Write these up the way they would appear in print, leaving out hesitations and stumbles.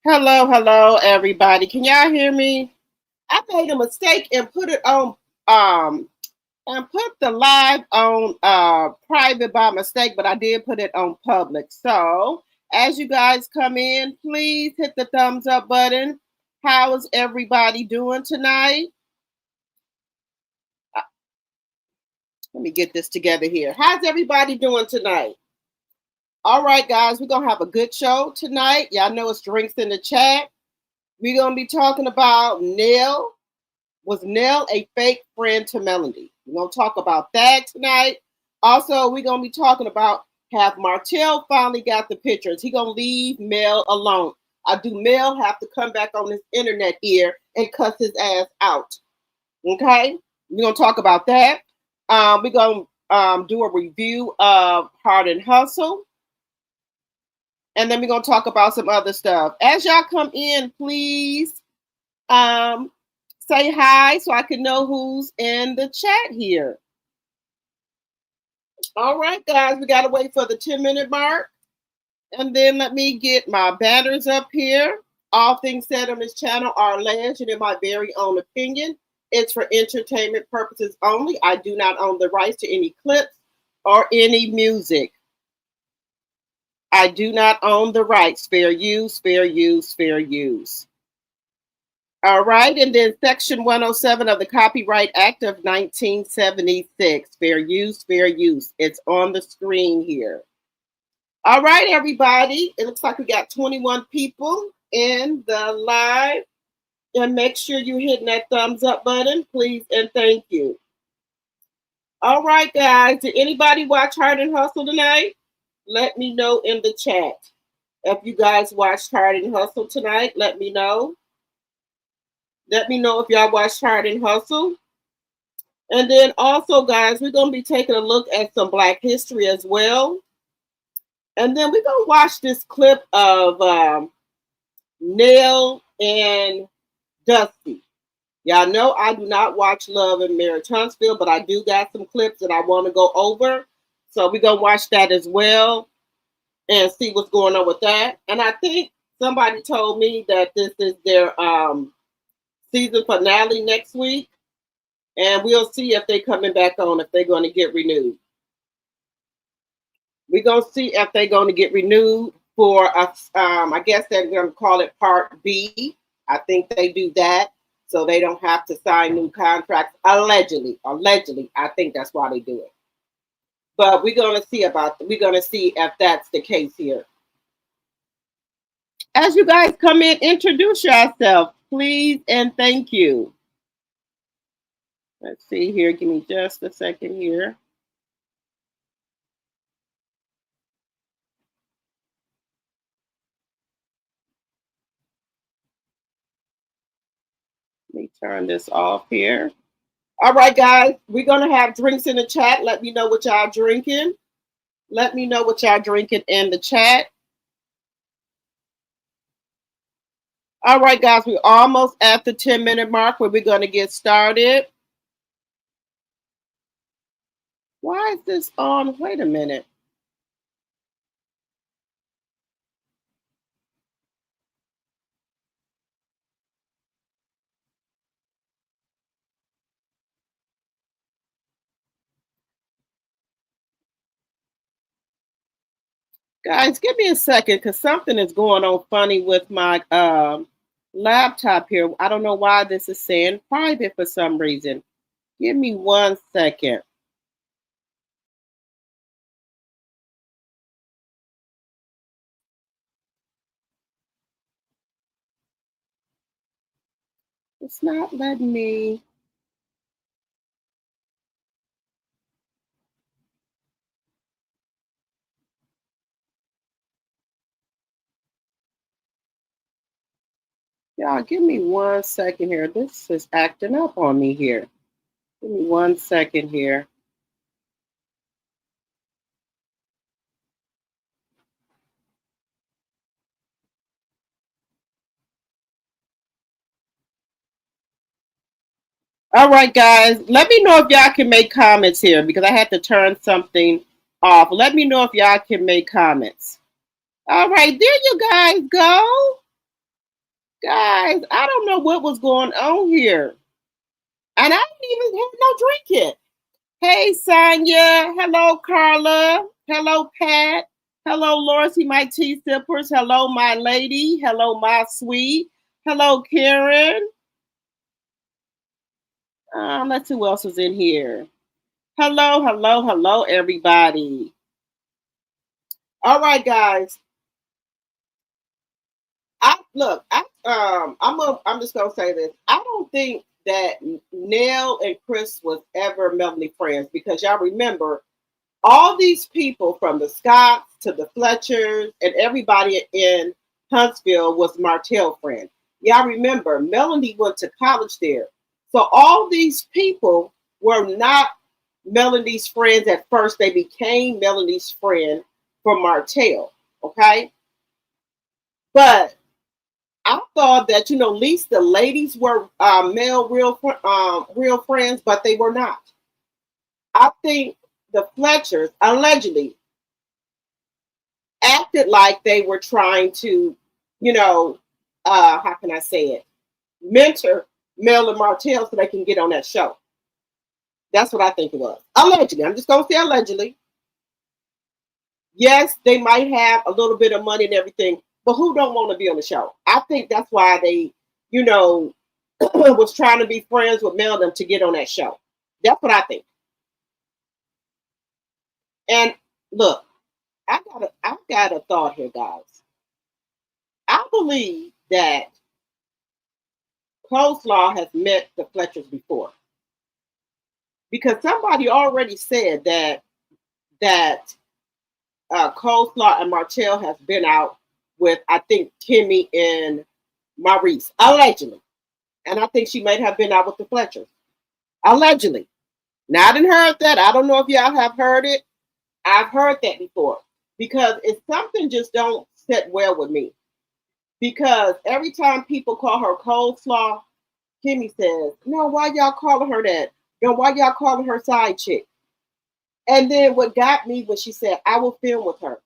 Hello, everybody. Can y'all hear me? I made a mistake and put it on and put the live on private by mistake, but I did put it on public. So as you guys come in, please hit the thumbs up button. How is everybody doing tonight? Let me get this together here. How's everybody doing tonight? All right, guys, we're gonna have a good show tonight. Y'all know it's drinks in the chat. We're gonna be talking about Nell. Was Nell a fake friend to Melody? We're going to talk about that tonight. Also, we're going to be talking about have Martell finally got the picture? Is he going to leave Mel alone? Do Mel have to come back on this internet here and cuss his ass out? Okay? We're going to talk about that. We're going to do a review of Hard and Hustle. And then we're going to talk about some other stuff. As y'all come in, please say hi so I can know who's in the chat here. All right, guys, we got to wait for the 10-minute mark. And then let me get my banners up here. All things said on this channel are alleged and in my very own opinion. It's for entertainment purposes only. I do not own the rights to any clips or any music. I do not own the rights. Fair use, fair use, fair use. All right, and then Section 107 of the Copyright Act of 1976, fair use, fair use. It's on the screen here. All right, everybody. It looks like we got 21 people in the live. And make sure you're hitting that thumbs up button, please, and thank you. All right, guys. Did anybody watch Hard and Hustle tonight? Let me know in the chat. If you guys watched Hard and Hustle tonight, let me know. Let me know if y'all watched Hard and Hustle. And then also, guys, we're going to be taking a look at some Black history as well. And then we're going to watch this clip of Nell and Dusty. Y'all know I do not watch Love and Marriage Huntsville, but I do got some clips that I want to go over. So we're going to watch that as well and see what's going on with that. And I think somebody told me that this is their season finale next week, and we'll see if they're coming back on, if they're going to get renewed. We're going to see if they're going to get renewed for I guess they're going to call it Part B. I think they do that so they don't have to sign new contracts. Allegedly, I think that's why they do it. But we're going to see if that's the case here. As you guys come in, introduce yourself, please, and thank you. Let's see here. Give me just a second here. Let me turn this off here. All right, guys. We're going to have drinks in the chat. Let me know what y'all drinking. Let me know what y'all drinking in the chat. All right, guys. We're almost at the 10-minute mark where we're going to get started. Why is this on? Wait a minute. Guys, give me a second because something is going on funny with my laptop here. I don't know why this is saying private for some reason. Give me 1 second. It's not letting me. Y'all, give me 1 second here. This is acting up on me here. Give me 1 second here. All right, guys. Let me know if y'all can make comments here because I had to turn something off. Let me know if y'all can make comments. All right, there you guys go. Guys, I don't know what was going on here. And I didn't even have no drink yet. Hey, Sonia. Hello, Carla. Hello, Pat. Hello, Lorcy, my tea sippers. Hello, my lady. Hello, my sweet. Hello, Karen. Let's see who else is in here. Hello, hello, hello, everybody. All right, guys. I'm just gonna say this. I don't think that Nell and Chris was ever Melanie friends because y'all remember all these people from the Scotts to the Fletchers and everybody in Huntsville was Martell friend. Y'all remember Melanie went to college there. So all these people were not Melanie's friends at first. They became Melanie's friend from Martell. Okay. But I thought that, at least the ladies were male real friends, but they were not. I think the Fletchers allegedly acted like they were trying to, how can I say it, mentor Mel and Martell so they can get on that show. That's what I think it was. Allegedly. I'm just going to say allegedly. Yes, they might have a little bit of money and everything, but who don't want to be on the show? I think that's why they, was trying to be friends with Mel them to get on that show. That's what I think. And look, I've got a thought here, guys. I believe that Coleslaw has met the Fletchers before. Because somebody already said that Coleslaw and Martell has been out with, I think, Kimmy and Maurice, allegedly. And I think she might have been out with the Fletchers, allegedly. Now, I didn't heard that. I don't know if y'all have heard it. I've heard that before. Because it's something just don't sit well with me. Because every time people call her Coleslaw, Kimmy says, no, why y'all calling her that? No, why y'all calling her side chick? And then what got me was she said, I will film with her.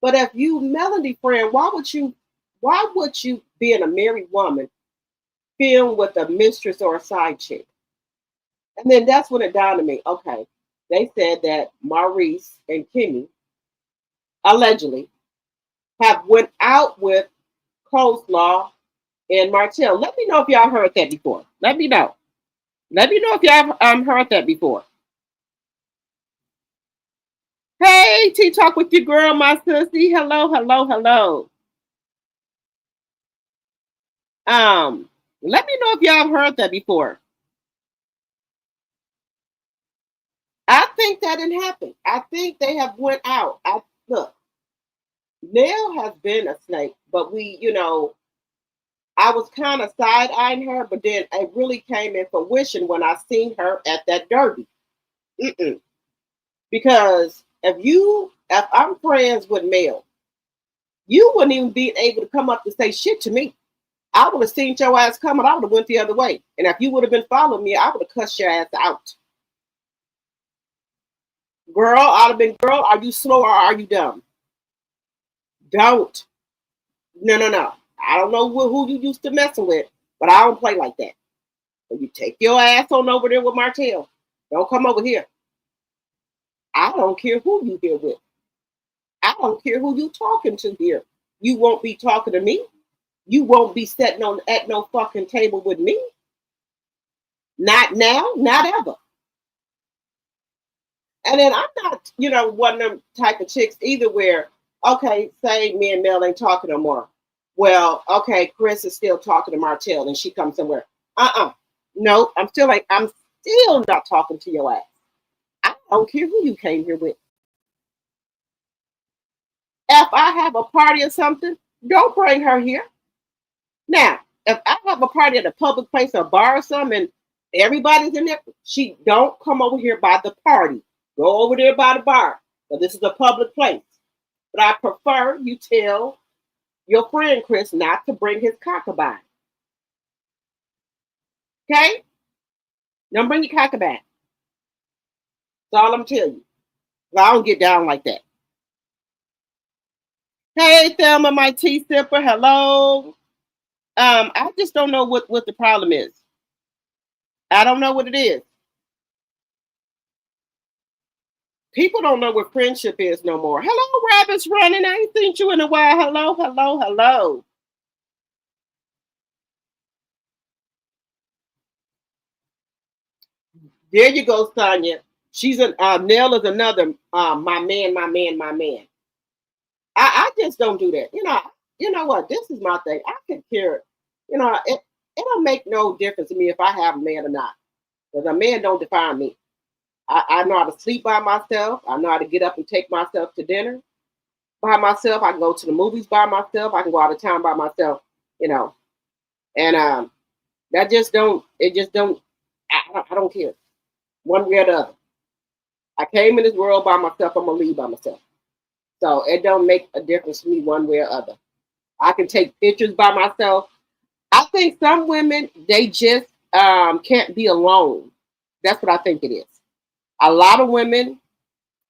But if you Melanie friend, why would you being a married woman film with a mistress or a side chick? And then that's when it dawned on me. Okay, they said that Maurice and Kimmy allegedly have went out with Coleslaw and Martell. Let me know if y'all heard that before. Let me know. Let me know if y'all heard that before. Hey, Tea Talk with your girl, my sissy. Hello, hello, hello. Let me know if y'all have heard that before. I think that didn't happen. I think they have went out. Look, Nell has been a snake, but I was kind of side eyeing her, but then it really came in fruition when I seen her at that derby. Mm-mm. Because if I'm friends with Mel, you wouldn't even be able to come up to say shit to me. I would have seen your ass coming. I would have went the other way. And if you would have been following me, I would have cussed your ass out. Girl, I'd have been, girl, are you slow or are you dumb? Don't. No, no, no. I don't know who you used to messing with, but I don't play like that. So you take your ass on over there with Martell. Don't come over here. I don't care who you here with. I don't care who you talking to here. You won't be talking to me. You won't be sitting at no fucking table with me. Not now, not ever. And then I'm not, one of them type of chicks either where, okay, say me and Mel ain't talking no more. Well, okay, Chris is still talking to Martell and she comes somewhere. No, I'm still not talking to your ass. I don't care who you came here with. If I have a party or something, don't bring her here. Now, if I have a party at a public place or bar or something and everybody's in there, she don't come over here by the party. Go over there by the bar. But this is a public place. But I prefer you tell your friend Chris not to bring his cockabine. Okay? Don't bring your cockabine. That's all I'm telling you. Well, I don't get down like that. Hey, Thelma, my tea sipper. Hello. I just don't know what the problem is. I don't know what it is. People don't know what friendship is no more. Hello, rabbits running. I ain't seen you in a while. Hello, hello, hello. There you go, Sonia. She's an Nell is another my man, my man, my man. I just don't do that. You know what? This is my thing. I can care. It don't make no difference to me if I have a man or not. Because a man don't define me. I know how to sleep by myself. I know how to get up and take myself to dinner by myself. I can go to the movies by myself. I can go out of town by myself. You know, and that just don't. It just don't. I don't care one way or the other. I came in this world by myself. I'm gonna leave by myself. So it don't make a difference to me one way or other. I can take pictures by myself. I think some women they just can't be alone. That's what I think it is. A lot of women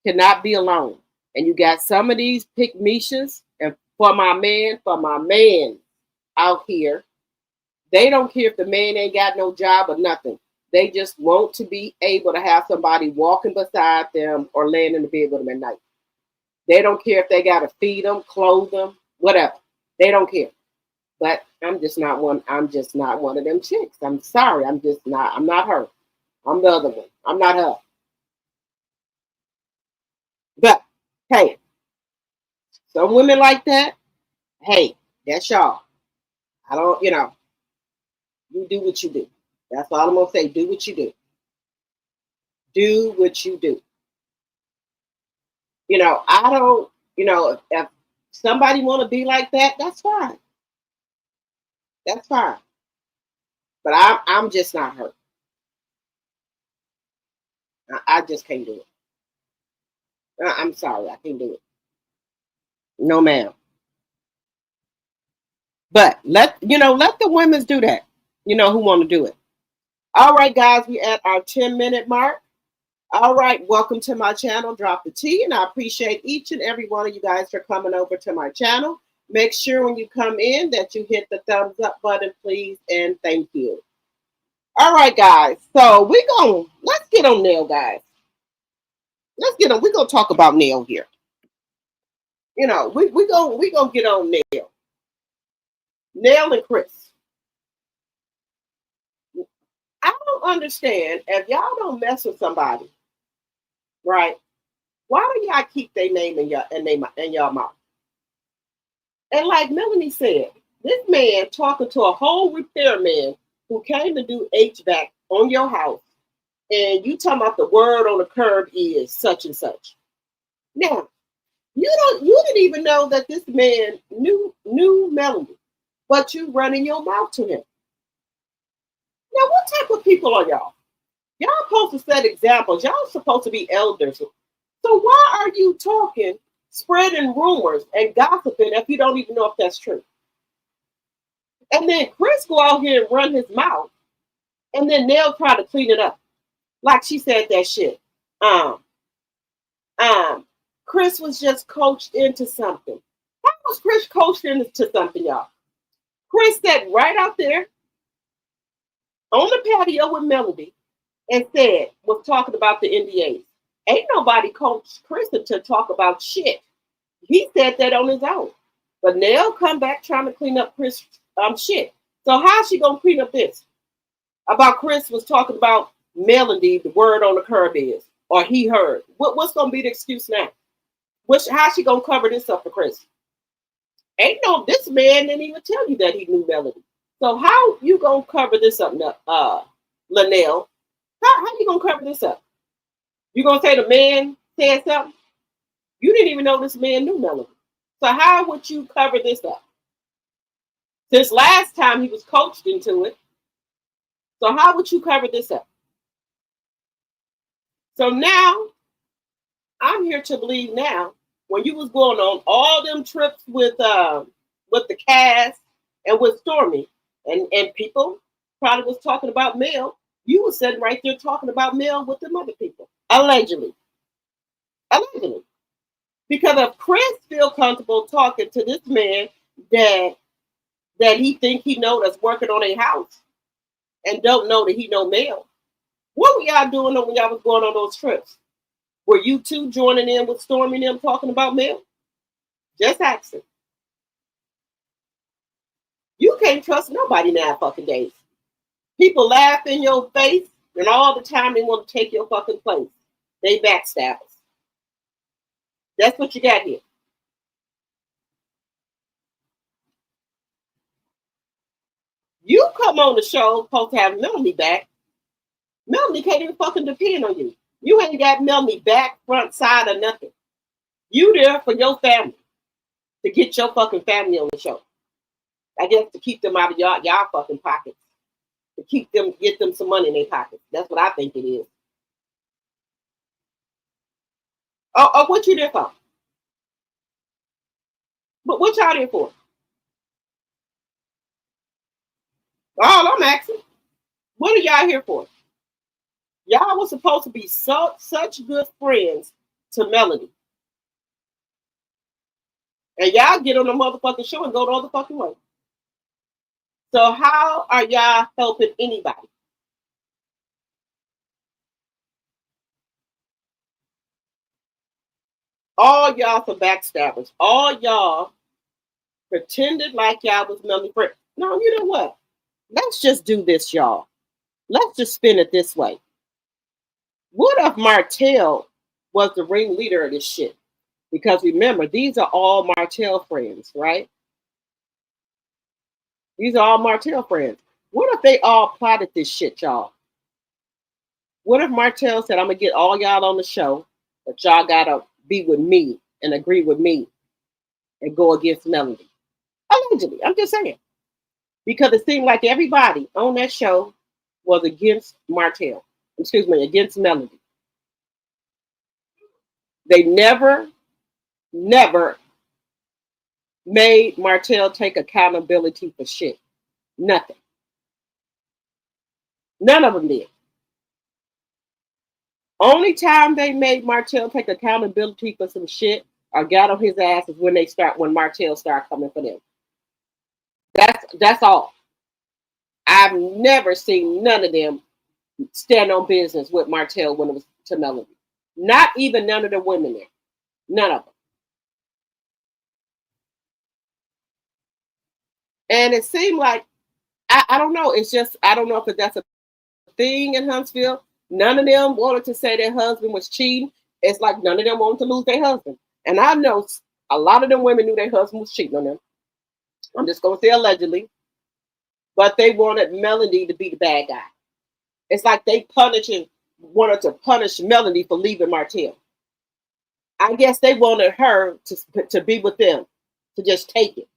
cannot be alone, and you got some of these pick Mishas, and for my man out here, they don't care if the man ain't got no job or nothing. They just want to be able to have somebody walking beside them or laying in the bed with them at night. They don't care if they got to feed them, clothe them, whatever. They don't care. But I'm just not one. I'm just not one of them chicks. I'm sorry. I'm just not. I'm not her. I'm the other one. I'm not her. But hey, some women like that. Hey, that's y'all. I don't. You do what you do. That's all I'm gonna say. Do what you do. Do what you do. I don't. If somebody want to be like that, that's fine. That's fine. But I'm just not her. I just can't do it. I'm sorry, I can't do it. No, ma'am. But let the women do that. Who want to do it. All right, guys, we at our 10-minute mark. All right, welcome to my channel, Drop the Tea, and I appreciate each and every one of you guys for coming over to my channel. Make sure when you come in that you hit the thumbs up button, please, and thank you. All right, guys, so let's get on Nail, guys. We're gonna talk about Nail here. We gonna get on Nail. Nail and Chris. I don't understand if y'all don't mess with somebody, right? Why do y'all keep their name in y'all mouth? And like Melanie said, this man talking to a whole repairman who came to do HVAC on your house, and you talking about the word on the curb is such and such. Now, you didn't even know that this man knew Melanie, but you running your mouth to him. Now, what type of people are y'all? Y'all supposed to set examples. Y'all supposed to be elders. So why are you talking, spreading rumors and gossiping if you don't even know if that's true? And then Chris go out here and run his mouth, and then they'll try to clean it up. Like she said that shit. Um, Chris was just coached into something. How was Chris coached into something, y'all? Chris sat right out there on the patio with Melody and was talking about the NDAs. Ain't nobody coached Chris to talk about shit. He said that on his own. But Nell come back trying to clean up Chris shit. So how's she gonna clean up this? About Chris was talking about Melody, the word on the curb is, or he heard. What's gonna be the excuse now? How's she gonna cover this up for Chris? This man didn't even tell you that he knew Melody. So how you gonna cover this up, Linnell? How you gonna cover this up? You gonna say the man said something? You didn't even know this man knew Melody. So how would you cover this up? Since last time he was coached into it. So how would you cover this up? So now, I'm here to believe now, when you was going on all them trips with the cast and with Stormy, and people probably was talking about Mel, you was sitting right there talking about Mel with them other people. Allegedly. Because if Chris feel comfortable talking to this man that that he think he know that's working on a house and don't know that he know Mel. What were y'all doing when y'all was going on those trips? Were you two joining in with Stormy and them talking about Mel? Just asking. You can't trust nobody now fucking days. People laugh in your face, and all the time they want to take your fucking place. They backstabbers. That's what you got here. You come on the show supposed to have Melanie back. Melanie can't even fucking depend on you. You ain't got Melanie back, front, side, or nothing. You there for your family. To get your fucking family on the show. I guess to keep them out of y'all fucking pockets. To keep them, get them some money in their pockets. That's what I think it is. Oh, what you there for? But what y'all there for? All I'm asking. What are y'all here for? Y'all was supposed to be such good friends to Melody. And y'all get on the motherfucking show and go the other fucking way. So how are y'all helping anybody? All y'all for backstabbers. All y'all pretended like y'all was Melody friend. No, you know what? Let's just do this, y'all. Let's just spin it this way. What if Martell was the ringleader of this shit? Because remember, these are all Martell friends, right? These are all Martell friends. What if they all plotted this shit, y'all? What if Martell said, I'm going to get all y'all on the show, but y'all got to be with me and agree with me and go against Melody? Allegedly, I'm just saying. Because it seemed like everybody on that show was against Martell. Excuse me, against Melody. They never made Martell take accountability for shit. Nothing. None of them did. Only time they made Martell take accountability for some shit or got on his ass is when Martell started coming for them. That's all. I've never seen none of them stand on business with Martell when it was to Melody. Not even none of the women there. None of them. And it seemed like I don't know. It's just I don't know if that's a thing in Huntsville. None of them wanted to say their husband was cheating. It's like none of them wanted to lose their husband. And I know a lot of them women knew their husband was cheating on them. I'm just going to say allegedly. But they wanted Melody to be the bad guy. It's like they wanted to punish Melody for leaving Martell. I guess they wanted her to be with them, to just take it.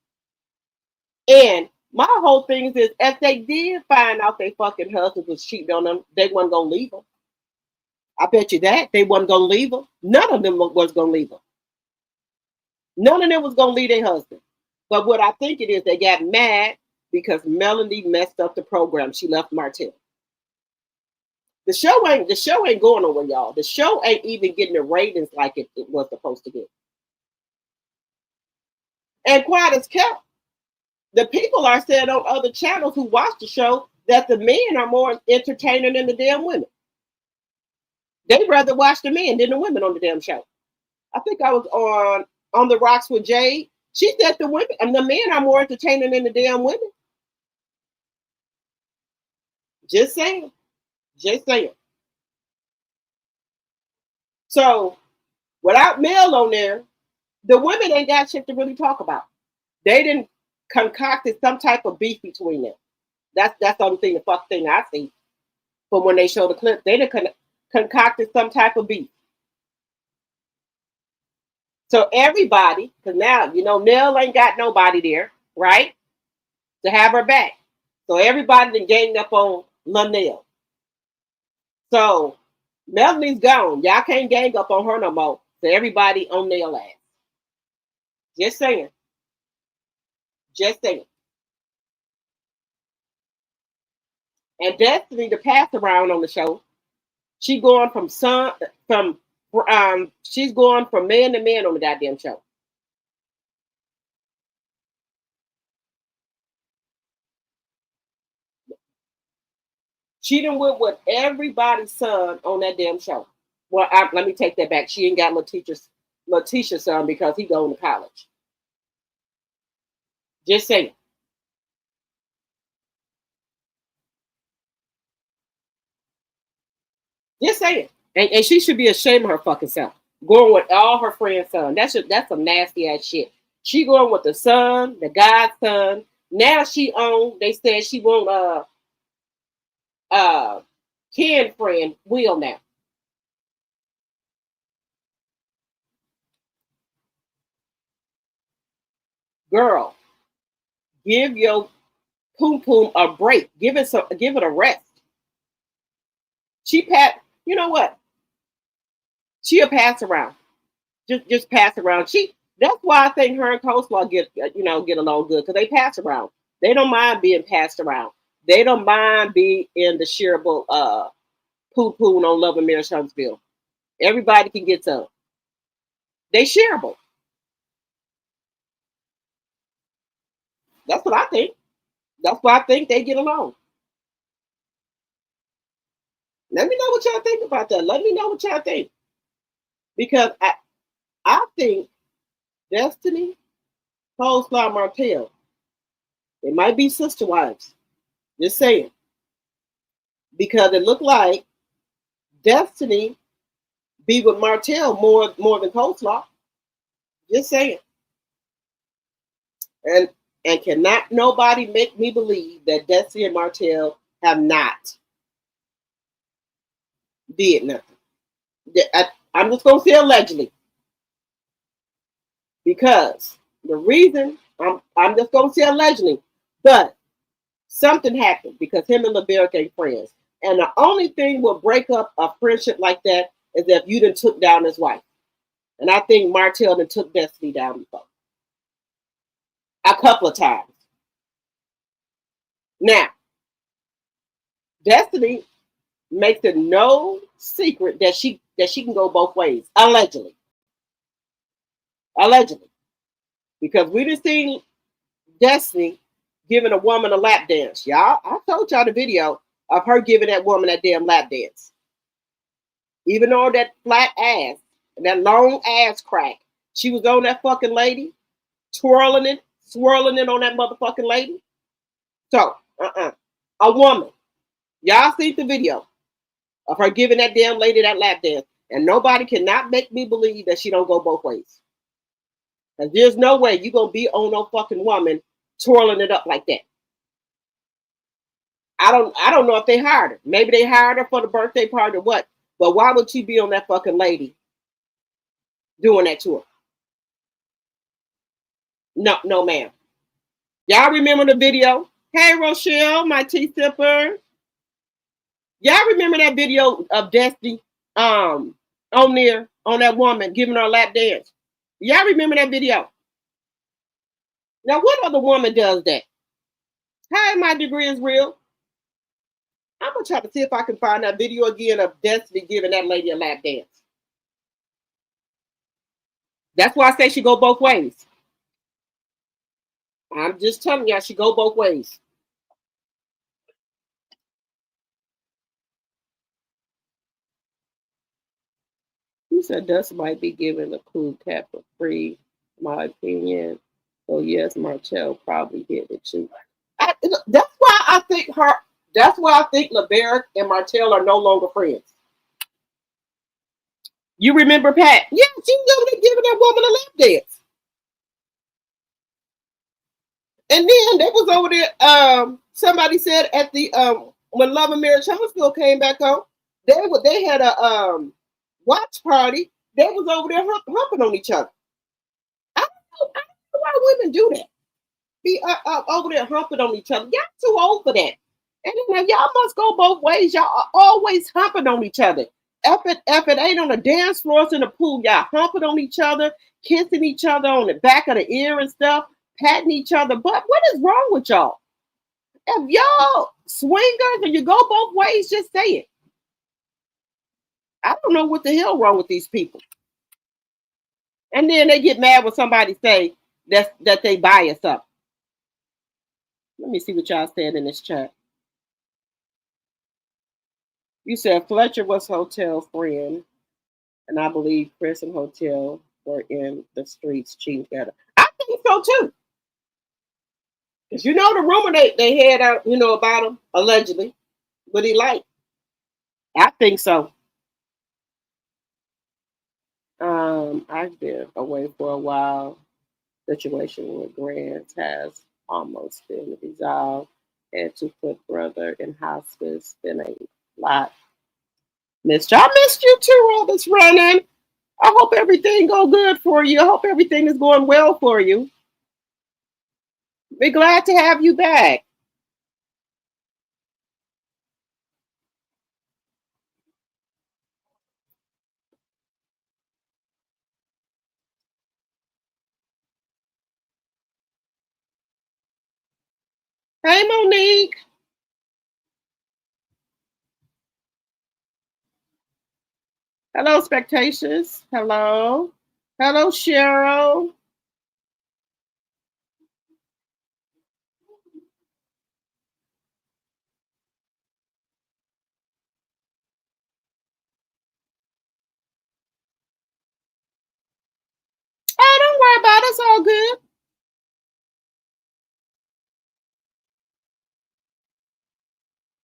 And my whole thing is if they did find out their fucking husband was cheating on them, they wasn't going to leave them. I bet you that. They wasn't going to leave them. None of them was going to leave them. None of them was going to leave their husband. But what I think it is, they got mad because Melody messed up the program. She left Martell. The show ain't going nowhere, y'all. The show ain't even getting the ratings like it was supposed to get. And quiet as kept. The people are saying on other channels who watch the show that the men are more entertaining than the damn women. They'd rather watch the men than the women on the damn show. I think I was on the Rocks with Jade. She said the women and the men are more entertaining than the damn women. Just saying. Just saying. So without Mel on there, the women ain't got shit to really talk about. They didn't concocted some type of beef between them. That's the only thing, the fuck thing I see from when they show the clip. They done concocted some type of beef. So everybody, because now, you know, Nell ain't got nobody there, right? To have her back. So everybody done ganged up on Nell. So Melanie's gone. Y'all can't gang up on her no more. So everybody on Nell ass. Just saying. Just saying. And Destiny, the pass around on the show, she's going from she's going from man to man on the goddamn show. She done went with everybody's son on that damn show. Well, let me take that back. She ain't got Letitia's son because he going to college. Just saying. Just saying. And she should be ashamed of her fucking self. Going with all her friends' son. That's some nasty ass shit. She going with the son, the guy's son. Now she own. They said she want Ken friend Will now. Girl, give your poom poom a break. Give it a rest. You know what? She'll pass around. Just pass around. That's why I think her and Coleslaw get along good, because they pass around. They don't mind being passed around. They don't mind being in the shareable poo poo on Love and Marriage Huntsville. Everybody can get some. They shareable. That's what I think. That's why I think they get along. Let me know what y'all think about that. Let me know what y'all think. Because I think Destiny, Coleslaw, Martell, they might be sister wives. Just saying. Because it looked like Destiny be with Martell more than Coleslaw. Just saying. And cannot nobody make me believe that Destiny and Martell have not did nothing. I'm just gonna say allegedly, because the reason I'm just gonna say allegedly, but something happened because him and LeBerick ain't friends, and the only thing will break up a friendship like that is if you done took down his wife, and I think Martell done took Destiny down before a couple of times. Now, Destiny makes it no secret that she can go both ways, allegedly. Allegedly. Because we done seen Destiny giving a woman a lap dance. Y'all, I told y'all the video of her giving that woman that damn lap dance. Even though that flat ass, that long ass crack, she was on that fucking lady, swirling it on that motherfucking lady. So, a woman. Y'all see the video of her giving that damn lady that lap dance. And nobody cannot make me believe that she don't go both ways. Because there's no way you're going to be on no fucking woman twirling it up like that. I don't know if they hired her. Maybe they hired her for the birthday party or what. But why would she be on that fucking lady doing that to her? No, ma'am. Y'all remember the video? Hey, Rochelle, my tea sipper. Y'all remember that video of Destiny on that woman giving her a lap dance? Y'all remember that video? Now, what other woman does that? Hi, my degree is real. I'm going to try to see if I can find that video again of Destiny giving that lady a lap dance. That's why I say she go both ways. I'm just telling y'all, she go both ways. He said Dust might be giving a cool cap for free, my opinion. So yes, Martell probably hit it too. That's why I think LeBerick and Martell are no longer friends. You remember Pat? Yeah, she was over there giving that woman a lap dance. And then they was over there. Somebody said at the when Love and Marriage Huntsville came back on, they had a watch party. They was over there humping on each other. I don't know why women do that. Be over there humping on each other. Y'all too old for that. And then y'all must go both ways. Y'all are always humping on each other. If it ain't on the dance floors in the pool, y'all humping on each other, kissing each other on the back of the ear and stuff, patting each other. But what is wrong with y'all? If y'all swingers and you go both ways, just say it. I don't know what the hell wrong with these people. And then they get mad when somebody say that they bias up. Let me see what y'all said in this chat. You said Fletcher was Hotel friend, and I believe Chris and Hotel were in the streets cheating together. I think so too. Because you know the rumor they had out, about him, allegedly. What he like. I think so. I've been away for a while. Situation with Grant has almost been resolved. Had to put brother in hospice. Been a lot. Missed you. I missed you too, Robert's running. I hope everything go good for you. I hope everything is going well for you. Be glad to have you back. Hey, Monique. Hello, spectators. Hello. Hello, Cheryl. Oh, don't worry about it. It's all good.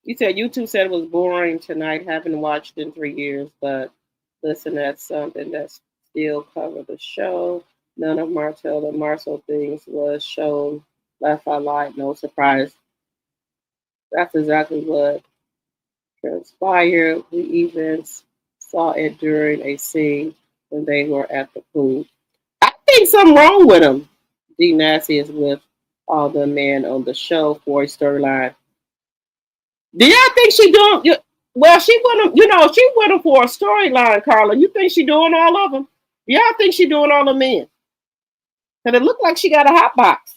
You said you two said it was boring tonight. Haven't watched in 3 years, but listen, that's something that still covered the show. None of Martell and Marcel things was shown. Left I lied, no surprise. That's exactly what transpired. We even saw it during a scene when they were at the pool. I think something wrong with him. D Nasty is with all the men on the show for a storyline. Do y'all think she doing? Well, she went. She went for a storyline, Carla. You think she doing all of them? Y'all think she doing all the men? Cause it looked like she got a hot box.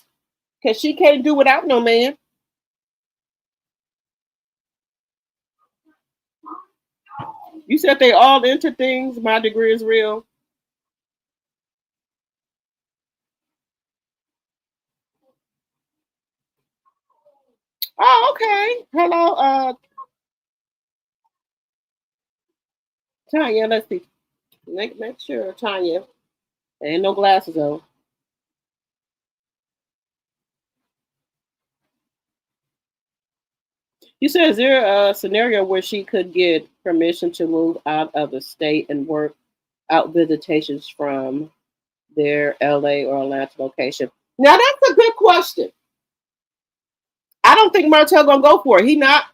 Cause she can't do without no man. You said they all into things. My degree is real. Oh, okay. Hello, Tanya. Let's see. Make sure, Tanya. There ain't no glasses on. You said is there a scenario where she could get permission to move out of the state and work out visitations from their LA or Atlanta location? Now that's a good question. I don't think Martell gonna go for it. He not.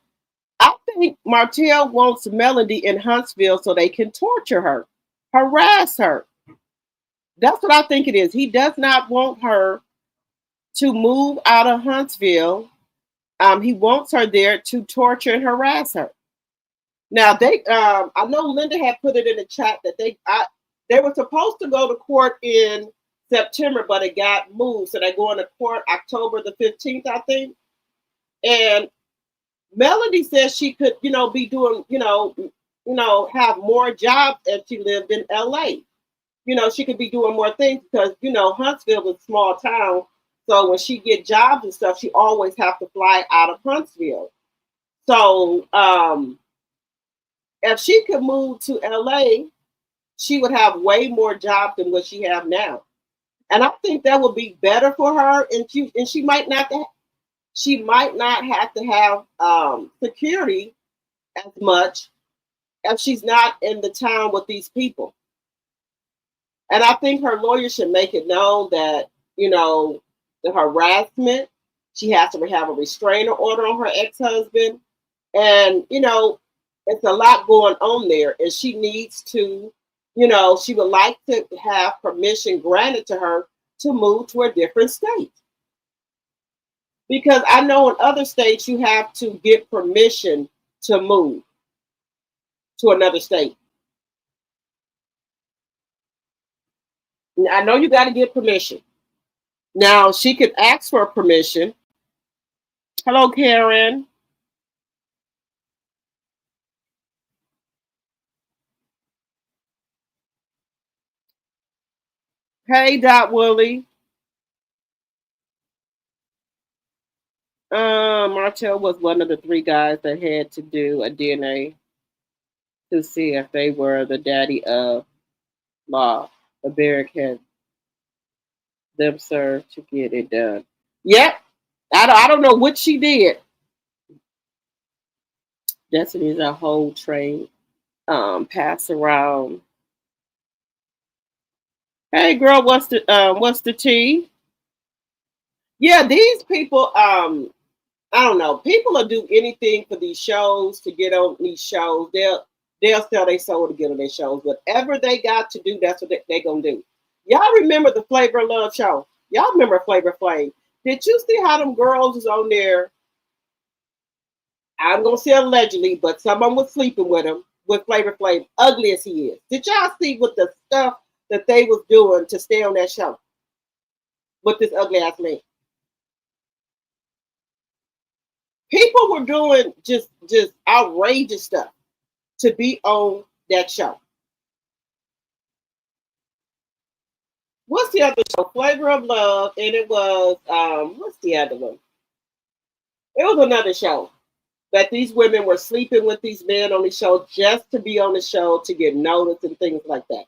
I think Martell wants Melody in Huntsville so they can torture her, harass her. That's what I think it is. He does not want her to move out of Huntsville. He wants her there to torture and harass her. Now I know Linda had put it in the chat that they were supposed to go to court in September, but it got moved, so they're going to court October the 15th, I think. And Melody says she could, be doing, have more jobs if she lived in LA. She could be doing more things because, Huntsville was a small town. So when she get jobs and stuff, she always have to fly out of Huntsville. So if she could move to LA, she would have way more jobs than what she have now. And I think that would be better for her. And she might not have to have security as much if she's not in the town with these people. And I think her lawyer should make it known that, the harassment, she has to have a restraining order on her ex-husband. And, it's a lot going on there. And she needs to, she would like to have permission granted to her to move to a different state. Because I know in other states you have to get permission to move to another state. I know you got to get permission. Now she could ask for permission. Hello, Karen. Hey, Dot Willie. Martell was one of the three guys that had to do a DNA to see if they were the daddy of law. The Barrick had them served to get it done. Yep. I don't know what she did. Destiny's a whole train pass around. Hey girl, what's the tea? Yeah, these people, I don't know. People will do anything for these shows to get on these shows. They'll sell their soul to get on their shows. Whatever they got to do, that's what they gonna do. Y'all remember the Flavor of Love show? Y'all remember Flavor Flav? Did you see how them girls was on there? I'm gonna say allegedly, but someone was sleeping with him with Flavor Flav, ugly as he is. Did y'all see what the stuff that they was doing to stay on that show with this ugly ass man? People were doing just outrageous stuff to be on that show. What's the other show? Flavor of Love, and it was what's the other one? It was another show that these women were sleeping with these men on the show just to be on the show to get noticed and things like that.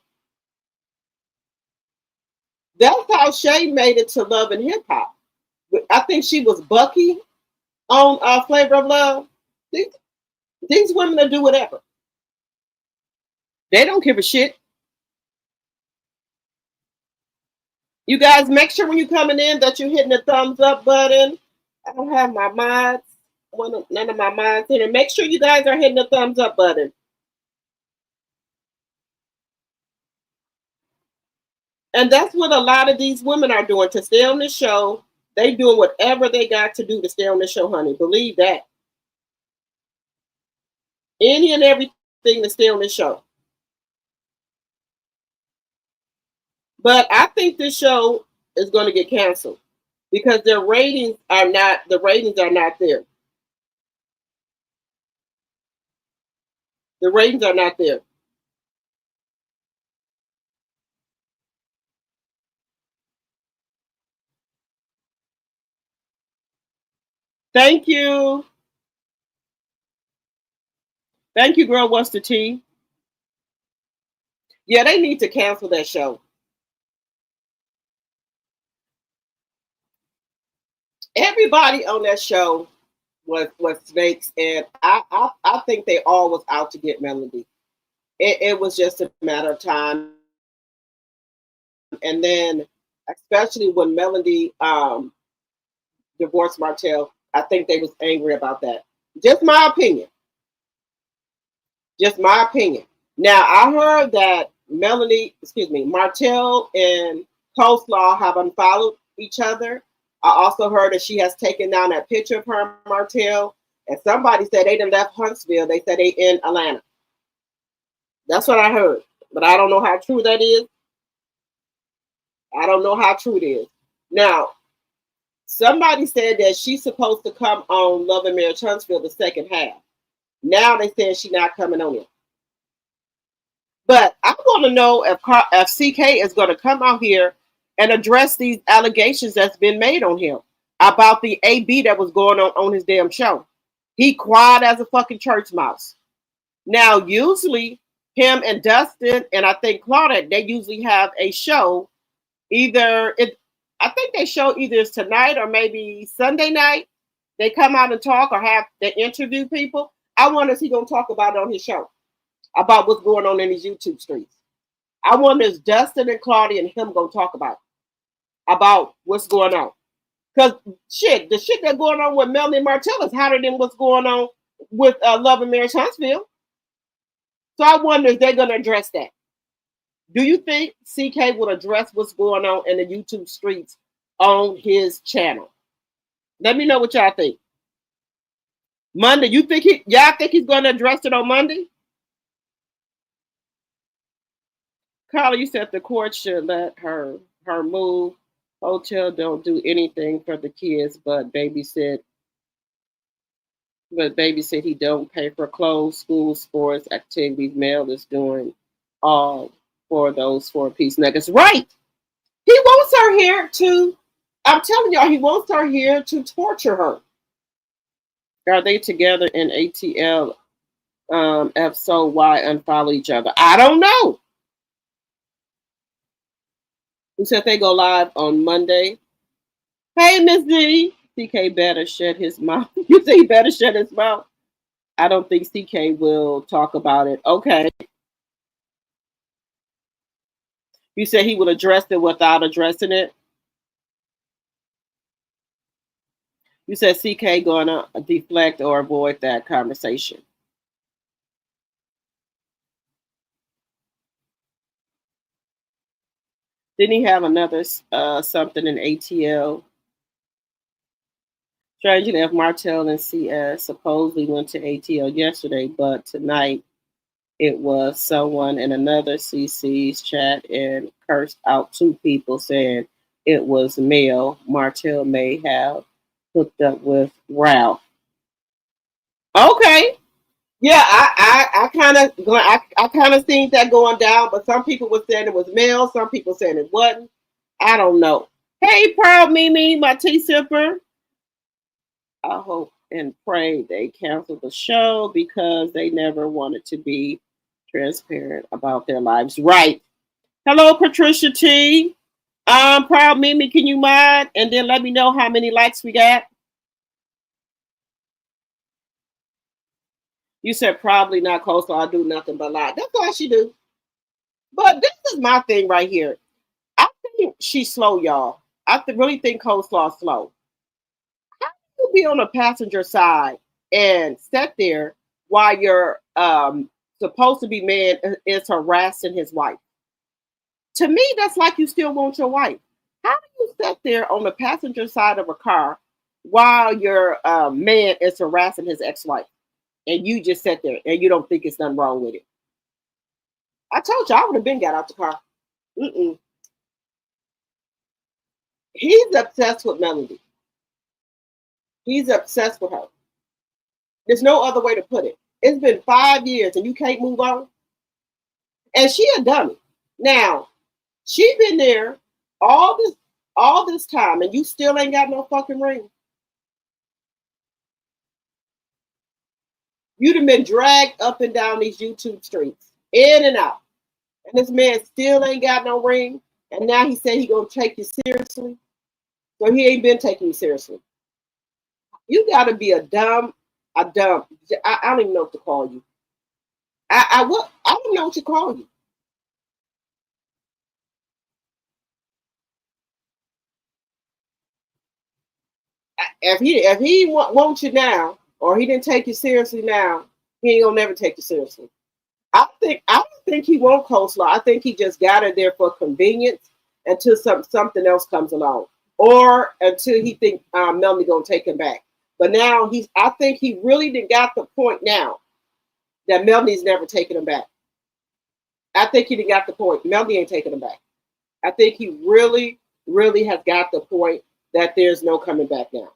That's how Shay made it to Love and Hip Hop. I think she was Bucky on Flavor of Love. These women will do whatever. They don't give a shit. You guys make sure when you're coming in that you're hitting the thumbs up button. I don't have my mods, none of my mods in it. Make sure you guys are hitting the thumbs up button. And that's what a lot of these women are doing to stay on the show. They doing whatever they got to do to stay on the show, honey. Believe that. Any and everything to stay on the show. But I think this show is going to get canceled because the ratings are not there. The ratings are not there. Thank you. Thank you, girl. What's the tea? Yeah, they need to cancel that show. Everybody on that show was snakes, and I think they all was out to get Melody. It was just a matter of time, and then especially when Melody divorced Martell, I think they was angry about that. Just my opinion. Just my opinion. Now I heard that Martell and Coleslaw have unfollowed each other. I also heard that she has taken down that picture of her Martell, and somebody said they done left Huntsville. They said they in Atlanta. That's what I heard, but I don't know how true that is. I don't know how true it is. Now, somebody said that she's supposed to come on Love and Marriage Huntsville the second half. Now they saying she's not coming on it. But I want to know if CK is going to come out here and address these allegations that's been made on him about the AB that was going on his damn show. He quiet as a fucking church mouse. Now, usually him and Dustin and I think Claudette, they usually have a show. I think they show either tonight or maybe Sunday night. They come out and talk or they interview people. I wonder if he's going to talk about it on his show, about what's going on in these YouTube streets. I wonder if Dustin and Claudia and him going to talk about what's going on. Because the shit that's going on with Melanie and Martell is hotter than what's going on with Love and Marriage Huntsville. So I wonder if they're going to address that. Do you think CK would address what's going on in the YouTube streets on his channel? Let me know what y'all think. Monday, y'all think he's going to address it on Monday? Carla, you said the court should let her move. Hotel don't do anything for the kids, but baby said he don't pay for clothes, school, sports, activities. Mel is doing all for those 4-piece nuggets. Right. He wants her here I'm telling y'all, he wants her here to torture her. Are they together in ATL? If so, why unfollow each other? I don't know. Who said they go live on Monday? Hey, Miss D. CK better shut his mouth. You say he better shut his mouth? I don't think CK will talk about it. Okay. You said he will address it without addressing it. You said CK gonna deflect or avoid that conversation. Didn't he have another something in ATL? Strangely enough, Martell and CS supposedly went to ATL yesterday, but tonight it was someone in another CC's chat and cursed out two people saying it was male. Martell may have hooked up with Ralph. Okay. Yeah, I kind of seen that going down, but some people were saying it was male, some people saying it wasn't. I don't know. Hey, proud Mimi, my tea sipper. I hope and pray they cancel the show because they never wanted to be transparent about their lives. Right. Hello, Patricia T. Proud Mimi, can you mind? And then let me know how many likes we got. You said probably not coastal. I'll do nothing but lie. That's all she do. But this is my thing right here. I think she's slow, y'all. I really think coleslaw slow. How do you be on the passenger side and sit there while your supposed to be man is harassing his wife? To me, that's like you still want your wife. How do you sit there on the passenger side of a car while your man is harassing his ex-wife, and you just sit there and you don't think it's nothing wrong with it? I told you I would have been got out the car. Mm-mm. He's obsessed with Melody. He's obsessed with her. There's no other way to put it. It's been 5 years and you can't move on. And she a dummy. Now, she been there all this time and you still ain't got no fucking ring. You'd have been dragged up and down these YouTube streets, in and out. And this man still ain't got no ring. And now he said he gonna take you seriously. So he ain't been taking you seriously. You gotta be a dumb. I don't even know what to call you. I don't know what to call you. If he wants you now, or he didn't take you seriously now, he ain't gonna never take you seriously. I don't think he won't coleslaw. I think he just got it there for convenience until something else comes along, or until he think Melanie gonna take him back. But now I think he really did got the point now that Melanie's never taking him back. I think he did got the point. Melanie ain't taking him back. I think he really, really has got the point that there's no coming back now.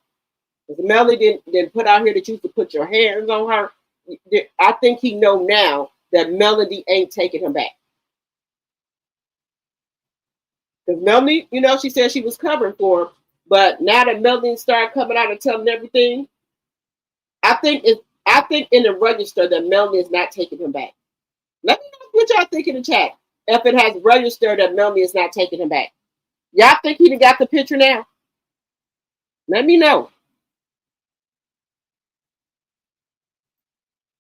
Because Melanie didn't put out here that you could put your hands on her. I think he know now that Melody ain't taking him back. Because Melody, she said she was covering for him, but now that Melody started coming out and telling everything, I think in the register that Melody is not taking him back. Let me know what y'all think in the chat. If it has registered that Melody is not taking him back. Y'all think he got the picture now? Let me know.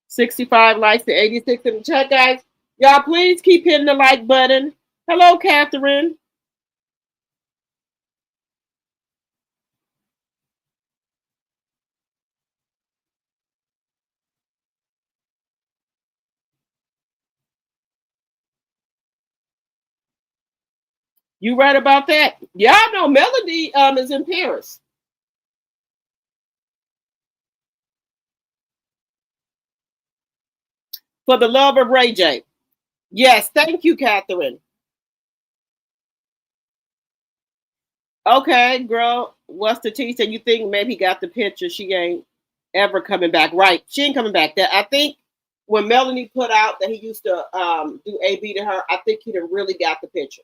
65 likes to 86 in the chat, guys. Y'all please keep hitting the like button. Hello, Catherine. You right about that? Y'all know Melody is in Paris. For the love of Ray J. Yes, thank you, Catherine. Okay, girl, what's the tea? So you think maybe he got the picture? She ain't ever coming back. Right, she ain't coming back. That I think when Melanie put out that he used to do AB to her, I think he done really got the picture.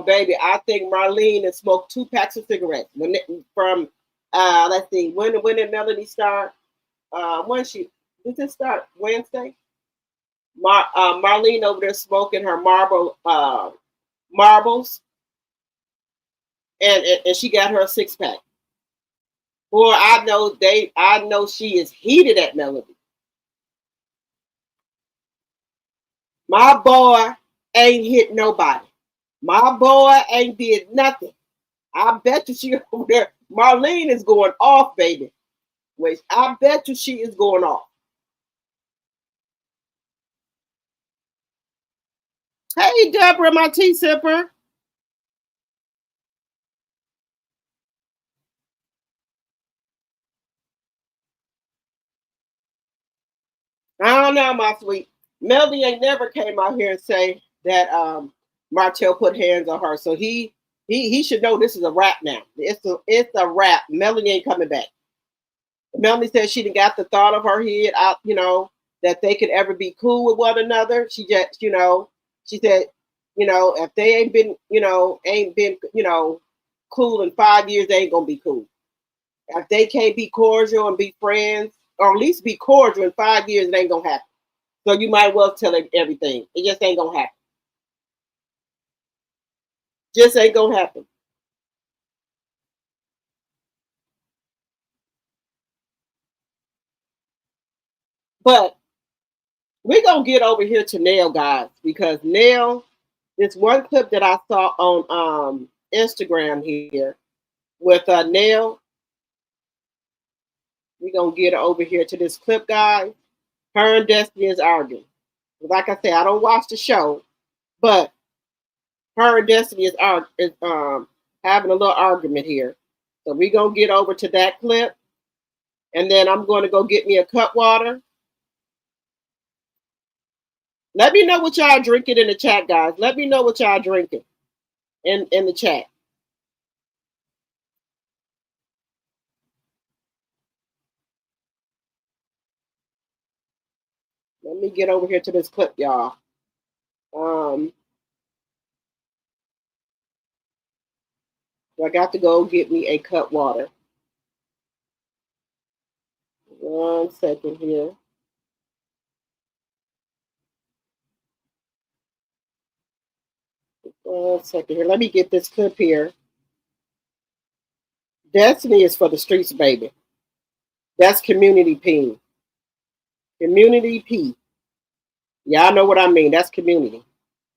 Baby, I think Marlene has smoked 2 packs of cigarettes let's see, when did Melanie start? When Did this start Wednesday? Marlene over there smoking her marbles, and she got her a 6-pack. Boy, I know she is heated at Melody. My boy ain't hit nobody. My boy ain't did nothing. I bet you she over there. Marlene is going off, baby. Wait, I bet you she is going off. Hey, Deborah, my tea sipper. I don't know, my sweet. Melody ain't never came out here and say that Martell put hands on her. So he should know this is a wrap now. It's a wrap. Melody ain't coming back. Melanie said she didn't got the thought of her head out, that they could ever be cool with one another. She just, she said, if they ain't been cool in 5 years, they ain't gonna be cool. If they can't be cordial and be friends, or at least be cordial in 5 years, it ain't gonna happen. So you might well tell it everything. It just ain't gonna happen. Just ain't gonna happen. But we're gonna get over here to Nail, guys, because Nail, this one clip that I saw on Instagram here with Nail, we're gonna get over here to this clip, guys. Her and Destiny is arguing. Like I said, I don't watch the show, but her and Destiny is having a little argument here. So we're gonna get over to that clip, and then I'm going to go get me a cup water. Let me know what y'all drinking in the chat, guys. Let me know what y'all drinking in the chat. Let me get over here to this clip, y'all. I got to go get me a cup water. 1 second here. Let me get this clip here. Destiny is for the streets, baby. That's community P. Community P. Y'all know what I mean. That's community.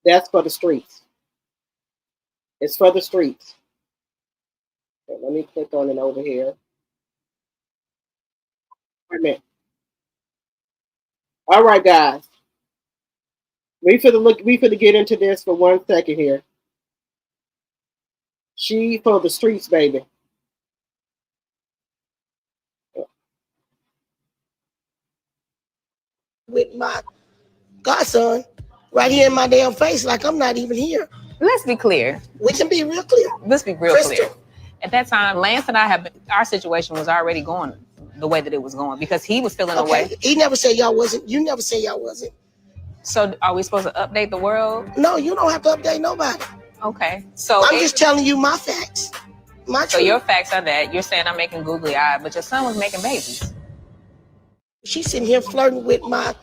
That's for the streets. It's for the streets. Okay, let me click on it over here. Wait a minute. All right, guys. We finna get into this for 1 second here. She for the streets, baby. With my godson right here in my damn face, like I'm not even here. Let's be clear. We can be real clear. Let's be real clear. At that time, Lance and I our situation was already going the way that it was going because he was feeling away. He never said y'all wasn't. You never said y'all wasn't. So are we supposed to update the world? No, you don't have to update nobody. Okay. So I'm just telling you my facts. So your facts are that you're saying I'm making googly eyed, but your son was making babies. She's sitting here flirting with my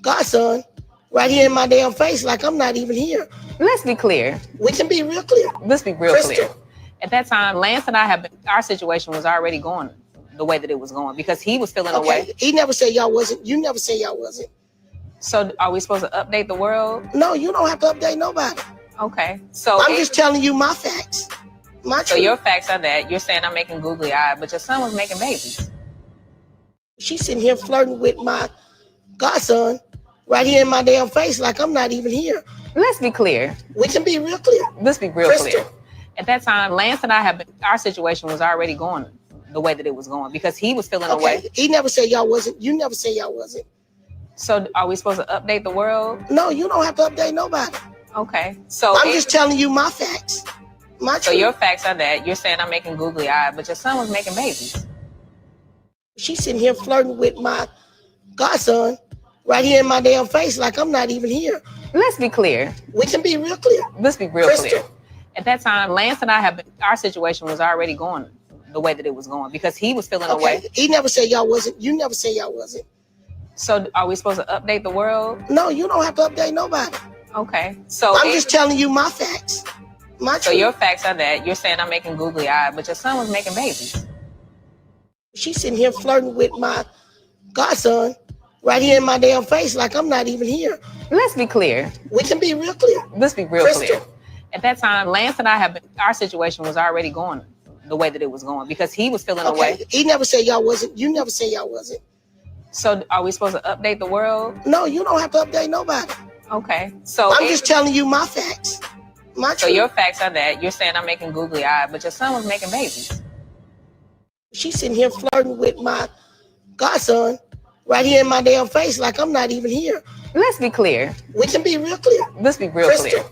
godson right here in my damn face, like I'm not even here. Let's be clear. We can be real clear. Let's be real clear. At that time, Lance and I our situation was already going the way that it was going because he was feeling away. He never said y'all wasn't. You never said y'all wasn't. So are we supposed to update the world? No, you don't have to update nobody. Okay. So I'm just telling you my facts. So your facts are that you're saying I'm making googly eyed, but your son was making babies. She's sitting here flirting with my godson right here in my damn face, like I'm not even here. Let's be clear. We can be real clear. Let's be real clear. At that time, Lance and I our situation was already going the way that it was going because he was feeling away. He never said y'all wasn't. You never said y'all wasn't. So are we supposed to update the world? No, you don't have to update nobody. Okay. So I'm just telling you my facts. So your facts are that you're saying I'm making googly eyed, but your son was making babies. She's sitting here flirting with my godson right here in my damn face, like I'm not even here. Let's be clear. We can be real clear. Let's be real clear. At that time, Lance and I our situation was already going the way that it was going because he was feeling away. He never said y'all wasn't. You never said y'all wasn't. So are we supposed to update the world? No, you don't have to update nobody. Okay. So I'm just telling you my facts. So your facts are that you're saying I'm making googly eyes, but your son was making babies. She's sitting here flirting with my godson right here in my damn face like I'm not even here. Let's be clear. We can be real clear. Let's be real clear. At that time, Lance and I our situation was already going the way that it was going because he was feeling away. He never said y'all wasn't. You never said y'all wasn't. So are we supposed to update the world? No, you don't have to update nobody. Okay. So I'm just telling you my facts. So your facts are that you're saying I'm making googly eyes, but your son was making babies. She's sitting here flirting with my godson right here in my damn face like I'm not even here. Let's be clear. We can be real clear. Let's be real clear.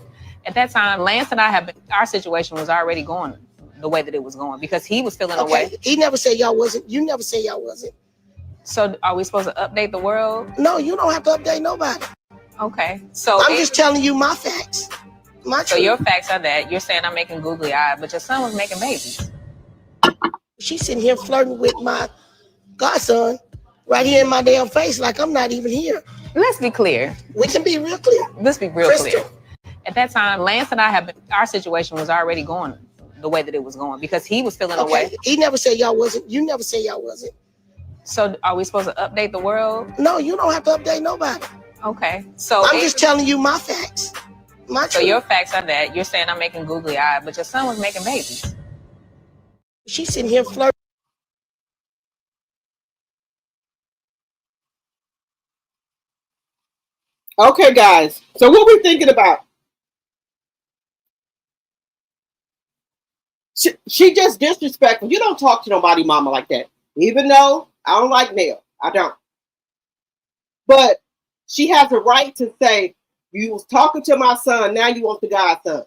At that time, Lance and I our situation was already going the way that it was going because he was feeling away. He never said y'all wasn't. You never said y'all wasn't. So are we supposed to update the world? No, you don't have to update nobody. Okay. So I'm just telling you my facts. So your facts are that you're saying I'm making googly eyes, but your son was making babies. She's sitting here flirting with my godson right here in my damn face like I'm not even here. Let's be clear. We can be real clear. Let's be real clear. At that time, Lance and I our situation was already going the way that it was going because he was feeling away. He never said y'all wasn't. You never said y'all wasn't. So are we supposed to update the world? No, you don't have to update nobody. Okay. So I'm just telling you my facts. So your facts are that you're saying I'm making googly eyes, but your son was making babies. She's sitting here flirting. Okay, guys. So what we thinking about? She just disrespectful. You don't talk to nobody mama like that. Even though I don't like Nell. I don't. But she has a right to say, you was talking to my son, now you want the godson.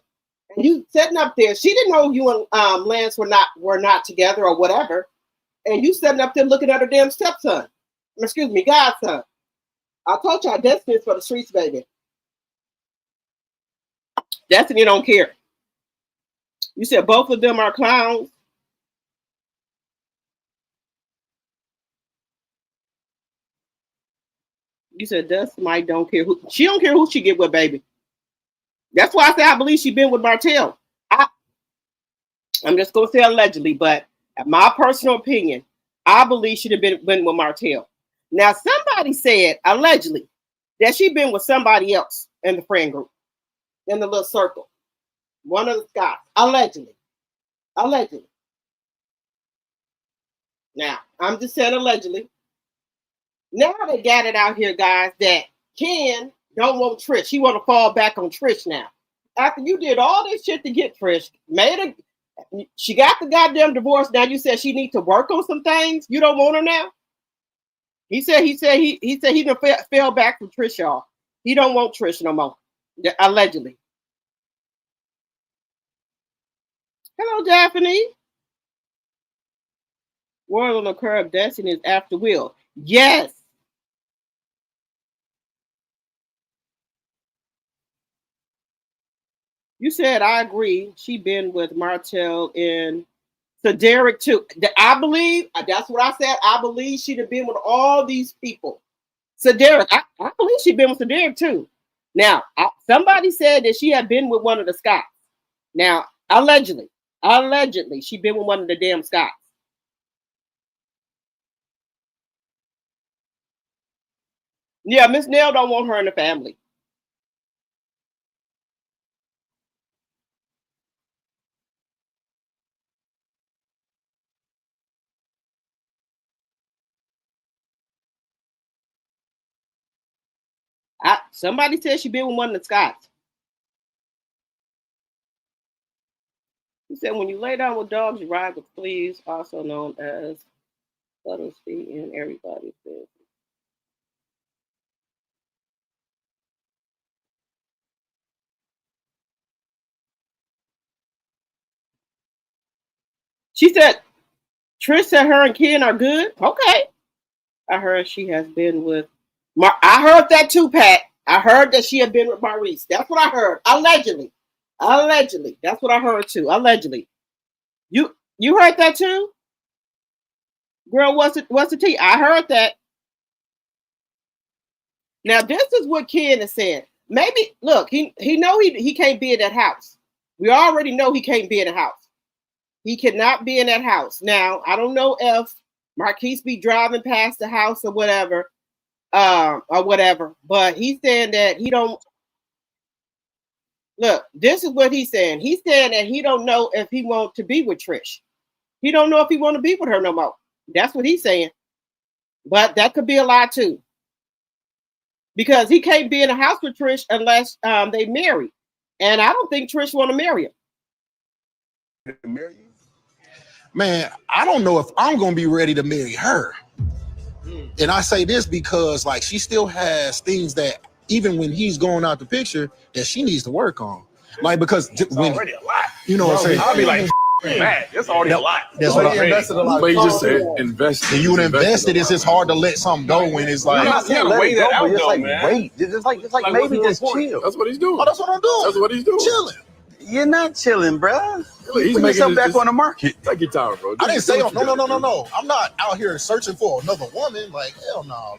And you sitting up there, she didn't know you and Lance were not together or whatever. And you sitting up there looking at her damn stepson. Excuse me, godson. I told you Destiny's for the streets, baby. Destiny don't care. You said both of them are clowns. You said Destiny don't care who. She don't care who she get with, baby. That's why I say I believe she been with Martell. I'm just gonna say allegedly, but my personal opinion, I believe she'd have been with Martell. Now somebody said allegedly that she'd been with somebody else in the friend group, in the little circle. One of the Scots. Allegedly. Allegedly. Now, I'm just saying allegedly. Now they got it out here, guys, that Ken don't want Trish. He want to fall back on Trish now. After you did all this shit to get Trish, she got the goddamn divorce. Now you said she needs to work on some things. You don't want her now? He said he done fell back from Trish, y'all. He don't want Trish no more. Allegedly. Hello, Daphne. World on the curb, Destiny is after Will. Yes. You said I agree. She been with Martell and Derek too. I believe that's what I said. I believe she'd have been with all these people. Derek, I believe she'd been with Derek too. Now, somebody said that she had been with one of the Scots. Now, allegedly, she'd been with one of the damn Scots. Yeah, Miss Nell don't want her in the family. Somebody said she'd been with one of the Scots. He said, when you lay down with dogs, you ride with fleas, also known as subtlety in everybody's business. She said, Trish said her and Ken are good. Okay. I heard she has been with I heard that too, Pat. I heard that she had been with Maurice. That's what I heard. Allegedly. Allegedly. That's what I heard too. Allegedly. You heard that too? Girl, what's the tea? I heard that. Now, this is what Ken is saying. Maybe, look, he know he can't be in that house. We already know he can't be in the house. He cannot be in that house. Now, I don't know if Marquise be driving past the house or whatever, but he's saying that he don't. Look, this is what he's saying. He's saying that he don't know if he wants to be with Trish. He don't know if he want to be with her no more. That's what he's saying. But that could be a lie too. Because he can't be in a house with Trish unless they marry. And I don't think Trish want to marry him. Man, I don't know if I'm going to be ready to marry her. And I say this because, like, she still has things that, even when he's going out the picture, that she needs to work on. Like, because it's when, already a lot. You know what I'm saying? I'll be like, man, it's already a lot. That's what I invested a lot. But you just said invested. And you invested. It's just hard to let something go when it's like. I'm not saying let it go, but just like wait. Just like maybe just chill. That's what he's doing. Oh, that's what I'm doing. That's what he's doing. Chilling. You're not chilling, bruh. He's Put yourself back on the market. Take your time, bro. I didn't say no. I'm not out here searching for another woman. Like, hell no.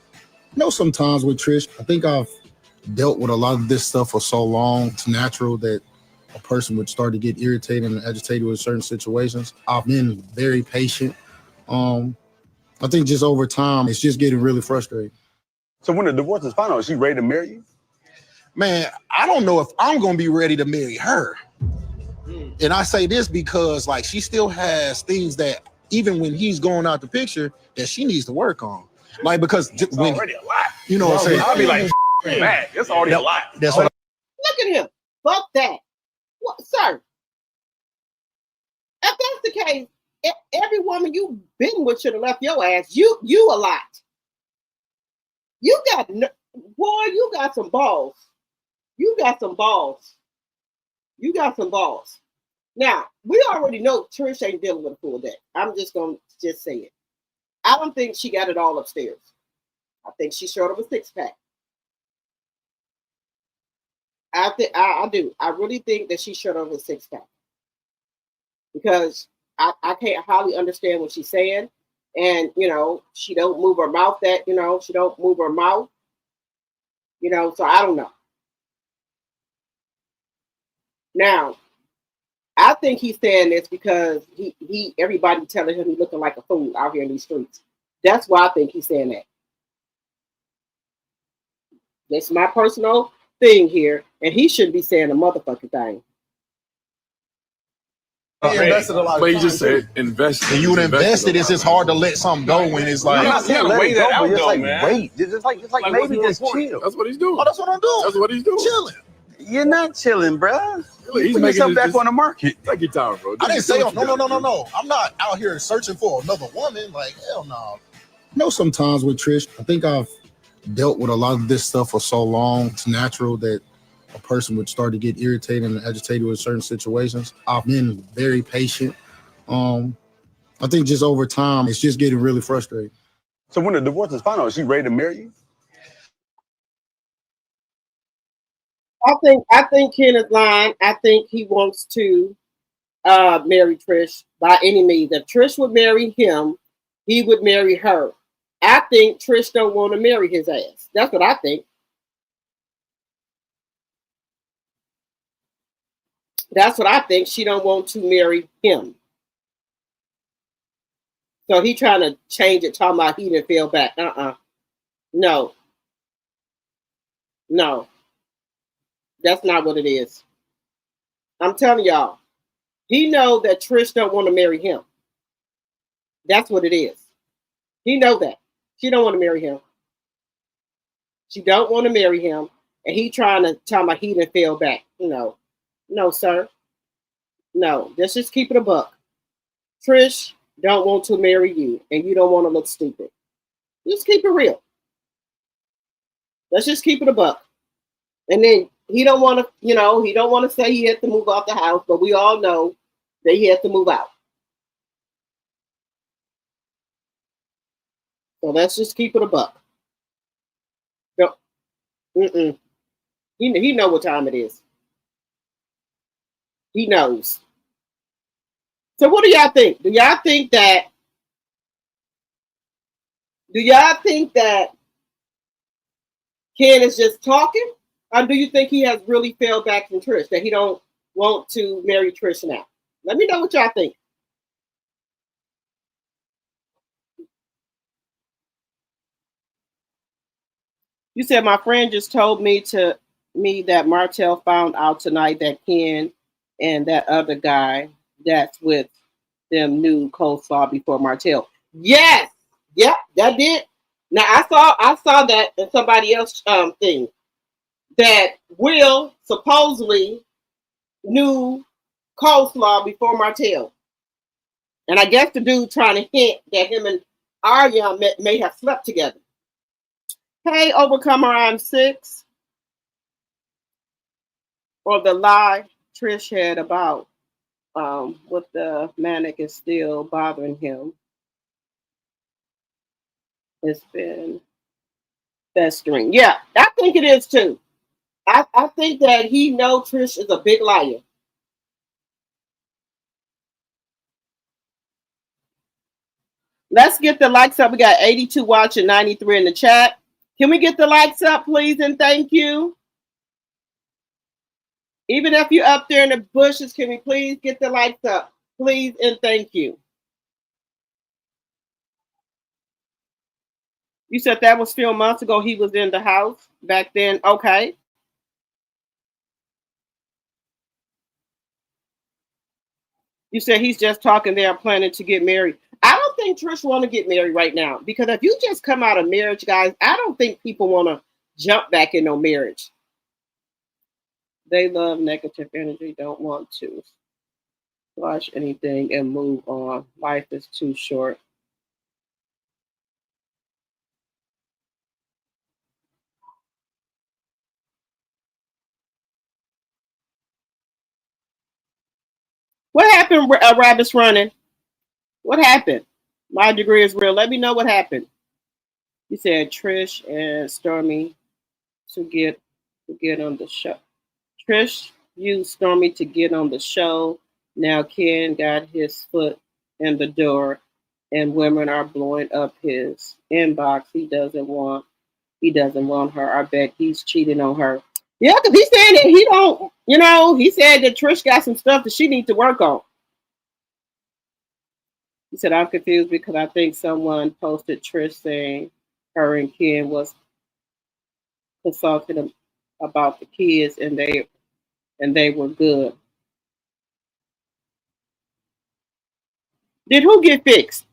You know, sometimes with Trish, I think I've dealt with a lot of this stuff for so long. It's natural that a person would start to get irritated and agitated with certain situations. I've been very patient. I think just over time, it's just getting really frustrating. So when the divorce is final, is she ready to marry you? Man, I don't know if I'm going to be ready to marry her. And I say this because, like, she still has things that, even when he's going out the picture, that she needs to work on. Like, because it's already a lot. You know what I'm saying? I'll be like, man, it's already a lot. That's what Look at him. Fuck that. What, sir? If that's the case, every woman you've been with should have left your ass. You a lot. You got, boy, you got some balls. You got some balls. You got some balls. Now, we already know Trish ain't dealing with a full deck. I'm just going to just say it. I don't think she got it all upstairs. I think she's short of a six-pack. I do. I really think that she's short of a six-pack. Because I can't hardly understand what she's saying. And, you know, she don't move her mouth she don't move her mouth. You know, so I don't know. Now, I think he's saying this because he everybody telling him he's looking like a fool out here in these streets. That's why I think he's saying that. That's my personal thing here, and he shouldn't be saying a motherfucking thing. He invested a lot. But you just said invested. And you invested. It's just hard to let something go when it's like. I'm not saying let it go, but just like wait. Just like maybe just chill. That's what he's doing. Oh, that's what I'm doing. That's what he's doing. Chilling. You're not chilling, bruh. He's Put yourself back on the market. Take your time, bro. I didn't say no. I'm not out here searching for another woman. Like, hell no. You know, sometimes with Trish, I think I've dealt with a lot of this stuff for so long. It's natural that a person would start to get irritated and agitated with certain situations. I've been very patient. I think just over time, it's just getting really frustrating. So when the divorce is final, is she ready to marry you? I think Ken is lying. I think he wants to marry Trish by any means. If Trish would marry him, he would marry her. I think Trish don't want to marry his ass. That's what I think. That's what I think. She don't want to marry him. So he trying to change it, talking about he didn't feel back. No. That's not what it is. I'm telling y'all. He know that Trish don't want to marry him. That's what it is. He know that. She don't want to marry him. She don't want to marry him. And he trying to tell me he didn't feel back. No, sir. No, let's just keep it a buck. Trish don't want to marry you, and you don't want to look stupid. Just keep it real. Let's just keep it a buck. And then he don't want to, he don't want to say he had to move out the house, but we all know that he had to move out. So let's just keep it a buck. He know what time it is. He knows. So what do y'all think? Do y'all think that Ken is just talking? Or do you think he has really fell back from Trish, that he don't want to marry Trish now? Let me know what y'all think. You said my friend just told me that Martell found out tonight that Ken and that other guy that's with them knew coleslaw before Martell. Yes, yep, that did. Now I saw that in somebody else thing that Will supposedly knew coleslaw before Martell, and I guess the dude trying to hint that him and Arya may have slept together. Hey, Overcomer, I'm 6. Or the lie Trish had about what the manic is still bothering him. It's been festering. Yeah, I think it is too. I think that he knows Trish is a big liar. Let's get the likes up. We got 82 watching, 93 in the chat. Can we get the likes up, please, and thank you? Even if you're up there in the bushes, can we please get the likes up? Please and thank you. You said that was filmed months ago. He was in the house back then. Okay. You said he's just talking. They are planning to get married. I don't think Trish want to get married right now, because if you just come out of marriage, guys, I don't think people want to jump back in no marriage. They love negative energy, don't want to watch anything and move on. Life is too short. What happened, Rabbit's running? What happened? My degree is real. Let me know what happened. You said Trish and Stormy to get on the show. Trish used Stormy to get on the show. Now Ken got his foot in the door, and women are blowing up his inbox. He doesn't want her. I bet he's cheating on her. Yeah, because he's saying that he don't. He said that Trish got some stuff that she needs to work on. He said, I'm confused because I think someone posted Trish saying her and Ken was consulting about the kids and they were good. Did who get fixed?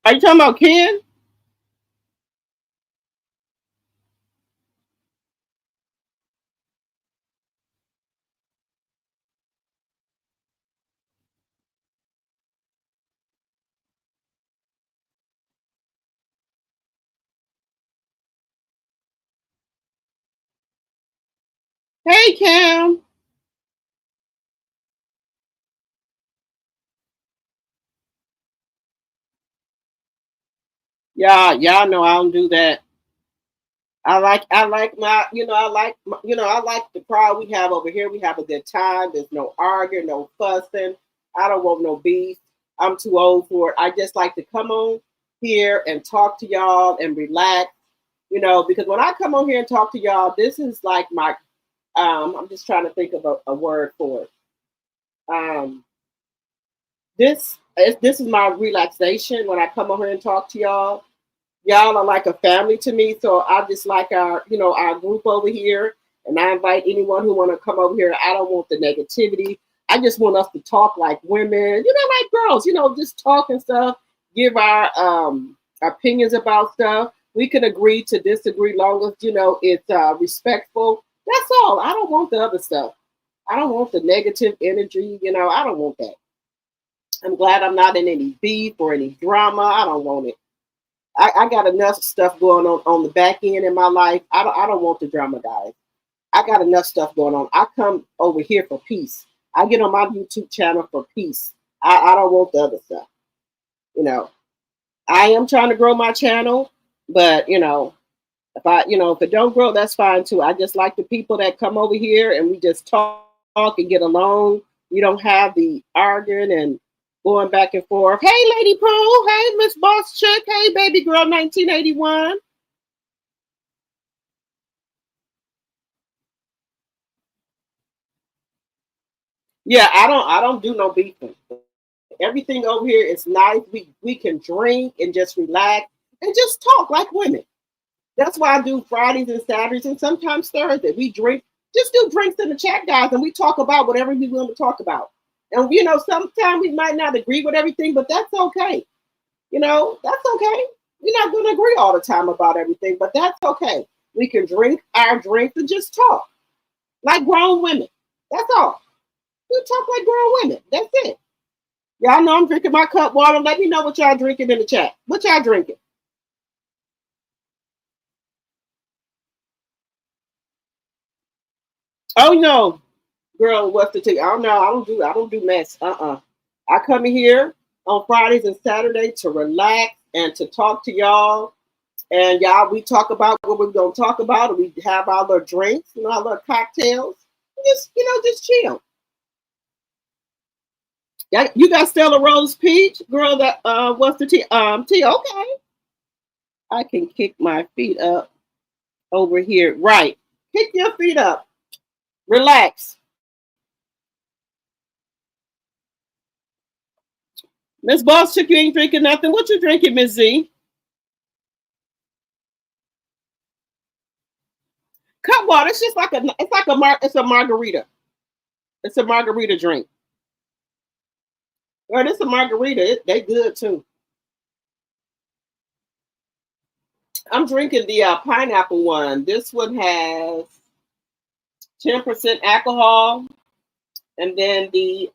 Are you talking about Ken? Hey, Cam. Y'all know I don't do that. I like the crowd we have over here. We have a good time. There's no arguing, no fussing. I don't want no beef. I'm too old for it. I just like to come on here and talk to y'all and relax, because when I come on here and talk to y'all, this is like my, I'm just trying to think of a word for it. This is my relaxation when I come on here and talk to y'all. Y'all are like a family to me, so I just like our group over here, and I invite anyone who want to come over here. I don't want the negativity. I just want us to talk like women, like girls, just talk and stuff, give our opinions about stuff. We can agree to disagree, long as it's respectful. That's all. I don't want the other stuff. I don't want the negative energy. I don't want that. I'm glad I'm not in any beef or any drama. I don't want it. I got enough stuff going on the back end in my life. I don't want the drama, guys. I got enough stuff going on. I come over here for peace. I get on my YouTube channel for peace. I don't want the other stuff. I am trying to grow my channel, but if it don't grow, that's fine too. I just like the people that come over here and we just talk and get along. You don't have the arguing and going back and forth. Hey, Lady Pooh. Hey, Miss Boss Chick. Hey, Baby Girl 1981. Yeah, I don't do no beefing. Everything over here is nice. We can drink and just relax and just talk like women. That's why I do Fridays and Saturdays and sometimes Thursday. We drink, just do drinks in the chat, guys, and we talk about whatever we want to talk about. And you know, sometimes we might not agree with everything, but that's okay. You know, that's okay. We're not going to agree all the time about everything, but that's okay. We can drink our drinks and just talk like grown women. That's all. We talk like grown women. That's it. Y'all know I'm drinking my cup water. Let me know what y'all drinking in the chat. What y'all drinking? Oh no, girl, what's the tea? I don't know. I don't do mess. I come in here on Fridays and Saturdays to relax and to talk to y'all. And y'all, we talk about what we're gonna talk about, and we have our little drinks and our little cocktails. Just just chill. Yeah, you got Stella Rose Peach, girl. That what's the tea? Tea. Okay, I can kick my feet up over here. Right, kick your feet up. Relax. Miss Boss Chick, you ain't drinking nothing. What you drinking, Miss Z? Cup water. It's just like it's a margarita. It's a margarita drink. Well, it's a margarita. They good too. I'm drinking the pineapple one. This one has 10% alcohol, and then the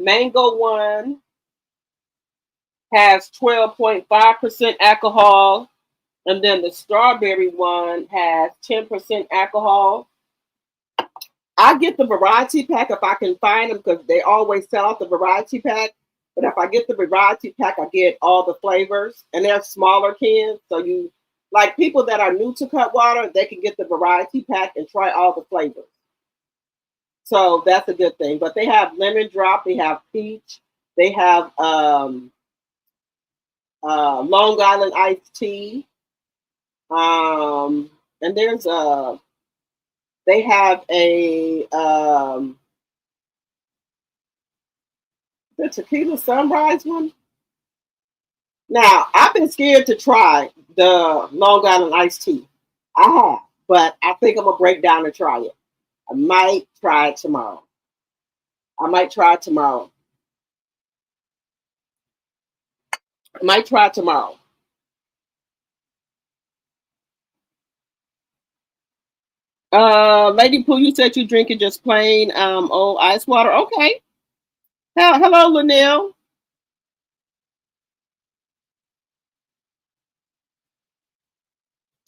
mango one has 12.5% alcohol, and then the strawberry one has 10% alcohol. I get the variety pack if I can find them because they always sell out the variety pack. But if I get the variety pack, I get all the flavors, and they're smaller cans. So you like people that are new to cut water, they can get the variety pack and try all the flavors. So that's a good thing. But they have lemon drop, they have peach, they have Long Island iced tea, and there's they have a the tequila sunrise one. Now I've been scared to try the Long Island iced tea. I have, but I think I'm gonna break down and try it. I might try it tomorrow. I might try it tomorrow. I might try it tomorrow. Lady Pooh, you said you drinking just plain old ice water. Okay. Hello, Linnell.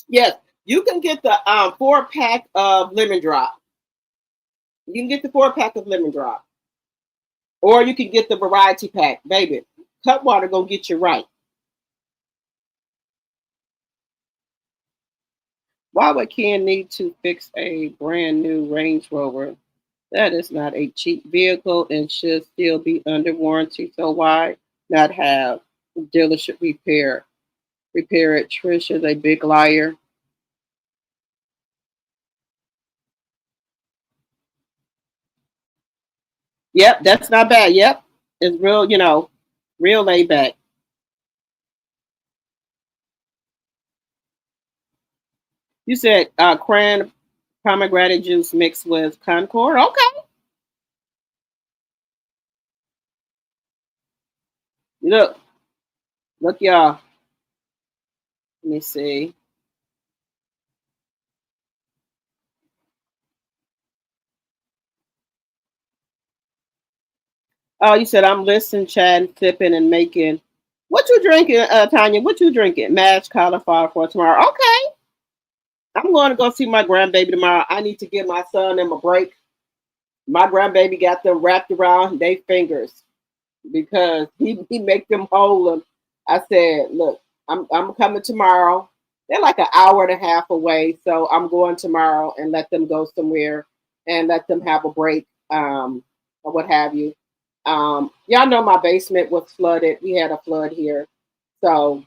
Yes, you can get the 4-pack of lemon drop. You can get the 4-pack of lemon drop. Or you can get the variety pack, baby. Cut water gonna get you right. Why would Ken need to fix a brand new Range Rover? That is not a cheap vehicle and should still be under warranty. So why not have dealership repair it? Trish is a big liar. Yep, that's not bad. Yep, it's real. Real laid back. You said cran pomegranate juice mixed with Concord. Okay. Look, y'all. Let me see. Oh, you said I'm listening, chatting, sipping, and making. What you drinking, Tanya? What you drinking? Mashed cauliflower for tomorrow. Okay. I'm going to go see my grandbaby tomorrow. I need to give my son them a break. My grandbaby got them wrapped around their fingers because he make them hold them. I said, look, I'm coming tomorrow. They're like an hour and a half away, so I'm going tomorrow and let them go somewhere and let them have a break, or what have you. Y'all know my basement was flooded. We had a flood here, so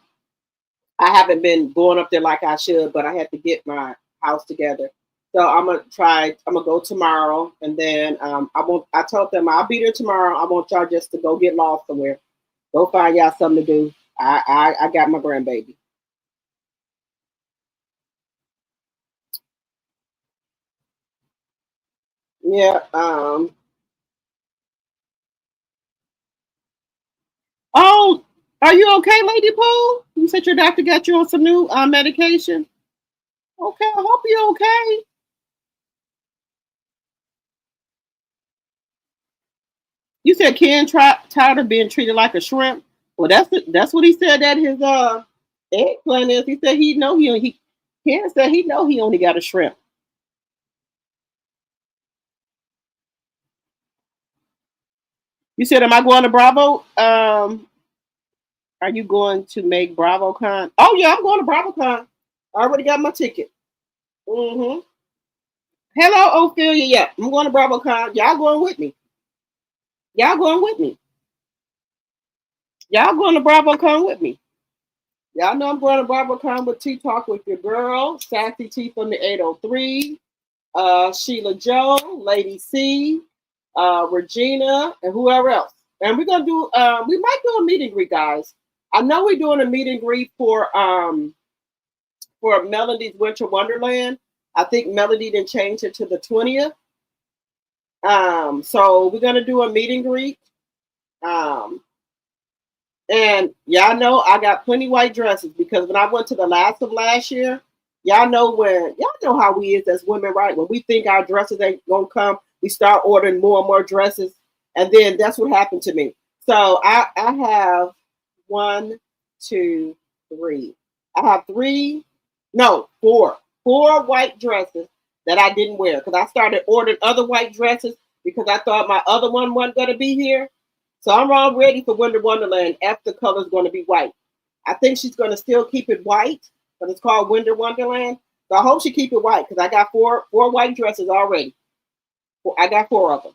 I haven't been going up there like I should, but I had to get my house together. So I'm gonna try. I'm gonna go tomorrow, and then I told them I'll be there tomorrow. I want y'all just to go get lost somewhere. Go find y'all something to do. I got my grandbaby. Yeah. Oh, are you okay, Lady Pooh? You said your doctor got you on some new medication. Okay, I hope you're okay. You said Ken tired of being treated like a shrimp. Well, that's what he said that his eggplant is. He said he Ken said he know he only got a shrimp. You said, am I going to Bravo? Are you going to make BravoCon? Oh yeah, I'm going to BravoCon. I already got my ticket. Mm-hmm. Hello, Ophelia. Yeah, I'm going to BravoCon. Y'all going with me? Y'all going with me? Y'all going to BravoCon with me? Y'all know I'm going to BravoCon with Tea Talk with your girl, Sassy T from the 803, Sheila Joe, Lady C, Regina, and whoever else. And we're gonna do. We might do a meet and greet, guys. I know we're doing a meet and greet for Melody's Winter Wonderland. I think Melody didn't change it to the 20th. So we're gonna do a meet and greet. And y'all know I got plenty white dresses because when I went to the last of last year, y'all know how we is as women, right? When we think our dresses ain't gonna come, we start ordering more and more dresses, and then that's what happened to me. So I have 1, 2, 3. I have four white dresses that I didn't wear because I started ordering other white dresses because I thought my other one wasn't gonna be here. So I'm all ready for Winter Wonderland if the color's going to be white. I think she's going to still keep it white, but it's called Winter Wonderland. So I hope she keep it white because I got four white dresses already. I got 4 of them.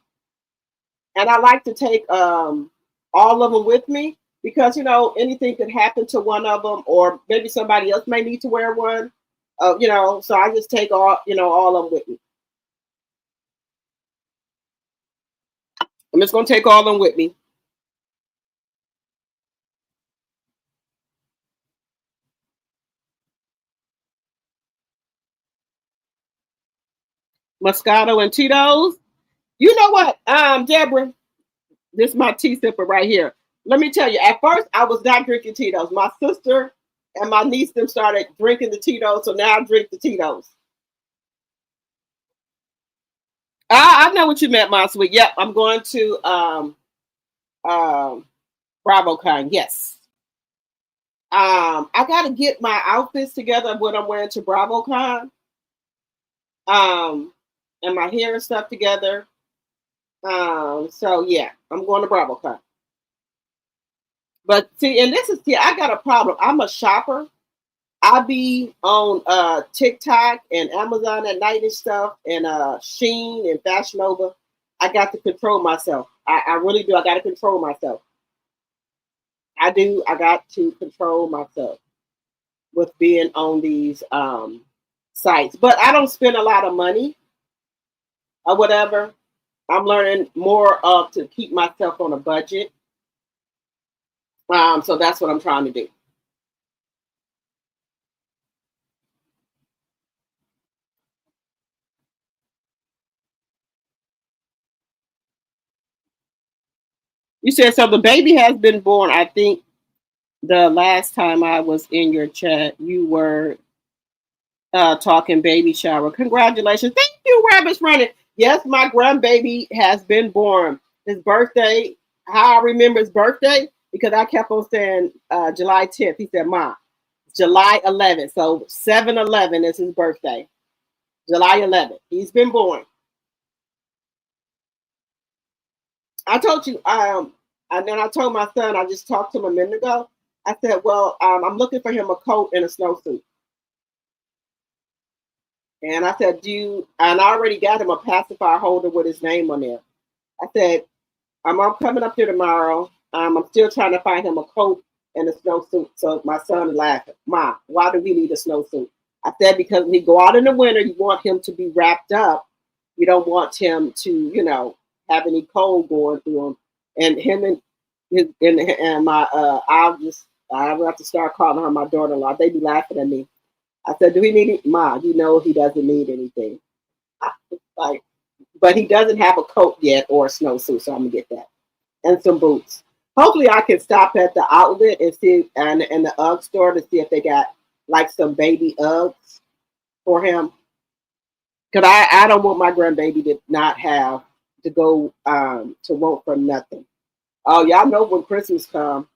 And I like to take all of them with me because, anything could happen to one of them or maybe somebody else may need to wear one. So I just take all of them with me. I'm just going to take all of them with me. Moscato and Tito's. You know what, Deborah? This is my tea sipper right here. Let me tell you, at first I was not drinking Tito's. My sister and my niece them started drinking the Tito's, so now I drink the Tito's. I know what you meant, my sweet. Yep, I'm going to BravoCon. Yes. I gotta get my outfits together of what I'm wearing to BravoCon. And my hair and stuff together. So yeah, I'm going to BravoCon. But see, I got a problem. I'm a shopper. I be on TikTok and Amazon at night and stuff, and Shein and Fashion Nova. I got to control myself. I really do. I got to control myself. I do. I got to control myself with being on these sites. But I don't spend a lot of money or whatever. I'm learning more of to keep myself on a budget. So that's what I'm trying to do. You said so the baby has been born. I think the last time I was in your chat, you were talking baby shower. Congratulations. Thank you, Rabbit's Running. Yes, my grandbaby has been born. His birthday, how I remember his birthday, because I kept on saying July 10th. He said, Ma, July 11th. So 7/11 is his birthday. July 11th. He's been born. I told you, and then I told my son, I just talked to him a minute ago. I said, well, I'm looking for him a coat and a snowsuit. And I said, and I already got him a pacifier holder with his name on there. I said, I'm coming up there tomorrow. I'm still trying to find him a coat and a snowsuit. So my son is laughing. Ma, why do we need a snowsuit? I said, because when he go out in the winter, you want him to be wrapped up. You don't want him to, you know, have any cold going through him. And him and his and my I will have to start calling her my daughter-in-law. They be laughing at me. I said, do he need it? Ma, you know he doesn't need anything. Like, but he doesn't have a coat yet or a snowsuit, so I'm gonna get that. And some boots. Hopefully I can stop at the outlet and see and the UGG store to see if they got like some baby Uggs for him. Cause I don't want my grandbaby to not have to go to want for nothing. Oh, y'all know when Christmas comes.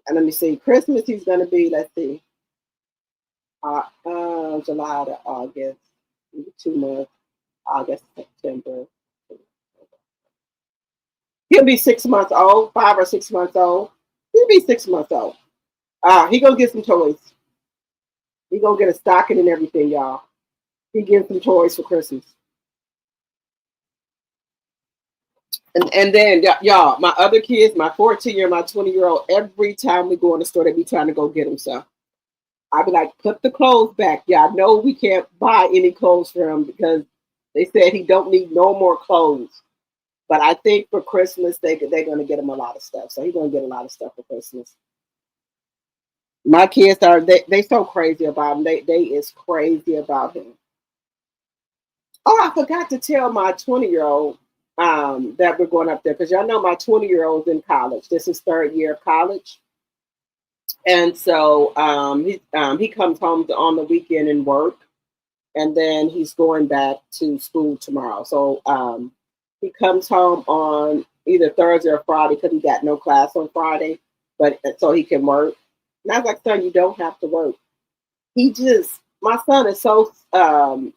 And let me see, Christmas he's gonna be, let's see, July to August, 2 months, August, September. He'll be 6 months old, 5 or 6 months old. He'll be 6 months old. He gonna get some toys. He gonna get a stocking and everything, y'all. He gets some toys for Christmas. And then y'all, my other kids, my 14-year, my 20-year-old, every time we go in the store, they be trying to go get them stuff. I be like, put the clothes back. Y'all know we can't buy any clothes for him because they said he don't need no more clothes. But I think for Christmas, they're going to get him a lot of stuff. So he's going to get a lot of stuff for Christmas. My kids they so crazy about him. They is crazy about him. Oh, I forgot to tell my 20-year-old that we're going up there because y'all know my 20-year-old's in college. This is 3rd year of college. And so he comes home on the weekend and work. And then he's going back to school tomorrow. So he comes home on either Thursday or Friday because he got no class on Friday, but so he can work. And I was like, son, you don't have to work. My son is so,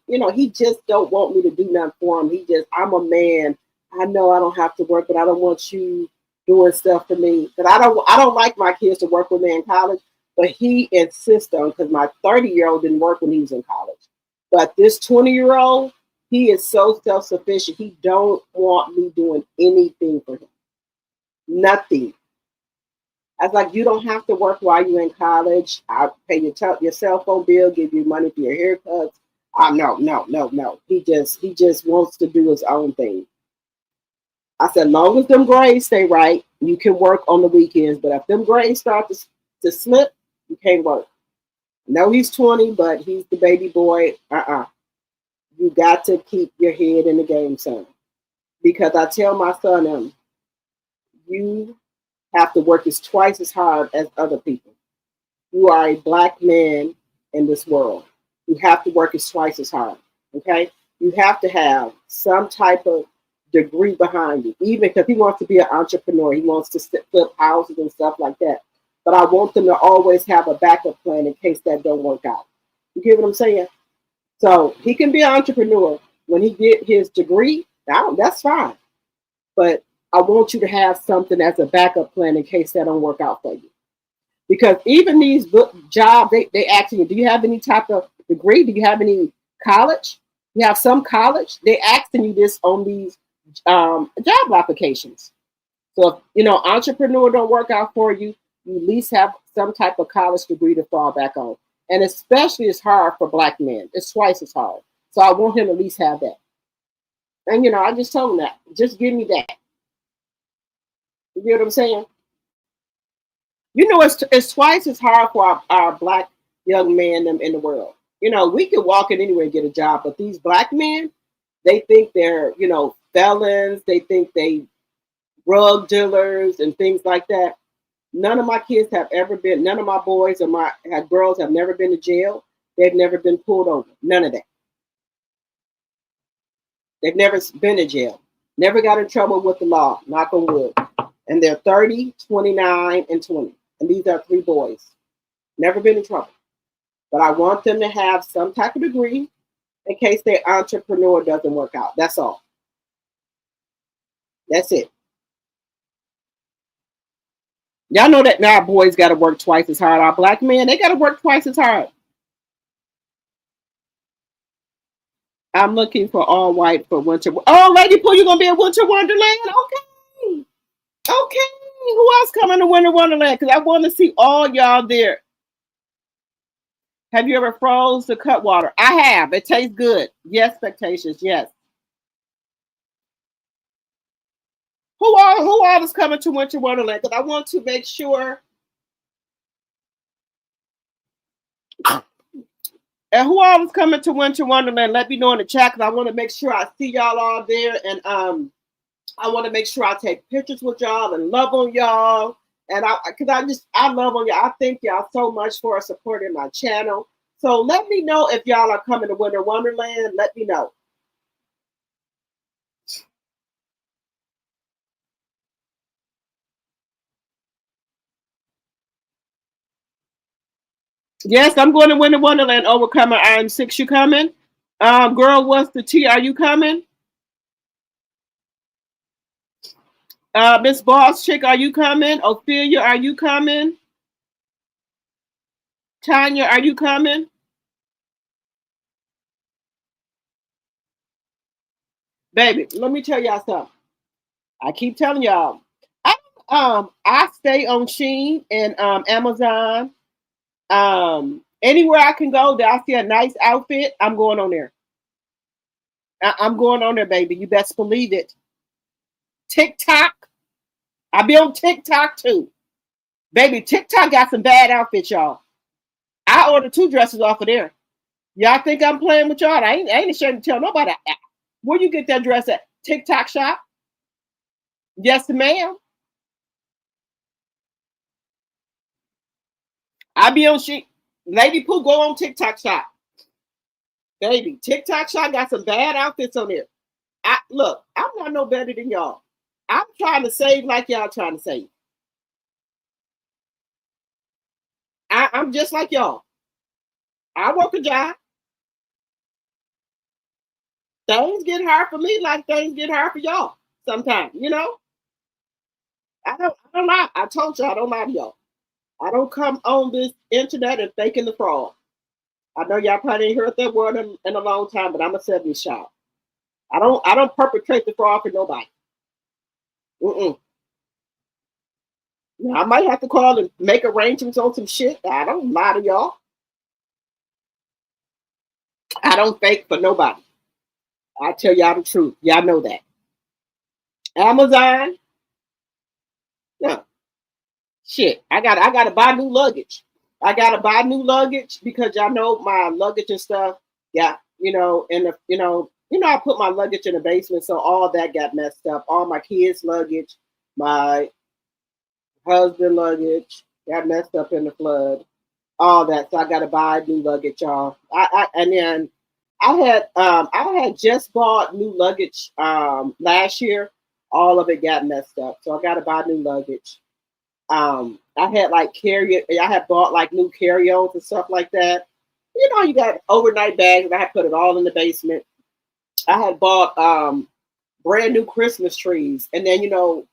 he just don't want me to do nothing for him. I'm a man. I know I don't have to work, but I don't want you doing stuff for me. But I don't like my kids to work with me in college, but he insists on, because my 30-year-old didn't work when he was in college. But this 20-year-old, he is so self-sufficient. He don't want me doing anything for him. Nothing. I was like, you don't have to work while you're in college. I'll pay your cell phone bill, give you money for your haircuts. No. He just wants to do his own thing. I said, long as them grades stay right, you can work on the weekends. But if them grades start to slip, you can't work. No, he's 20, but he's the baby boy. You got to keep your head in the game, son. Because I tell my son, you have to work twice as hard as other people. You are a black man in this world. You have to work twice as hard. Okay? You have to have some type of degree behind you, even because he wants to be an entrepreneur. He wants to flip houses and stuff like that. But I want them to always have a backup plan in case that don't work out. You get what I'm saying? So he can be an entrepreneur. When he get his degree, that's fine. But I want you to have something as a backup plan in case that don't work out for you. Because even these jobs, they asking you, do you have any type of degree? Do you have any college? You have some college? They asking you this on these job applications. So if, entrepreneur don't work out for you, you at least have some type of college degree to fall back on. And especially it's hard for black men. It's twice as hard. So I want him to at least have that. And, I just told him that. Just give me that. You get what I'm saying? It's twice as hard for our black young men in the world. We can walk in anywhere and get a job, but these black men, they think they're, felons. They think they drug dealers and things like that. None of my kids have ever been, none of my boys or my girls have never been to jail. They've never been pulled over. None of that. They've never been to jail. Never got in trouble with the law, knock on wood. And they're 30, 29, and 20. And these are 3 boys. Never been in trouble. But I want them to have some type of degree in case their entrepreneur doesn't work out. That's all. That's it. Y'all know that now boys got to work twice as hard. Our black men, they got to work twice as hard. I'm looking for all white for winter. Oh, Lady Pooh, you're going to be at Winter Wonderland? Okay. Okay. Who else coming to Winter Wonderland? Because I want to see all y'all there. Have you ever froze the cut water? I have. It tastes good. Yes, expectations. Yes. Who all is coming to Winter Wonderland? Because I want to make sure. And who all is coming to Winter Wonderland? Let me know in the chat because I want to make sure I see y'all all there, and I want to make sure I take pictures with y'all and love on y'all. And I love on y'all. I thank y'all so much for supporting my channel. So let me know if y'all are coming to Winter Wonderland. Let me know. Yes, I'm going to Winter Wonderland. Overcomer Iron 6, you coming? Girl, what's the tea? Are you coming? Miss Boss Chick, are you coming? Ophelia, are you coming? Tanya, are you coming? Baby, let me tell y'all something. I keep telling y'all. I stay on Shein and Amazon. Anywhere I can go that I see a nice outfit, I'm going on there. I'm going on there, baby. You best believe it. TikTok. I be on TikTok too. Baby, TikTok got some bad outfits, y'all. I ordered 2 dresses off of there. Y'all think I'm playing with y'all? I ain't ashamed to tell nobody. Where you get that dress at? TikTok shop? Yes, ma'am. I be on Shein. Lady Pooh, go on TikTok shop. Baby, TikTok shop got some bad outfits on there. Look, I'm not no better than y'all. I'm trying to save like y'all trying to save. I'm just like y'all. I work a job. Things get hard for me like things get hard for y'all sometimes, you know? I don't lie. I told you I don't lie to y'all. I don't come on this internet and faking the fraud. I know y'all probably ain't heard that word in a long time, but I'm a 70s child. I don't perpetrate the fraud for nobody. Now, I might have to call and make arrangements on some shit. I don't lie to y'all. I don't fake for nobody. I tell y'all the truth. Y'all know that. Amazon. Yeah. Shit. I gotta buy new luggage. I gotta buy new luggage because y'all know my luggage and stuff. Yeah, I put my luggage in the basement, so all that got messed up. All my kids' luggage, my husband luggage got messed up in the flood. All that, so I got to buy new luggage, y'all. And then I had just bought new luggage last year. All of it got messed up, so I got to buy new luggage. I had I had bought like new carry-ons and stuff like that. You know, you got overnight bags, and I had put it all in the basement. I had bought brand new Christmas trees, and then you know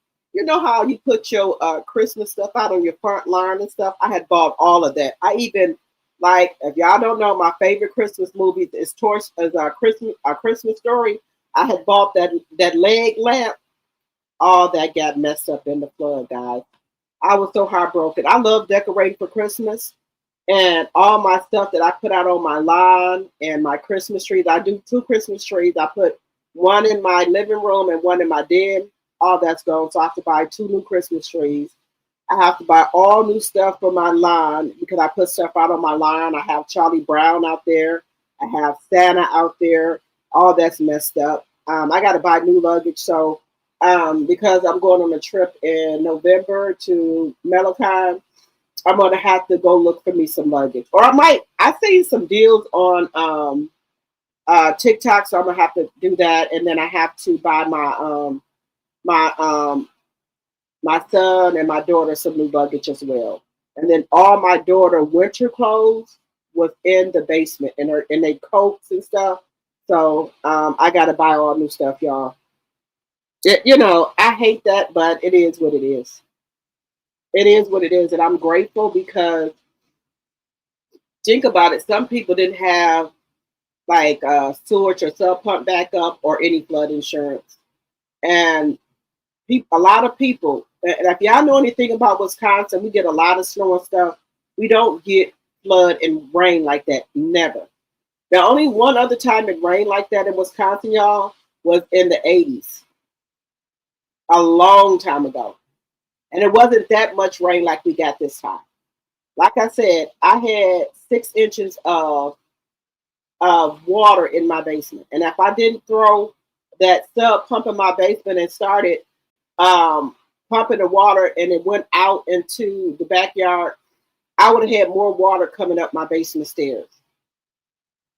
how you put your Christmas stuff out on your front lawn and stuff. I had bought all of that. I even if y'all don't know, my favorite Christmas movie is Christmas Story. I had bought that leg lamp. All that got messed up in the flood, guys. I was so heartbroken. I love decorating for Christmas, and all my stuff that I put out on my lawn and my Christmas trees. I do 2 Christmas trees. I put one in my living room and one in my den. All that's gone. So I have to buy 2 new Christmas trees. I have to buy all new stuff for my lawn because I put stuff out on my lawn. I have Charlie Brown out there. I have Santa out there. All that's messed up. I got to buy new luggage. So because I'm going on a trip in November to Melocan, I'm going to have to go look for me some luggage. Or I see some deals on TikTok, so I'm going to have to do that. And then I have to buy my son and my daughter some new luggage as well. And then all my daughter winter clothes was in the basement in their coats and stuff. So I gotta buy all new stuff, y'all. I hate that, but it is what it is. It is what it is, and I'm grateful because think about it. Some people didn't have sewage or sub pump backup or any flood insurance, and a lot of people. And if y'all know anything about Wisconsin, we get a lot of snow and stuff. We don't get flood and rain like that. Never. The only one other time it rained like that in Wisconsin, y'all, was in the 80s, a long time ago. And it wasn't that much rain like we got this time. Like I said, I had 6 inches of water in my basement. And if I didn't throw that sub pump in my basement and started pumping the water and it went out into the backyard, I would have had more water coming up my basement stairs.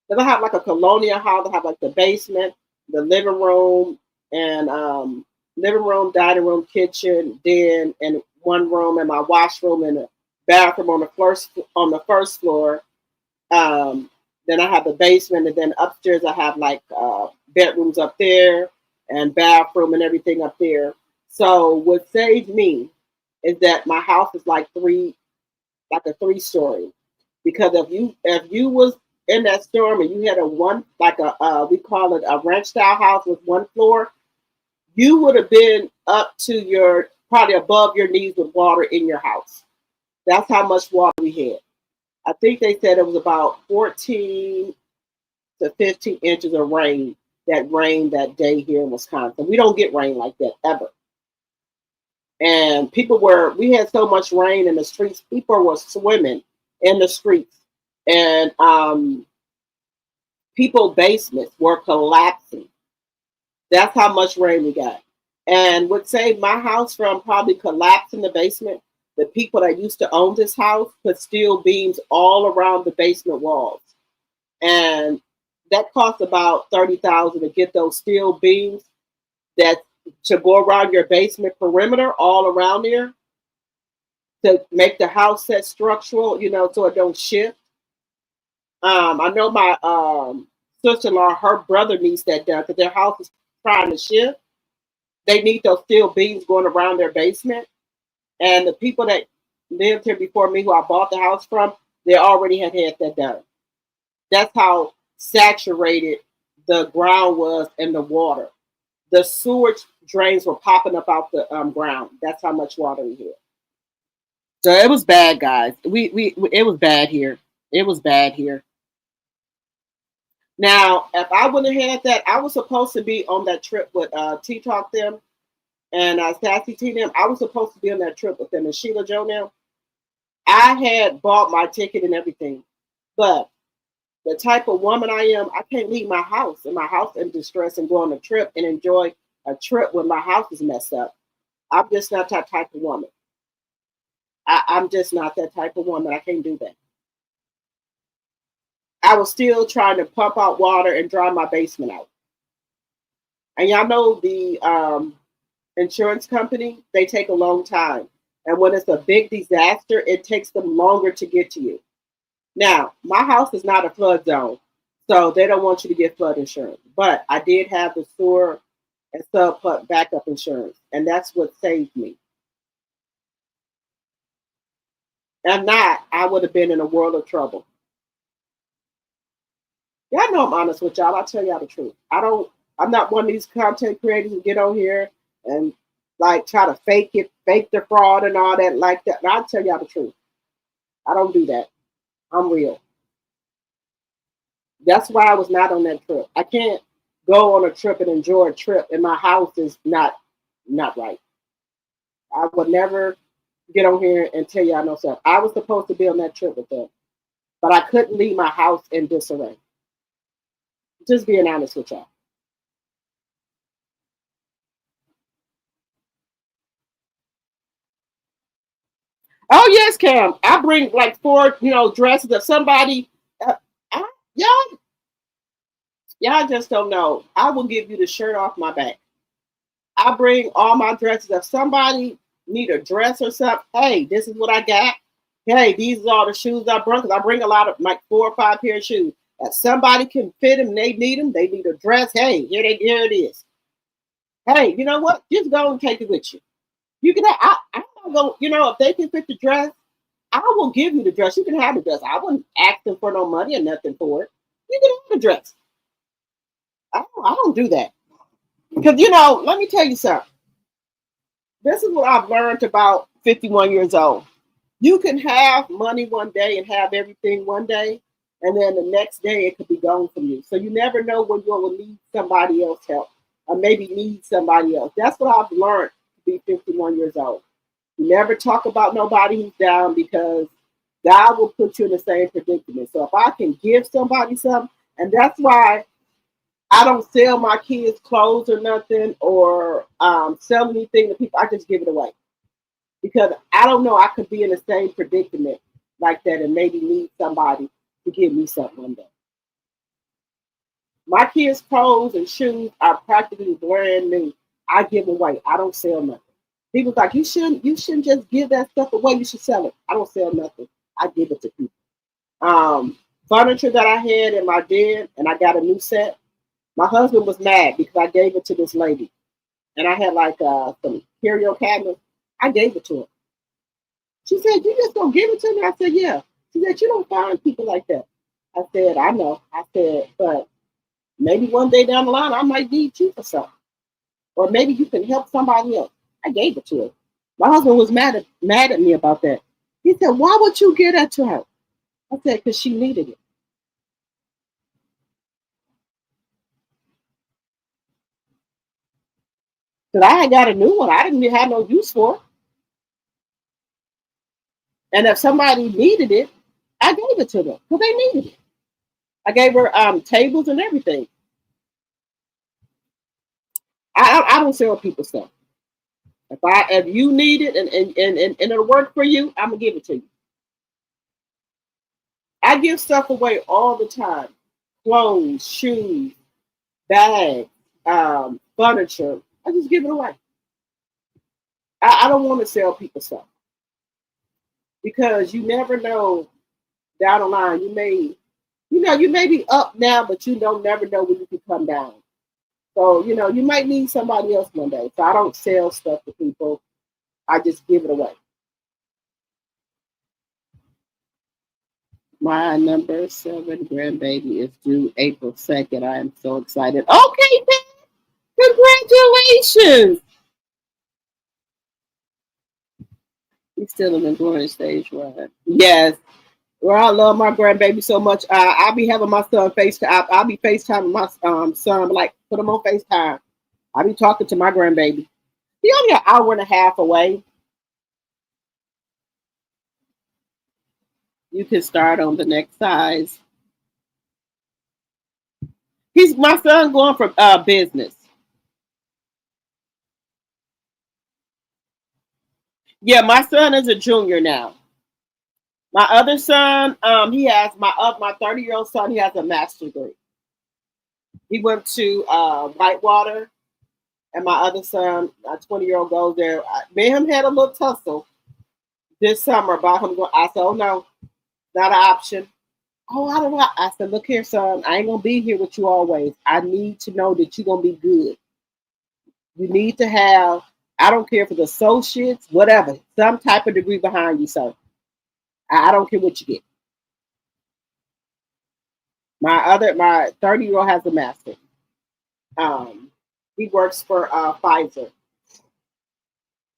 Because I have like a colonial house. I have like the basement, the living room, and living room, dining room, kitchen, den, and one room, and my washroom and a bathroom on the first floor. Then I have the basement, and then upstairs I have like bedrooms up there and bathroom and everything up there. So what saved me is that my house is like a 3-story. Because if you was in that storm and you had we call it a ranch style house with 1 floor, you would have been up to probably above your knees with water in your house. That's how much water we had. I think they said it was about 14 to 15 inches of rain that rained that day here in Wisconsin. We don't get rain like that ever. And we had so much rain in the streets, people were swimming in the streets. And people's basements were collapsing. That's how much rain we got. And what saved my house from probably collapsing the basement, the people that used to own this house put steel beams all around the basement walls. And that cost about $30,000 to get those steel beams to go around your basement perimeter all around there to make the house set structural, so it don't shift. I know my sister-in-law, her brother needs that done because their house is trying to shift. They need those steel beams going around their basement. And the people that lived here before me, who I bought the house from, they already had that done. That's how saturated the ground was in the water. The sewage drains were popping up out the ground. That's how much water we had. So it was bad, guys. It was bad here. It was bad here. Now, if I wouldn't have had that, I was supposed to be on that trip with T-Talk them and Sassy T them. I was supposed to be on that trip with them and Sheila Joe now. I had bought my ticket and everything, but the type of woman I am, I can't leave my house in distress and go on a trip and enjoy a trip when my house is messed up. I'm just not that type of woman. I'm just not that type of woman. I can't do that. I was still trying to pump out water and dry my basement out. And y'all know the insurance company, they take a long time. And when it's a big disaster, it takes them longer to get to you. Now, my house is not a flood zone, so they don't want you to get flood insurance. But I did have the sewer and sub pump backup insurance, and that's what saved me. If not, I would have been in a world of trouble. Y'all know I'm honest with y'all. I'll tell y'all the truth. I'm not one of these content creators who get on here and like try to fake the fraud and all that like that. And I'll tell y'all the truth. I don't do that. I'm real. That's why I was not on that trip. I can't go on a trip and enjoy a trip and my house is not right. I would never get on here and tell y'all no stuff. I was supposed to be on that trip with them, but I couldn't leave my house in disarray. Just being honest with y'all. Oh yes, Cam. I bring like 4, dresses of somebody. Y'all just don't know. I will give you the shirt off my back. I bring all my dresses. If somebody need a dress or something, hey, this is what I got. Hey, these are all the shoes I bring. Because I bring a lot of like 4 or 5 pair of shoes. If somebody can fit them, they need a dress. Hey, here it is. Hey, you know what? Just go and take it with you. You can have, I'm not going, if they can fit the dress, I will give you the dress. You can have the dress. I wouldn't ask them for no money or nothing for it. You can have the dress. I don't do that. Because, let me tell you something. This is what I've learned about 51 years old. You can have money one day and have everything one day, and then the next day it could be gone from you. So you never know when you will need somebody else's help or maybe need somebody else. That's what I've learned to be 51 years old. You never talk about nobody who's down because God will put you in the same predicament. So if I can give somebody something, and that's why I don't sell my kids clothes or nothing or sell anything to people. I just give it away because I don't know. I could be in the same predicament like that and maybe need somebody to give me something one day. My kids' clothes and shoes are practically brand new. I give away. I don't sell nothing. People's like, you shouldn't just give that stuff away. You should sell it. I don't sell nothing. I give it to people. Furniture that I had in my den and I got a new set. My husband was mad because I gave it to this lady. And I had like some curio cabinets. I gave it to her. She said, you just gonna give it to me? I said, yeah. She said, you don't find people like that. I said, I know. I said, but maybe one day down the line, I might need you for something. Or maybe you can help somebody else. I gave it to her. My husband was mad at me about that. He said, why would you give that to her? I said, because she needed it. Because I had got a new one. I didn't have no use for it. And if somebody needed it, I gave it to them because they needed it. I gave her tables and everything. I don't sell people stuff. If you need it and it'll work for you, I'm gonna give it to you. I give stuff away all the time: clothes, shoes, bags, furniture. I just give it away. I don't want to sell people stuff because you never know down the line. You may be up now, but you don't never know when you can come down. So, you might need somebody else one day. So I don't sell stuff to people. I just give it away. My number 7 grandbaby is due April 2nd. I am so excited. Okay, congratulations. He's still in the growing stage, right? Yes. Well, I love my grandbaby so much. I'll be having my son FaceTime. I'll be FaceTiming my son, like put him on FaceTime. I'll be talking to my grandbaby. He only an hour and a half away. You can start on the next size. My son going for business. Yeah, my son is a junior now. My other son, he has my 30-year-old son. He has a master's degree. He went to Whitewater, and my other son, my 20-year-old, goes there. Me and him had a little tussle this summer about him going. I said, "Oh no, not an option." Oh, I don't know. I said, "Look here, son. I ain't gonna be here with you always. I need to know that you're gonna be good. You need to have. I don't care if it's associates, whatever, some type of degree behind you, sir. I don't care what you get." My 30-year-old has a master. He works for Pfizer.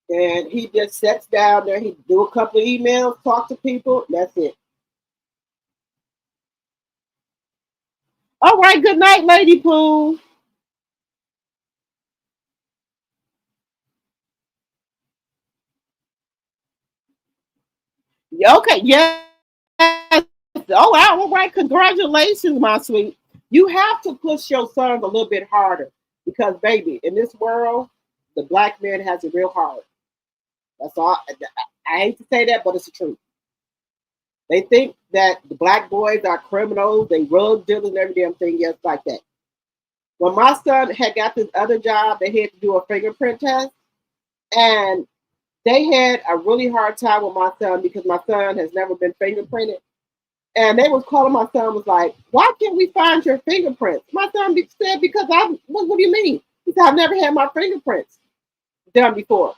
And he just sits down there. He do a couple of emails, talk to people. That's it. All right. Good night, Lady Pooh. Okay. Yes. Oh, wow. All right. Congratulations, my sweet. You have to push your son a little bit harder because, baby, in this world, the black man has it real hard. That's all. I hate to say that, but it's the truth. They think that the black boys are criminals. They drug dealers and every damn thing else like that. When my son had got this other job, they had to do a fingerprint test. And they had a really hard time with my son because my son has never been fingerprinted. And they was calling my son, was like, why can't we find your fingerprints? My son said, because what do you mean? He said, I've never had my fingerprints done before.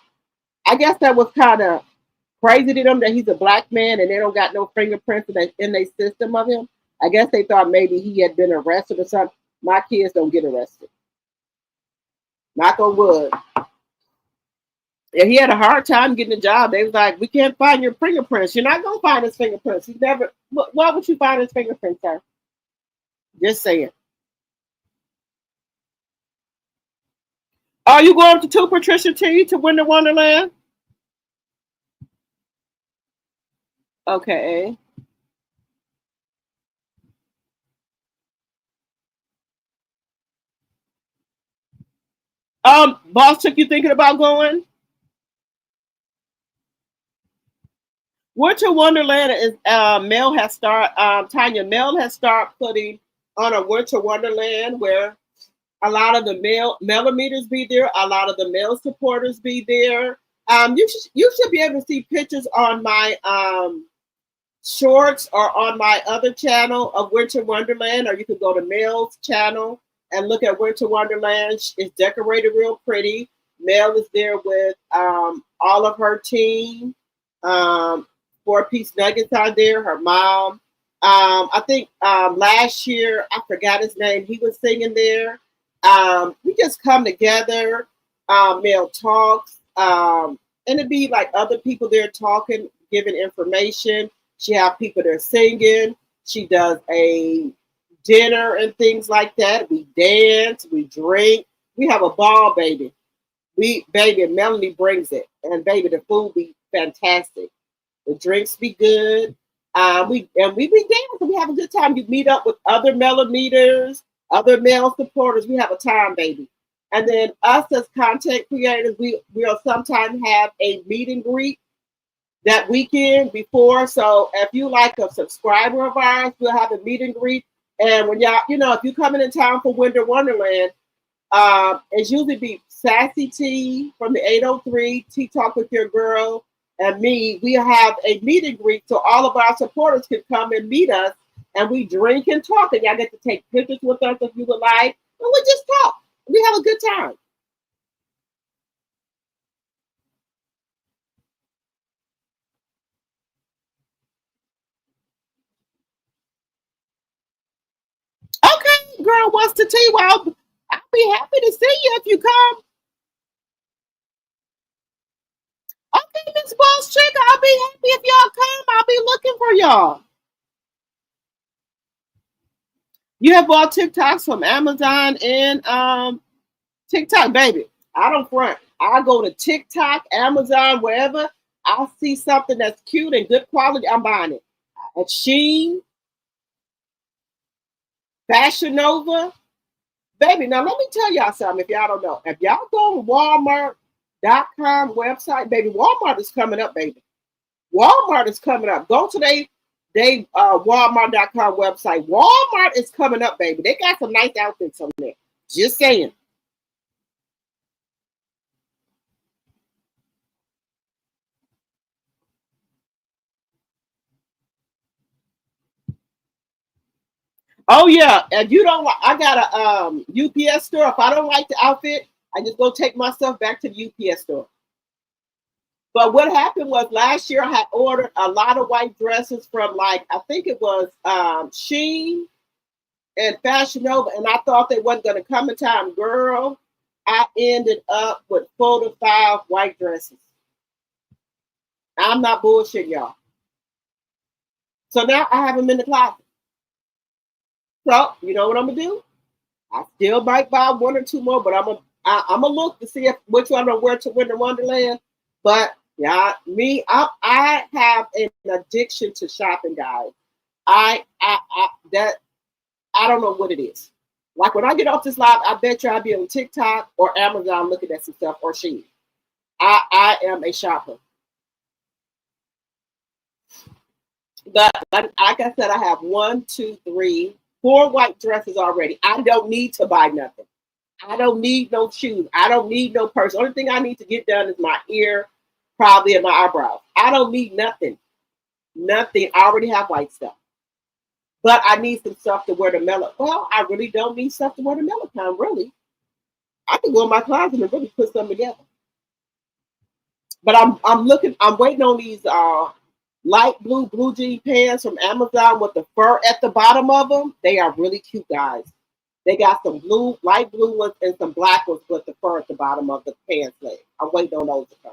I guess that was kind of crazy to them that he's a black man and they don't got no fingerprints in their system of him. I guess they thought maybe he had been arrested or something. My kids don't get arrested. Knock on wood. And he had a hard time getting a job. They was like, we can't find your fingerprints. You're not gonna find his fingerprints. He never. Why would you find his fingerprints, sir? Just saying. Are you going to Patricia T to Winter Wonderland? Okay. Boss took you thinking about going? Winter Wonderland is Mel has Tanya Mel has started putting on a Winter Wonderland where a lot of the male millimeters be there, a lot of the male supporters be there. You should be able to see pictures on my shorts or on my other channel of Winter Wonderland, or you could go to Mel's channel and look at Winter Wonderland. It's decorated real pretty. Mel is there with all of her team. 4-piece nuggets out there, her mom. I think last year, I forgot his name, he was singing there. We just come together, Mel talks, and it'd be like other people there talking, giving information. She have people there singing. She does a dinner and things like that. We dance, we drink, we have a ball, baby. Baby, Melanie brings it, and baby, the food be fantastic. The drinks be good. We be dancing. We have a good time. You meet up with other millimeters, other male supporters. We have a time, baby. And then us as content creators, we'll sometimes have a meet and greet that weekend before. So if you like a subscriber of ours, we'll have a meet and greet. And when y'all, if you're coming in town for Winter Wonderland, it's usually be Sassy T from the 803, Tea Talk with Your Girl, and me. We have a meet and greet so all of our supporters can come and meet us, and we drink and talk, and y'all get to take pictures with us if you would like, and we just talk. We have a good time. Okay, girl, what's the tea? Well, I'll be happy to see you if you come. Okay, Miss Boss Chick, I'll be happy if y'all come. I'll be looking for y'all. You have bought TikToks from Amazon and TikTok, baby. I don't front. I go to TikTok, Amazon, wherever I see something that's cute and good quality, I'm buying it. At Sheen, Fashion Nova, baby. Now let me tell y'all something. If y'all don't know, if y'all go to Walmart.com website, baby, Walmart is coming up, baby. Walmart is coming up. Go to they Walmart.com website. Walmart is coming up, baby. They got some nice outfits on there. Just saying. Oh yeah, and you don't. I got a UPS store. If I don't like the outfit, I just go take my stuff back to the UPS store. But what happened was last year I had ordered a lot of white dresses from I think it was Sheen and Fashion Nova, and I thought they wasn't going to come in time. Girl, I ended up with 4 to 5 white dresses. I'm not bullshitting y'all. So now I have them in the closet. So you know what I'm gonna do? I still might buy 1 or 2 more, but I'm gonna look to see which one I'm gonna wear to Winter Wonderland. But yeah, I have an addiction to shopping, guys. I don't know what it is. Like when I get off this live, I bet you I'll be on TikTok or Amazon looking at some stuff or Shein. I am a shopper. But like I said, I have 1, 2, 3, 4 white dresses already. I don't need to buy nothing. I don't need no shoes. I don't need no purse. Only thing I need to get done is my ear, probably, and my eyebrows. I don't need nothing. Nothing. I already have white stuff. But I need some stuff to wear the mellow. Well, I really don't need stuff to wear the mellow time, really. I can go in my closet and really put something together. But I'm waiting on these light blue jean pants from Amazon with the fur at the bottom of them. They are really cute, guys. They got some light blue ones and some black ones with the fur at the bottom of the pants leg. I'm waiting on those to come.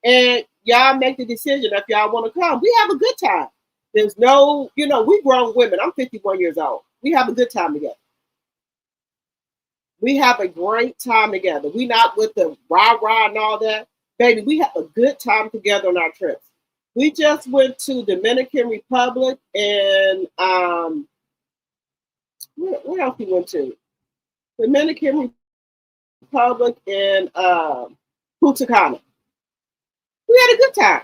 and y'all make the decision if y'all want to come. We have a good time. There's no, we grown women. I'm 51 years old. We have a good time together. We have a great time together. We not with the rah-rah and all that. Baby, we have a good time together on our trips. We just went to Dominican Republic and where else we went to? Dominican Republic and Punta Cana. We had a good time.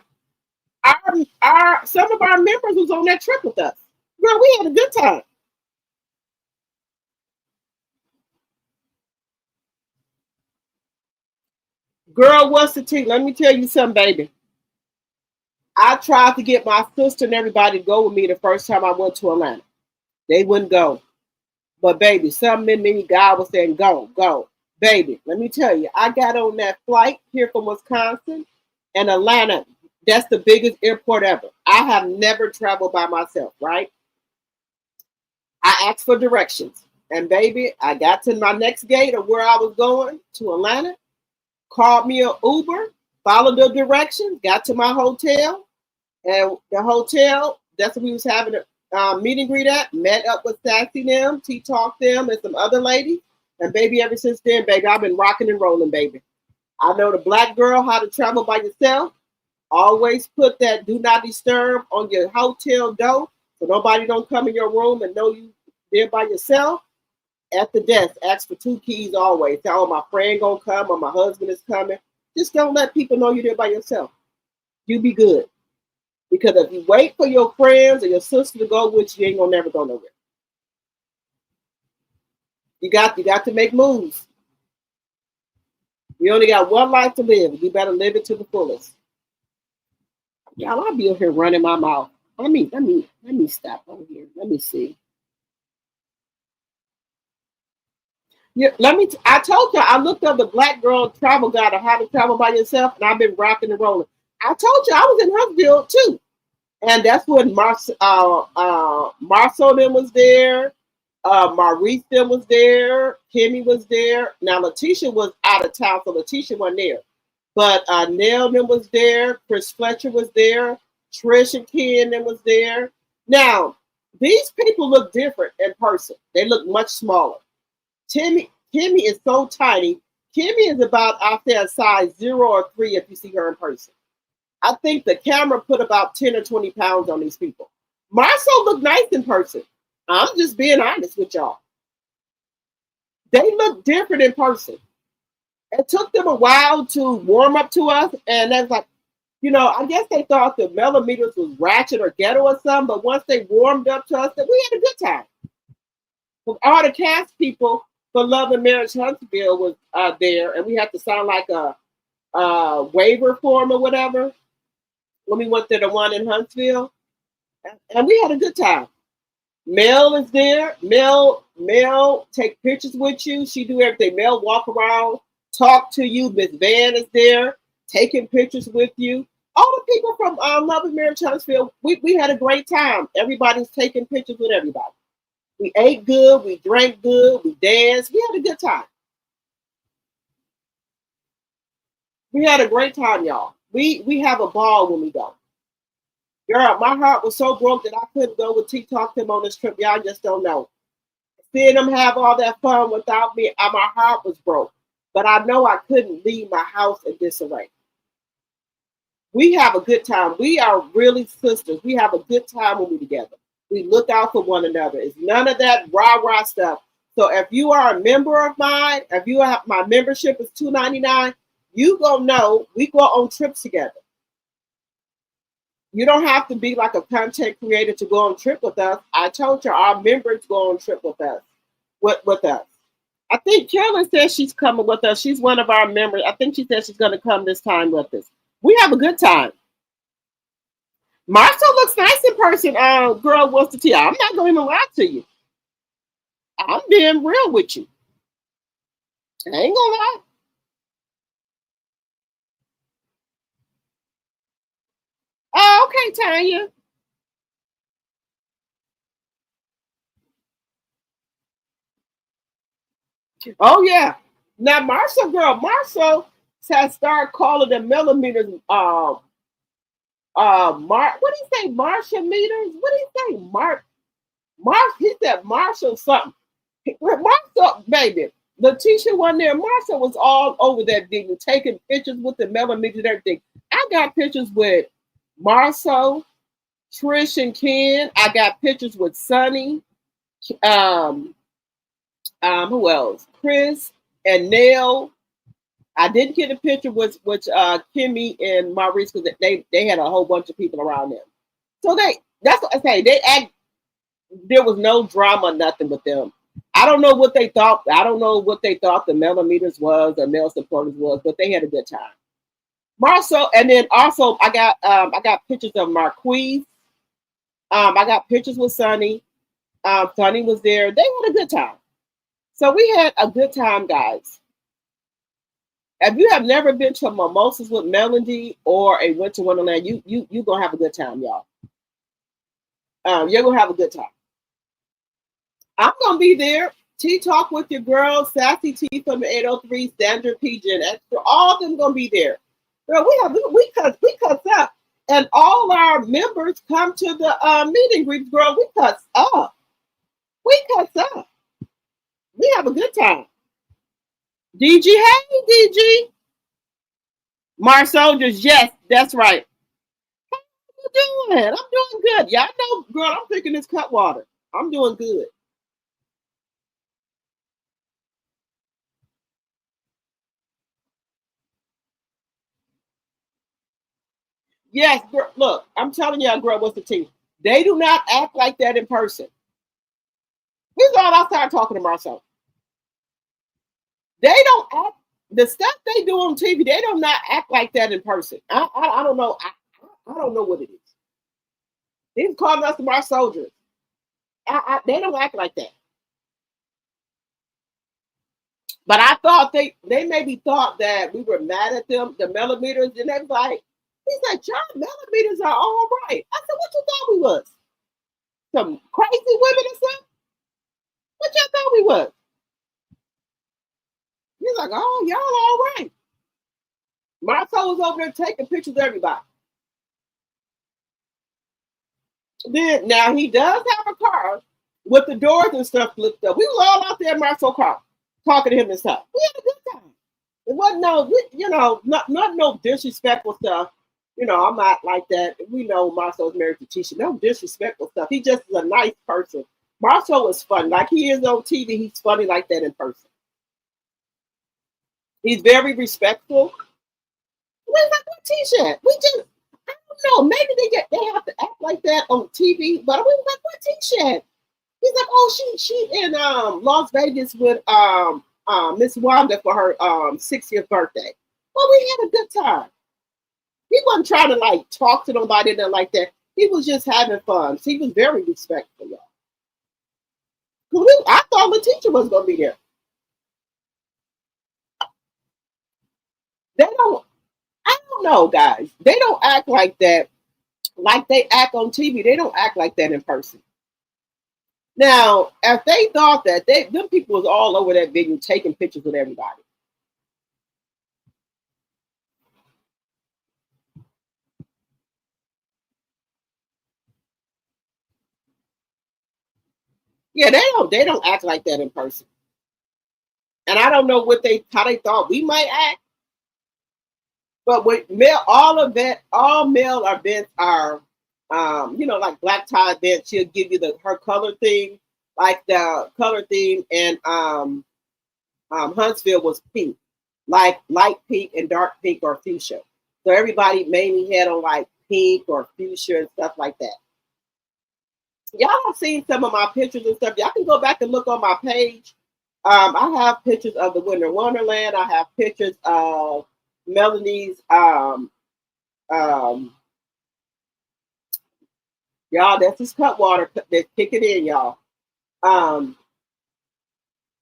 Some of our members was on that trip with us. Girl, we had a good time. Girl, what's the tea? Let me tell you something, baby. I tried to get my sister and everybody to go with me the first time I went to Atlanta. They wouldn't go. But baby, something in me, God was saying, go, go. Baby, let me tell you, I got on that flight here from Wisconsin and Atlanta. That's the biggest airport ever. I have never traveled by myself, right? I asked for directions. And baby, I got to my next gate of where I was going to Atlanta, called me an Uber, followed the directions, got to my hotel. And the hotel, that's what we was having a meet and greet at, met up with Sassy them, T-Talk them, and some other ladies. And baby, ever since then, baby, I've been rocking and rolling, baby. I know the black girl how to travel by yourself. Always put that do not disturb on your hotel door so nobody don't come in your room and know you there by yourself. At the desk, ask for 2 keys always. Tell my friend gonna come or my husband is coming. Just don't let people know you're there by yourself. You be good. Because if you wait for your friends or your sister to go with you, you ain't gonna never go nowhere. You got to make moves. You only got one life to live. You better live it to the fullest. Y'all, I'll be up here running my mouth. Let me stop over here. Let me see. Yeah, I told you I looked up the Black Girl Travel Guide of how to travel by yourself, and I've been rocking and rolling. I told you I was in Huntsville too. And that's when Marcel then was there. Maurice then was there. Kimmy was there. Now, Letitia was out of town, so Letitia wasn't there. But Nell then was there. Chris Fletcher was there. Trish and Ken then was there. Now, these people look different in person. They look much smaller. Kimmy is so tiny. Kimmy is about, I'll say, a size 0 or 3 if you see her in person. I think the camera put about 10 or 20 pounds on these people. Marcel looked nice in person. I'm just being honest with y'all. They look different in person. It took them a while to warm up to us, and that's like, I guess they thought the millimeters was ratchet or ghetto or something, but once they warmed up to us, we had a good time. All the cast people for Love and Marriage Huntsville was there, and we had to sign like a waiver form or whatever when we went to the one in Huntsville, and we had a good time. Mel is there. Mel take pictures with you. She do everything. Mel walk around, talk to you. Miss Van is there, taking pictures with you. All the people from Love and Marriage Huntsville, we had a great time. Everybody's taking pictures with everybody. We ate good. We drank good. We danced. We had a good time. We had a great time, y'all. We have a ball when we go. Girl, my heart was so broke that I couldn't go with T-Talk them on this trip. Y'all just don't know. Seeing them have all that fun without me, my heart was broke. But I know I couldn't leave my house in disarray. We have a good time. We are really sisters. We have a good time when we're together. We look out for one another. It's none of that rah-rah stuff. So if you are a member of mine, if you have my membership is $2.99, you gonna know we go on trips together. You don't have to be like a content creator to go on a trip with us. I told you our members go on a trip with us. With us. I think Carolyn says she's coming with us. She's one of our members. I think she said she's going to come this time with us. We have a good time. Marcel looks nice in person. Girl, what's the tea? I'm not going to lie to you. I'm being real with you. I ain't gonna lie. Oh, okay, Tanya. Oh, yeah. Now, Marcel, has started calling the millimeters what did he say? Martial meters? What did he say? He said Marshall something. Marshall, baby. Letitia wasn't there. Marshall was all over that video, taking pictures with the millimeters and everything. I got pictures with Marshall, Trish and Ken. I got pictures with Sonny. Who else? Chris and Nell. I didn't get a picture with Kimmy and Maurice because they had a whole bunch of people around them. So that's what I say. There was no drama, nothing with them. I don't know what they thought. I don't know what they thought the millimeters was or male supporters was, but they had a good time. Marcel, and then also I got pictures of Marquise. I got pictures with Sonny. Sonny was there. They had a good time. So we had a good time, guys. If you have never been to Mimosas with Melody or a Winter Wonderland, you gonna have a good time, y'all. You're gonna have a good time. I'm gonna be there. Tea Talk with your girl, Sassy T from the 803, Sandra PG and Extra. All of them gonna be there. Girl, we cuss up, and all our members come to the meeting groups. Girl, we cuss up. We cuss up. We have a good time. DG, hey DG. Mars Soldiers, yes, that's right. How you doing? I'm doing good. Y'all know, girl, I'm drinking this cut water. I'm doing good. Yes, girl, look, I'm telling y'all, girl, what's the team? They do not act like that in person. This is all I started talking to myself. They don't act, the stuff they do on TV, they do not act like that in person. I don't know. I don't know what it is. They've called us our soldiers. They don't act like that. But I thought they maybe thought that we were mad at them, the millimeters, and they was like, he's like, John, millimeters are all right. I said, what you thought we was? Some crazy women or something? What y'all thought we was? He's like, oh, y'all all right. Martell was over there taking pictures of everybody. Then now he does have a car with the doors and stuff flipped up. We was all out there in Martell's car talking to him and stuff. We had a good time. It wasn't not no disrespectful stuff. I'm not like that. We know Marcel's married to Tisha. No disrespectful stuff. He just is a nice person. Marcel was funny. Like he is on TV, he's funny like that in person. He's very respectful. We're like, what Tisha? We just, I don't know. Maybe they have to act like that on TV. But we was like, what Tisha? He's like, oh, she in Las Vegas with Miss Wanda for her 60th birthday. Well, we had a good time. He wasn't trying to like talk to nobody nothing like that. He was just having fun. So he was very respectful, y'all. I thought the teacher was gonna be there. I don't know, guys. They don't act like that, like they act on TV. They don't act like that in person. Now, if they thought that, them people was all over that video taking pictures with everybody. Yeah, they don't act like that in person. And I don't know how they thought we might act. But with all male events are, like black tie events. She'll give you her color theme, like the color theme, and Huntsville was pink, like light pink and dark pink or fuchsia. So everybody mainly had on like pink or fuchsia and stuff like that. Y'all have seen some of my pictures and stuff. Y'all can go back and look on my page. I have pictures of the Winter Wonderland. I have pictures of Melanie's y'all, that's his cut water. Let's kick it in, y'all.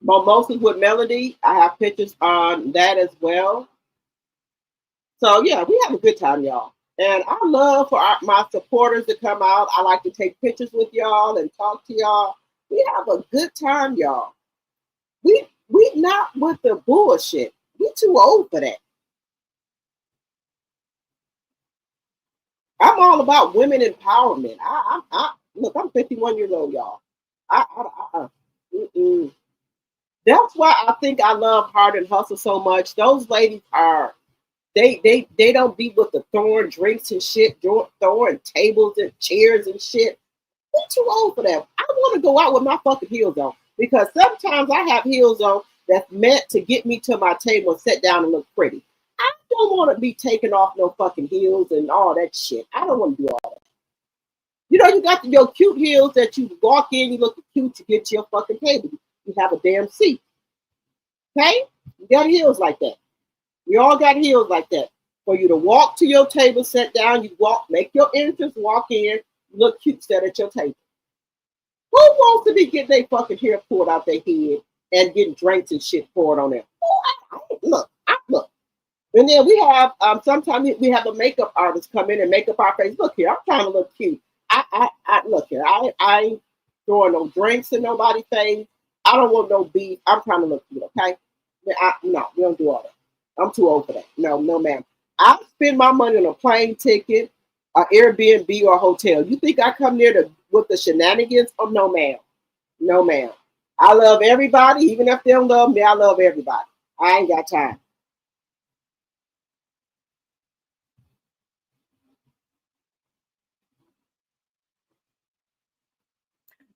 Mimosas with Melody. I have pictures on that as well. So yeah, we have a good time, y'all. And I love for my supporters to come out. I like to take pictures with y'all and talk to y'all. We have a good time, y'all. We not with the bullshit. We too old for that. I'm all about women empowerment. I look, I'm 51 years old, y'all. Mm-mm. That's why I think I love Hard and Hustle so much. Those ladies are they don't be with the throwing drinks and shit, throwing tables and chairs and shit. I'm too old for that. I want to go out with my fucking heels on because sometimes I have heels on that's meant to get me to my table and sit down and look pretty. I don't want to be taking off no fucking heels and all that shit. I don't want to do all that. You know, you got your cute heels that you walk in, you look cute to get to your fucking table. You have a damn seat. Okay? You got heels like that. We all got heels like that. For you to walk to your table, sit down, you walk, make your entrance, walk in, look cute, sit at your table. Who wants to be getting their fucking hair pulled out their head and getting drinks and shit poured on them? Look. And then we have sometimes we have a makeup artist come in and make up our face. Look here, I'm trying to look cute. I look here. I ain't throwing no drinks in nobody's face. I don't want no beef. I'm trying to look cute, okay? No, we don't do all that. I'm too old for that. No, ma'am. I spend my money on a plane ticket, an Airbnb, or a hotel. You think I come there with the shenanigans? Oh, no, ma'am. No, ma'am. I love everybody. Even if they don't love me, I love everybody. I ain't got time.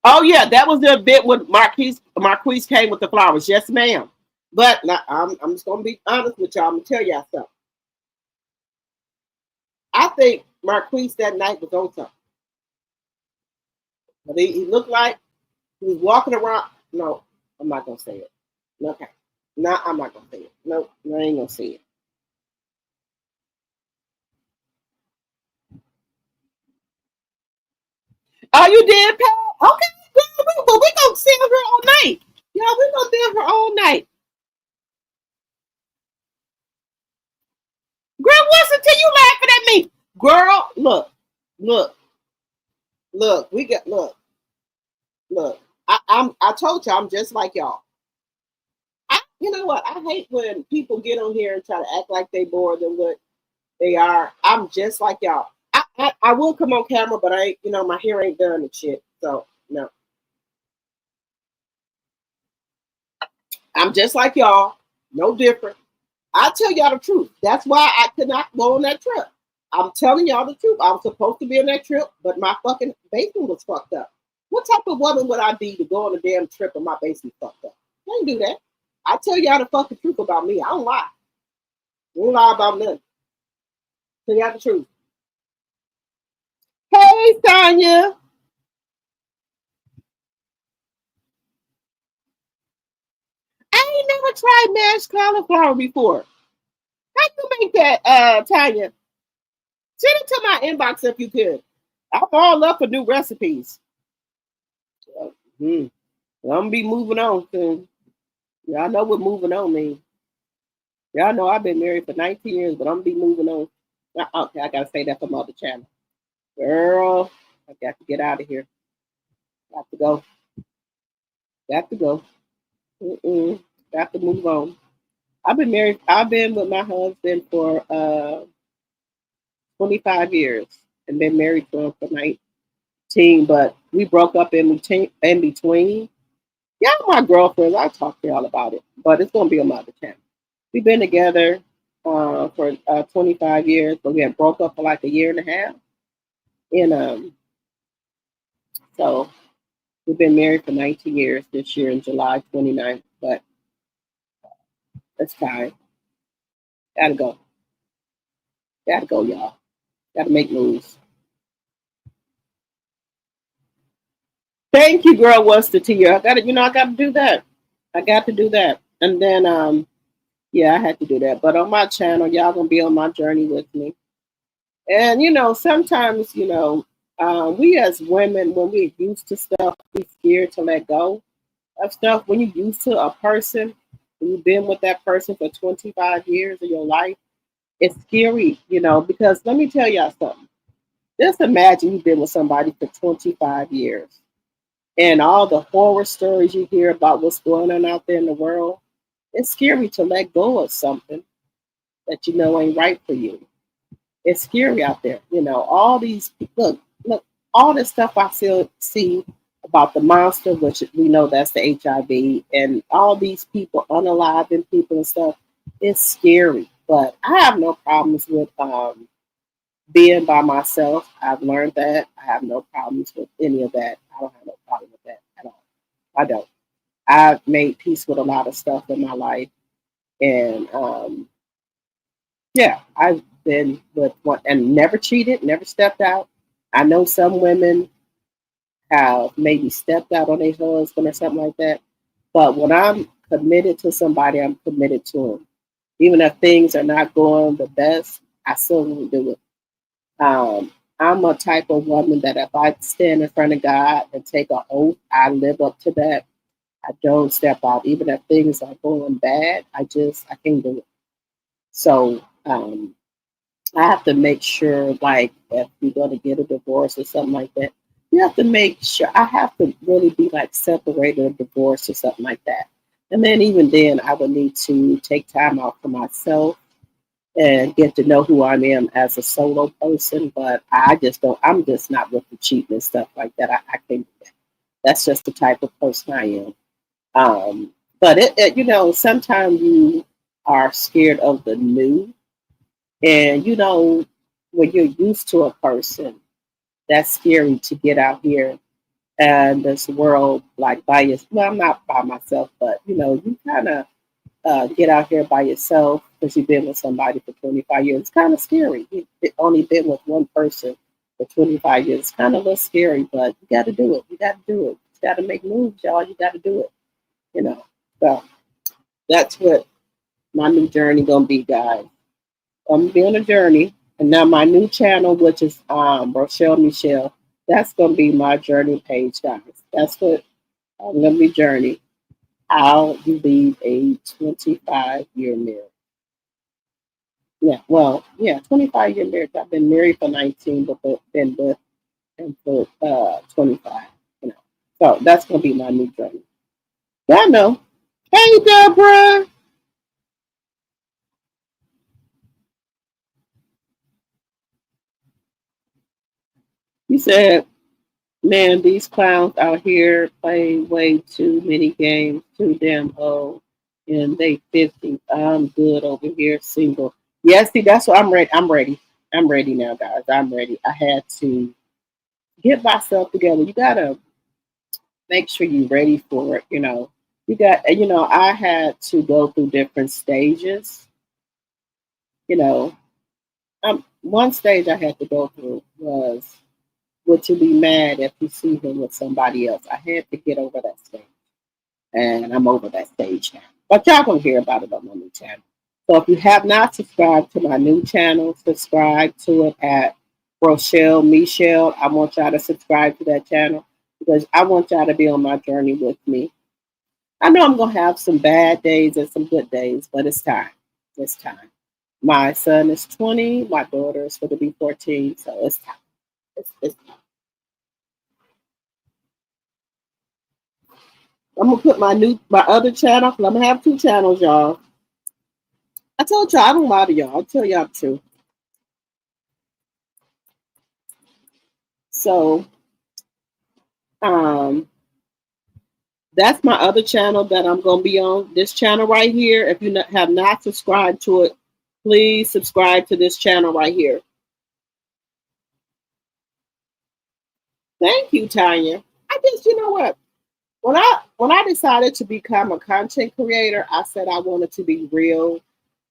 Oh, yeah, that was the bit when Marquise came with the flowers. Yes, ma'am. But I'm just going to be honest with y'all. I'm going to tell y'all something. I think Marquise that night was on something. But he looked like he was walking around. No, I'm not going to say it. Okay. No, I'm not going to say it. No, I ain't going to say it. Oh, you did, Pat? Okay. But we going to sit her all night. Y'all, we going to be her all night. Girl, what's until you laughing at me? Girl, look. We got look. I told you I'm just like y'all. You know what? I hate when people get on here and try to act like they more than what they are. I'm just like y'all. I will come on camera, but my hair ain't done and shit. So no. I'm just like y'all. No different. I tell y'all the truth. That's why I could not go on that trip. I'm telling y'all the truth. I was supposed to be on that trip, but my fucking basement was fucked up. What type of woman would I be to go on a damn trip and my basement fucked up? I ain't do that. I tell y'all the fucking truth about me. I don't lie. I don't lie about nothing. Tell y'all the truth. Hey, Tanya. I ain't never tried mashed cauliflower before. How you make that, Tanya? Send it to my inbox if you could. I'm all up for new recipes. I'm gonna be moving on soon. Y'all know what moving on means. Y'all know I've been married for 19 years, but I'm gonna be moving on. Okay, I gotta say that from other channel. Girl, I got to get out of here. Got to go. Got to go. Got to move on. I've been married. I've been with my husband for 25 years and been married to him for 19. But we broke up in between. Y'all my girlfriends. I'll talk to y'all about it, but it's gonna be on my other channel. We've been together for 25 years, but we had broke up for like a year and a half. And so we've been married for 19 years this year in July 29th, but it's time. Gotta go. Gotta go, y'all. Gotta make moves. Thank you, girl. What's the tea? I gotta do that. I got to do that. And then yeah, I had to do that. But on my channel, y'all gonna be on my journey with me. And sometimes, we as women, when we're used to stuff, we're scared to let go of stuff. When you're used to a person, when you've been with that person for 25 years of your life, it's scary, because let me tell y'all something. Just imagine you've been with somebody for 25 years and all the horror stories you hear about what's going on out there in the world. It's scary to let go of something that you know ain't right for you. It's scary out there. You know, all these look, all this stuff I still see about the monster, which we know that's the HIV, and all these people, unaliving people and stuff. It's scary, but I have no problems with being by myself. I've learned that. I have no problems with any of that. I don't have no problem with that at all. I don't. I've made peace with a lot of stuff in my life, and yeah, I've been with one and never cheated, never stepped out. I know some women have maybe stepped out on their husband or something like that, but when I'm committed to somebody, I'm committed to them. Even if things are not going the best, I still won't do it. I'm a type of woman that if I stand in front of God and take an oath, I live up to that. I don't step out, even if things are going bad. I can't do it. So I have to make sure, like, if you're going to get a divorce or something like that, you have to make sure. I have to really be like separated or divorced or something like that. And then even then, I would need to take time out for myself and get to know who I am as a solo person. But I just don't. I'm just not with the cheating and stuff like that. I can't do that. That's just the type of person I am. But you know, sometimes you are scared of the new, and you know, when you're used to a person, that's scary to get out here and this world like by yourself. Well, I'm not by myself, but you know, you kind of get out here by yourself because you've been with somebody for 25 years. It's kind of scary. You've only been with one person for 25 years. It's kind of a little scary, but you got to do it. You got to do it. You got to make moves, y'all. You got to do it. You know. So that's what my new journey gonna be, guys. I'm gonna be on a journey, and now my new channel, which is Rochelle Michelle, that's gonna be my journey page, guys. That's what I'm gonna be journey. How you lead a 25-year marriage. Yeah, well, yeah, 25-year marriage. I've been married for 19, but been with him for 25. You know, so that's gonna be my new journey. Yeah, I know. Hey, Deborah. You said, man, these clowns out here play way too many games, too damn old, and they 50. I'm good over here, single. Yes, see, that's what I'm ready. I'm ready. I'm ready now, guys. I'm ready. I had to get myself together. You gotta make sure you're ready for it. You know, I had to go through different stages. You know, one stage I had to go through was would you be mad if you see him with somebody else? I had to get over that stage. And I'm over that stage now. But y'all gonna hear about it on my new channel. So if you have not subscribed to my new channel, subscribe to it at Rochelle Michelle. I want y'all to subscribe to that channel because I want y'all to be on my journey with me. I know I'm gonna have some bad days and some good days, but it's time. It's time. My son is 20, my daughter is going to be 14, so it's time. It's time. I'm gonna put my other channel. I'm gonna have two channels, y'all. I told y'all I don't lie to y'all. I'll tell y'all the truth. So, that's my other channel that I'm gonna be on. This channel right here. If you have not subscribed to it, please subscribe to this channel right here. Thank you, Tanya. You know what? When I decided to become a content creator, I said I wanted to be real.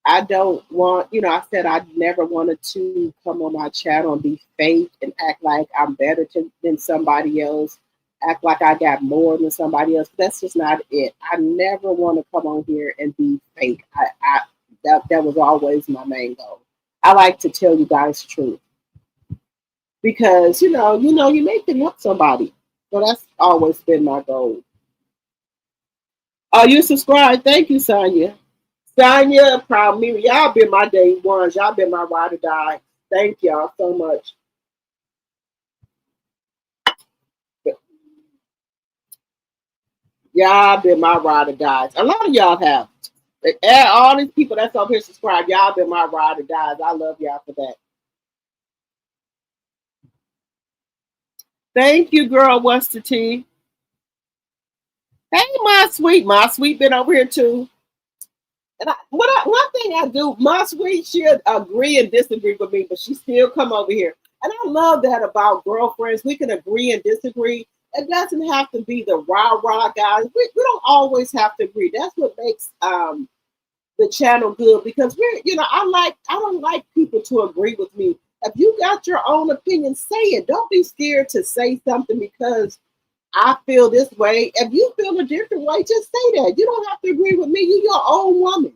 I don't want, I said I never wanted to come on my channel and be fake and act like I'm better than somebody else, act like I got more than somebody else. That's just not it. I never want to come on here and be fake. That was always my main goal. I like to tell you guys the truth because you may can help somebody. So that's always been my goal. You subscribe? Thank you, Sonia. Sonia, proud me. Y'all been my day ones. Y'all been my ride or die. Thank y'all so much. Y'all been my ride or dies. A lot of y'all have. All these people that's up here subscribe, y'all been my ride or dies. I love y'all for that. Thank you, girl. What's the tea? Hey, my sweet been over here too. And one thing I do, my sweet, she'll agree and disagree with me, but she still come over here. And I love that about girlfriends. We can agree and disagree. It doesn't have to be the rah-rah guys. We don't always have to agree. That's what makes the channel good, because I don't like people to agree with me. If you got your own opinion, say it. Don't be scared to say something because I feel this way. If you feel a different way, just say that. You don't have to agree with me. You're your own woman.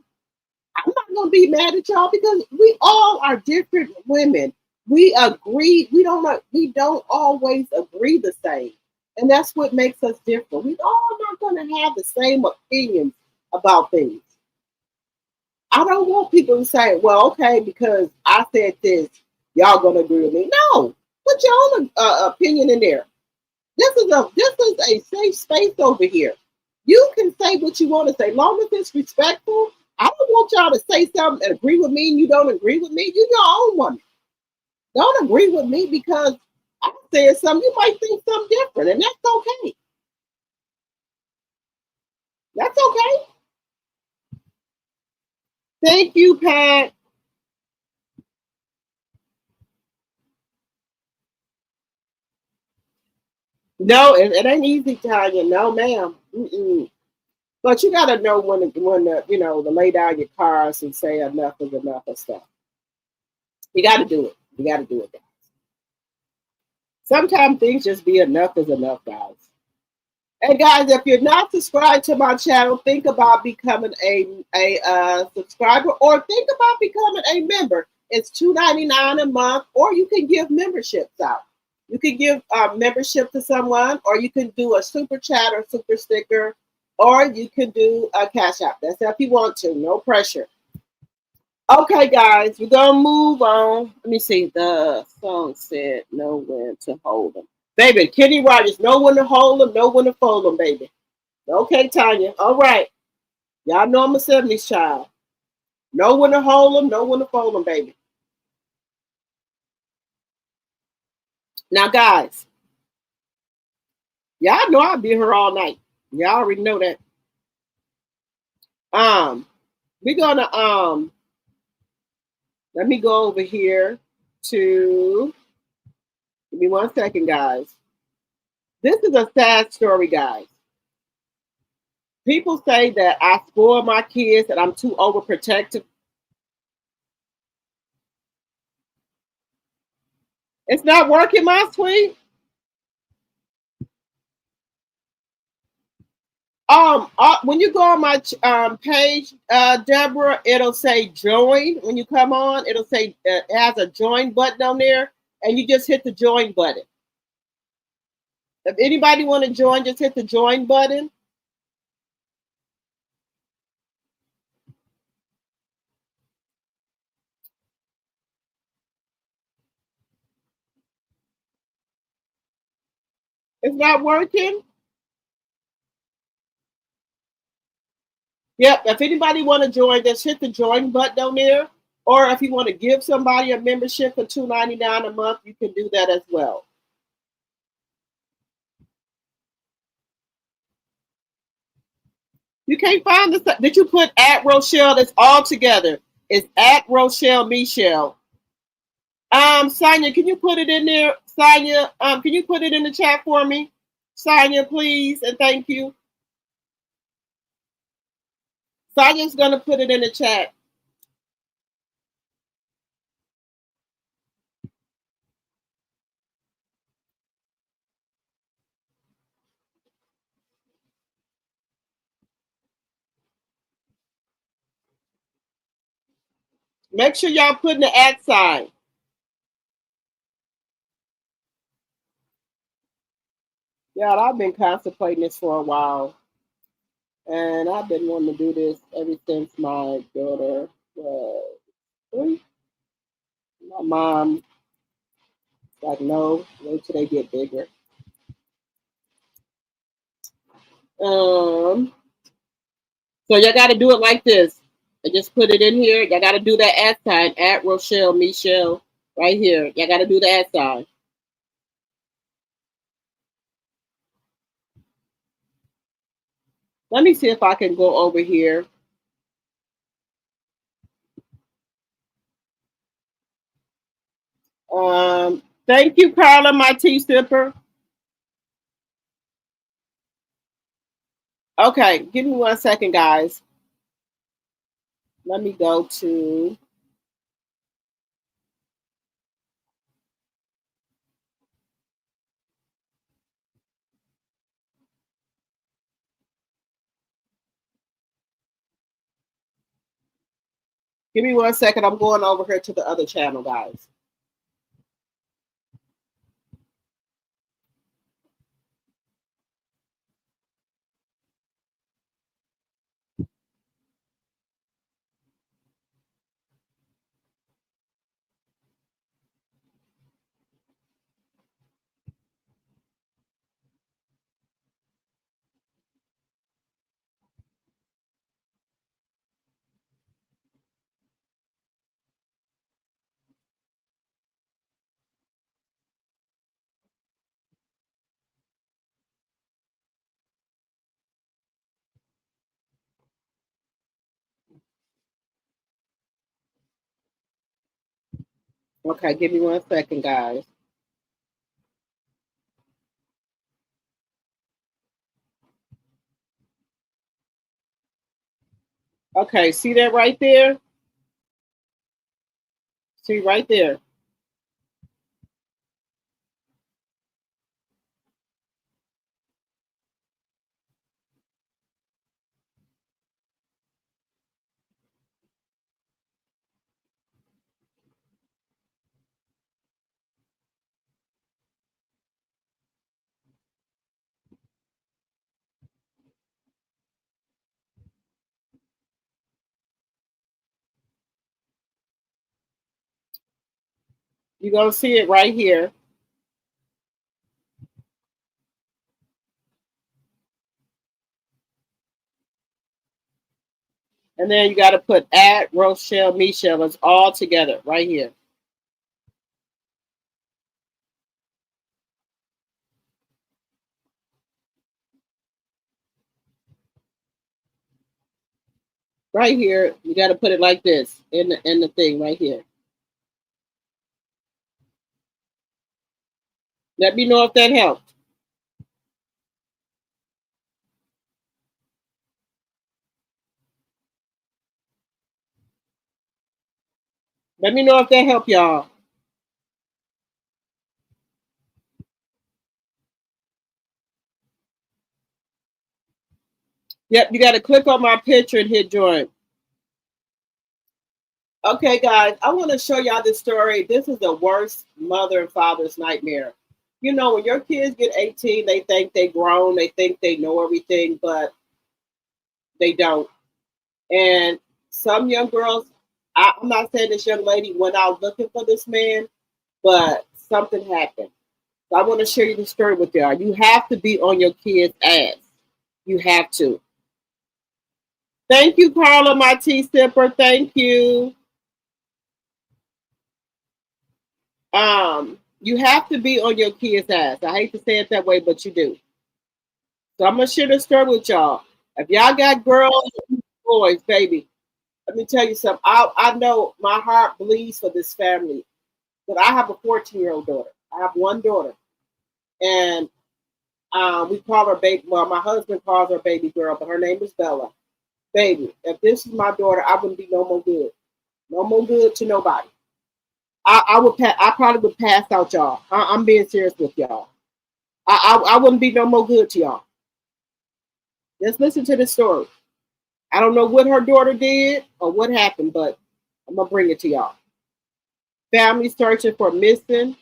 I'm not gonna be mad at y'all because we all are different women. We agree. We don't always agree the same, and that's what makes us different. We all not gonna have the same opinions about things. I don't want people to say, "Well, okay, because I said this, y'all gonna agree with me." No, put your own opinion in there. This is a safe space over here. You can say what you want to say, long as it's respectful. I don't want y'all to say something and agree with me and you don't agree with me. You're your own woman. Don't agree with me because I said something. You might think something different, and that's okay. That's okay. Thank you, Pat. No, it ain't easy, Tanya. No, ma'am. Mm-mm. But you gotta know when to lay down your cards and say enough is enough of stuff. You gotta do it. You gotta do it, guys. Sometimes things just be enough is enough, guys. And guys, if you're not subscribed to my channel, think about becoming a subscriber, or think about becoming a member. It's $2.99 a month, or you can give memberships out. You can give membership to someone, or you can do a super chat or super sticker, or you can do a cash app. That's if you want to. No pressure. Okay, guys, we're gonna move on. Let me see. The song said, "Know when to hold them." Baby, Kenny Rogers, know when to hold them, know when to fold them, baby. Okay, Tanya. All right. Y'all know I'm a 70s child. Know when to hold them, know when to fold them, baby. Now, guys, y'all know I'll be here all night. Y'all already know that. We're gonna let me go over here to, give me 1 second, guys. This is a sad story, guys. People say that I spoil my kids and I'm too overprotective. It's not working, my sweet. When you go on my page, Deborah, it'll say join. When you come on, it'll say it has a join button on there, and you just hit the join button. If anybody want to join, just hit the join button. It's not working. Yep. If anybody want to join, just hit the join button on there. Or if you want to give somebody a membership for $2.99 a month, you can do that as well. You can't find this. Did you put at Rochelle? It's all together. It's at Rochelle Michelle. Sonia, can you put it in there? Sonia, can you put it in the chat for me? Sonia, please, and thank you. Sonia's gonna put it in the chat. Make sure y'all put in the at sign. Yeah, I've been contemplating this for a while. And I've been wanting to do this ever since my daughter was 3. My mom, like, no, wait till they get bigger. So y'all got to do it like this. I just put it in here. Y'all got to do that at sign, at Rochelle Michelle, right here. Y'all got to do the at sign. Let me see if I can go over here. Thank you, Carla, my tea sipper. Okay, give me 1 second, guys. Let me go to. Give me 1 second. I'm going over here to the other channel, guys. Okay, give me 1 second, guys. Okay, see that right there? See right there. You're going to see it right here. And then you got to put at Rochelle Michelle. It's all together right here. Right here, you got to put it like this in the thing right here. Let me know if that helped. Let me know if that helped y'all. Yep, you got to click on my picture and hit join. Okay, guys, I want to show y'all this story. This is the worst mother and father's nightmare. You know, when your kids get 18, they think they grown, they think they know everything, but they don't. And some young girls, I'm not saying this young lady went out looking for this man, but something happened. So I want to share you the story with y'all. You have to be on your kids' ass. You have to. Thank you, Carla, my tea sipper. Thank you. You have to be on your kids' ass. I hate to say it that way, but you do. So I'm gonna share this story with y'all. If y'all got girls, boys, baby, let me tell you something. I know my heart bleeds for this family, but I have a 14-year-old daughter. I have one daughter, and we call her baby. Well, my husband calls her baby girl, but her name is Bella. Baby, if this is my daughter, I wouldn't be no more good. No more good to nobody. I probably would pass out, y'all. I'm being serious with y'all. I wouldn't be no more good to y'all. Just listen to this story. I don't know what her daughter did or what happened, but I'm gonna bring it to y'all. Family searching for missing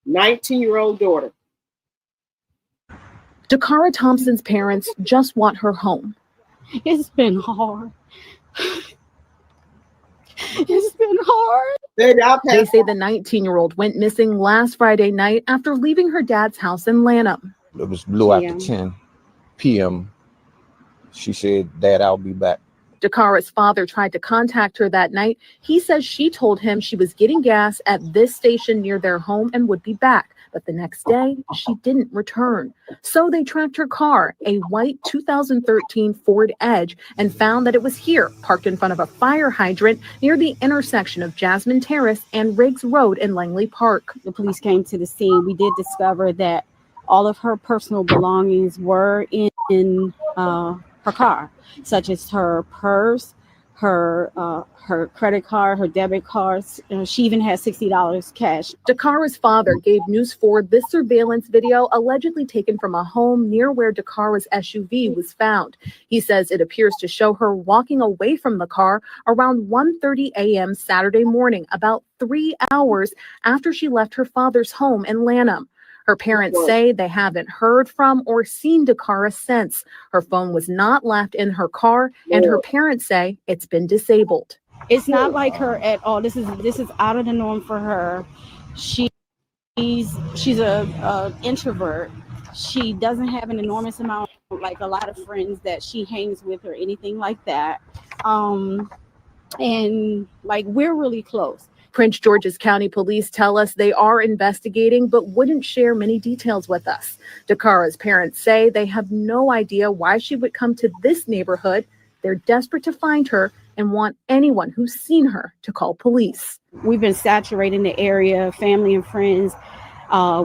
19-year-old daughter. Dakara Thompson's parents just want her home. It's been hard. It's been hard. They say the 19-year-old went missing last Friday night after leaving her dad's house in Lanham. It was a little after 10 p.m. She said, "Dad, I'll be back." Dakara's father tried to contact her that night. He says she told him she was getting gas at this station near their home and would be back. But the next day, she didn't return. So they tracked her car, a white 2013 Ford Edge, and found that it was here, parked in front of a fire hydrant near the intersection of Jasmine Terrace and Riggs Road in Langley Park. The police came to the scene. We did discover that all of her personal belongings were in her car, such as her purse, her credit card, her debit cards. She even had $60 cash. Dakara's father gave News 4 this surveillance video allegedly taken from a home near where Dakara's SUV was found. He says it appears to show her walking away from the car around 1:30 a.m. Saturday morning, about 3 hours after she left her father's home in Lanham. Her parents say they haven't heard from or seen Dakara since. Her phone was not left in her car, and her parents say it's been disabled. It's not like her at all. This is out of the norm for her. She's a introvert. She doesn't have an enormous amount, like a lot of friends that she hangs with or anything like that. And like, we're really close. Prince George's County Police tell us they are investigating, but wouldn't share many details with us. Dakara's parents say they have no idea why she would come to this neighborhood. They're desperate to find her and want anyone who's seen her to call police. We've been saturating the area, family and friends,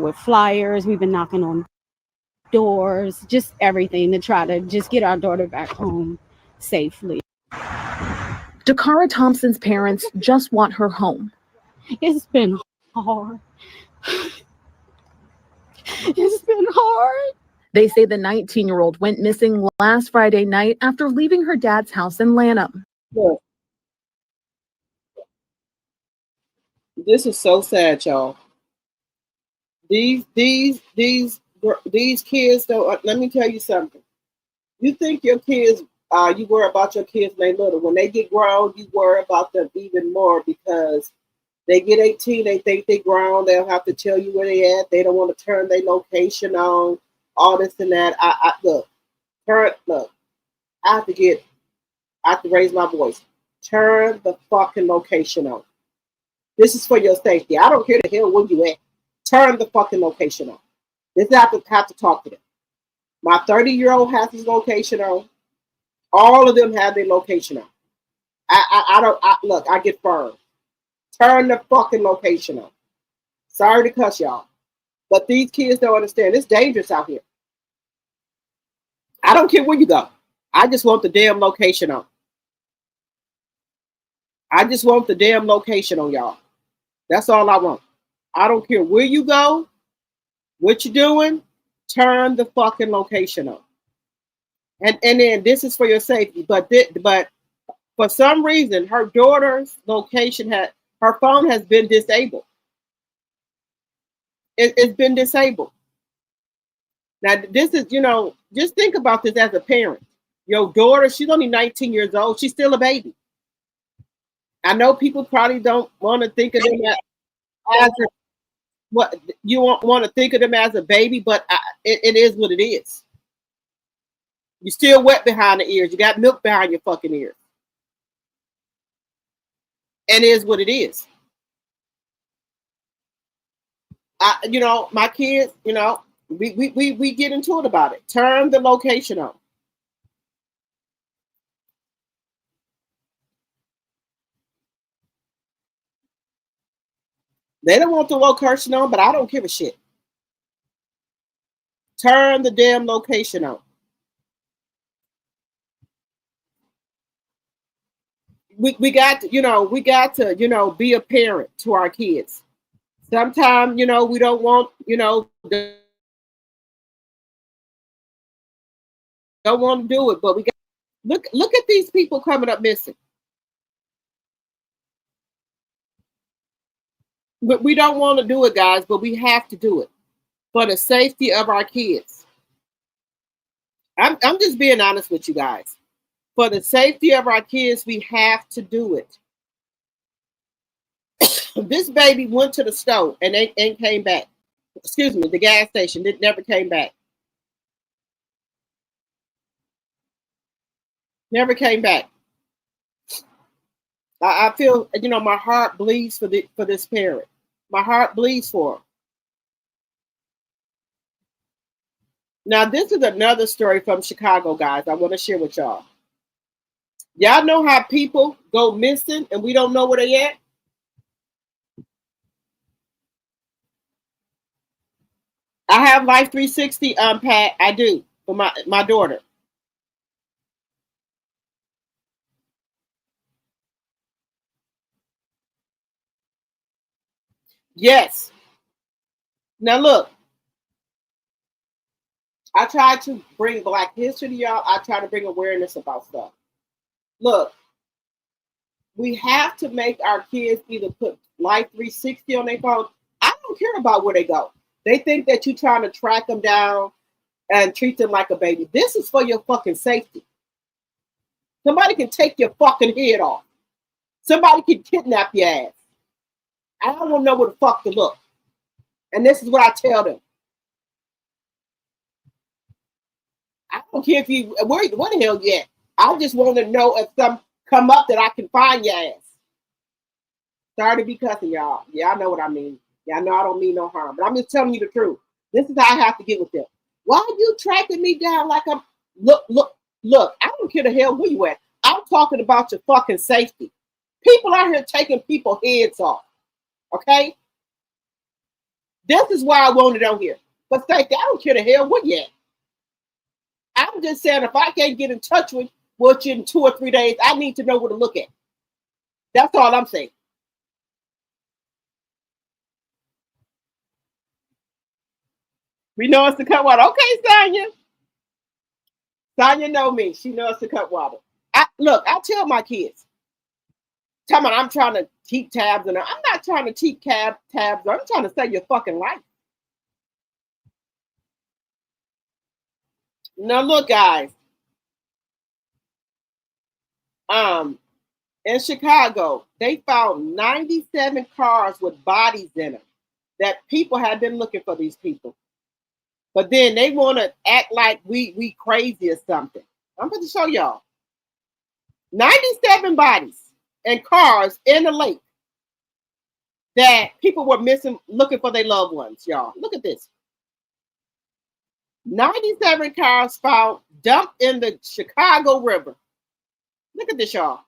with flyers. We've been knocking on doors, just everything to try to just get our daughter back home safely. Dakara Thompson's parents just want her home. It's been hard. It's been hard. They say the 19-year-old went missing last Friday night after leaving her dad's house in Lanham. Look, this is so sad, y'all. These kids don't. Let me tell you something. You think your kids, you worry about your kids when they little. When they get grown, you worry about them even more because they get 18, they think they grown. They'll have to tell you where they at. They don't want to turn their location on. All this and that. Look. I have to raise my voice. Turn the fucking location on. This is for your safety. I don't care the hell where you at. Turn the fucking location on. This have to talk to them. My 30-year-old has his location on. All of them have their location on. I get firm. Turn the fucking location on. Sorry to cuss y'all. But these kids don't understand. It's dangerous out here. I don't care where you go. I just want the damn location on. I just want the damn location on, y'all. That's all I want. I don't care where you go, what you're doing, turn the fucking location on. And then this is for your safety. But for some reason, her daughter's location her phone has been disabled. It's been disabled. Now, this is, just think about this as a parent. Your daughter, she's only 19 years old. She's still a baby. I know people probably don't want to think of them as what you want to think of them as a baby, but it is what it is. You're still wet behind the ears. You got milk behind your fucking ears. And it is what it is. My kids, we get into it about it. Turn the location on. They don't want the location on, but I don't give a shit. Turn the damn location on. We got to, be a parent to our kids. Sometimes, we don't want, don't want to do it, but we got look at these people coming up missing. But we don't want to do it, guys, but we have to do it for the safety of our kids. I'm just being honest with you guys. For the safety of our kids, we have to do it. This baby went to the store and came back. Excuse me, the gas station. It never came back. Never came back. I feel, my heart bleeds for this parent. My heart bleeds for him. Now, this is another story from Chicago, guys. I want to share with y'all. Y'all know how people go missing and we don't know where they at? I have Life 360, Pat. I do, for my daughter. Yes. Now, look. I try to bring Black history to y'all. I try to bring awareness about stuff. Look, we have to make our kids either put Life 360 on their phone. I don't care about where they go. They think that you're trying to track them down and treat them like a baby. This is for your fucking safety. Somebody can take your fucking head off. Somebody can kidnap your ass. I don't want to know where the fuck to look. And this is what I tell them. I don't care if you, where the hell you at? I just want to know if some come up that I can find your ass. Sorry to be cussing y'all. Y'all know what I mean. Y'all know I don't mean no harm. But I'm just telling you the truth. This is how I have to get with them. Why are you tracking me down like I'm... Look. I don't care the hell where you at. I'm talking about your fucking safety. People out here taking people's heads off. Okay? This is why I want it on here. But safety, I don't care the hell where you at. I'm just saying, if I can't get in touch with you in 2 or 3 days, I need to know where to look at. That's all I'm saying. We know it's to cut water. Okay, Sonya. Sonya know me. She knows to cut water. I tell my kids. Tell me I'm trying to keep tabs on her. I'm not trying to keep tabs. I'm trying to save your fucking life. Now look, guys. In Chicago, they found 97 cars with bodies in them that people had been looking for these people. But then they want to act like we crazy or something. I'm going to show y'all. 97 bodies and cars in the lake that people were missing, looking for their loved ones, y'all. Look at this. 97 cars found dumped in the Chicago River. Look at this, y'all.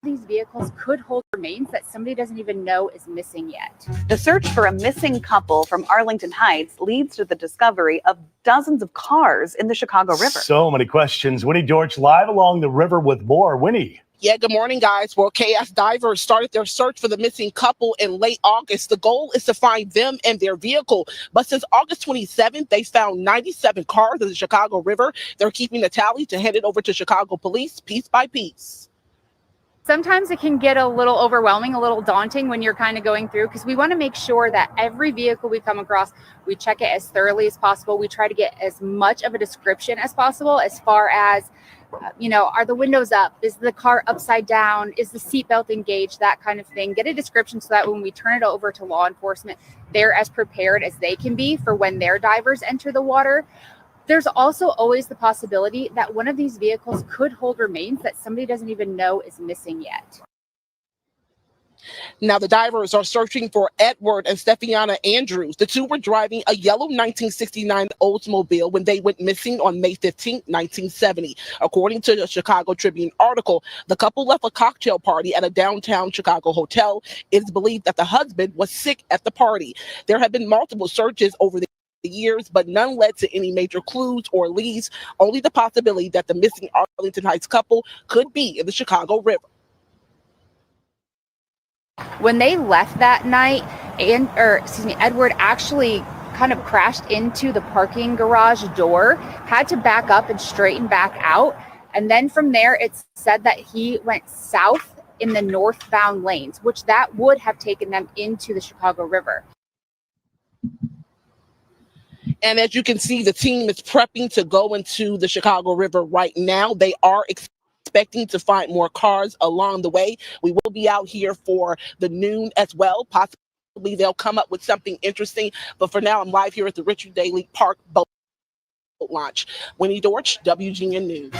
These vehicles could hold remains that somebody doesn't even know is missing yet. The search for a missing couple from Arlington Heights leads to the discovery of dozens of cars in the Chicago River. So many questions. Winnie Dortch live along the river with more. Winnie. Yeah, good morning, guys. Well, KS divers started their search for the missing couple in late August. The goal is to find them and their vehicle. But since August 27th, they found 97 cars in the Chicago River. They're keeping the tally to hand it over to Chicago police piece by piece. Sometimes it can get a little overwhelming, a little daunting when you're kind of going through, because we want to make sure that every vehicle we come across, we check it as thoroughly as possible. We try to get as much of a description as possible as far as, are the windows up? Is the car upside down? Is the seatbelt engaged? That kind of thing. Get a description so that when we turn it over to law enforcement, they're as prepared as they can be for when their divers enter the water. There's also always the possibility that one of these vehicles could hold remains that somebody doesn't even know is missing yet. Now, the divers are searching for Edward and Stephiana Andrews. The two were driving a yellow 1969 Oldsmobile when they went missing on May 15, 1970. According to the Chicago Tribune article, the couple left a cocktail party at a downtown Chicago hotel. It is believed that the husband was sick at the party. There have been multiple searches over the years, but none led to any major clues or leads, only the possibility that the missing Arlington Heights couple could be in the Chicago River. When they left that night, Edward actually kind of crashed into the parking garage door, had to back up and straighten back out. And then from there, it's said that he went south in the northbound lanes, which that would have taken them into the Chicago River. And as you can see, the team is prepping to go into the Chicago River right now. They are expecting to find more cars along the way. We will be out here for the noon as well. Possibly they'll come up with something interesting. But for now, I'm live here at the Richard Daley Park boat launch. Winnie Dortch, WGN News.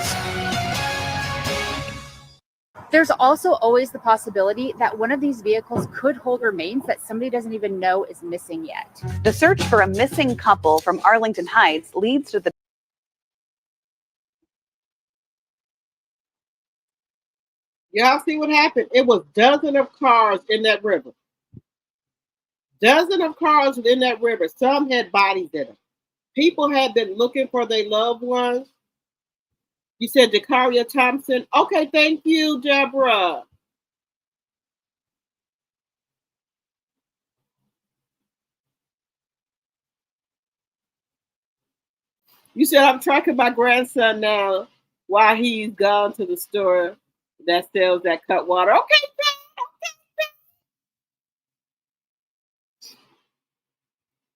There's also always the possibility that one of these vehicles could hold remains that somebody doesn't even know is missing yet. The search for a missing couple from Arlington Heights leads to the Y'all see what happened? It was dozens of cars in that river. Dozens of cars in that river. Some had bodies in them. People had been looking for their loved ones. You said Jakaria Thompson. Okay, thank you, Deborah. You said I'm tracking my grandson now while he's gone to the store that sells that cut water. Okay,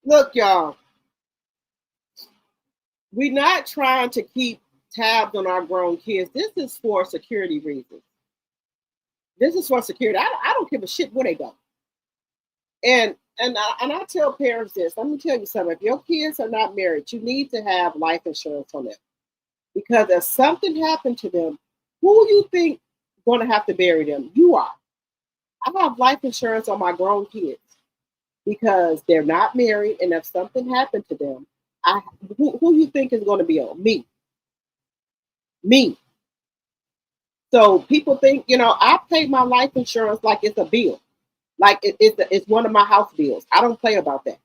look, y'all. We're not trying to keep tabs on our grown kids. This is for security reasons. This is for security. I don't give a shit where they go. And I tell parents this. Let me tell you something. If your kids are not married, you need to have life insurance on them. Because if something happened to them, who you think is going to have to bury them? You are. I have life insurance on my grown kids because they're not married, and if something happened to them, who you think is going to be on? Me. So people think, I pay my life insurance like it's a bill. Like it's one of my house bills. I don't play about that.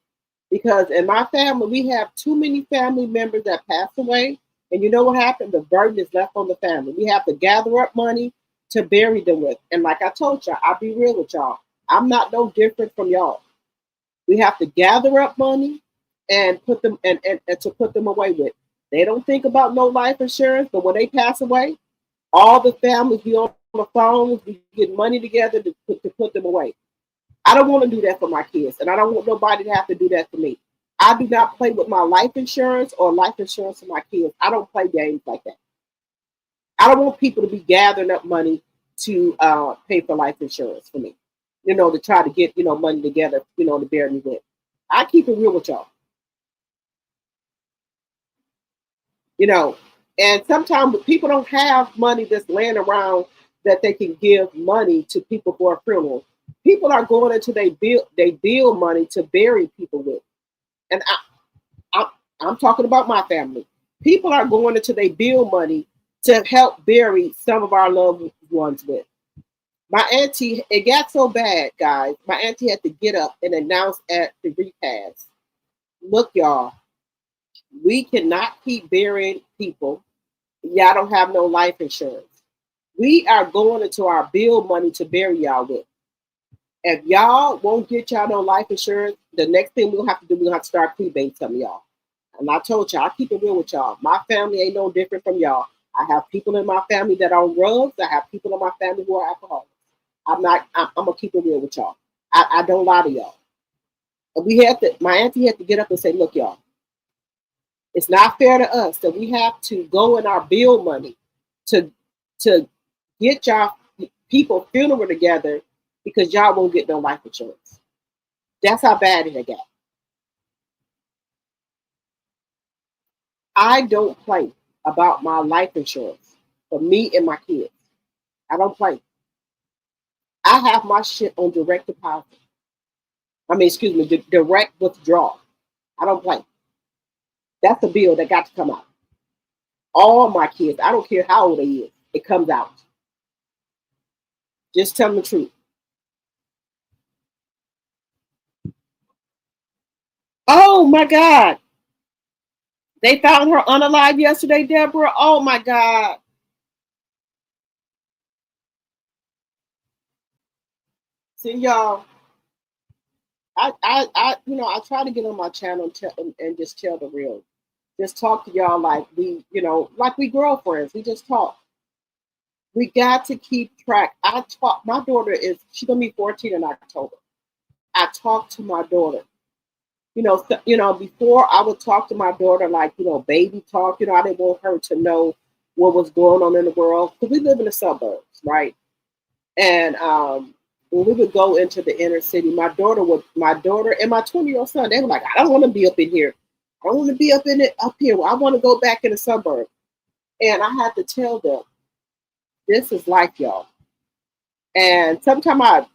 Because in my family, we have too many family members that passed away. And you know what happened? The burden is left on the family. We have to gather up money to bury them with. And like I told y'all, I'll be real with y'all. I'm not no different from y'all. We have to gather up money and put them and to put them away with. They don't think about no life insurance, but when they pass away, all the families be on the phone, we get money together to put them away. I don't want to do that for my kids, and I don't want nobody to have to do that for me. I do not play with my life insurance or life insurance for my kids. I don't play games like that. I don't want people to be gathering up money to pay for life insurance for me, to try to get, money together, to bury me with. I keep it real with y'all. And sometimes people don't have money that's laying around that they can give money to people for a funeral. People are going into they bill money to bury people with. And I'm talking about my family. People are going into they bill money to help bury some of our loved ones with. My auntie, it got so bad, guys. My auntie had to get up and announce at the repast, look, y'all, we cannot keep burying people. Y'all don't have no life insurance. We are going into our bill money to bury y'all with. If y'all won't get y'all no life insurance, the next thing we'll have to do, we'll have to start prepaid some of y'all. And I told y'all, I keep it real with y'all. My family ain't no different from y'all. I have people in my family that are on drugs. I have people in my family who are alcoholics. I'm gonna keep it real with y'all. I don't lie to y'all. And my auntie had to get up and say, look, y'all, it's not fair to us that we have to go in our bill money to get y'all people funeral together because y'all won't get no life insurance. That's how bad it got. I don't play about my life insurance for me and my kids. I don't play. I have my shit on direct deposit. Direct withdrawal. I don't play. That's a bill that got to come out. All my kids, I don't care how old they is, it comes out. Just tell them the truth. Oh my God. They found her unalive yesterday, Deborah. Oh my God. See, y'all, I try to get on my channel and just tell the real. Just talk to y'all like we girlfriends. We just talk. We got to keep track. My daughter she's gonna be 14 in October. I talk to my daughter. Before I would talk to my daughter like, baby talk. I didn't want her to know what was going on in the world because we live in the suburbs, right? And when we would go into the inner city, my daughter and my 20-year-old son, they were like, I don't want to be up in here. I don't want to be up here. I want to go back in the suburb. And I had to tell them, this is life, y'all. And sometimes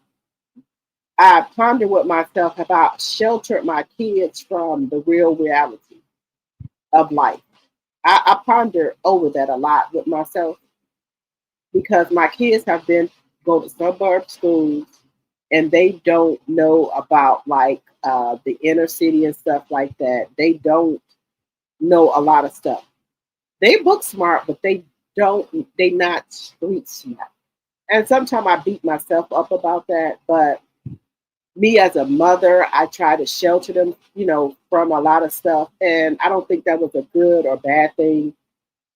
I ponder with myself about sheltered my kids from the real reality of life. I ponder over that a lot with myself because my kids have been go to suburb schools and they don't know about like the inner city and stuff like that. They don't know a lot of stuff. They book smart, but they not street smart. And sometimes I beat myself up about that, but me as a mother, I try to shelter them, from a lot of stuff. And I don't think that was a good or bad thing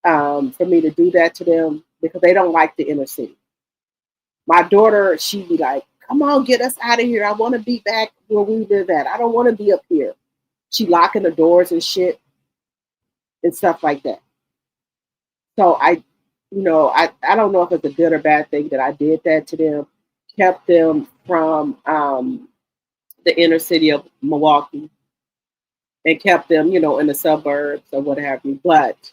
for me to do that to them because they don't like the inner city. My daughter, she'd be like, come on, get us out of here. I want to be back where we live at. I don't want to be up here. She locking the doors and shit and stuff like that. So I don't know if it's a good or bad thing that I did that to them, kept them from the inner city of Milwaukee and kept them, in the suburbs or what have you. But,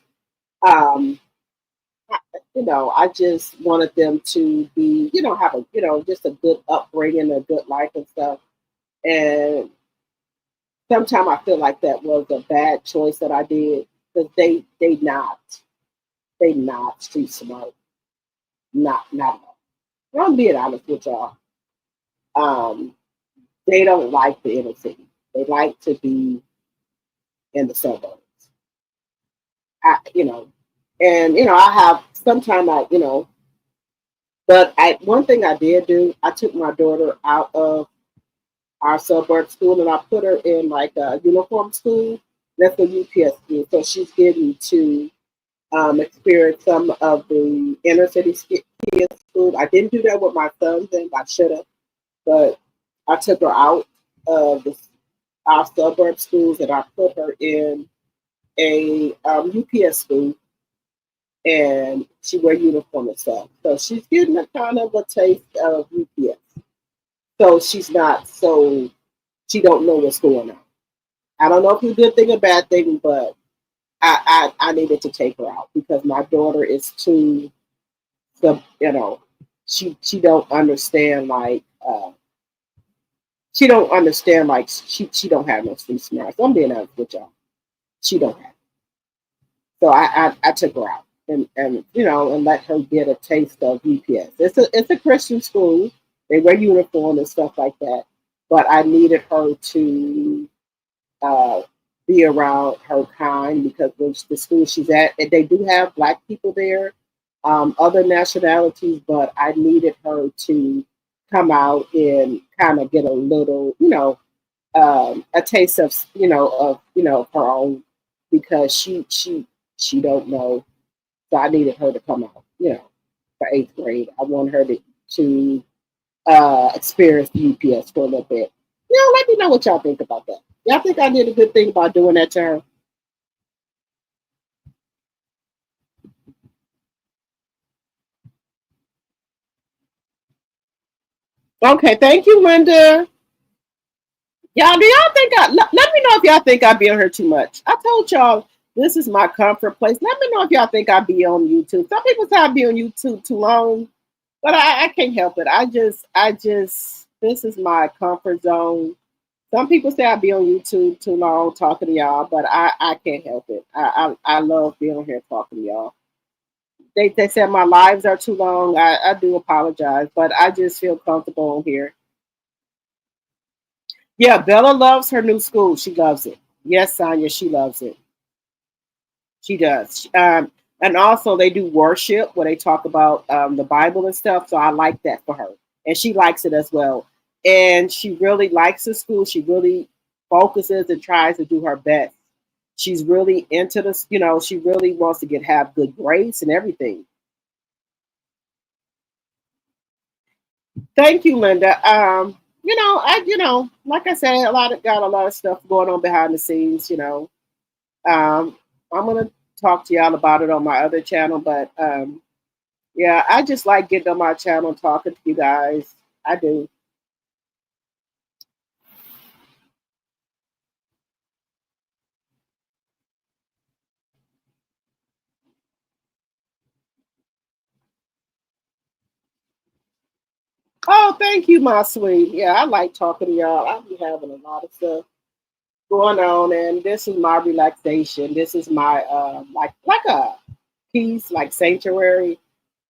I just wanted them to be, have a, just a good upbringing, a good life and stuff. And sometimes I feel like that was a bad choice that I did because they not street smart, not at all. I'm being honest with y'all. They don't like the inner city. They like to be in the suburbs. I have sometimes but one thing I did do, I took my daughter out of our suburb school and I put her in like a uniform school. That's a UPS school, so she's getting to experience some of the inner city kids school. I didn't do that with my sons, and I should have, but I took her out of our suburb schools and I put her in a UPS school, and she wear uniform and stuff. So she's getting a kind of a taste of UPS. So she don't know what's going on. I don't know if it's a good thing or bad thing, but I needed to take her out because my daughter is too, she don't understand like she don't have no street smarts. I'm being honest with y'all. She don't have. So I took her out and let her get a taste of UPS. It's a Christian school. They wear uniform and stuff like that. But I needed her to be around her kind because the school she's at, and they do have Black people there, other nationalities, but I needed her to come out and kind of get a little, a taste of, her own because she don't know. So I needed her to come out, for 8th grade. I want her to experience UPS for a little bit. Let me know what y'all think about that. Y'all think I did a good thing about doing that to her? Okay, thank you, Linda. Y'all, do y'all think let me know if y'all think I be on here too much. I told y'all this is my comfort place. Let me know if y'all think I be on YouTube. Some people say I be on YouTube too long, but I can't help it. This is my comfort zone. Some people say I be on YouTube too long talking to y'all, but I can't help it. I love being on here talking to y'all. They said my lives are too long. I do apologize, but I just feel comfortable on here. Yeah, Bella loves her new school. She loves it. Yes, Sonia, she loves it. She does. And also they do worship where they talk about the Bible and stuff. So I like that for her, and she likes it as well. And she really likes the school. She really focuses and tries to do her best. She's really into this. She really wants to have good grades and everything. Thank you, Linda. Like I said, got a lot of stuff going on behind the scenes. I'm gonna talk to y'all about it on my other channel, but yeah, I just like getting on my channel and talking to you guys. I do. Oh, thank you, my sweet. Yeah, I like talking to y'all. I be having a lot of stuff going on, and this is my relaxation. This is my like a peace, like sanctuary.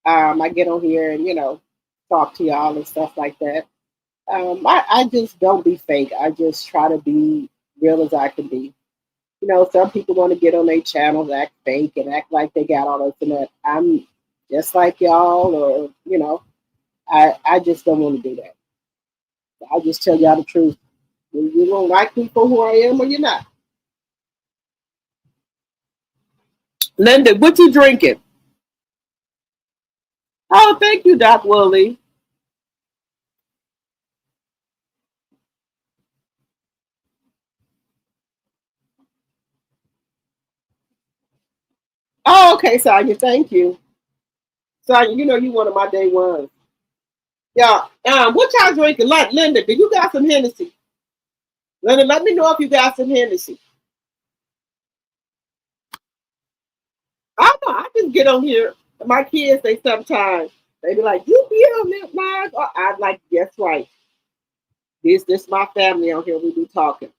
I get on here and talk to y'all and stuff like that. I just don't be fake. I just try to be real as I can be. Some people want to get on their channels, act fake, and act like they got all this and that. I'm just like y'all, or I just don't want to do that. I just tell y'all the truth. You don't like me for who I am, or you're not. Linda, what you drinking? Oh, thank you, Doc Willie. Oh, okay, Sonya, thank you. Sonya, you one of my day ones. Yeah, what y'all drinking? Linda, do you got some Hennessy? Linda, let me know if you got some Hennessy. I know, I just get on here. My kids, they sometimes, they be like, you be on that live? I'm like, yes, right. This my family on here. We be talking.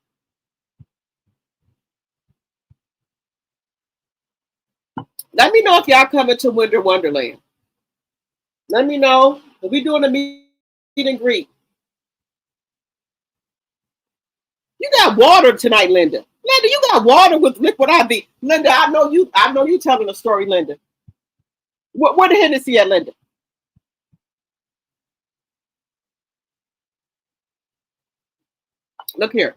Let me know if y'all coming to Winter Wonderland. Let me know. We doing a meet and greet. You got water tonight, Linda. Linda, you got water with liquid IV. Linda, I know you telling a story, Linda. Where the Hennessy at, Linda? Look here.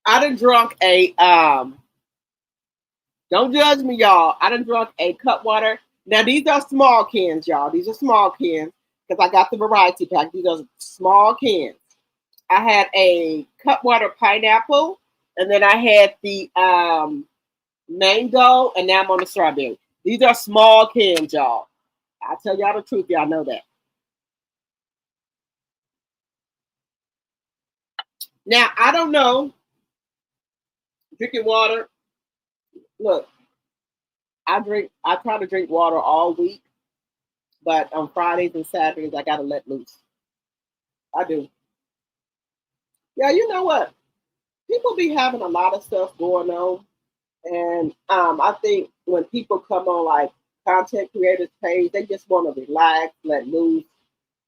I done drunk a don't judge me, y'all. I done drunk a Cutwater. Now these are small cans, y'all. These are small cans because I got the variety pack. These are small cans. I had a Cutwater pineapple, and then I had the mango, and now I'm on the strawberry. These are small cans, y'all. I tell y'all the truth, y'all know that. Now I don't know. Drinking water. Look, I try to drink water all week, but on Fridays and Saturdays I gotta let loose. I do. Yeah, you know what? People be having a lot of stuff going on. And I think when people come on like content creators page, they just want to relax, let loose,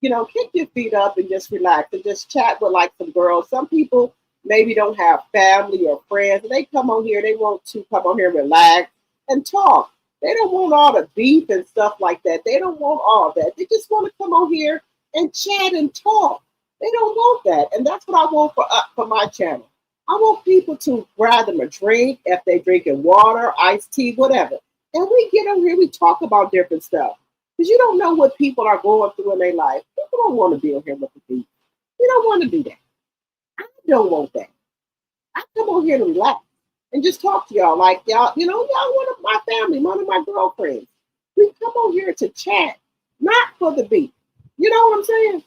kick your feet up and just relax and just chat with like some girls. Some people maybe don't have family or friends, and they come on here, they want to come on here and relax and talk. They don't want all the beef and stuff like that. They don't want all that. They just want to come on here and chat and talk. They don't want that. And that's what I want for my channel. I want people to grab them a drink if they're drinking water, iced tea, whatever. And we get on here, we talk about different stuff. Because you don't know what people are going through in their life. People don't want to be on here with the people. You don't want to do that. I don't want that. I come on here to relax and just talk to y'all like y'all, y'all one of my family, one of my girlfriends. We come on here to chat, not for the beat. You know what I'm saying?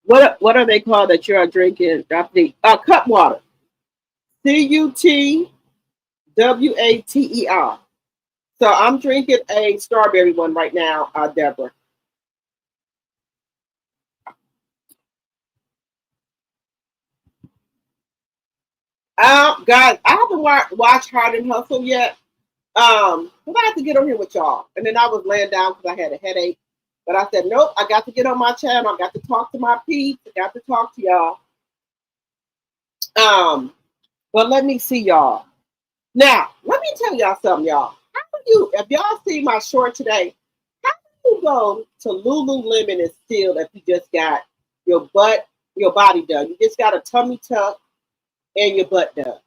What are they called that you're drinking? Cut water. CUTWATER. So I'm drinking a strawberry one right now, Deborah. Guys, I haven't watched Hard and Hustle yet. But I had to get on here with y'all. And then I was laying down because I had a headache. But I said, nope, I got to get on my channel. I got to talk to my peeps. I got to talk to y'all. But let me see y'all. Now, let me tell y'all something, y'all. If y'all see my short today, how do you go to Lululemon and steal if you just got your body done? You just got a tummy tuck and your butt done,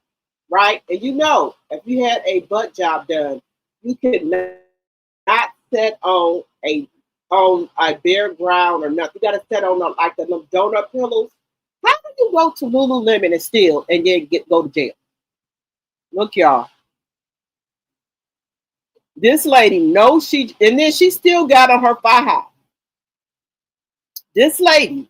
right? And if you had a butt job done, you could not set on a bare ground or nothing. You got to set on like the little donut pillows. How do you go to Lululemon and steal and then go to jail? Look, y'all. This lady knows and then she still got on her thigh. This lady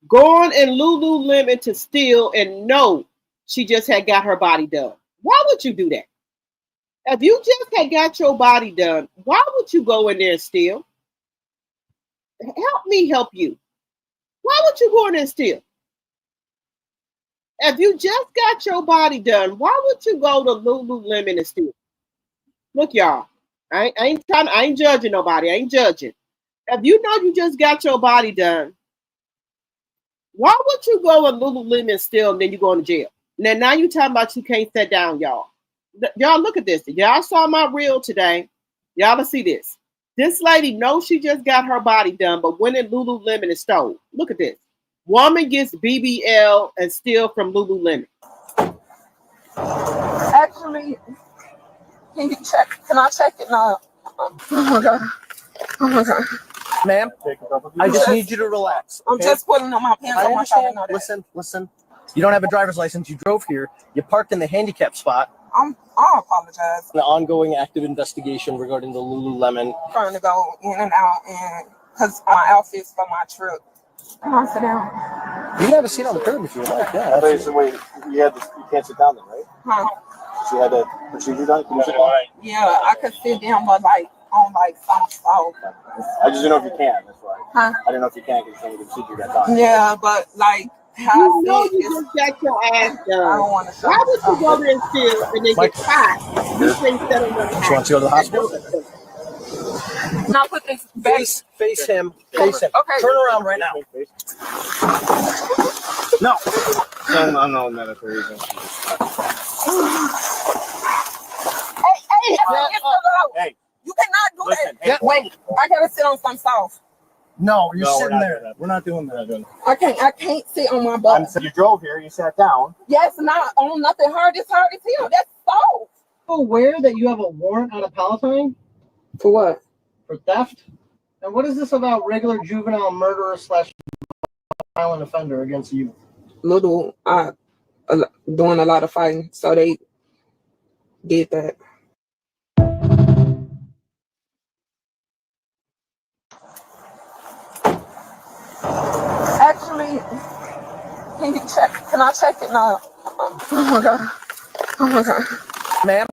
going in Lululemon to steal and know she just had got her body done. Why would you do that? If you just had got your body done, why would you go in there and steal? Help me help you. Why would you go in there and steal? If you just got your body done, why would you go to Lululemon and steal? Look, y'all, I ain't judging nobody. I ain't judging. If you know you just got your body done, why would you go to Lululemon and steal and then you go to jail? Now you talking about you can't sit down, y'all. Y'all look at this. Y'all saw my reel today. Y'all will see this. This lady knows she just got her body done, but went in Lululemon and stole. Look at this. Woman gets BBL and steal from Lululemon. Actually, can you check? Can I check it now? Oh my god. Oh my god. Ma'am, I just need you to relax. I'm just putting on my pants. I understand. Listen. You don't have a driver's license. You drove here. You parked in the handicap spot. I apologize. An ongoing active investigation regarding the Lululemon. Trying to go in and out, and because my outfit's for my trip. Come on, sit down. You can have a seat on the curb if you like. Yeah. Wait, so wait, you can't sit down then, right? Huh? So you had the procedure done? Can you sit down? Yeah, I could sit down, but like on like some soft. I just didn't know if you can. That's why. Huh? I didn't know if you can because some of the procedure got done. Yeah, but like how You know you just got your ass done. I don't want to. Why would you go there and steal and then get caught? You think that on the You want to go to the hospital? Now put this Face him. Face him. Okay. Turn around right now. No. No, medical reason. Hey, you cannot do Listen, that. Wait, I gotta sit on some soft. No, you're sitting there. We're not doing that. I can't sit on my butt. You drove here, you sat down. Yes, not on nothing hard. It's hard as hell. That's soft. Aware that you have a warrant on a Palatine? For what? For theft? And what is this about regular juvenile murderer / violent offender against you? Little, doing a lot of fighting, so they did that. Actually, can you check? Can I check it now? Oh my god. Oh my god. Ma'am,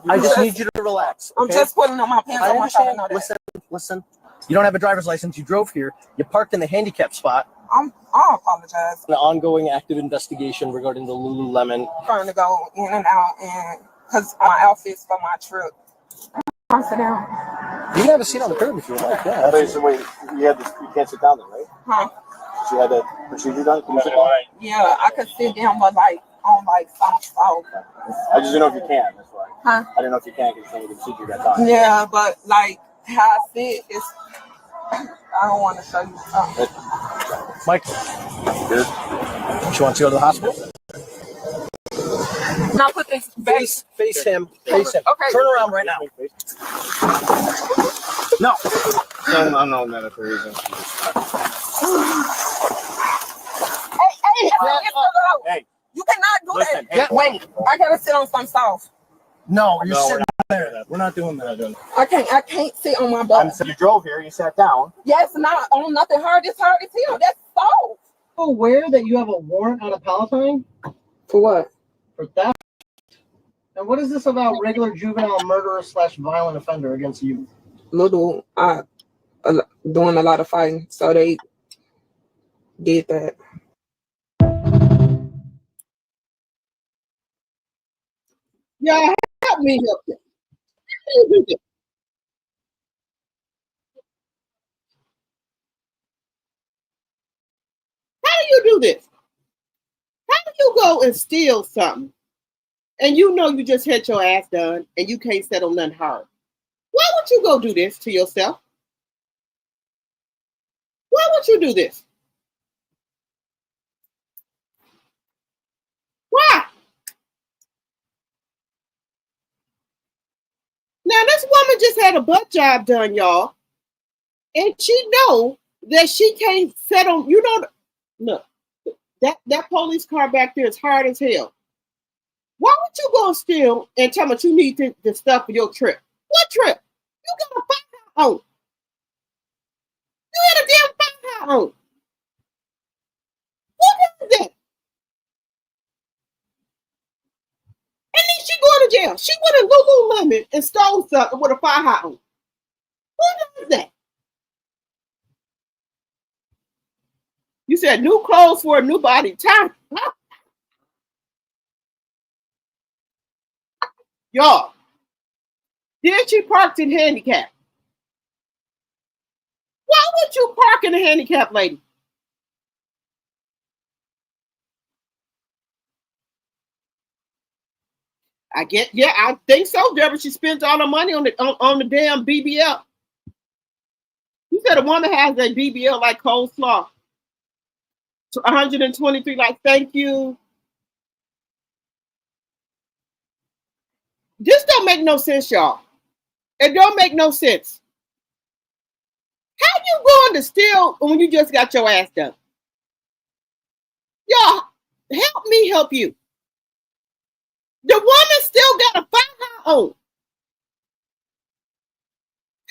I just need you to relax. I'm just putting on my pants. I understand. Listen. You don't have a driver's license. You drove here. You parked in the handicap spot. I apologize. An ongoing active investigation regarding the Lululemon. Trying to go in and out, and because my outfit's for my trip. Come on, sit down. You can have a seat on the curb if you like. Yeah. Wait, so wait, you can't sit down then, right? Huh? So you had the procedure done? Can you sit down? Yeah, I could sit down, but like on like some soft. I just didn't know if you can. That's why. Huh? I didn't know if you can because some of the procedure got done. Yeah, but like how I sit is. I don't want to show you something. Mike, good. You want to go to the hospital? Now put this Face him. Face him. Okay. Turn around right now. No, medical reason. Hey, you cannot do Listen, that. Wait, I gotta sit on some soft. No, you're sitting there. We're not doing that. I can't sit on my butt. You drove here, you sat down. Yes, not on nothing hard. It's hard as hell. That's soft. Aware that you have a warrant on a Palatine? For what? For theft? And what is this about regular juvenile murderer / violent offender against you? Little, doing a lot of fighting, so they did that. Y'all help me help you. How do you do this? How do you do this? How do you go and steal something and you know you just had your ass done and you can't settle nothing hard? Why would you go do this to yourself? Why would you do this? Why? Now this woman just had a butt job done, y'all, and she know that she can't settle. You know, look, that police car back there is hard as hell. Why would you go steal and tell me you need the stuff for your trip? What trip? You got a fight on. You had a damn fight on. What is that? And then did she go to jail? She went in Lululemon and stole something with a fire hydrant. Who does that? You said new clothes for a new body. Time. Y'all, then she parked in handicap. Why would you park in a handicap, lady? I think so, Deborah. She spent all her money on the damn BBL. You said a woman has a BBL like coleslaw. 123, like, thank you. This don't make no sense, y'all. It don't make no sense. How you going to steal when you just got your ass done? Y'all, help me help you. The woman still got a fire on.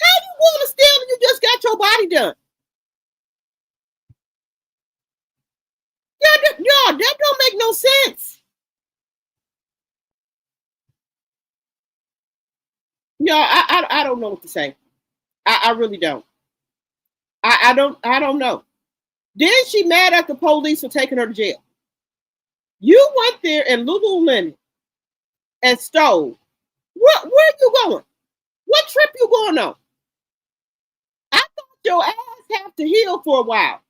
How you going to steal when you just got your body done? Y'all, that don't make no sense. Y'all, I don't know what to say. I really don't. I don't know. Then she mad at the police for taking her to jail. You went there in Lululemon and stole. Where you going? What trip you going on? I thought your ass have to heal for a while.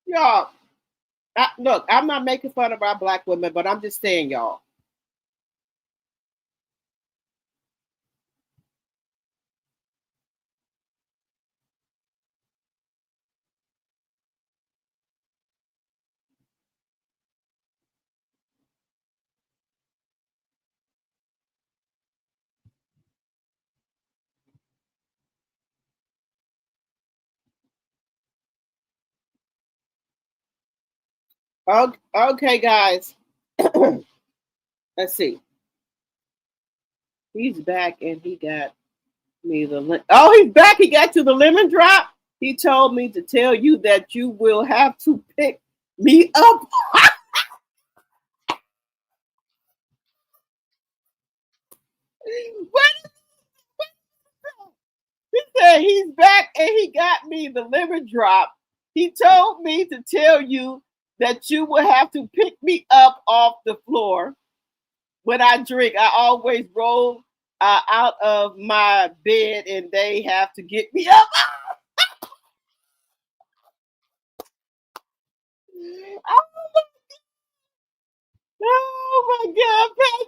Y'all, look, I'm not making fun of our black women, but I'm just saying, y'all. Okay, guys. Let's see. He's back and he got me he's back. He got to the lemon drop. He told me to tell you that you will have to pick me up. He said he's back and he got me the lemon drop. He told me to tell you that you will have to pick me up off the floor. When I drink, I always roll out of my bed and they have to get me up. Oh my God, Pat,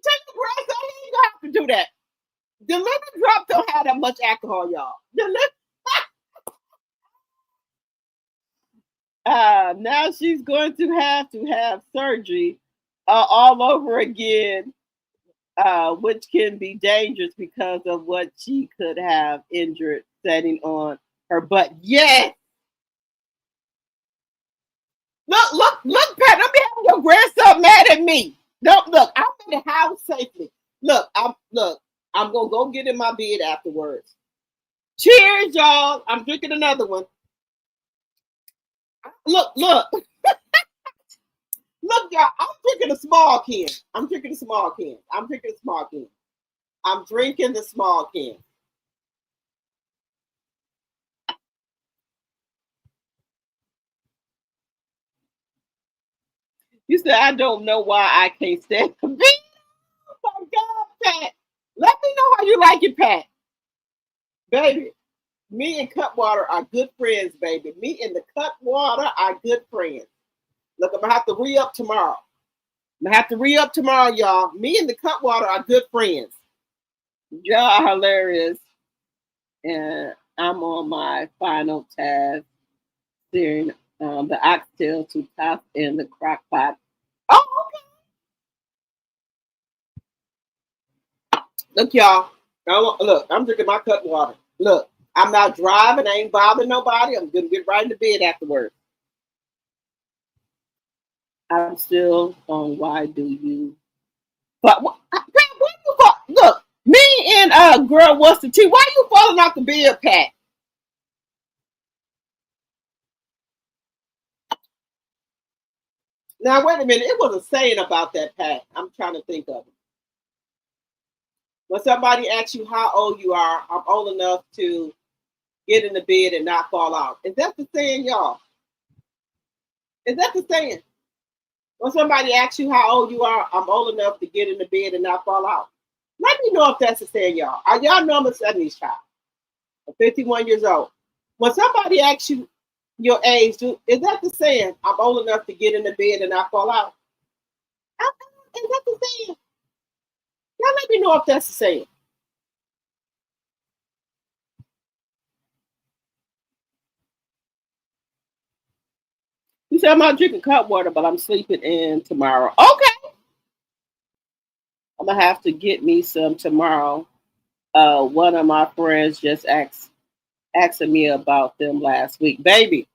take the grass out. You don't have to do that. The lemon drop don't have that much alcohol, y'all. Now she's going to have surgery all over again, which can be dangerous because of what she could have injured setting on her butt. Yes. Look, Pat, don't be having your grandson mad at me. Don't look, I'm in the house safely. Look, I'm gonna go get in my bed afterwards. Cheers, y'all. I'm drinking another one. Look. Look, y'all, I'm drinking a small can. I'm drinking the small can. You said I don't know why I can't stand the beat. Oh my God, Pat. Let me know how you like it, Pat. Baby, me and Cutwater are good friends, baby. Me and the Cutwater are good friends. Look, I'm gonna have to re-up tomorrow. Y'all. Me and the Cutwater are good friends. Y'all are hilarious. And I'm on my final task, searing the oxtail to top in the crock pot. Oh, okay. Look, y'all. Look, I'm drinking my Cutwater. Look, I'm not driving. I ain't bothering nobody. I'm gonna get right into bed afterwards. I'm still on why do you. But what you look, me and girl, what's the tea? Why are you falling off the bed, Pat? Now, wait a minute. It was a saying about that, Pat. I'm trying to think of it. When somebody asks you how old you are, I'm old enough to get in the bed and not fall out. Is that the saying, y'all? Is that the saying? When somebody asks you how old you are, I'm old enough to get in the bed and not fall out. Let me know if that's the saying, y'all. Y'all know I'm a 70s child. I'm 51 years old. When somebody asks you your age, is that the saying, I'm old enough to get in the bed and not fall out? Is that the saying? Y'all let me know if that's the saying. You said I'm not drinking cut water, but I'm sleeping in tomorrow. Okay. I'm going to have to get me some tomorrow. One of my friends just asking me about them last week. Baby,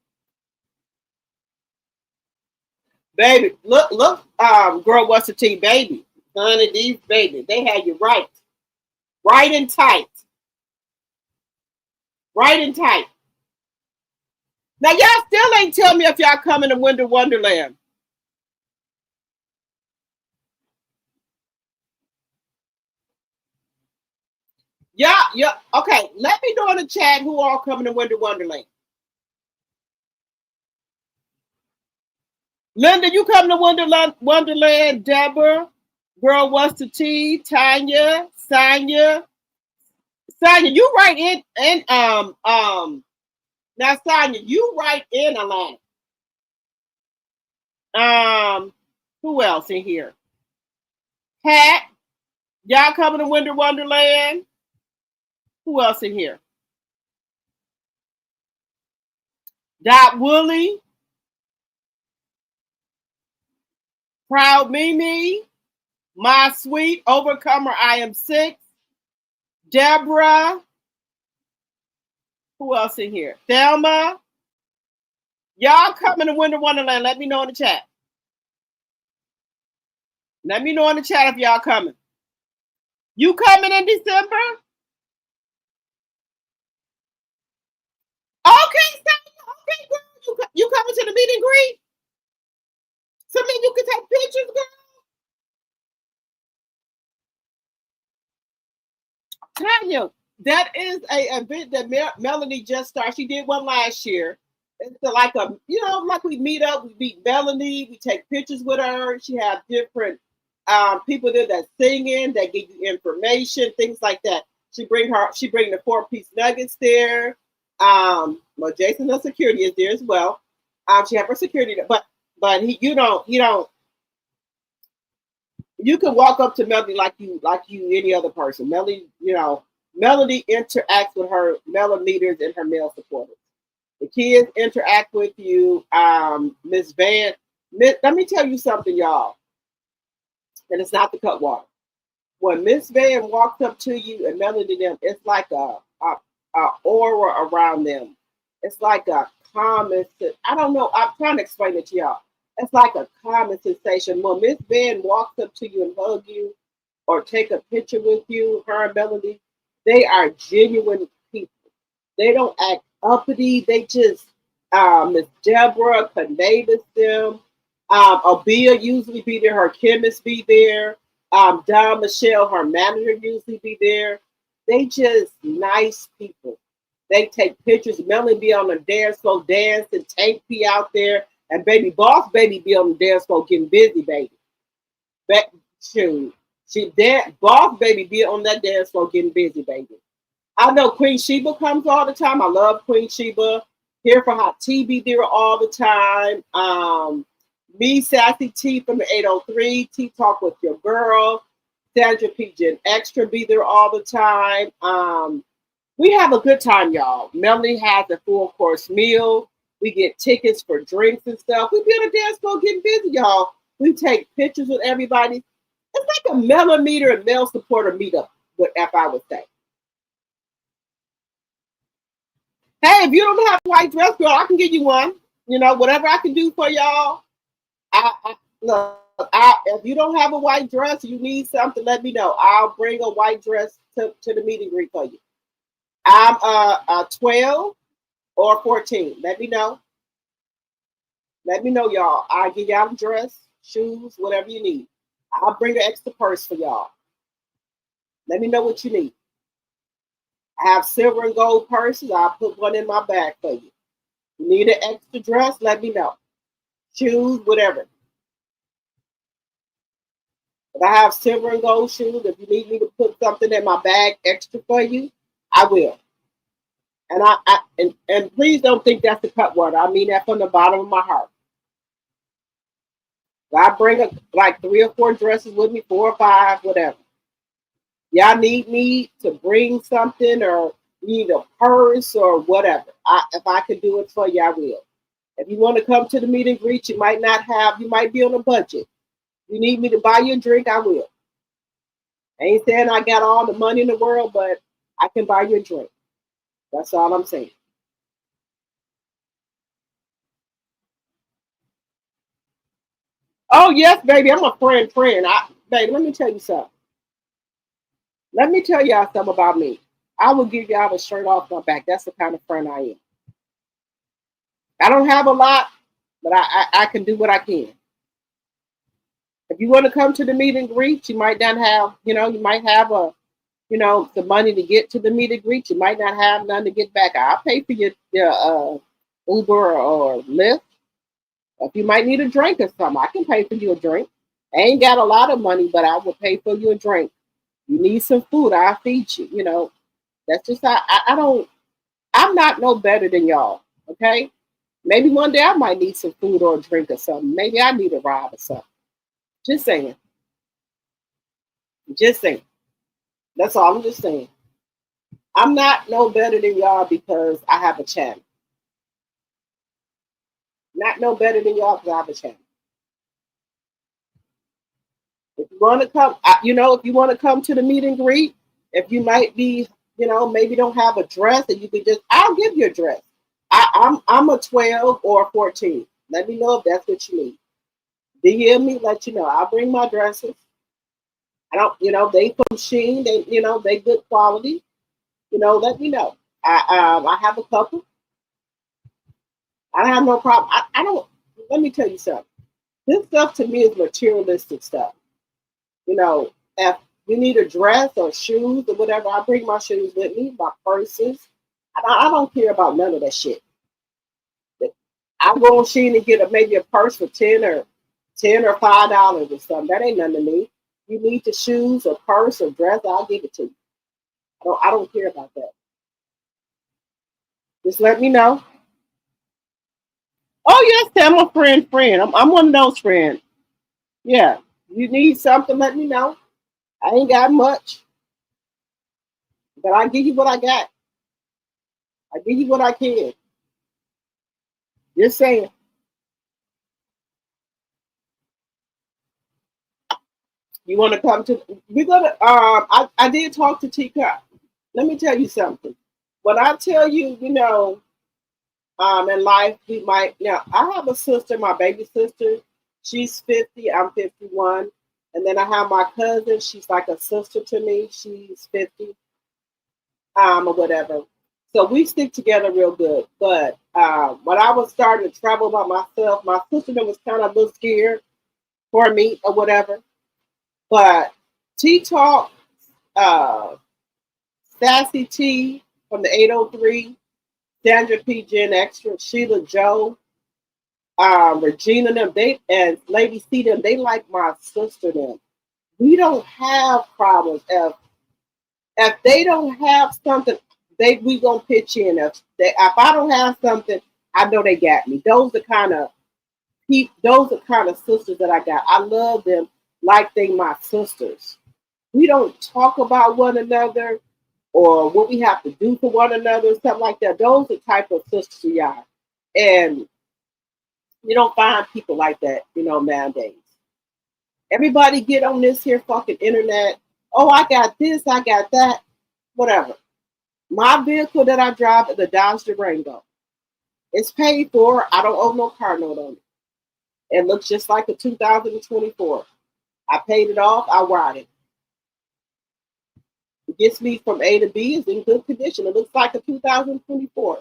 look, girl, what's the tea, baby? Honey, these babies, they had you right and tight. Right and tight. Now, y'all still ain't tell me if y'all coming to Winter Wonderland. Yeah, okay. Let me know in the chat who all coming to Winter Wonderland. Linda, you coming to Wonderland? Deborah, girl, what's the tea? Tanya, Sonia, you right in now Sonia, you right in Atlanta. Who else in here? Pat, y'all coming to Winter Wonderland? Who else in here? Dot Woolley, Proud Mimi, My Sweet Overcomer, I Am 6, Deborah. Who else in here? Thelma. Y'all coming to Winter Wonderland? Let me know in the chat. Let me know in the chat if y'all coming. You coming in December? Okay, okay, girl. You coming to the meet and greet? So then you can take pictures, girl. Tanya, that is a event that Melanie just started. She did one last year. It's like like we meet up, we meet Melanie, we take pictures with her. She has different people there that singing, that give you information, things like that. She bring the 4-piece nuggets there. Well, Jason, the security is there as well. She have her security there, but you can walk up to Melody like you any other person. Melody interacts with her millimeters and her male supporters. The kids interact with you. Miss Van, let me tell you something, y'all. And it's not the cut water. When Miss Van walks up to you and Melody them, it's like a aura around them. It's like a common. I don't know. I'm trying to explain it to y'all. It's like a common sensation. When Miss Van walks up to you and hug you or take a picture with you, her and Melody, they are genuine people. They don't act uppity. They just, Miss Deborah, Candace, them. Abia usually be there. Her chemist be there. Don Michelle, her manager, usually be there. They just nice people. They take pictures. Melanie be on the dance floor dancing. Tank be out there. And Boss Baby be on the dance floor getting busy, baby. Boss Baby be on that dance floor getting busy, baby. I know Queen Sheba comes all the time. I love Queen Sheba. Here for Hot Tea be there all the time. Me, Sassy T from the 803. Tea Talk with Your Girl. Sandra P. Gen Extra be there all the time. We have a good time, y'all. Melanie has a full course meal. We get tickets for drinks and stuff. We be on the dance floor getting busy, y'all. We take pictures with everybody. It's like a millimeter and male supporter meetup, if I would say. Hey, if you don't have a white dress, girl, I can give you one. Whatever I can do for y'all. If you don't have a white dress, you need something, let me know. I'll bring a white dress to the meet and greet for you. I'm 12 or 14. Let me know. Let me know, y'all. I'll give y'all a dress, shoes, whatever you need. I'll bring an extra purse for y'all. Let me know what you need. I have silver and gold purses. I'll put one in my bag for you. You need an extra dress? Let me know. Shoes, whatever. If I have silver and gold shoes, if you need me to put something in my bag extra for you, I will. And please don't think that's the cut water. I mean that from the bottom of my heart. I bring like 3 or 4 dresses with me, 4 or 5, whatever. Y'all need me to bring something or need a purse or whatever. If I can do it for you, I will. If you want to come to the meet and greet, you might be on a budget. You need me to buy you a drink, I will. I ain't saying I got all the money in the world, but I can buy you a drink. That's all I'm saying. Oh, yes, baby. I'm a friend. Baby, let me tell you something. Let me tell y'all something about me. I will give y'all the shirt off my back. That's the kind of friend I am. I don't have a lot, but I can do what I can. If you want to come to the meet and greet, you might not have, you might have the money to get to the meet and greet. You might not have none to get back. I'll pay for your Uber or Lyft. If you might need a drink or something, I can pay for you a drink. I ain't got a lot of money, but I will pay for you a drink. You need some food, I'll feed you. That's just how I'm not no better than y'all, okay? Maybe one day I might need some food or a drink or something. Maybe I need a ride or something. Just saying. Just saying. That's all I'm just saying. I'm not no better than y'all because I have a channel. Not no better than y'all because I have a channel. If you want to come, if you want to come to the meet and greet, if you might be, maybe don't have a dress and you could I'll give you a dress. I'm a 12 or a 14. Let me know if that's what you need. DM me, let you know. I'll bring my dresses. I don't, they from Shein, they good quality. Let me know. I have a couple. I have no problem. I don't, let me tell you something. This stuff to me is materialistic stuff. If you need a dress or shoes or whatever, I bring my shoes with me, my purses. I don't care about none of that shit. I go on Shein and get maybe a purse for $10 or $5 or something. That ain't nothing to me. You need the shoes or purse or dress, I'll give it to you. I don't care about that. Just let me know. Oh yes, I'm a friend. I'm one of those friends. Yeah. You need something, let me know. I ain't got much. But I give you what I got. I give you what I can. Just saying. You want to come to? We're gonna. I did talk to Tika. Let me tell you something. When I tell you, in life we might. Now I have a sister, my baby sister. She's 50. I'm 51, and then I have my cousin. She's like a sister to me. She's 50. Or whatever. So we stick together real good. But when I was starting to travel by myself, my sister was kind of a little scared for me or whatever. But T-Talk, Sassy T from the 803, Sandra P. Gen Extra, Sheila Joe, Regina them, and Lady C them, they like my sister them. We don't have problems. If they don't have something, we gonna pitch in. If I don't have something, I know they got me. Those are kind of sisters that I got. I love them like they my sisters. We don't talk about one another or what we have to do for one another, stuff like that. Those are the type of sisters we are. And you don't find people like that, nowadays. Everybody get on this here fucking internet. Oh, I got this, I got that, whatever. My vehicle that I drive is a Dodge Durango. It's paid for. I don't owe no car note on it. It looks just like a 2024. I paid it off. I ride it. It gets me from A to B. It's in good condition. It looks like a 2024.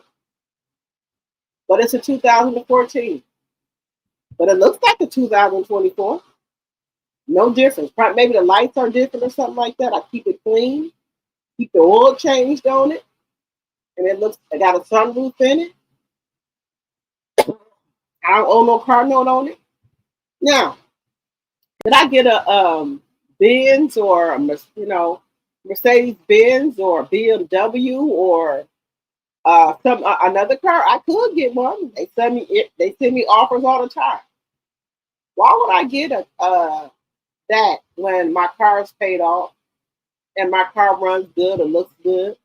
But it's a 2014. but it looks like a 2024. No difference. Probably, maybe the lights are different or something like that. I keep it clean, keep the oil changed on it, and I got a sunroof in it. I don't own no car note on it. Now, did I get a Benz or a, Mercedes Benz or BMW or another car? I could get one. They send me offers all the time. Why would I get that when my car is paid off and my car runs good or looks good?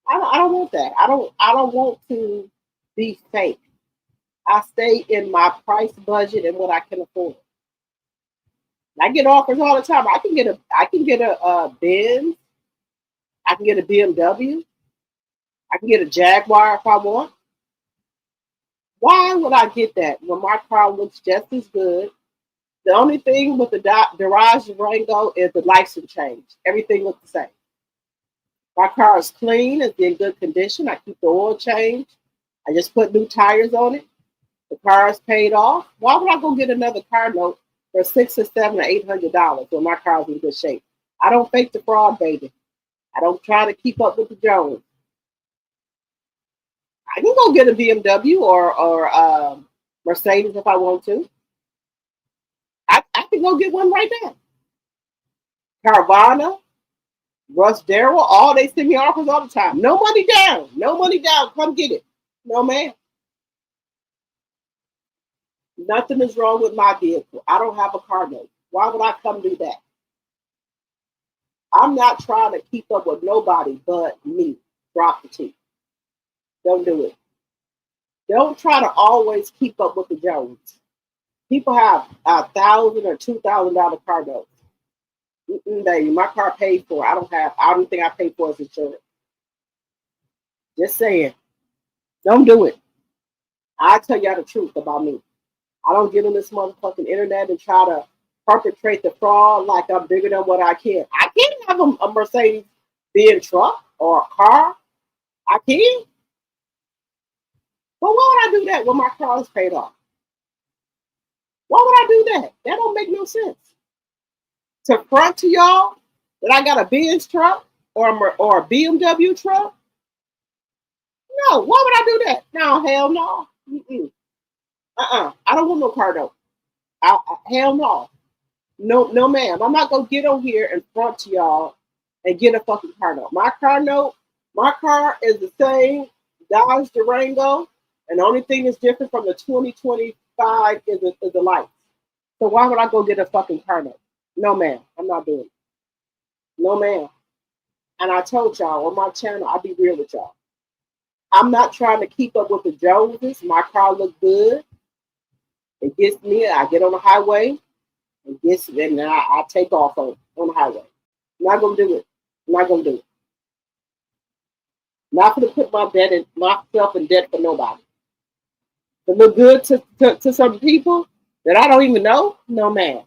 I don't want that. I don't want to be fake. I stay in my price budget and what I can afford. I get offers all the time. I can get a Benz. I can get a BMW. I can get a Jaguar if I want. Why would I get that when my car looks just as good? The only thing with the Garage Durango is the license change. Everything looks the same. My car is clean. It's in good condition. I keep the oil changed. I just put new tires on it. The car is paid off. Why would I go get another car note for $600 or $700 or $800 when my car is in good shape? I don't fake the fraud, baby. I don't try to keep up with the Jones. I can go get a BMW or Mercedes if I want to. I can go get one right now. Carvana, Russ Darrell, all they send me offers all the time. No money down. No money down. Come get it. No, man. Nothing is wrong with my vehicle. I don't have a car note. Why would I come do that? I'm not trying to keep up with nobody but me. Drop the T. Don't do it. Don't try to always keep up with the Jones. People have $1,000 or $2,000 car notes. Baby, my car paid for. I don't think I paid for his insurance. Just saying. Don't do it. I tell y'all the truth about me. I don't get on this motherfucking internet and try to perpetrate the fraud like I'm bigger than what I can. I can have a Mercedes Benz truck or a car. I can. But why would I do that when my car is paid off? Why would I do that? That don't make no sense. To front to y'all that I got a Benz truck or a BMW truck? No, why would I do that? No, hell no. I don't want no car note. Hell no. No, ma'am. I'm not gonna get on here and front to y'all and get a fucking car note. My car is the same Dodge Durango, and the only thing that's different from the 2025 is the lights. So why would I go get a fucking car note? No, ma'am. I'm not doing it. No, ma'am. And I told y'all on my channel, I'll be real with y'all. I'm not trying to keep up with the Joneses. My car looks good. It gets me. I get on the highway. And then I take off on the highway. I'm not gonna do it. I'm not gonna do it. Not gonna put myself in debt for nobody. To look good to some people that I don't even know. No, ma'am.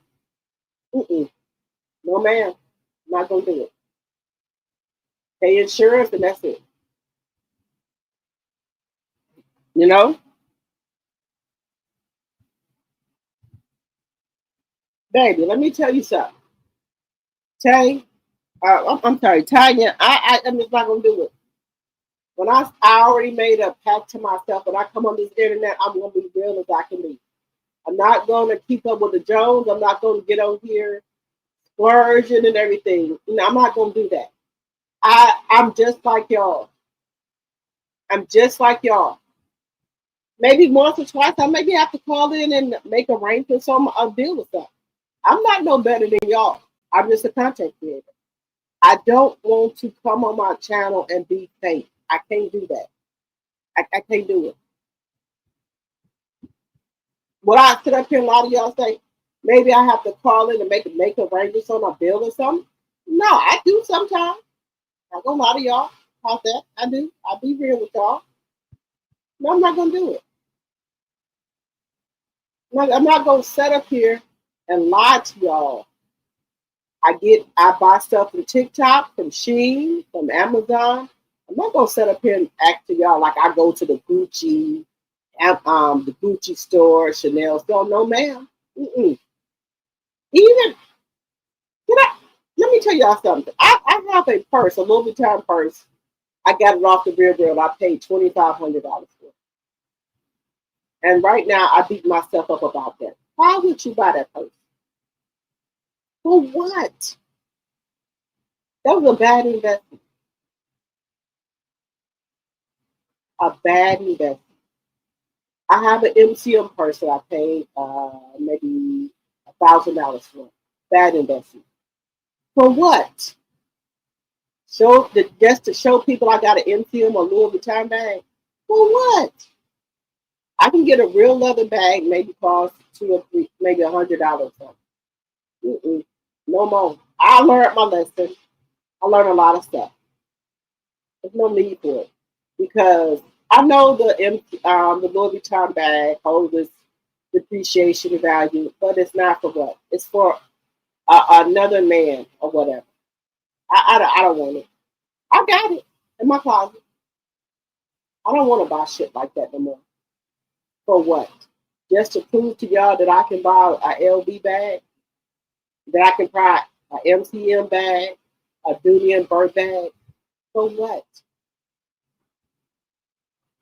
No, ma'am. I'm not gonna do it. Pay insurance and that's it. You know? Baby, let me tell you something. I'm sorry, Tanya, I'm just not going to do it. When I already made a pact to myself, when I come on this internet, I'm going to be real as I can be. I'm not going to keep up with the Jones. I'm not going to get on here splurging and everything. I'm not going to do that. I'm just like y'all. I'm just like y'all. Maybe once or twice, I maybe have to call in and make arrangements on a deal with something. I'm not no better than y'all. I'm just a content creator. I don't want to come on my channel and be fake. I can't do that. I can't do it. What I sit up here and a lot of y'all say, maybe I have to call in and make arrangements on a bill or something. No, I do sometimes. I go a lot of y'all about that. I do. I'll be real with y'all. No, I'm not going to do it. I'm not going to sit up here and lie to y'all. I buy stuff from TikTok, from Shein, from Amazon. I'm not going to sit up here and act to y'all like I go to the Gucci at the Gucci store, Chanel store. No, ma'am. Mm-mm. Even let me tell y'all something. I have a purse, a Louis Vuitton purse. I got it off the real world. I paid $2,500 for it. And right now, I beat myself up about that. Why would you buy that purse? For what? That was a bad investment. A bad investment. I have an MCM purse that I paid maybe $1,000 for. Bad investment. For what? Just to show people I got an MCM or Louis Vuitton bag. For what? I can get a real leather bag, maybe cost $2 or $3, maybe $100. No more. I learned my lesson. I learned a lot of stuff. There's no need for it because I know the Louis Vuitton bag holds this depreciation value, but it's not for what? It's for another man or whatever. I don't want it. I got it in my closet. I don't want to buy shit like that no more. For what? Just to prove to y'all that I can buy a LV bag, that I can buy an MCM bag, a Duty and Bird bag. For what?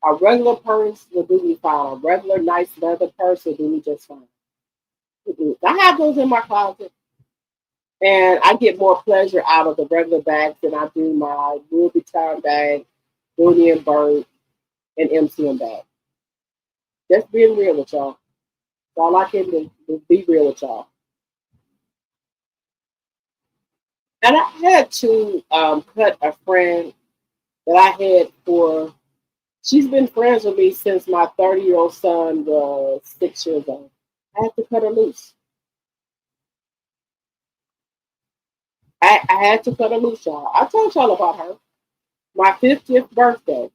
A regular purse will do me fine. A regular nice leather purse will do me just fine. I have those in my closet. And I get more pleasure out of the regular bags than I do my Louis Vuitton bag, Duty and Bird, and MCM bag. Just being real with y'all. That's all I can do is be real with y'all. And I had to cut a friend that I had for, she's been friends with me since my 30-year-old son was 6 years old. I had to cut her loose. I had to cut her loose, y'all. I told y'all about her. My 50th birthday,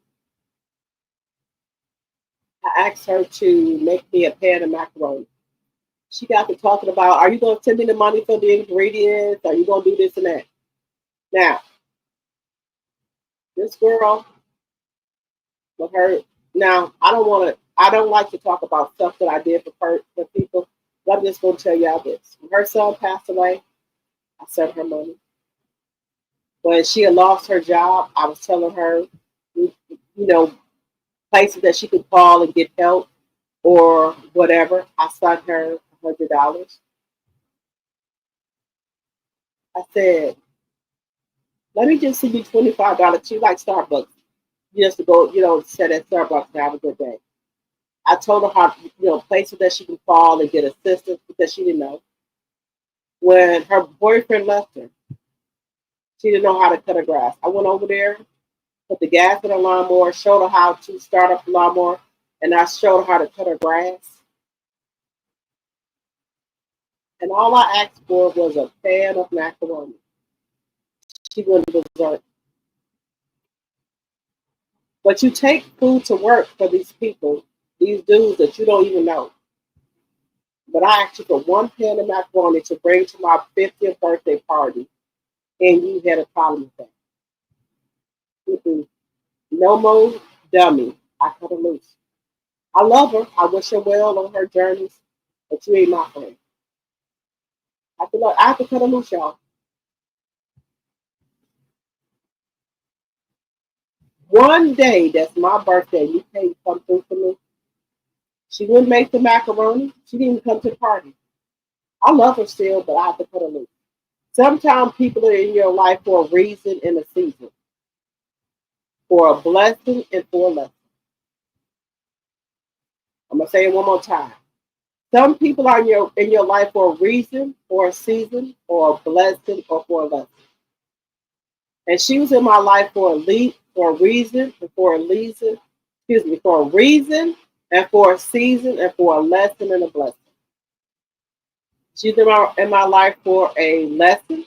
I asked her to make me a pan of macaroni. She got to talking about, are you going to send me the money for the ingredients? Are you going to do this and that? Now, this girl, with her, now, I don't like to talk about stuff that I did for people, but I'm just going to tell y'all this. When her son passed away, I sent her money. When she had lost her job, I was telling her, places that she could call and get help or whatever. I sent her $100. I said, let me just send you $25. She like Starbucks. Just to go, sit at Starbucks and have a good day. I told her how, places that she can call and get assistance because she didn't know. When her boyfriend left her, she didn't know how to cut her grass. I went over there, put the gas in her lawnmower, showed her how to start up the lawnmower, and I showed her how to cut her grass. And all I asked for was a pan of macaroni. She wouldn't desert. But you take food to work for these people, these dudes that you don't even know. But I asked you for one pan of macaroni to bring to my 50th birthday party, and you had a problem with that. No more dummy. I cut her loose. I love her. I wish her well on her journeys, but you ain't my friend. I have to cut her loose, y'all. One day, that's my birthday, you can't come through for me. She wouldn't make the macaroni. She didn't even come to the party. I love her still, but I have to cut her loose. Sometimes people are in your life for a reason and a season, for a blessing and for a lesson. I'm gonna say it one more time. Some people are in your life for a reason, for a season, or a blessing, or for a lesson. And she was in my life for a reason, and for a reason, for a reason, and for a season, and for a lesson and a blessing. She's in my life for a lesson,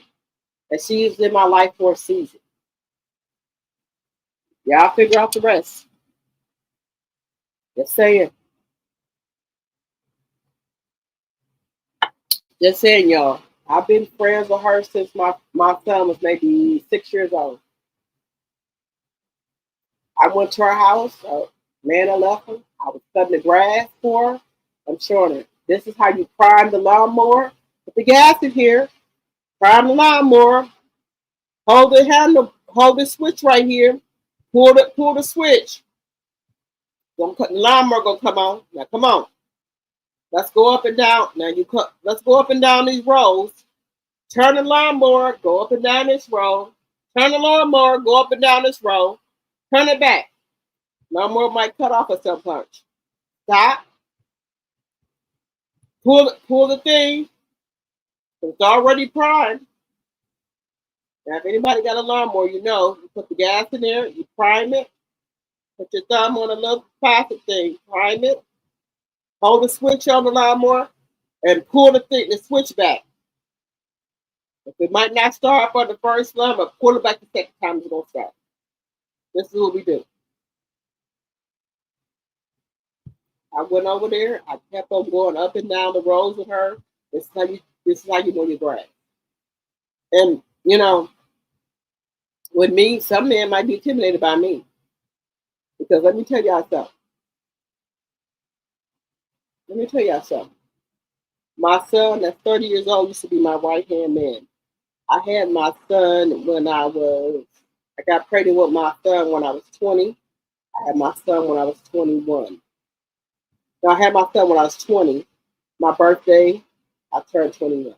and she's in my life for a season. Y'all figure out the rest. Just saying. Just saying, y'all. I've been friends with her since my son was maybe 6 years old. I went to her house. Man, I left her. I was cutting the grass for her. I'm showing her. This is how you prime the lawnmower. Put the gas in here. Prime the lawnmower. Hold the handle. Hold the switch right here. Pull the switch. The lawnmower gonna come on. Now come on. Let's go up and down. Now let's go up and down these rows. Turn the lawnmower, go up and down this row. Turn the lawnmower, go up and down this row. Turn it back. Lawnmower might cut off at some punch. Stop. Pull the thing. It's already primed. Now, if anybody got a lawnmower, you know, you put the gas in there, you prime it. Put your thumb on a little plastic thing, prime it. Hold the switch on the lawnmower and pull the switch back. If it might not start up on the first run, but pull it back the second time it's going to start. This is what we do. I went over there. I kept on going up and down the rows with her. This is how you know your grass. And, you know, with me, some men might be intimidated by me. Because let me tell y'all something. My son, that's 30 years old, used to be my right-hand man. I had my son I got pregnant with my son when I was 20. I had my son when I was 21. Now, I had my son when I was 20. My birthday, I turned 21.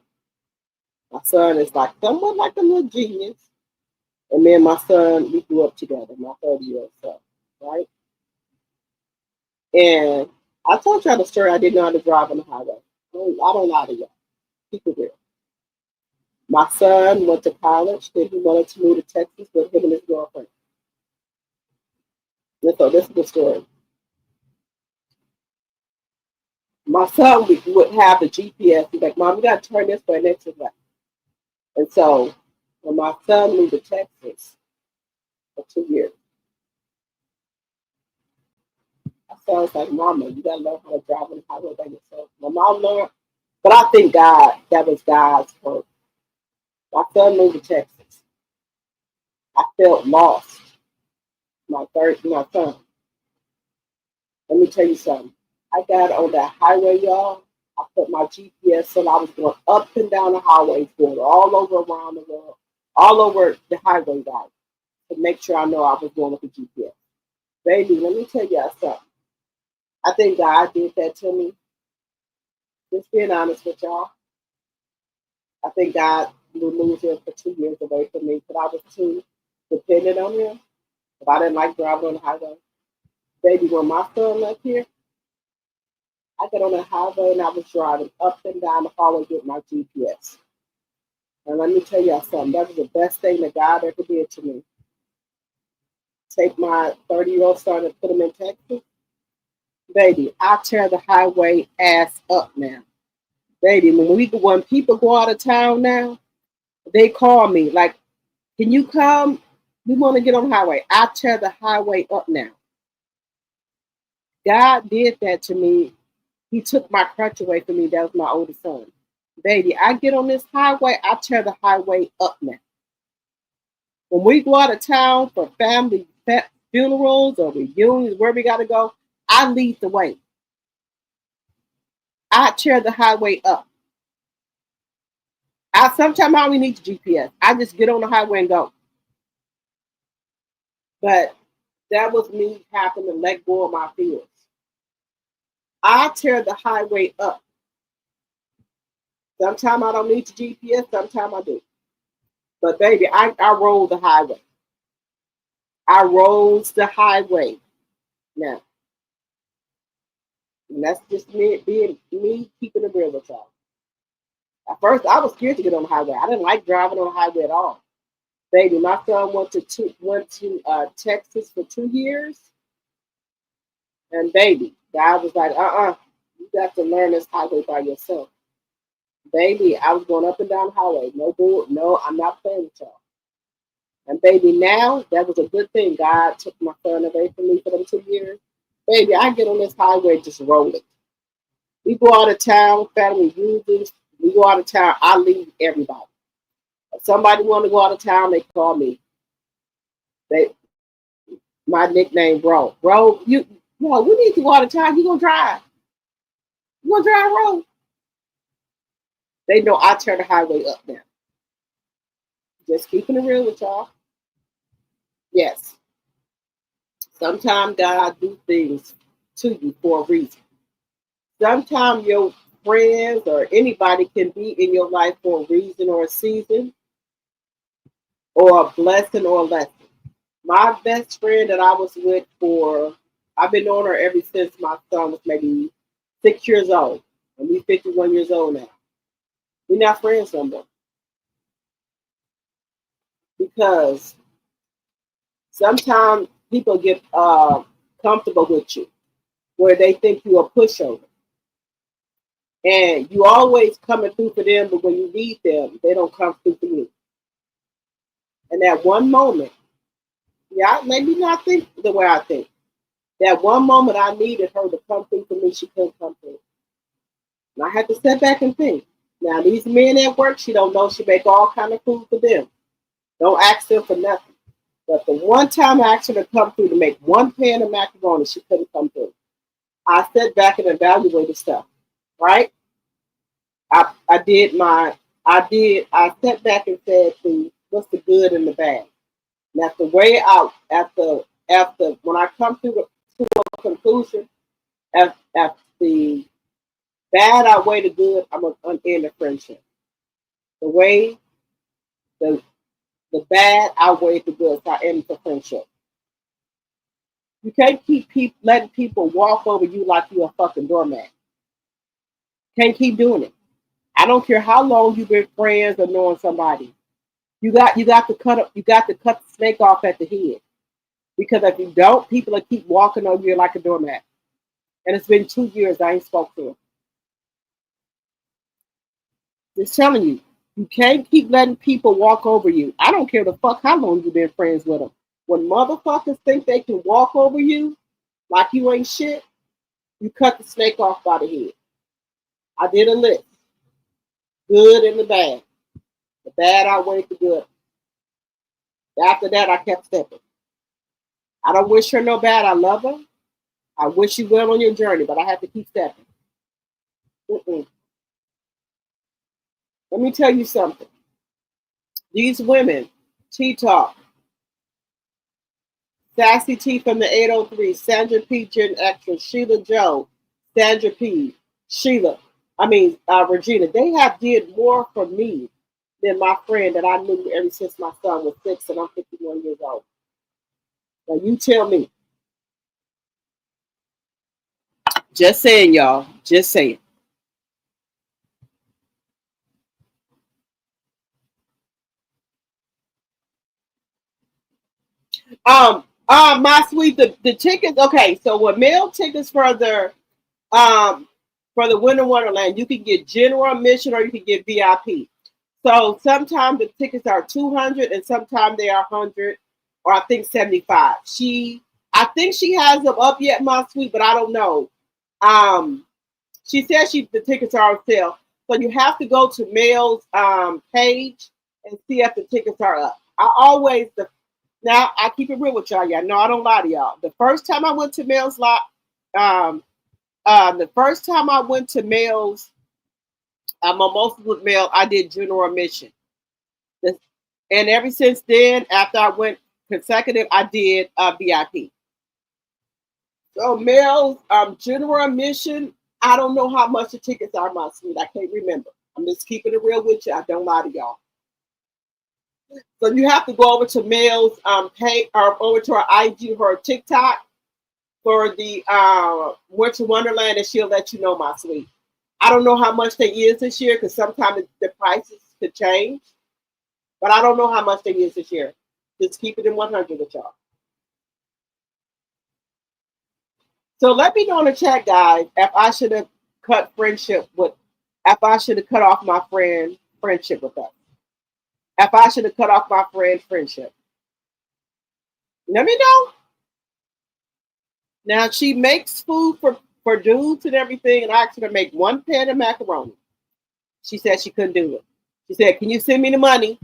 My son is somewhat like a little genius. And me and my son, we grew up together, my 30-year-old son, right? And I told y'all the story. I didn't know how to drive on the highway. I don't lie to y'all. Keep it real. My son went to college. Then he wanted to move to Texas with him and his girlfriend. And so this is the story. My son would have the GPS. He's like, Mom, you got to turn this way, next way. And so when my son moved to Texas for 2 years, I was like, Mama, you got to learn how to drive on the highway by yourself. My mom learned, but I think that was God's work. My son moved to Texas. I felt lost. My son. Let me tell you something. I got on that highway, y'all. I put my GPS so I was going up and down the highways, going all over around the world, all over the highway, guys, to make sure I know I was going with the GPS. Baby, let me tell y'all something. I think God did that to me. Just being honest with y'all. I think God removed him for 2 years away from me because I was too dependent on him. If I didn't like driving on the highway. Baby, when my son left here, I got on the highway and I was driving up and down the hallway with my GPS. And let me tell y'all something. That was the best thing that God ever did to me. Take my 30-year-old son and put him in Texas. Baby, I tear the highway ass up now. Baby, when people go out of town now, they call me like, can you come? We want to get on the highway. I tear the highway up now. God did that to me. He took my crutch away from me. That was my oldest son. Baby, I get on this highway, I tear the highway up now. When we go out of town for family funerals or reunions, where we got to go, I lead the way. I tear the highway up. Sometimes I don't need the GPS. I just get on the highway and go. But that was me having to let go of my fears. I tear the highway up. Sometimes I don't need the GPS, sometimes I do. But baby, I roll the highway. I rolls the highway now. And that's just me keeping it real with y'all. At first, I was scared to get on the highway. I didn't like driving on the highway at all. Baby, my son went to Texas for 2 years. And baby, God was like, you got to learn this highway by yourself. Baby, I was going up and down the highway. No, I'm not playing with y'all. And baby, now, that was a good thing. God took my son away from me for them 2 years. Baby, I get on this highway just rolling. We go out of town, family reunions. We go out of town, I leave everybody. If somebody want to go out of town, they call me. My nickname, Bro. Bro, No, we need to go out of town. You gonna drive? You gonna drive road? They know I turn the highway up now. Just keeping it real with y'all. Yes. Sometimes God do things to you for a reason. Sometimes your friends or anybody can be in your life for a reason or a season or a blessing or a lesson. My best friend that I was with I've been knowing her ever since my son was maybe 6 years old. And we're 51 years old now. We're not friends no more. Because sometimes people get comfortable with you where they think you're a pushover. And you always coming through for them, but when you need them, they don't come through for you. And that one moment, yeah, maybe not think the way I think. That one moment I needed her to come through for me, she couldn't come through. And I had to step back and think. Now these men at work, she don't know she make all kind of food for them. Don't ask them for nothing. But the one time I asked her to come through to make one pan of macaroni, she couldn't come through. I sat back and evaluated stuff, right? I sat back and said, what's the good and the bad? And that's the way out after when I come to a conclusion, after the bad outweigh the good, I'm gonna end the friendship. The bad outweighs the good, so I end the friendship. You can't keep letting people walk over you like you're a fucking doormat. Can't keep doing it. I don't care how long you've been friends or knowing somebody. You got to cut the snake off at the head. Because if you don't, people will keep walking over you like a doormat. And it's been 2 years I ain't spoke to them. Just telling you, you can't keep letting people walk over you. I don't care the fuck how long you've been friends with them. When motherfuckers think they can walk over you like you ain't shit, you cut the snake off by the head. I did a list. Good and the bad. The bad outweighed the good. After that, I kept stepping. I don't wish her no bad. I love her. I wish you well on your journey, but I have to keep stepping. Let me tell you something. These women, T-Talk, Sassy T from the 803, Sandra P, Gen Extra, Sheila Joe, Sandra P, Regina, they have did more for me than my friend that I knew ever since my son was 6 and I'm 51 years old. Now you tell me. Just saying, y'all. Just saying. My sweet, the tickets. Okay, so with mail tickets for the Winter Wonderland, you can get general admission or you can get VIP. So sometimes the tickets are 200 and sometimes they are 100 or I think 75. I think she has them up yet, my sweet, but I don't know. She says the tickets are on sale. So you have to go to Mail's page and see if the tickets are up. Now I keep it real with y'all. Yeah, no, I don't lie to y'all. The first time I went to Mail's mostly with Mail, I did general admission. And ever since then, after I went consecutive, I did VIP. So Mail's general admission, I don't know how much the tickets are, my sweet. I can't remember. I'm just keeping it real with you. I don't lie to y'all. So you have to go over to Mail's page or over to her IG or her TikTok for the Winter Wonderland, and she'll let you know, my sweet. I don't know how much they is this year because sometimes the prices could change, but I don't know how much they is this year. Just keep it in 100 with y'all. So let me know in the chat, guys, if I should have cut off my friendship with us. If I should have cut off my friendship. Let me know. Now she makes food for dudes and everything, and I asked her to make one pan of macaroni. She said she couldn't do it. She said, "Can you send me the money?"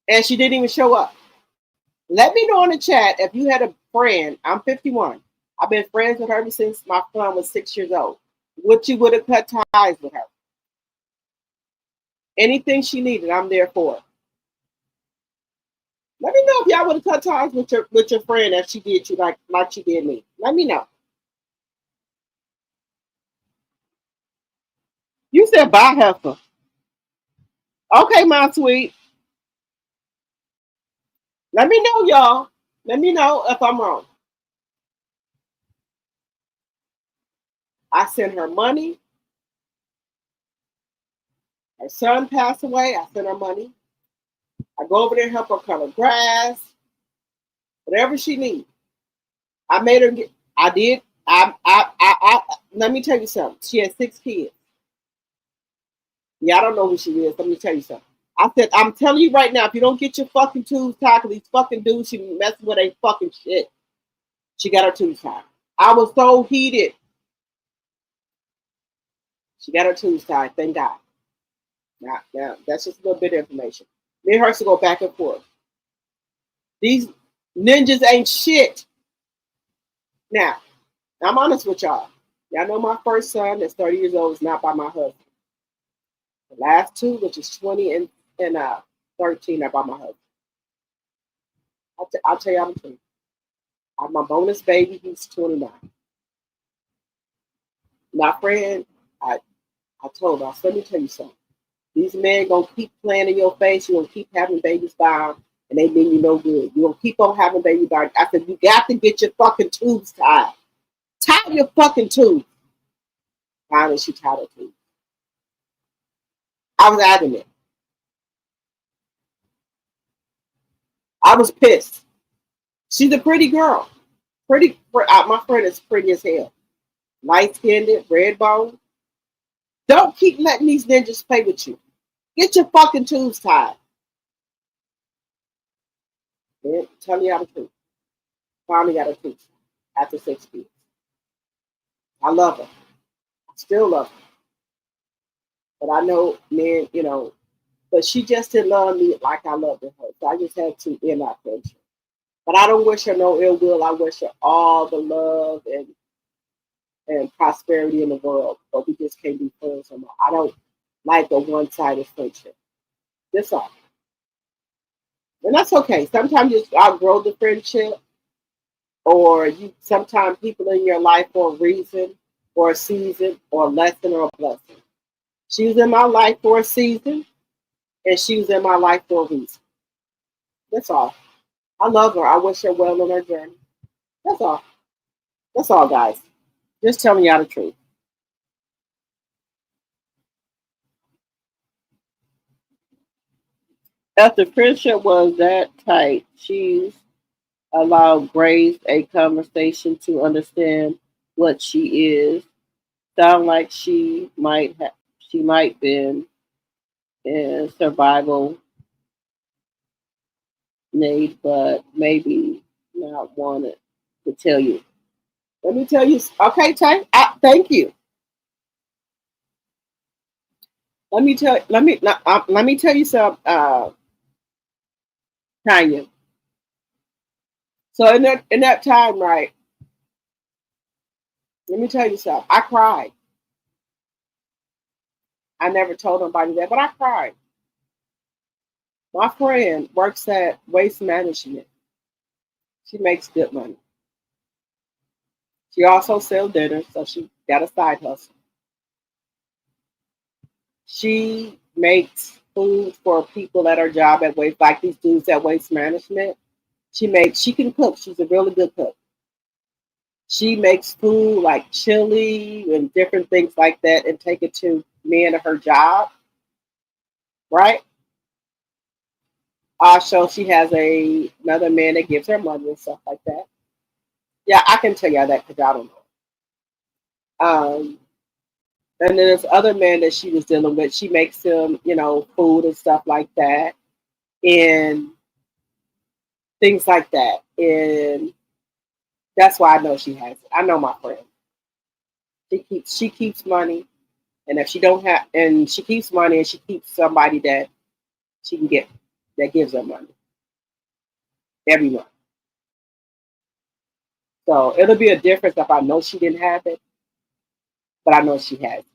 And she didn't even show up. Let me know in the chat if you had friend. I'm 51. I've been friends with her since my son was 6 years old. Would you would have cut ties with her? Anything she needed, I'm there for her. Let me know if y'all would have cut ties with your friend as she did you like she did me. Let me know. You said bye, heifer. Okay, my sweet. Let me know, y'all. Let me know if I'm wrong. I sent her money. Her son passed away. I sent her money. I go over there and help her cut her grass. Whatever she needs. I made her get. I did. I. Let me tell you something. She has 6 kids. Yeah, I don't know who she is. Let me tell you something. I said, I'm telling you right now, if you don't get your fucking tubes tied, because these fucking dudes, she messing with a fucking shit. She got her tubes tied. I was so heated. She got her tubes tied. Thank God. Now, that's just a little bit of information. Me and her to go back and forth. These ninjas ain't shit. Now, I'm honest with y'all. Y'all know my first son that's 30 years old is not by my husband. The last two, which is 20 and 13, are by my husband. I'll tell y'all the truth. I have my bonus baby, he's 29. My friend, I told her, let me tell you something. These men gonna keep playing in your face. You're gonna keep having babies by them, and they mean you no good. You're gonna keep on having babies by them. I said, you got to get your fucking tubes tied. Tie your fucking tubes. Finally, she tied her tubes. I was adamant. I was pissed. She's a pretty girl. My friend is pretty as hell. Light-skinned, red bone. Don't keep letting these ninjas play with you. Get your fucking tubes tied. Man, tell you how to truth. Finally got her tubes after 6 years. I love her. I still love her. But I know, man, but she just didn't love me like I loved her. So I just had to end our friendship. But I don't wish her no ill will. I wish her all the love and prosperity in the world. But we just can't be friends anymore. I don't like a one-sided friendship. That's all. And that's okay. Sometimes you outgrow the friendship, or sometimes people in your life for a reason, or a season, or a lesson, or a blessing. She was in my life for a season, and she was in my life for a reason. That's all. I love her. I wish her well on her journey. That's all. That's all, guys. Just telling y'all the truth. If the friendship was that tight, she's allowed Grace a conversation to understand what she is. Sound like she might been in survival need, but maybe not wanted to tell you. Let me tell you. Okay, Tay. Thank you. Let me tell you something, Tanya. So in that time, right? Let me tell you something. I cried. I never told nobody that, but I cried. My friend works at Waste Management. She makes good money. She also sells dinner, so she got a side hustle. She makes food for people at her job at Waste, like these dudes at Waste Management. She can cook. She's a really good cook. She makes food like chili and different things like that and take it to men at her job, right? So she has another man that gives her money and stuff like that. Yeah, I can tell y'all that because I don't know. And then there's other men that she was dealing with. She makes them, food and stuff like that, and things like that. And that's why I know she has it. I know my friend. She keeps money, and if she don't have, and she keeps money, and she keeps somebody that she can get that gives her money every month. So it'll be a difference if I know she didn't have it, but I know she has it.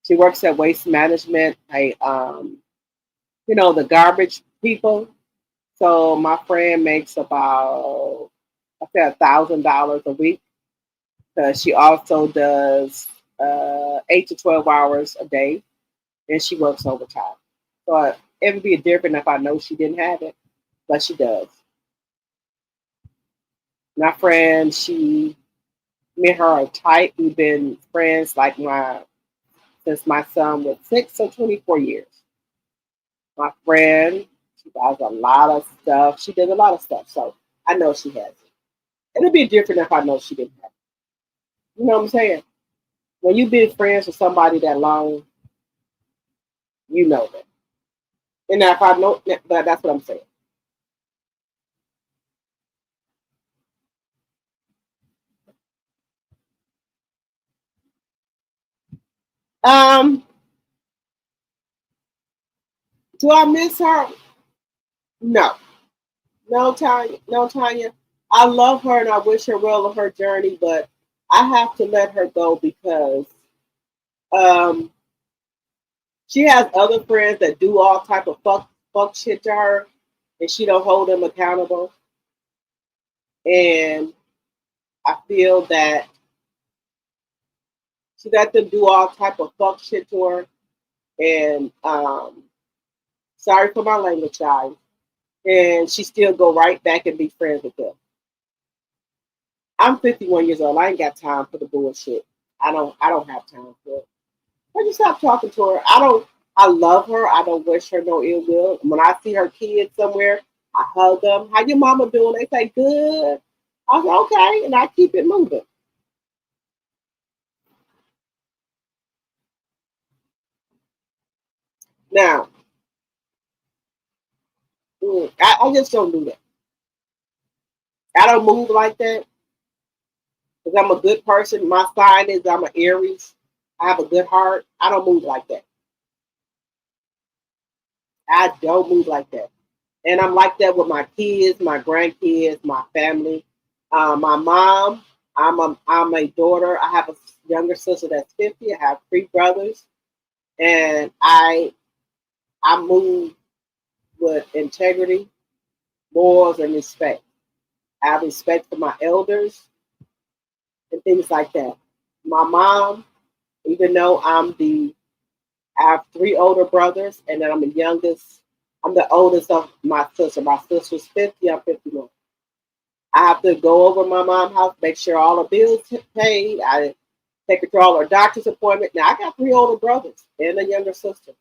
She works at Waste Management, the garbage people. So my friend makes about, I say, $1,000 a week. She also does 8 to 12 hours a day, and she works overtime. So it would be different if I know she didn't have it, but she does. My friend, me and her are tight. We've been friends since my son was 6, so 24 years. My friend, she does a lot of stuff. She does a lot of stuff, so I know she has it. It'll be different if I know she didn't have it. You know what I'm saying? When you've been friends with somebody that long, you know that. And if I know, but that's what I'm saying. Um, do I miss her? No. No, Tanya. No, Tanya. I love her and I wish her well on her journey, but I have to let her go because um, she has other friends that do all type of fuck shit to her, and she don't hold them accountable. And I feel that she let them do all type of fuck shit to her. And sorry for my language, guys. And she still go right back and be friends with them. I'm 51 years old. I ain't got time for the bullshit. I don't have time for it. I just stop talking to her. I love her. I don't wish her no ill will. When I see her kids somewhere, I hug them. How your mama doing? They say good. I say okay, and I keep it moving. Now, I just don't do that. I don't move like that because I'm a good person. My sign is I'm an Aries. I have a good heart. I don't move like that. I don't move like that. And I'm like that with my kids, my grandkids, my family. My mom, I'm a daughter. I have a younger sister that's 50. I have 3 brothers. And I move with integrity, morals, and respect. I have respect for my elders and things like that. My mom, even though I have 3 older brothers, and then I'm the youngest. I'm the oldest of my sister. My sister's 50, I'm 51. I have to go over my mom's house, make sure all the bills paid. I take her to all her doctor's appointment. Now, I got 3 older brothers and a younger sister.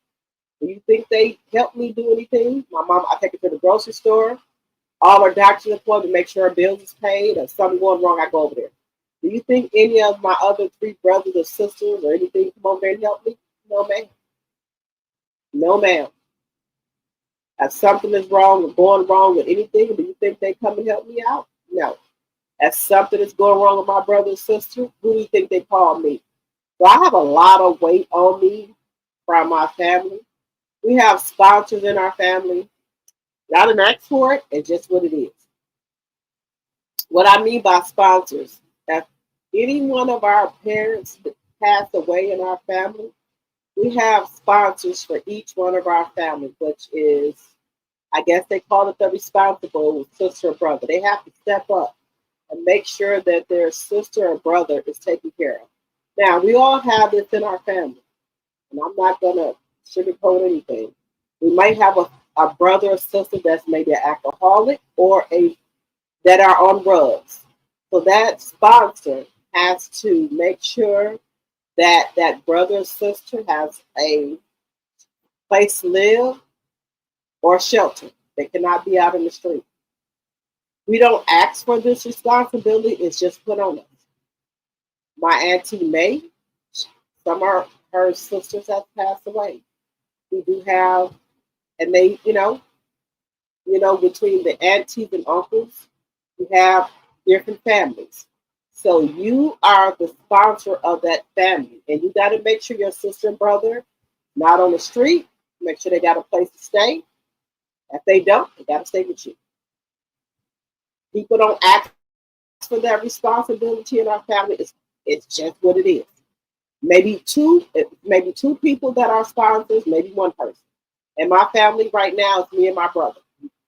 Do you think they help me do anything? My mom, I take her to the grocery store, all her doctor's appointment, make sure her bills is paid. If something going wrong, I go over there. Do you think any of my other 3 brothers or sisters or anything come over there and help me? No, ma'am. No, ma'am. If something is wrong or going wrong with anything, do you think they come and help me out? No. If something is going wrong with my brother or sister, who do you think they call me? So I have a lot of weight on me from my family. We have sponsors in our family. Not an act for it, it's just what it is. What I mean by sponsors, if any one of our parents passed away in our family, we have sponsors for each one of our families, which is, I guess they call it the responsible sister or brother. They have to step up and make sure that their sister or brother is taken care of. Now, we all have this in our family, and I'm not going to sugarcoat anything. We might have a brother or sister that's maybe an alcoholic or that are on drugs. So that sponsor has to make sure that that brother or sister has a place to live or shelter. They cannot be out in the street. We don't ask for this responsibility, it's just put on us. My Auntie May, some of her sisters have passed away. We do have, and they, between the aunties and uncles, we have different families. So you are the sponsor of that family, and you got to make sure your sister and brother not on the street. Make sure they got a place to stay. If they don't, they got to stay with you. People don't ask for that responsibility in our family. It's just what it is. Maybe two people that are sponsors, maybe one person. And my family right now is me and my brother.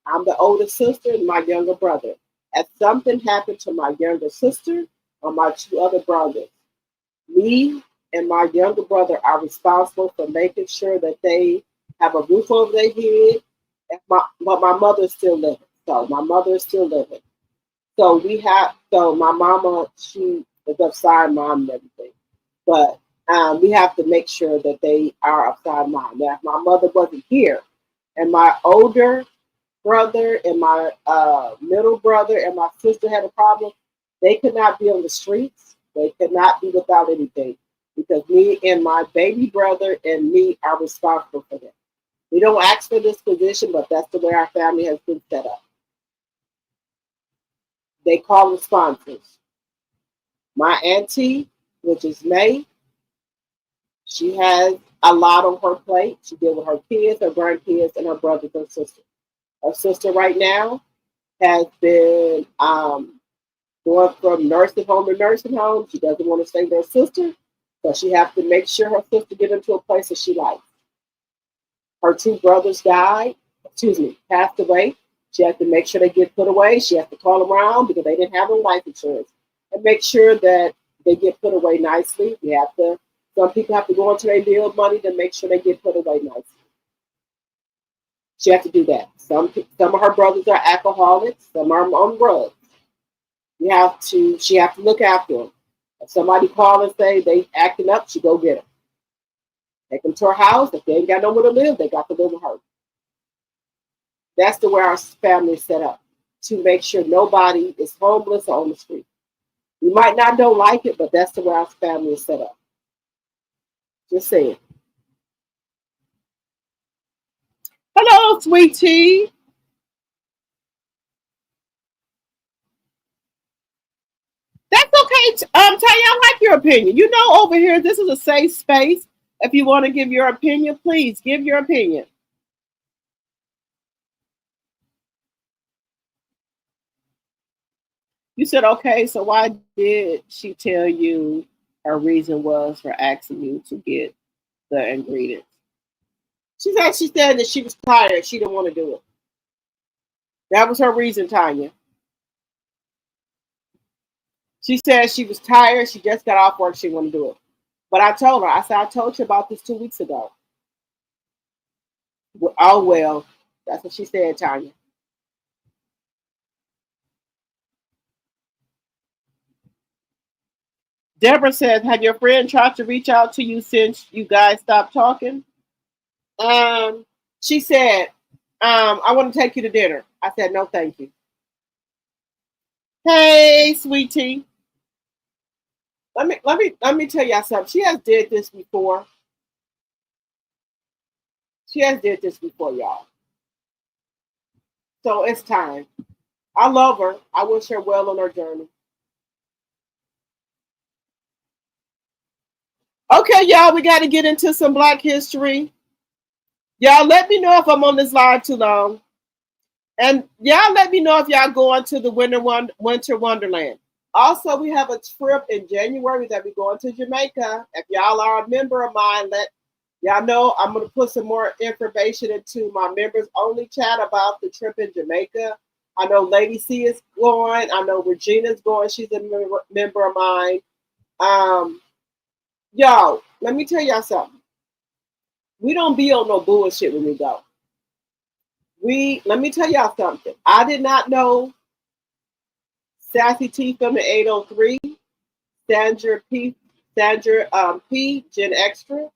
I'm the older sister and my younger brother. If something happened to my younger sister or my two other brothers, me and my younger brother are responsible for making sure that they have a roof over their head. But my mother is still living. So my mother is still living. So my mama, she is upside mom and everything. But we have to make sure that they are upside mom. Now, if my mother wasn't here and my older brother and my middle brother and my sister had a problem, they could not be on the streets. They could not be without anything because me and my baby brother and me are responsible for them. We don't ask for this position, but that's the way our family has been set up. They call them sponsors. My auntie, which is May, she has a lot on her plate. She deals with her kids, her grandkids, and her brothers and sisters. Her sister right now has been going from nursing home to nursing home. She doesn't want to stay with her sister, so she has to make sure her sister get into a place that she likes. Her two brothers passed away. She has to make sure they get put away. She has to call them around because they didn't have no life insurance and make sure that they get put away nicely. Some people have to go into their bill money to make sure they get put away nicely. She has to do that. Some of her brothers are alcoholics. Some are on drugs. She has to look after them. If somebody call and say they acting up, she go get them. Take them to her house. If they ain't got nowhere to live, they got to live with her. That's the way our family is set up, to make sure nobody is homeless or on the street. You might not don't like it, but that's the way our family is set up. Just saying. Hello, sweetie. That's okay. Tanya, I like your opinion. You know, over here, this is a safe space. If you want to give your opinion, please give your opinion. You said, okay, so why did she tell you her reason was for asking you to get the ingredients? She said that she was tired. She didn't want to do it. That was her reason, Tanya. She said she was tired. She just got off work. She didn't want to do it. But I told her, I told you about this 2 weeks ago. Oh, well, that's what she said, Tanya. Deborah says, have your friend tried to reach out to you since you guys stopped talking? She said, I want to take you to dinner. I said, no, thank you. Hey, sweetie. Let me tell y'all something. She has did this before. Y'all. So it's time. I love her. I wish her well on her journey. Okay, y'all, we got to get into some Black history. Y'all, let me know if I'm on this live too long. And y'all let me know if y'all going to the Winter Wonderland. Also, we have a trip in January that we're going to Jamaica. If y'all are a member of mine, let y'all know I'm going to put some more information into my members only chat about the trip in Jamaica. I know Lady C is going. I know Regina's going. She's a member of mine. Y'all, let me tell y'all something. We don't be on no bullshit when we go. Let me tell y'all something. I did not know Sassy T from the 803, Sandra P, Gen Extra.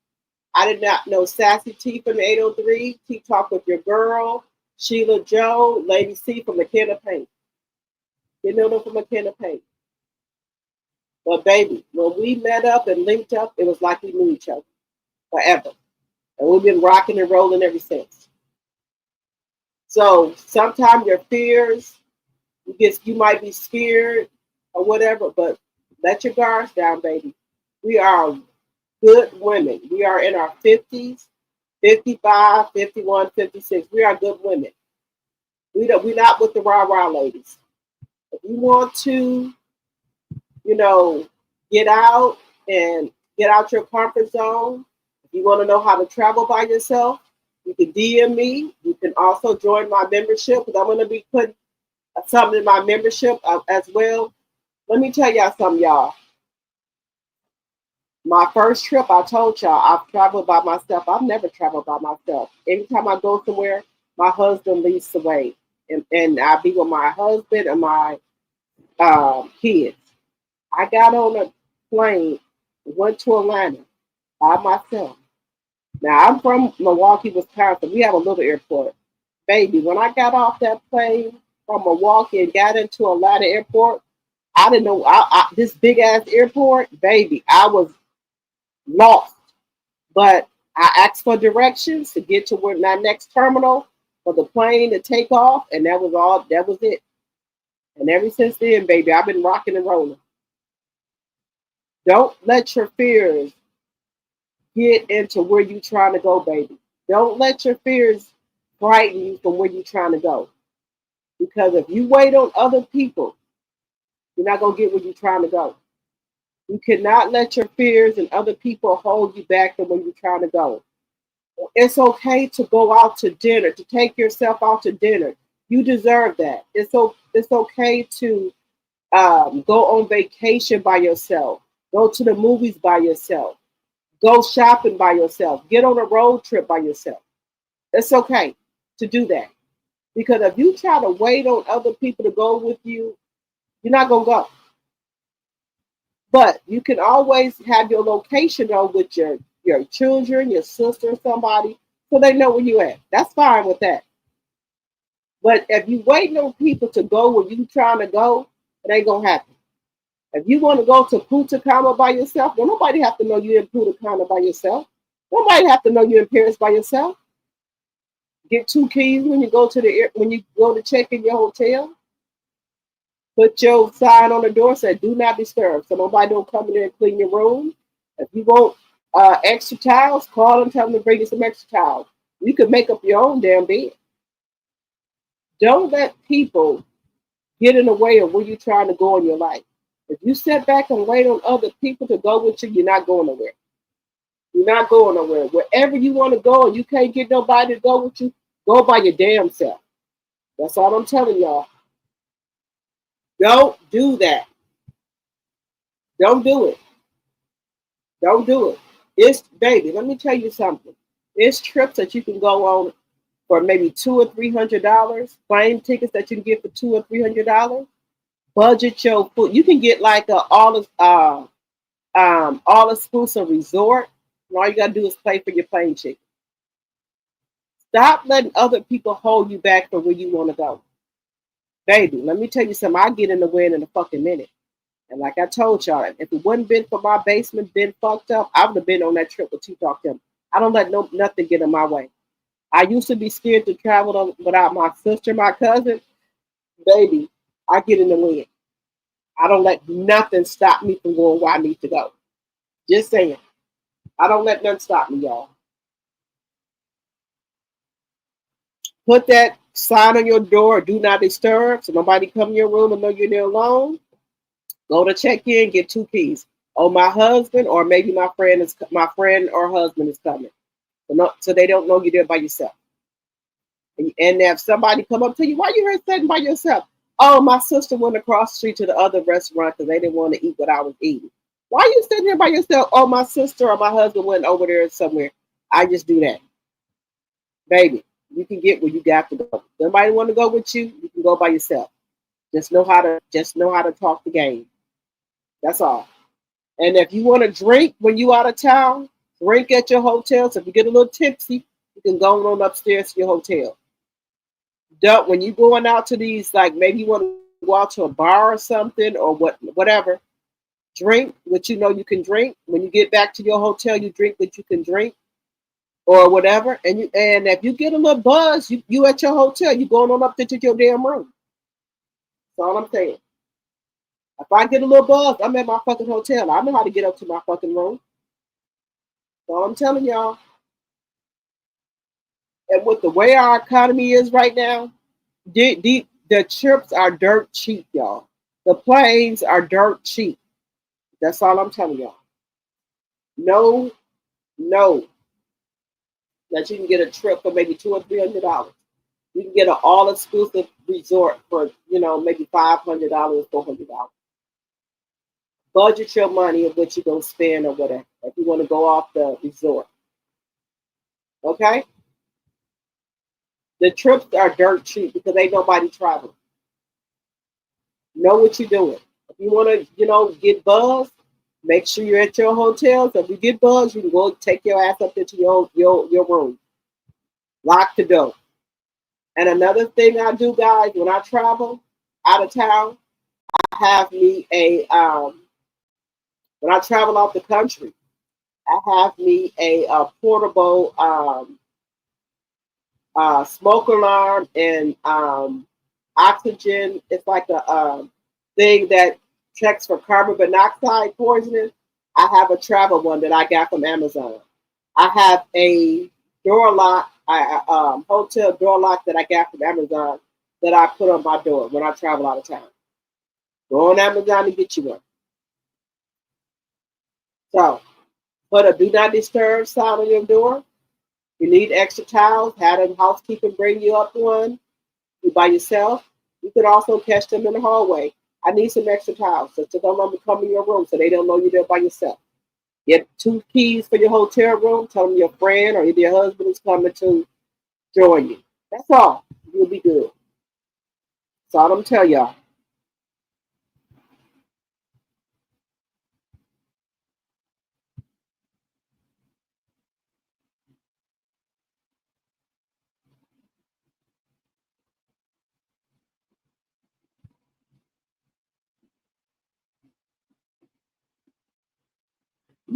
I did not know Sassy T from the 803, T Talk with Your Girl, Sheila Joe, Lady C from McKenna Paint. Didn't know them from McKenna Paint. But baby, when we met up and linked up, it was like we knew each other forever. And we've been rocking and rolling ever since. So sometimes your fears, you might be scared or whatever, but let your guards down, baby. We are good women. We are in our 50s, 55, 51, 56. We are good women. We're not with the rah-rah ladies. If you want to you know, get out and get out your comfort zone. If you want to know how to travel by yourself, you can DM me. You can also join my membership because I'm going to be putting something in my membership as well. Let me tell y'all something, y'all. My first trip, I told y'all, I've traveled by myself. I've never traveled by myself. Anytime I go somewhere, my husband leads the way. And I be with my husband and my kids. I got on a plane, went to Atlanta by myself. Now, I'm from Milwaukee, Wisconsin. We have a little airport. Baby, when I got off that plane from Milwaukee and got into Atlanta airport, I didn't know, this big-ass airport, baby, I was lost. But I asked for directions to get to where my next terminal for the plane to take off, and that was it. And ever since then, baby, I've been rocking and rolling. Don't let your fears get into where you're trying to go, baby. Don't let your fears frighten you from where you're trying to go. Because if you wait on other people, you're not going to get where you're trying to go. You cannot let your fears and other people hold you back from where you're trying to go. It's okay to go out to dinner, to take yourself out to dinner. You deserve that. It's okay to go on vacation by yourself. Go to the movies by yourself. Go shopping by yourself. Get on a road trip by yourself. It's okay to do that. Because if you try to wait on other people to go with you, you're not going to go. But you can always have your location on with your children, your sister, somebody, so they know where you at. That's fine with that. But if you waiting on people to go where you trying to go, it ain't going to happen. If you want to go to Punta Cana by yourself, well, nobody have to know you're in Punta Cana by yourself. Nobody have to know you're in Paris by yourself. Get 2 keys when you go to check in your hotel. Put your sign on the door say "Do not disturb," so nobody don't come in there and clean your room. If you want extra towels, call them, tell them to bring you some extra towels. You can make up your own damn bed. Don't let people get in the way of where you're trying to go in your life. If you sit back and wait on other people to go with you, you're not going nowhere. You're not going nowhere. Wherever you want to go and you can't get nobody to go with you, go by your damn self. That's all I'm telling y'all. Don't do that. Don't do it. Don't do it. It's, baby, let me tell you something. It's trips that you can go on for maybe $200 or $300. Plane tickets that you can get for $200 or $300. Budget your food. You can get like a all exclusive resort. And all you gotta do is pay for your plane ticket. Stop letting other people hold you back from where you want to go. Baby, let me tell you something. I'll get in the wind in a fucking minute. And like I told y'all, if it wouldn't been for my basement being fucked up, I would have been on that trip with T-Talk them. I don't let nothing get in my way. I used to be scared to travel without my sister, my cousin. Baby, I get in the wind. I don't let nothing stop me from going where I need to go. Just saying. I don't let nothing stop me, y'all. Put that sign on your door, do not disturb, so nobody come in your room and know you're there alone. Go to check in, get 2 keys. Oh, my husband, or maybe my friend or husband is coming. So they don't know you're there by yourself. And if somebody come up to you, why you here sitting by yourself? Oh, my sister went across the street to the other restaurant because they didn't want to eat what I was eating. Why are you sitting here by yourself? Oh, my sister or my husband went over there somewhere. I just do that. Baby, you can get where you got to go. If nobody want to go with you, you can go by yourself. Just know how to talk the game. That's all. And if you want to drink when you out of town, drink at your hotel. So if you get a little tipsy, you can go on upstairs to your hotel. When you going out to these, like maybe you want to go out to a bar or something or whatever, drink what you know you can drink. When you get back to your hotel, you drink what you can drink or whatever. And if you get a little buzz, you at your hotel, you going on up to your damn room. That's all I'm saying. If I get a little buzz, I'm at my fucking hotel. I know how to get up to my fucking room. That's all I'm telling y'all. And with the way our economy is right now, the trips are dirt cheap, y'all. The planes are dirt cheap. That's all I'm telling y'all. No, that you can get a trip for maybe $200 or $300. You can get an all-exclusive resort for, maybe $500, $400. Budget your money of what you're going to spend or whatever, if you want to go off the resort. Okay? The trips are dirt cheap because ain't nobody traveling. Know what you're doing. If you want to, get buzzed, make sure you're at your hotel. So if you get buzzed, you can go take your ass up into your room. Lock the door. And another thing I do, guys, when I travel out of town, I have me when I travel out the country, I have me a portable smoke alarm and oxygen. It's like a thing that checks for carbon monoxide poisoning. I have a travel one that I got from Amazon. I have a door lock, hotel door lock that I got from Amazon that I put on my door when I travel out of town. Go on Amazon to get you one. So, put a do not disturb sign on your door. You need extra towels, have them housekeeping bring you up one. You by yourself. You could also catch them in the hallway. I need some extra towels, so don't let them come in your room so they don't know you're there by yourself. Get 2 keys for your hotel room. Tell them your friend or either your husband is coming to join you. That's all. You'll be good. That's all I'm telling y'all.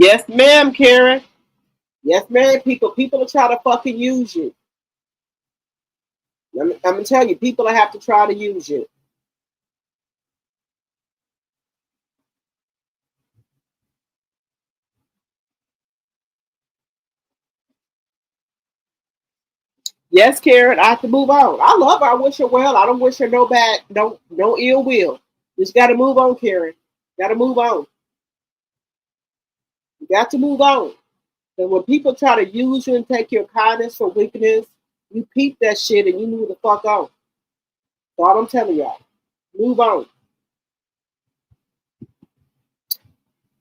Yes, ma'am, Karen. Yes, ma'am, people. People are trying to fucking use you. I'm gonna tell you, people have to try to use you. Yes, Karen, I have to move on. I love her. I wish her well. I don't wish her no bad, no ill will. Just got to move on, Karen. Got to move on. You got to move on. And when people try to use you and take your kindness for weakness, you peep that shit and you move the fuck on. That's all I'm telling y'all. Move on.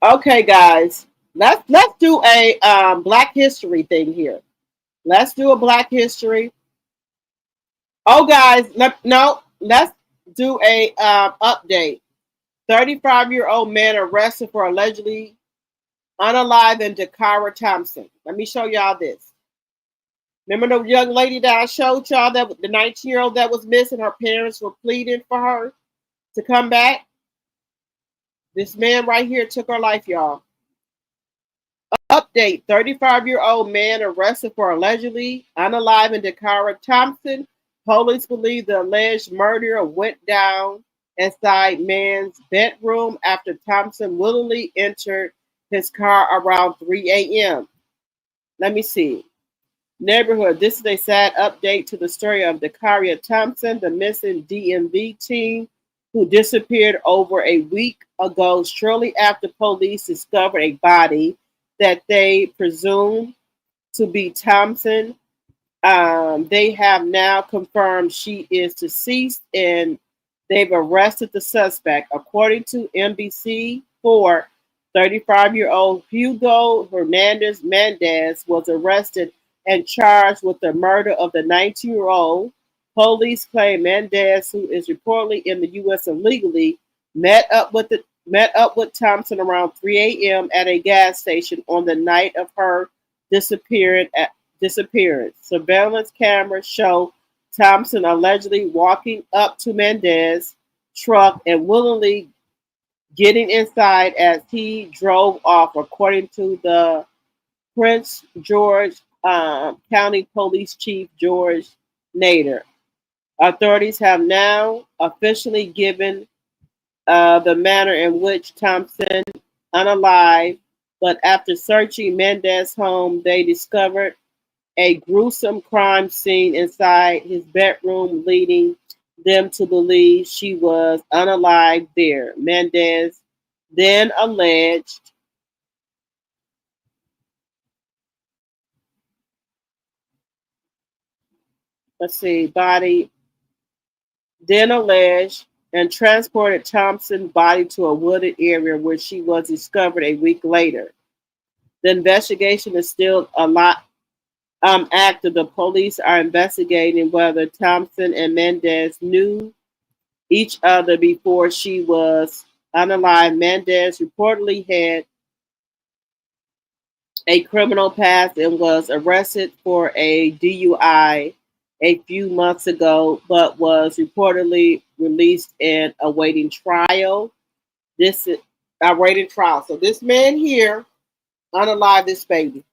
Okay, guys. Let's do a Black History thing here. Let's do a Black History. Oh, guys, let's do a update. 35-year-old man arrested for allegedly unaliving Dakara Thompson. Let me show y'all this. Remember the young lady that I showed y'all, that the 19-year-old that was missing? Her parents were pleading for her to come back. This man right here took her life, y'all. Update: 35-year-old man arrested for allegedly unaliving Dakara Thompson. Police believe the alleged murderer went down inside man's bedroom after Thompson willingly entered his car around 3 a.m. Let me see. Neighborhood. This is a sad update to the story of Dakara Thompson, the missing DMV teen who disappeared over a week ago, shortly after police discovered a body that they presume to be Thompson. They have now confirmed she is deceased and they've arrested the suspect. According to NBC4, 35-year-old Hugo Hernandez Mendez was arrested and charged with the murder of the 19-year-old. Police claim Mendez, who is reportedly in the U.S. illegally, met up with Thompson around 3 a.m. at a gas station on the night of her disappearance. Surveillance cameras show Thompson allegedly walking up to Mendez's truck and willingly getting inside as he drove off, according to the Prince George County Police Chief George Nader. Authorities have now officially given the manner in which Thompson unalived, but after searching Mendez's home, they discovered a gruesome crime scene inside his bedroom, leading them to believe she was unalived there. Mendez then alleged body, then alleged and transported Thompson's body to a wooded area where she was discovered a week later. The investigation is still a lot active. The police are investigating whether Thompson and Mendez knew each other before she was unalive. Mendez reportedly had a criminal past and was arrested for a DUI a few months ago, but was reportedly released and awaiting trial. This is awaiting trial. So this man here unalive this baby.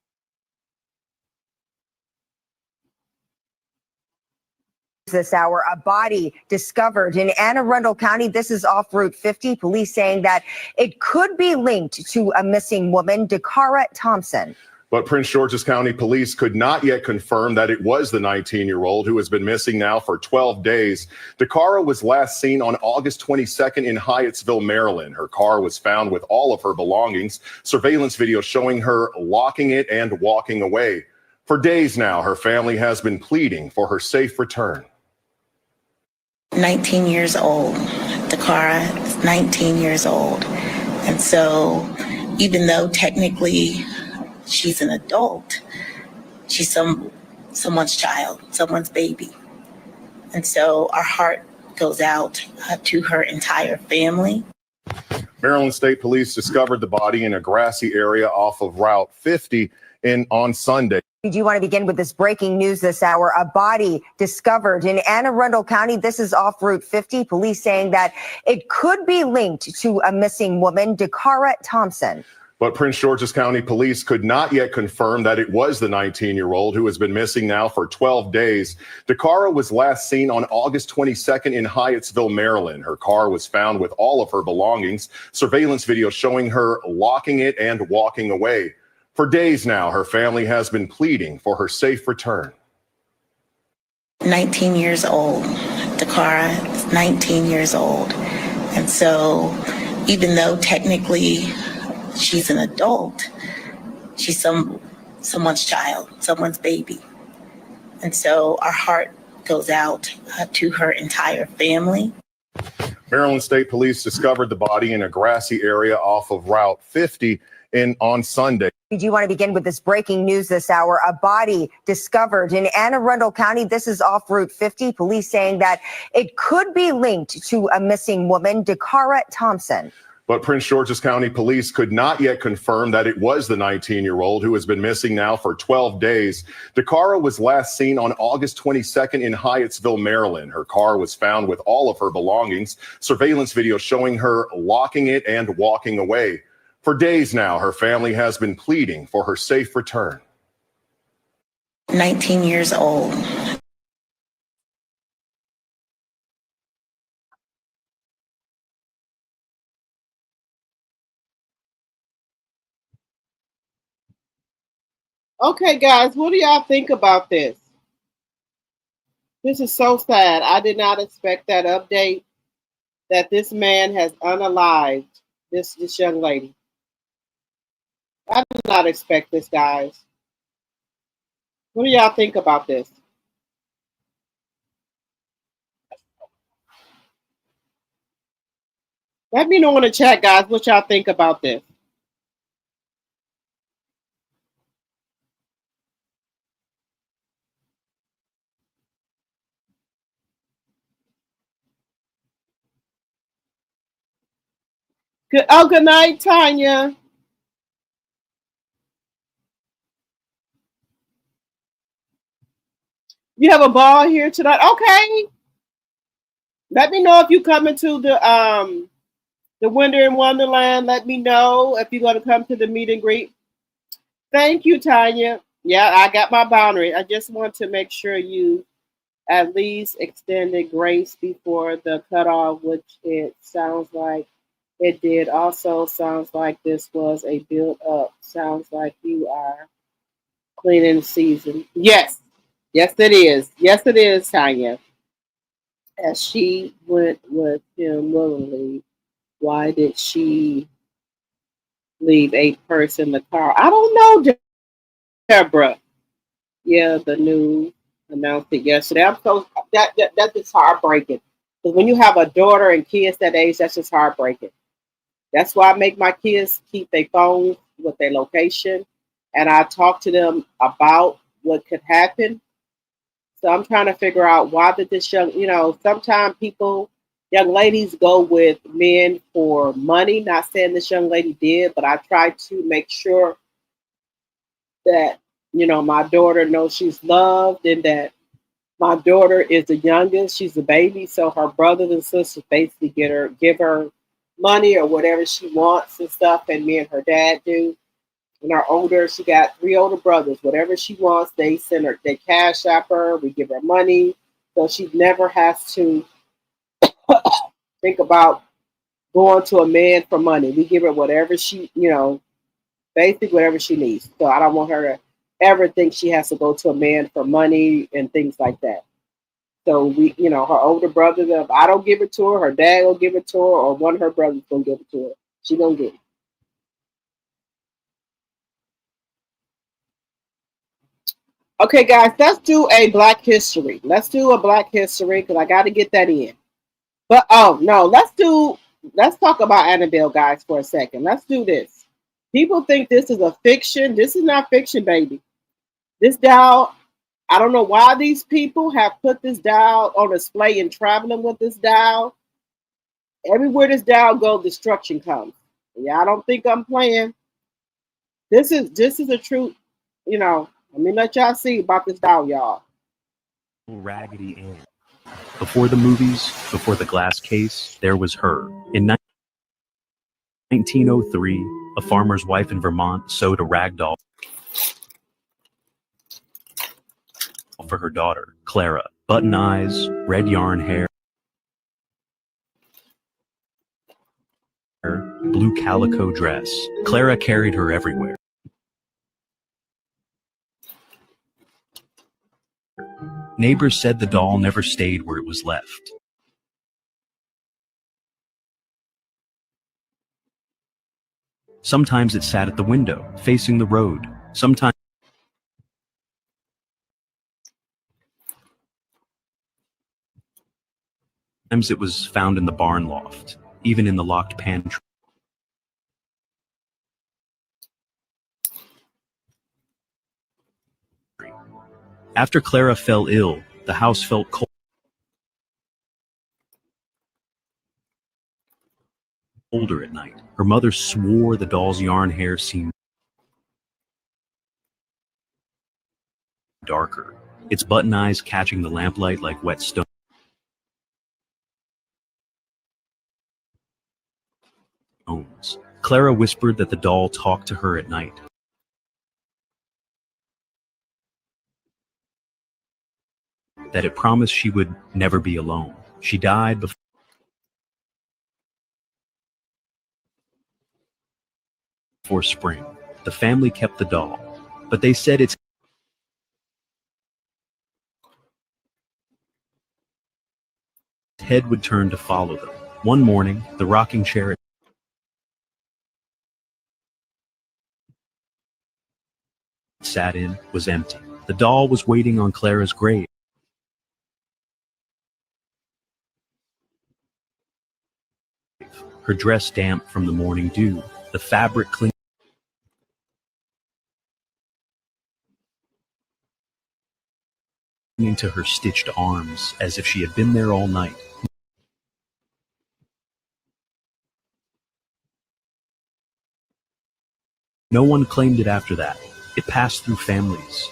This hour, a body discovered in Anne Arundel County. This is off Route 50. Police saying that it could be linked to a missing woman, Dakara Thompson. But Prince George's County Police could not yet confirm that it was the 19-year-old who has been missing now for 12 days. Dakara was last seen on August 22nd in Hyattsville, Maryland. Her car was found with all of her belongings. Surveillance video showing her locking it and walking away. For days now, her family has been pleading for her safe return. 19 years old. Dakara is 19 years old. And so even though technically she's an adult, she's someone's child, someone's baby. And so our heart goes out to her entire family. Maryland State Police discovered the body in a grassy area off of Route 50 on Sunday. Do you want to begin with this breaking news this hour? A body discovered in Anne Arundel County. This is off Route 50. Police saying that it could be linked to a missing woman, Dakara Thompson. But Prince George's County Police could not yet confirm that it was the 19-year-old who has been missing now for 12 days. Dakara was last seen on August 22nd in Hyattsville, Maryland. Her car was found with all of her belongings. Surveillance video showing her locking it and walking away. For days now, her family has been pleading for her safe return. 19 years old. Dakara is 19 years old. And so even though technically she's an adult, she's someone's child, someone's baby. And so our heart goes out to her entire family. Maryland State Police discovered the body in a grassy area off of Route 50 on Sunday. Do you want to begin with this breaking news this hour? A body discovered in Anne Arundel County. This is off Route 50. Police saying that it could be linked to a missing woman, Dakara Thompson. But Prince George's County Police could not yet confirm that it was the 19-year-old who has been missing now for 12 days. Dakara was last seen on August 22nd in Hyattsville, Maryland. Her car was found with all of her belongings. Surveillance video showing her locking it and walking away. For days now, her family has been pleading for her safe return. 19 years old. Okay, guys, what do y'all think about this? This is so sad. I did not expect that update that this man has unalived this young lady. I did not expect this, guys. What do y'all think about this? Let me know in the chat, guys, what y'all think about this. Good night, Tanya. You have a ball here tonight? Okay. Let me know if you come into the Winter in Wonderland. Let me know if you're going to come to the meet and greet. Thank you, Tanya. Yeah, I got my boundary. I just want to make sure you at least extended grace before the cutoff, which it sounds like it did. Also sounds like this was a build up. Sounds like you are cleaning season. Yes. Yes, it is. Yes, it is, Tanya. As she went with him willingly, why did she leave a purse in the car. I don't know, Deborah. Yeah, the news announced it yesterday. I'm so that's just heartbreaking. Because when you have a daughter and kids that age, that's just heartbreaking. That's why I make my kids keep their phones with their location, and I talk to them about what could happen. So I'm trying to figure out why did this sometimes young ladies go with men for money. Not saying this young lady did, but I try to make sure that, my daughter knows she's loved and that my daughter is the youngest. She's a baby. So her brothers and sisters basically give her money or whatever she wants and stuff. And me and her dad do. And our older, she got 3 older brothers. Whatever she wants, they send her, they cash app her, we give her money. So she never has to think about going to a man for money. We give her whatever she, basically whatever she needs. So I don't want her to ever think she has to go to a man for money and things like that. So her older brother, if I don't give it to her, her dad will give it to her, or one of her brothers gonna give it to her. She gonna get it. Okay, guys, let's do a Black History. Let's do a Black History because I got to get that in. But oh no, let's talk about Annabelle, guys, for a second. Let's do this. People think this is a fiction. This is not fiction, baby. This doll, I don't know why these people have put this doll on display and traveling with this doll. Everywhere this doll goes, destruction comes. Yeah, I don't think I'm playing. This is a true, let me let y'all see about this doll, y'all. Raggedy Ann. Before the movies, before the glass case, there was her. In 1903, a farmer's wife in Vermont sewed a rag doll for her daughter, Clara. Button eyes, red yarn hair, blue calico dress. Clara carried her everywhere. Neighbors said the doll never stayed where it was left. Sometimes it sat at the window, facing the road. Sometimes it was found in the barn loft, even in the locked pantry. After Clara fell ill, the house felt colder at night. Her mother swore the doll's yarn hair seemed darker, its button eyes catching the lamplight like wet stones. Clara whispered that the doll talked to her at night. That it promised she would never be alone. She died before spring. The family kept the doll, but they said its head would turn to follow them. One morning, the rocking chair it sat in was empty. The doll was waiting on Clara's grave. Her dress damp from the morning dew, the fabric clinging to her stitched arms as if she had been there all night. No one claimed it after that. It passed through families.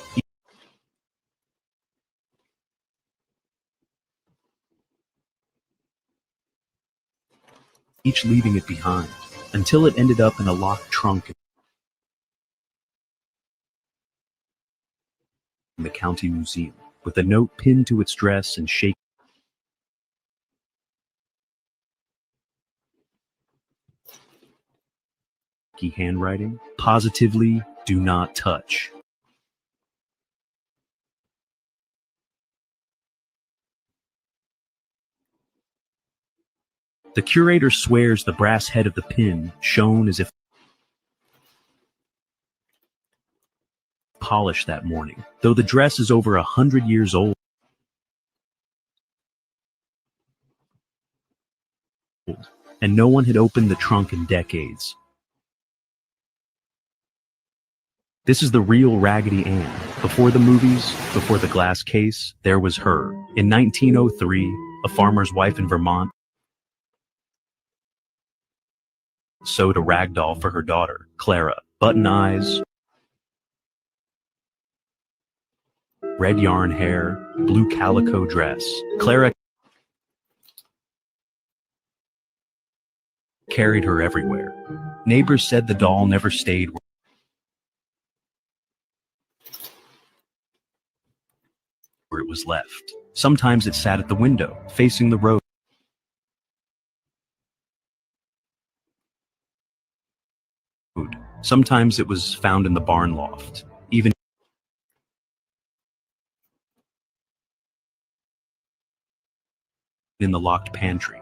Each leaving it behind, until it ended up in a locked trunk in the county museum, with a note pinned to its dress and shaky handwriting. Positively, do not touch. The curator swears the brass head of the pin shone as if polished that morning, though the dress is over 100 years old. And no one had opened the trunk in decades. This is the real Raggedy Ann. Before the movies, before the glass case, there was her. In 1903, a farmer's wife in Vermont sewed a rag doll for her daughter, Clara. Button eyes, red yarn hair, blue calico dress. Clara carried her everywhere. Neighbors said the doll never stayed where it was left. Sometimes it sat at the window, facing the road. Sometimes it was found in the barn loft, even in the locked pantry.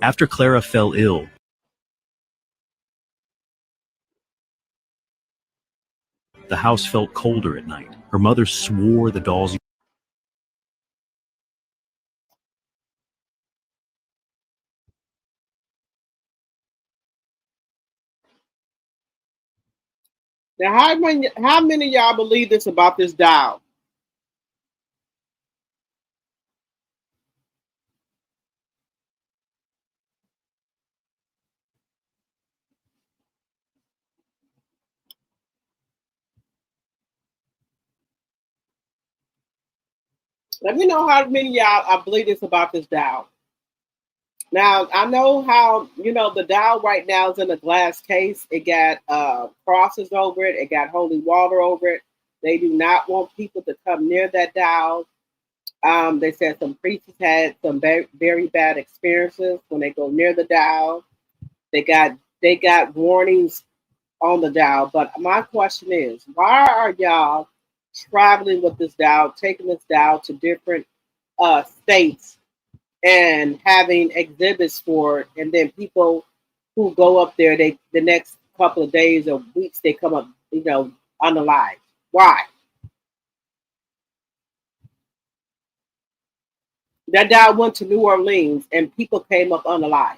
After Clara fell ill, the house felt colder at night. Her mother swore the dolls Now, how many of y'all believe this about this doll? Let me know how many of y'all I believe this about this doll. Now, I know how, the doll right now is in a glass case. It got crosses over it. It got holy water over it. They do not want people to come near that doll. They said some priests had some very bad experiences when they go near the doll. They got warnings on the doll. But my question is, why are y'all traveling with this doll, taking this doll to different states and having exhibits for it, and then people who go up there, the next couple of days or weeks, they come up, unalive. Why? That doll went to New Orleans and people came up unalive.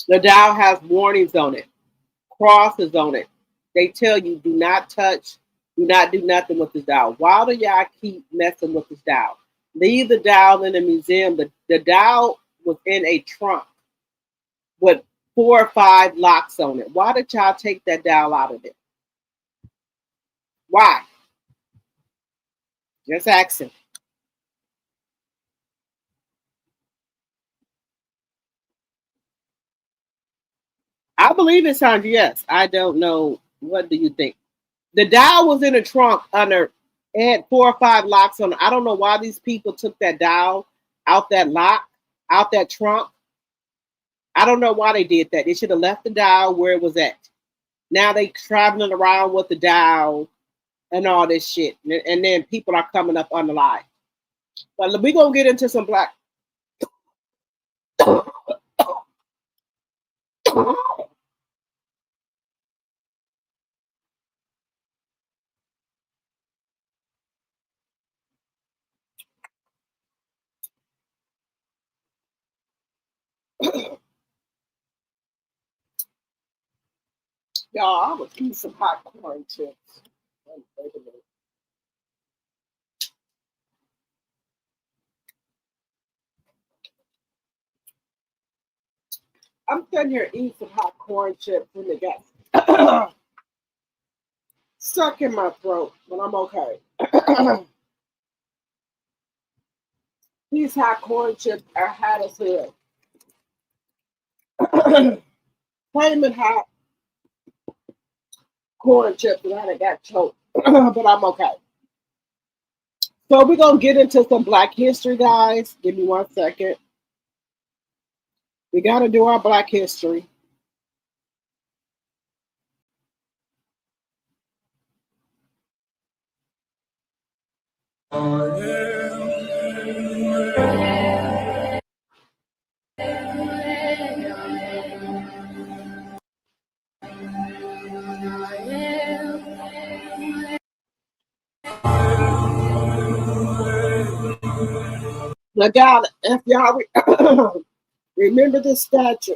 The doll has warnings on it, crosses on it. They tell you do not touch, do not do nothing with this doll. Why do y'all keep messing with this doll? Leave the doll in the museum. The doll was in a trunk with 4 or 5 locks on it. Why did y'all take that doll out of it? Why? Just asking. I believe it's Sandra. Yes. I don't know. What do you think? The doll was in a trunk under. It had 4 or 5 locks on it. I don't know why these people took that doll out that lock, out that trunk. I don't know why they did that. They should have left the doll where it was at. Now they traveling around with the doll and all this shit. And then people are coming up unalive. But we're going to get into some black. Y'all, I was eating some hot corn chips. Wait a minute. I'm sitting here eating some hot corn chips and they got stuck in my throat, but I'm okay. These hot corn chips are hot as hell. Flaming hot corn chips and I got choked, but I'm okay. So we're going to get into some Black history, guys. Give me 1 second. We got to do our Black history. Now, if y'all remember this statue,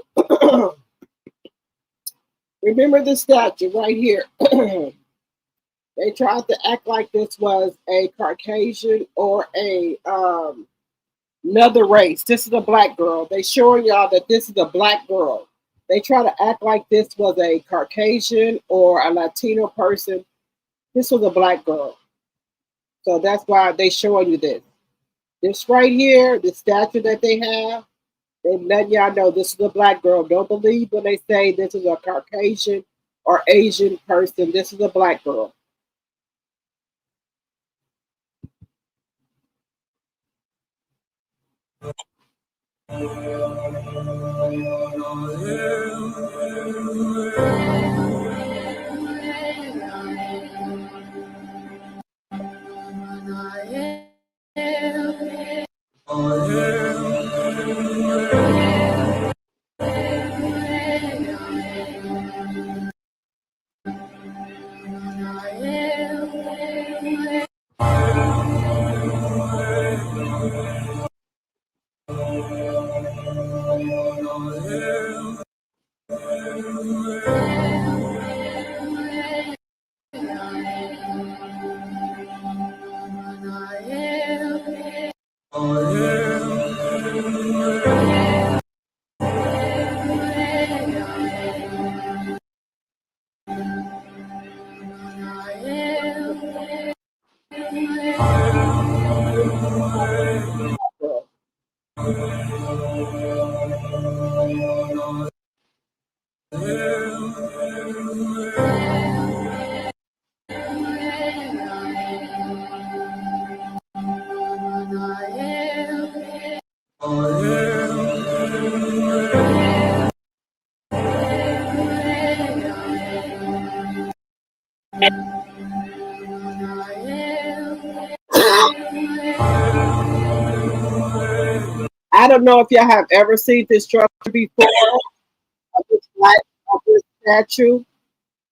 remember this statue right here. They tried to act like this was a Caucasian or a another race. This is a black girl. They showing y'all that this is a black girl. They try to act like this was a Caucasian or a Latino person. This was a black girl. So that's why they showing you this. This right here, the statue that they have, they letting y'all know this is a black girl. Don't believe when they say this is a Caucasian or Asian person. This is a black girl. I don't know if y'all have ever seen this structure before, of this statue.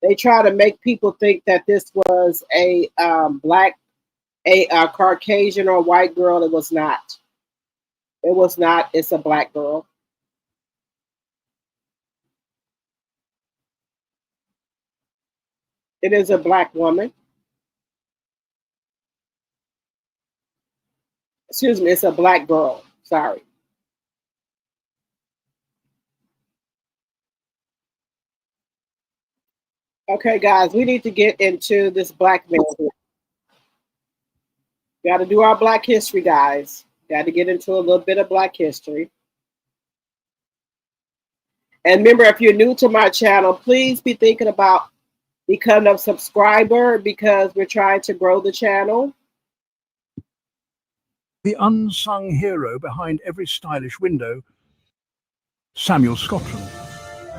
They try to make people think that this was a black, a Caucasian or white girl. It was not. It was not. It's a black girl. It is a black woman. Excuse me, it's a black girl. Sorry. Okay, guys, we need to get into this black man. Got to do our black history, guys. Got to get into a little bit of black history. And remember, if you're new to my channel, please be thinking about becoming a subscriber because we're trying to grow the channel. The unsung hero behind every stylish window, Samuel Scotland.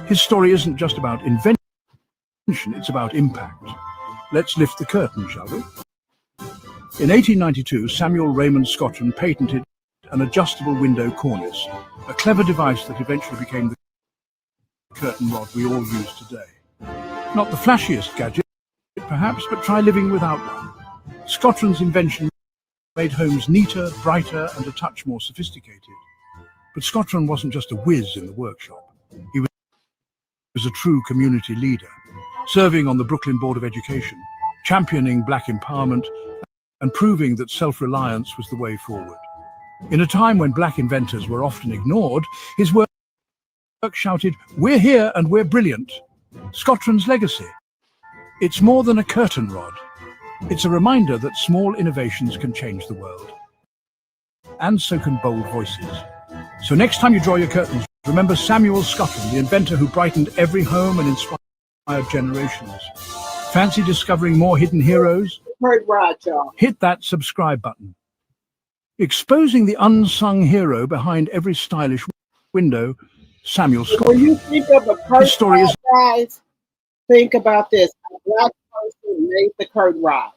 His story isn't just about invention, it's about impact. Let's lift the curtain, shall we? In 1892, Samuel Raymond Scotland patented an adjustable window cornice, a clever device that eventually became the curtain rod we all use today. Not the flashiest gadget, perhaps, but try living without one. Scotland's invention made homes neater, brighter, and a touch more sophisticated. But Scotland wasn't just a whiz in the workshop. He was a true community leader, serving on the Brooklyn Board of Education, championing black empowerment, and proving that self-reliance was the way forward. In a time when black inventors were often ignored, his work shouted, "We're here and we're brilliant." Scotland's legacy. It's more than a curtain rod. It's a reminder that small innovations can change the world. And so can bold voices. So next time you draw your curtains, remember Samuel Scotland, the inventor who brightened every home and inspired generations. Fancy discovering more hidden heroes? Hit that subscribe button. Exposing the unsung hero behind every stylish window, Samuel Scotland. When you think of a curtain rod, guys, think about this. A black person made the curtain rod.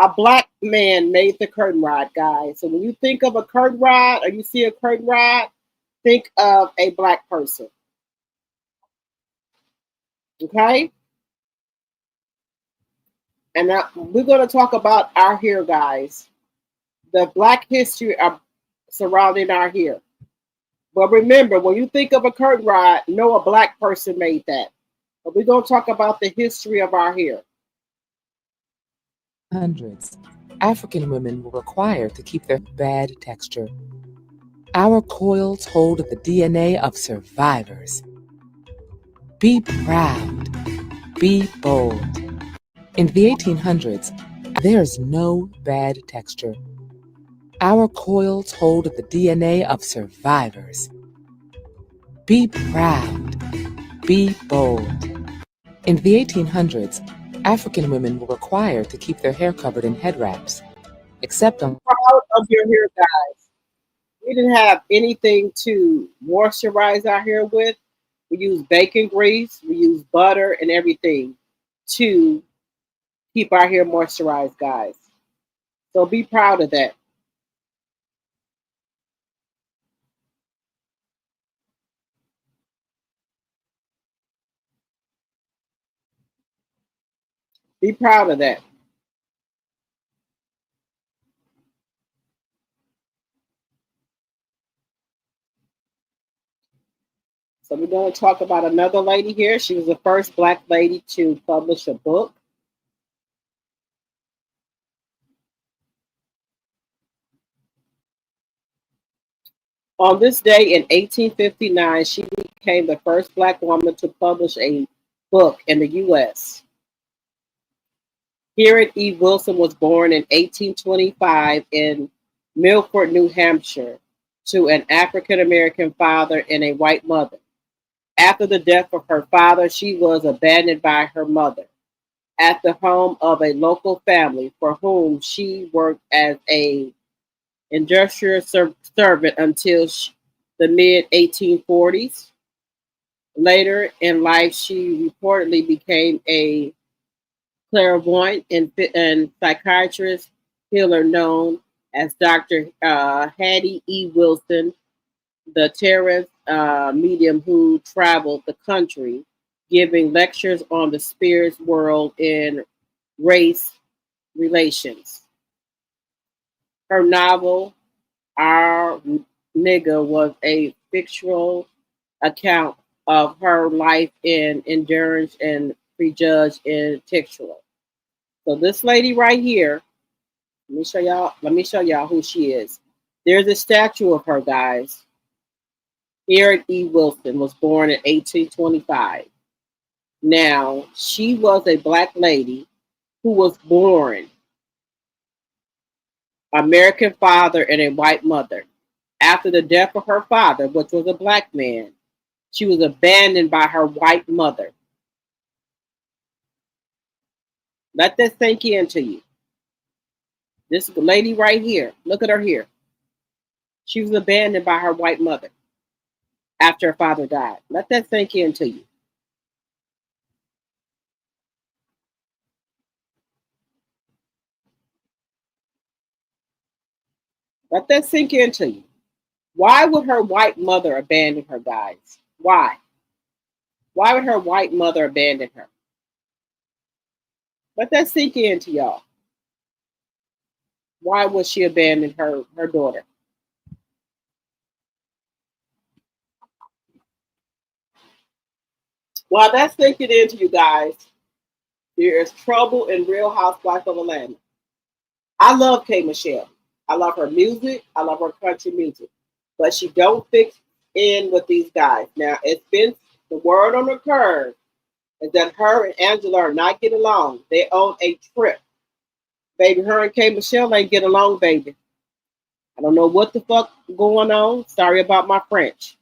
A black man made the curtain rod, guys. So when you think of a curtain rod or you see a curtain rod, think of a black person. Okay? And now we're going to talk about our here, guys. The black history, surrounding our hair. But remember, when you think of a curtain rod, know a black person made that. But we're going to talk about the history of our hair. Hundreds, African women were required to keep their bad texture. Our coils hold the DNA of survivors. Be proud. Be bold. In the 1800s, there's no bad texture. Our coils hold the DNA of survivors. Be proud. Be bold. In the 1800s, African women were required to keep their hair covered in head wraps, except on Proud of your hair, guys. We didn't have anything to moisturize our hair with. We use bacon grease, we use butter and everything to keep our hair moisturized, guys. So be proud of that. Be proud of that. So we're going to talk about another lady here. She was the first black lady to publish a book. On this day in 1859, she became the first black woman to publish a book in the U.S. Harriet E. Wilson was born in 1825 in Milford, New Hampshire, to an African American father and a white mother. After the death of her father, she was abandoned by her mother at the home of a local family for whom she worked as a industrial servant until the mid 1840s. Later in life, she reportedly became a clairvoyant and psychiatrist healer known as Dr. Hattie E. Wilson, the terrorist medium who traveled the country giving lectures on the spirit world and race relations. Her novel, Our Nigga, was a fictional account of her life in endurance and prejudged and textual. So this lady right here, let me show y'all who she is. There's a statue of her, guys. Harriet E. Wilson was born in 1825. Now, she was a black lady who was born American father and a white mother. After the death of her father, which was a black man, she was abandoned by her white mother. Let that sink into you. This lady right here, look at her here. She was abandoned by her white mother after her father died. Let that sink into you. Let that sink into you. Why would her white mother abandon her, guys? Why? Why would her white mother abandon her? Let that sink into y'all. Why would she abandon her daughter? While that's sinking into you guys, there is trouble in Real Housewives of Atlanta. I love K. Michelle. I love her music. I love her country music. But she don't fit in with these guys. Now, it's been the word on the curve is that her and Angela are not getting along. They own a trip. Baby, her and K. Michelle ain't get along, baby. I don't know what the fuck going on. Sorry about my French.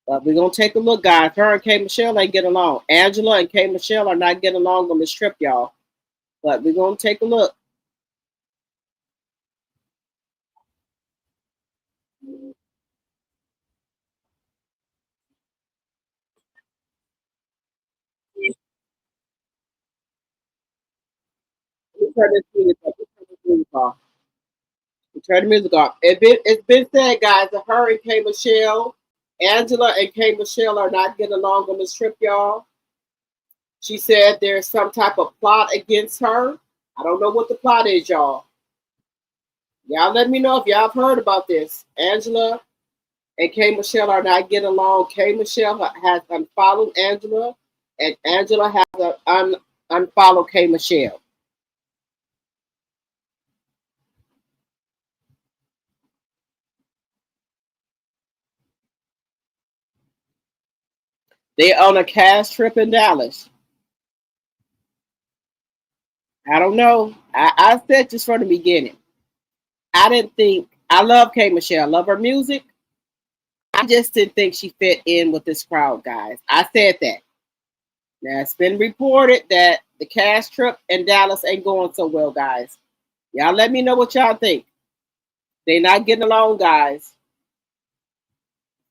But we're going to take a look, guys. Her and K. Michelle ain't getting along. Angela and K. Michelle are not getting along on this trip, y'all. But we're going to take a look. Turn this music up. Turn this music off. Turn the music off. It's been said, guys, that her and K. Michelle, Angela and K. Michelle are not getting along on this trip, y'all. She said there's some type of plot against her. I don't know what the plot is, y'all. Y'all let me know if y'all have heard about this. Angela and K. Michelle are not getting along. K. Michelle has unfollowed Angela, and Angela has unfollowed K. Michelle. They're on a cast trip in Dallas. I don't know. I said just from the beginning. I didn't think I love K. Michelle. I love her music. I just didn't think she fit in with this crowd, guys. I said that. Now it's been reported that the cast trip in Dallas ain't going so well, guys. Y'all let me know what y'all think. They not getting along, guys.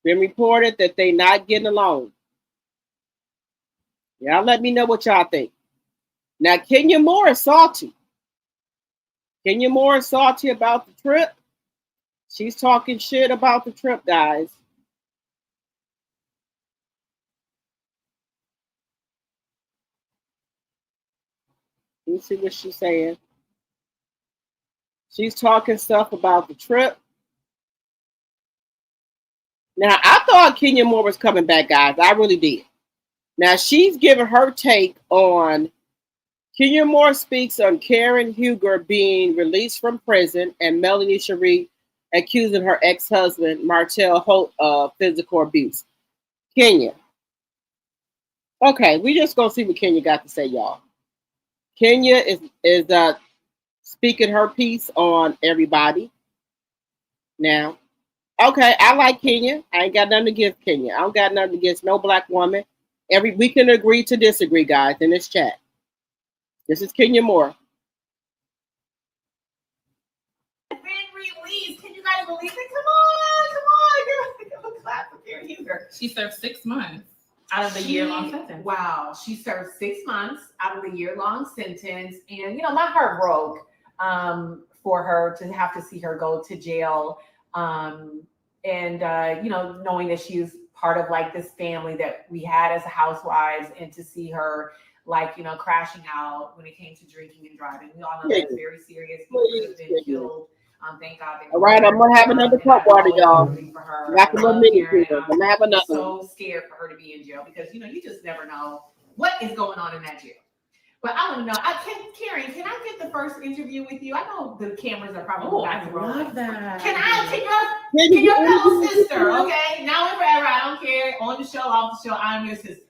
Been reported that they not getting along. Y'all let me know what y'all think. Now Kenya Moore is salty. Kenya Moore is salty about the trip. She's talking shit about the trip, guys. Let me see what she's saying. She's talking stuff about the trip. Now, I thought Kenya Moore was coming back, guys. I really did. Now, she's giving her take on Kenya Moore speaks on Karen Huger being released from prison and Melanie Cherie accusing her ex-husband, Martell Holt, of physical abuse. Kenya. Okay, we just going to see what Kenya got to say, y'all. Kenya is speaking her piece on everybody. Now, okay, I like Kenya. I ain't got nothing against Kenya. I don't got nothing against no black woman. We can agree to disagree, guys, in this chat. This is Kenya Moore. Been released. Can you guys believe it? Come on. Give a clap for Karen Huger. She served 6 months out of the year-long sentence. Wow, she served 6 months out of the year-long sentence, and my heart broke for her to have to see her go to jail, and knowing that she's part of like this family that we had as housewives, and to see her crashing out when it came to drinking and driving. We all know that's very serious. People could have been killed. Thank God. All right, I'm gonna have another cup water, y'all. Got a little minute here. I'm gonna have another. I'm so scared for her to be in jail because you just never know what is going on in that jail. But I want to know, Karen, can I get the first interview with you? I know the cameras are probably I love that. Can your little sister, okay? Now and forever, I don't care. On the show, off the show, I'm your sister.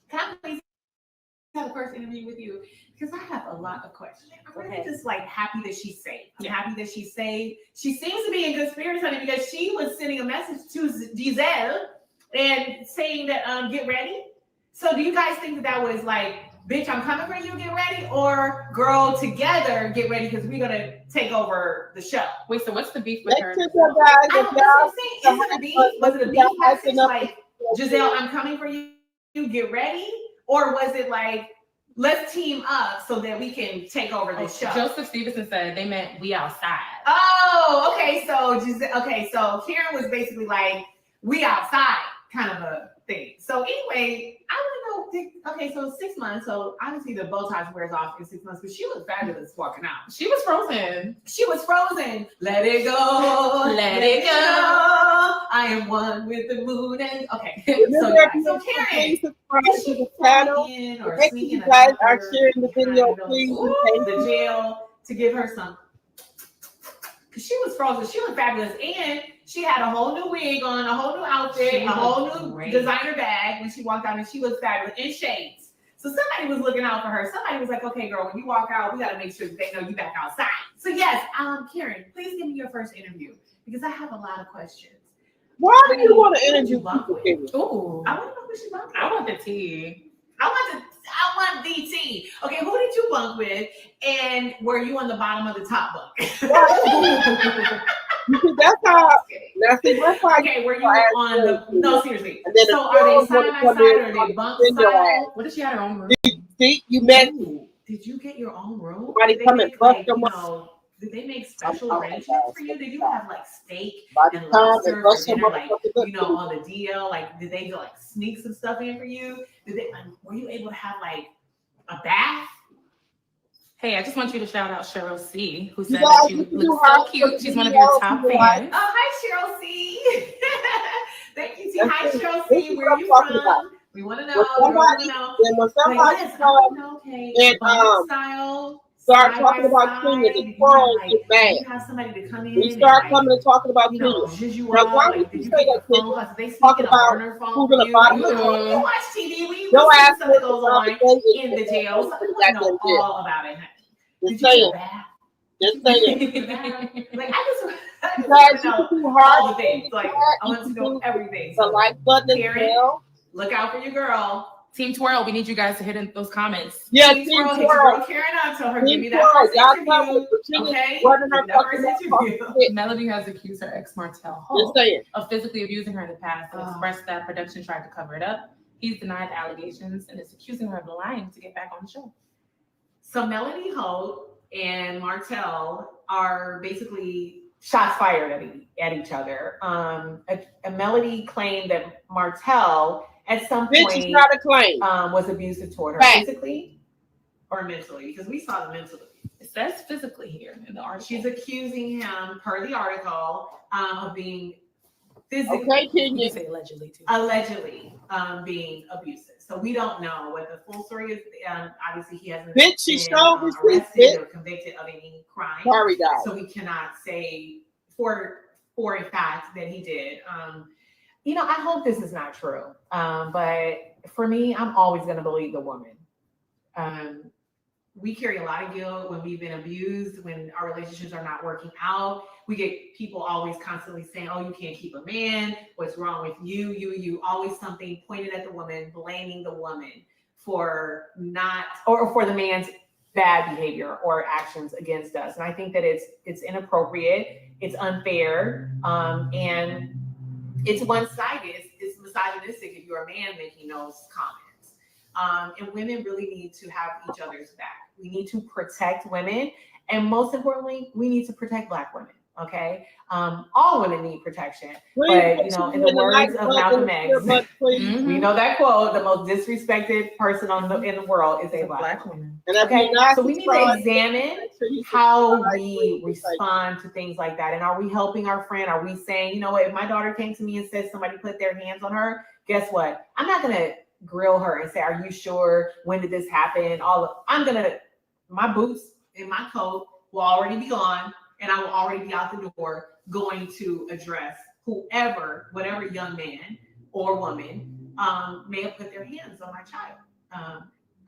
Can I please have the first interview with you? Because I have a lot of questions. I'm really just happy that she's safe. I'm happy that she's safe. She seems to be in good spirits, honey, because she was sending a message to Giselle and saying that get ready. So do you guys think that was bitch, I'm coming for you, get ready, or girl, together, get ready because we're gonna take over the show? Wait, so what's the beef with her? Is it a beef? Was it a beef message like Giselle, I'm coming for you, get ready? Or was it let's team up so that we can take over the show? Joseph Stevenson said they meant we outside. Oh, okay. So Karen was basically we outside kind of a thing. So anyway, I want to know. Okay, so 6 months. So obviously the bow tie wears off in 6 months, but she was fabulous walking out. She was frozen. Let it go. Let it go. I am one with the moon and okay. So Karen, subscribe to the channel. Make sure you guys are sharing the video, please. The jail to give her some. Cause she was frozen. She was fabulous, and she had a whole new wig on, a whole new outfit, a whole new designer bag when she walked out, and she was fabulous in shades. So somebody was looking out for her. Somebody was like, "Okay, girl, when you walk out, we got to make sure that they know you back outside." So yes, Karen, please give me your first interview because I have a lot of questions. Why do you want to interview people? Ooh, I want to know who she bunked with. I want the tea. I want the tea. Okay, who did you bunk with? And were you on the bottom of the top bunk? That's how. Okay, were you on the? No, seriously. So are they side by side or are they bunk side? What if she had her own room? See, you met. Did you get your own room? Somebody come and bust them up. Did they make special arrangements for you? Did you have steak and lobster for dinner, on the DL? Did they sneak some stuff in for you? Were you able to have a bath? Hey, I just want you to shout out Cheryl C, who You said guys, that you you can look do so hard cute. She's one of your videos, top you can like, fans. Oh, hi, Cheryl C. Thank you, T. that's Hi, it. Cheryl This C. is Where what are I'm you talking about. from? We want to know. When Girls want somebody, to know. when But somebody yes, I want to know, okay, and bun style, start side talking by about Kenya, side. the Did you have squirrels like, get did mad. you have somebody to come in We and start like, coming and talking about you Kenya. know, zhuzh you Now, up? why Like, would did you you say pick that, a phone Kenya? call? Did they sneak Talking in a about burner phone who's for in the you? bottom Like, of the you toilet. watch TV. We Your see ass the stuff that went to goes on conversation in the jail. So we and want to got know them there. all about it. Just Did you get a saying. bath? Just saying. Like, I just Guys, want to you can know do hard all the things. things. Like, I You want to can know do everything. the So, like button as Karen, well. look out for your girl. Team Twirl, we need you guys to hit in those comments. Yeah, Team Team Twirl, hit your Twirl. girl Karen up. Tell her, give Team me that Twirl. first Y'all come interview. with Virginia Okay? running Give her me that fucking first mouth interview. talking shit. Melody has accused her ex Martell Just Holt saying. of physically abusing her in the past and expressed that production tried to cover it up. He's denied the allegations and is accusing her of lying to get back on the show. So Melody Holt and Martell are basically shots fired at each other. A Melody claimed that Martell at some Bitch point is not a claim. was abusive toward her Fact. physically or mentally, because we saw the mental abuse. It says physically here in the article. She's accusing him, per the article, of being physically, Okay, can You you? can say allegedly too. allegedly being abusive. So we don't know what the full story is. Obviously, he hasn't Bitch, she been showed receipts, arrested bitch. or convicted of any crime. Sorry, guys. So we cannot say for a fact that he did. I hope this is not true. But for me, I'm always going to believe the woman. We carry a lot of guilt when we've been abused, when our relationships are not working out. We get people always constantly saying, oh, you can't keep a man. What's wrong with you? You. Always something pointed at the woman, blaming the woman for not, or for the man's bad behavior or actions against us. And I think that it's inappropriate, it's unfair, and it's one-sided. It's misogynistic if you're a man making those comments. And women really need to have each other's back. We need to protect women. And most importantly, we need to protect Black women. Okay? All women need protection. But, in the words of Malcolm X, we know that quote, the most disrespected person in the world is a Black woman. Okay? So we need to examine how we respond to things like that. And are we helping our friend? Are we saying, if my daughter came to me and said somebody put their hands on her, guess what? I'm not going to grill her and say, are you sure? When did this happen? My boots and my coat will already be on, and I will already be out the door going to address whatever young man or woman may have put their hands on my child.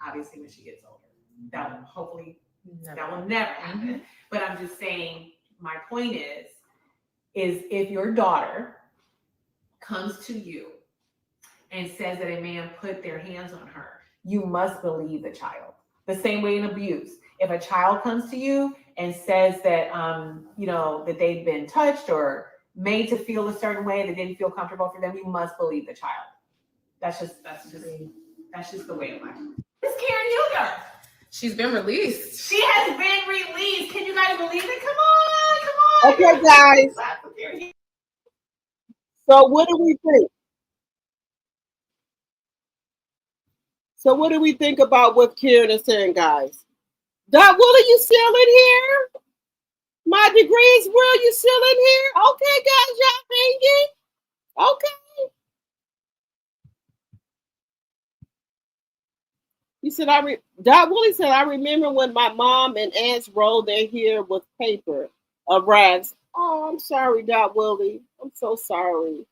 Obviously, when she gets older, that will never happen. Mm-hmm. But I'm just saying, my point is if your daughter comes to you and says that a man put their hands on her, you must believe the child. The same way in abuse. If a child comes to you and says that, that they've been touched or made to feel a certain way that didn't feel comfortable for them, you must believe the child. That's just the way of life. It's Karen Huger. She's been released. She has been released. Can you guys believe it? Come on. Okay, guys. So what do we think? So what do we think about what Karen is saying, guys? Doc Willie, you still in here? My degrees, Will, you still in here? Okay, guys, y'all hanging? Okay. He said, Doc Willie said, I remember when my mom and aunts rolled their hair with paper of rags. Oh, I'm sorry, Doc Willie. I'm so sorry.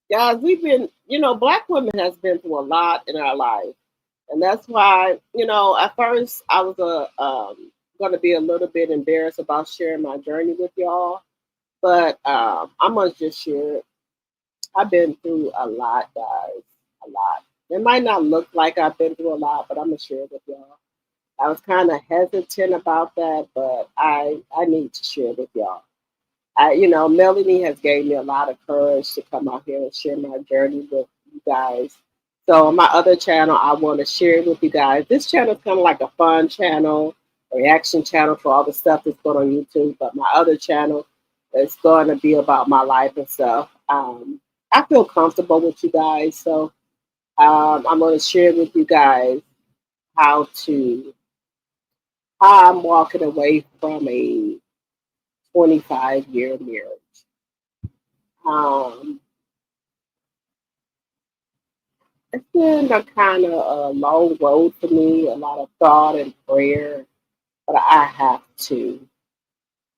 Guys, we've been, Black women has been through a lot in our life. And that's why, at first I was going to be a little bit embarrassed about sharing my journey with y'all. But I'm going to just share it. I've been through a lot, guys. A lot. It might not look like I've been through a lot, but I'm going to share it with y'all. I was kind of hesitant about that, but I need to share it with y'all. Melanie has gave me a lot of courage to come out here and share my journey with you guys. So on my other channel, I want to share it with you guys. This channel is kind of like a fun channel, a reaction channel for all the stuff that's going on YouTube. But my other channel is going to be about my life and stuff. I feel comfortable with you guys. So I'm going to share with you guys how to I'm walking away from a 25-year marriage. Um, it's been a kind of a long road for me, a lot of thought and prayer, but I have to.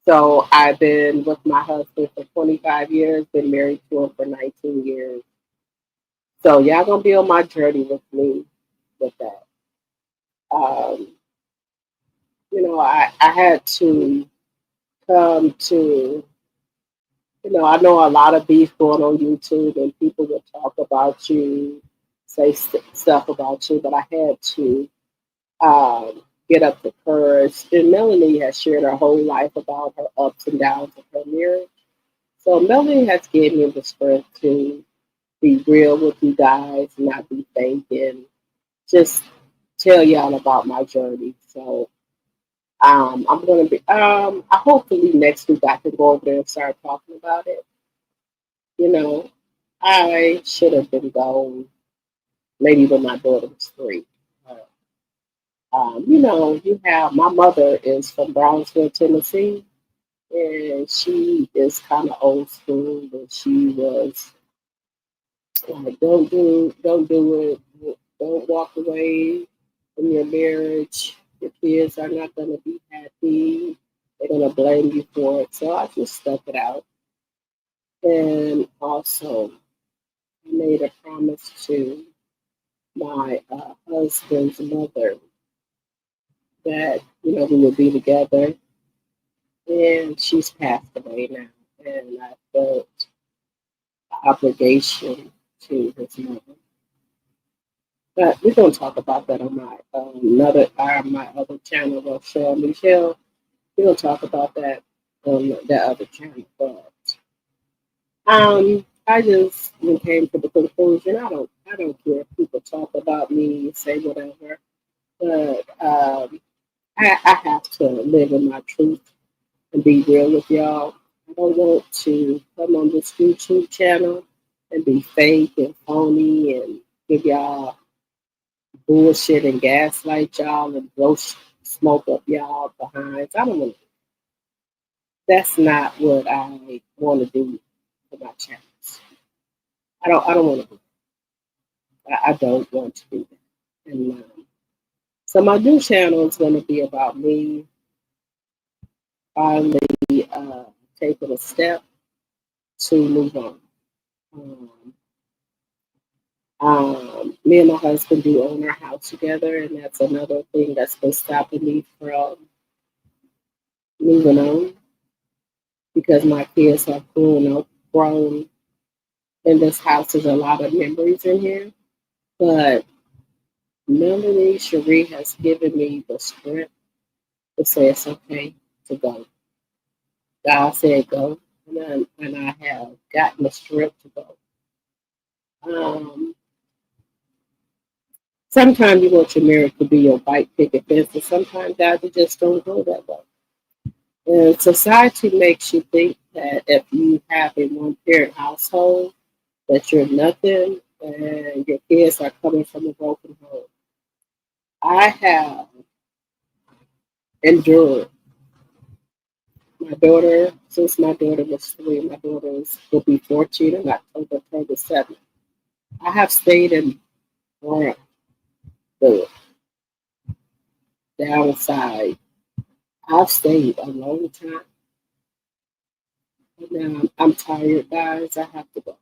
So I've been with my husband for 25 years, been married to him for 19 years. So y'all gonna be on my journey with me with that. Um, I had to come to, I know a lot of beef going on YouTube and people will talk about you, say stuff about you, but I had to get up the courage. And Melanie has shared her whole life about her ups and downs of her marriage. So Melanie has given me the strength to be real with you guys, not be fake, and just tell y'all about my journey. So I'm gonna be I hopefully next week I can go over there and start talking about it. You know, I should have been gone maybe when my daughter was 3. You have my mother is from Brownsville, Tennessee, and she is kind of old school, but she was like, don't do it, don't walk away from your marriage. Your kids are not going to be happy. They're going to blame you for it. So I just stuck it out. And also, I made a promise to my husband's mother that, we would be together. And she's passed away now. And I felt obligation to his mother. But we're gonna talk about that on my my other channel, Rochelle Michelle. We're gonna talk about that on the other channel. But I just came to the conclusion. I don't care if people talk about me, say whatever, but I have to live in my truth and be real with y'all. I don't want to come on this YouTube channel and be fake and phony and give y'all bullshit and gaslight y'all and blow smoke up y'all behinds. I don't want to. That's not what I want to do for my channels. I don't want to do that. I don't want to do that. And so my new channel is going to be about me finally taking a step to move on. Me and my husband do own our house together, and that's another thing that's been stopping me from moving on because my kids are grown. In this house, there's a lot of memories in here, but Melanie Cherie has given me the strength to say it's okay to go. God said go, and I have gotten the strength to go. Sometimes you want your marriage to be your white picket fence, and sometimes God, you just don't go that way. And society makes you think that if you have a one-parent household, that you're nothing, and your kids are coming from a broken home. I have endured. My daughter, since my daughter was 3, my daughter will be 14 in October 27th. I have stayed in front, the downside. I've stayed a long time. But now I'm tired, guys. I have to go.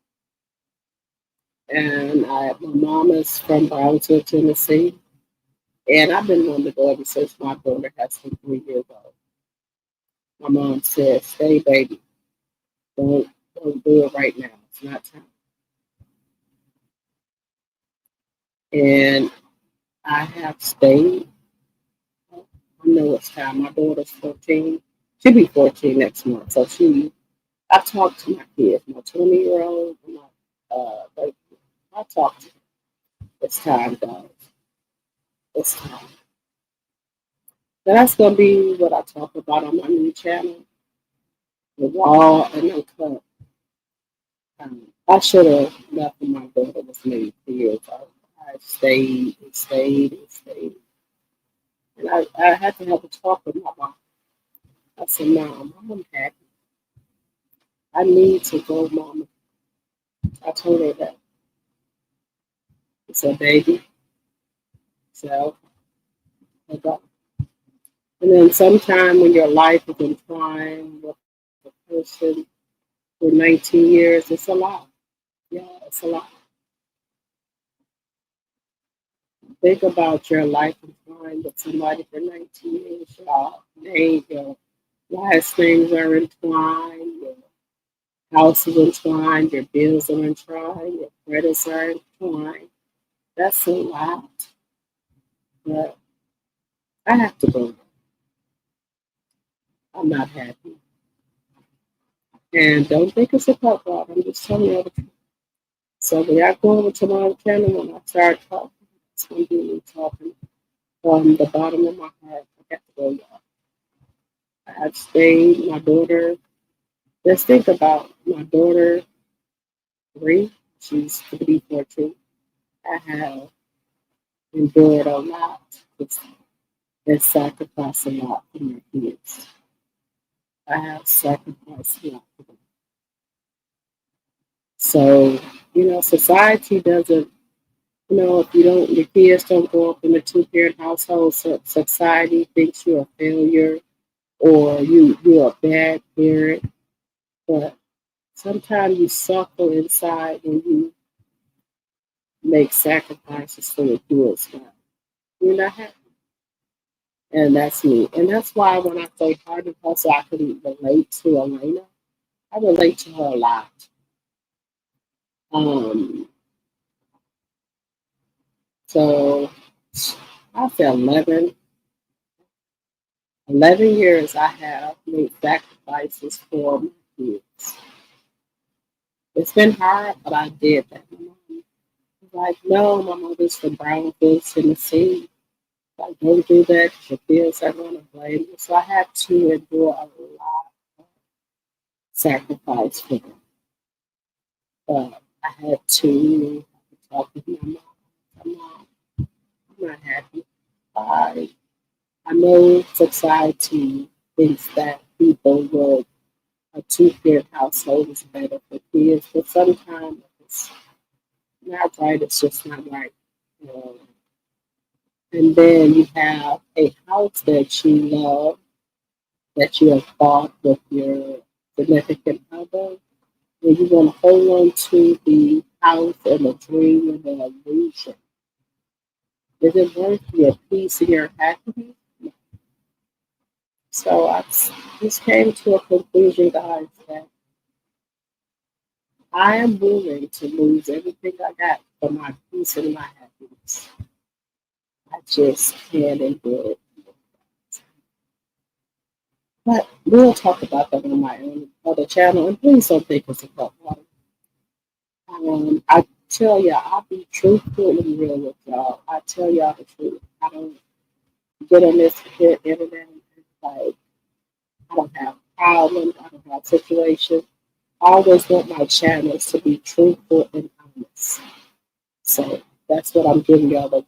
And my mom is from Brownsville, Tennessee. And I've been wanting to go ever since my daughter has been 3 years old. My mom said, stay, baby. Don't do it right now. It's not time. And I have stayed. I know it's time. My daughter's 14. She'll be 14 next month. So I talk to my kids, my 20-year-old, and my baby. I talk to them. It's time, guys. It's time. That's going to be what I talk about on my new channel. The raw and uncut. I should have left when my daughter was maybe 3 years old. I stayed and stayed and stayed. And I had to have a talk with my mom. I said, Mom, I'm happy. I need to go, Mama. I told her that. I said, baby. So I go. And then sometime when your life is entwined with a person for 19 years, it's a lot. Yeah, it's a lot. Think about your life entwined with somebody for 19 years, y'all. Your last names are entwined, your house is entwined, your bills are entwined, your credits are entwined. That's a lot. But I have to go. I'm not happy. And don't think it's a pop up. I'm just telling you the truth. So when I go over to my channel, when I start talking, it's going to be me talking from the bottom of my heart. I got to go, y'all. I've stayed, my daughter, just think about my daughter, 3, she's 3 4 2. I have endured a lot. It's sacrificed a lot for my kids. I have sacrificed a lot for them. So, society doesn't, if your kids don't grow up in a 2-parent household, so society thinks you're a failure or you're a bad parent. But sometimes you suffer inside when you make sacrifices for the kids. You're not happy. And that's me. And that's why when I say hard and hustle, I can relate to Elena. I relate to her a lot. So I say 11 years I have made sacrifices for my kids. It's been hard, but I did that. My mom was like, no, my mother's from Brownsville, Tennessee. Like, don't do that because your kids are going to blame you. So I had to endure a lot of sacrifice for them. But I had to talk with my mom. Mom, I'm not happy. I know society thinks that people with a 2-parent household is better for kids, but sometimes it's not right. It's just not right. And then you have a house that you love, that you have bought with your significant other, and you want to hold on to the house and the dream and the illusion. Is it worth your peace and your happiness? No. So I just came to a conclusion, guys, that I am willing to lose everything I got for my peace and my happiness. I just can't endure it. But we'll talk about that on my own other channel. And please don't think it's about water. I tell y'all, I'll be truthful and real with y'all. I tell y'all the truth. I don't get on this internet and like I don't have problems, I don't have situations. I always want my channels to be truthful and honest. So that's what I'm giving y'all, the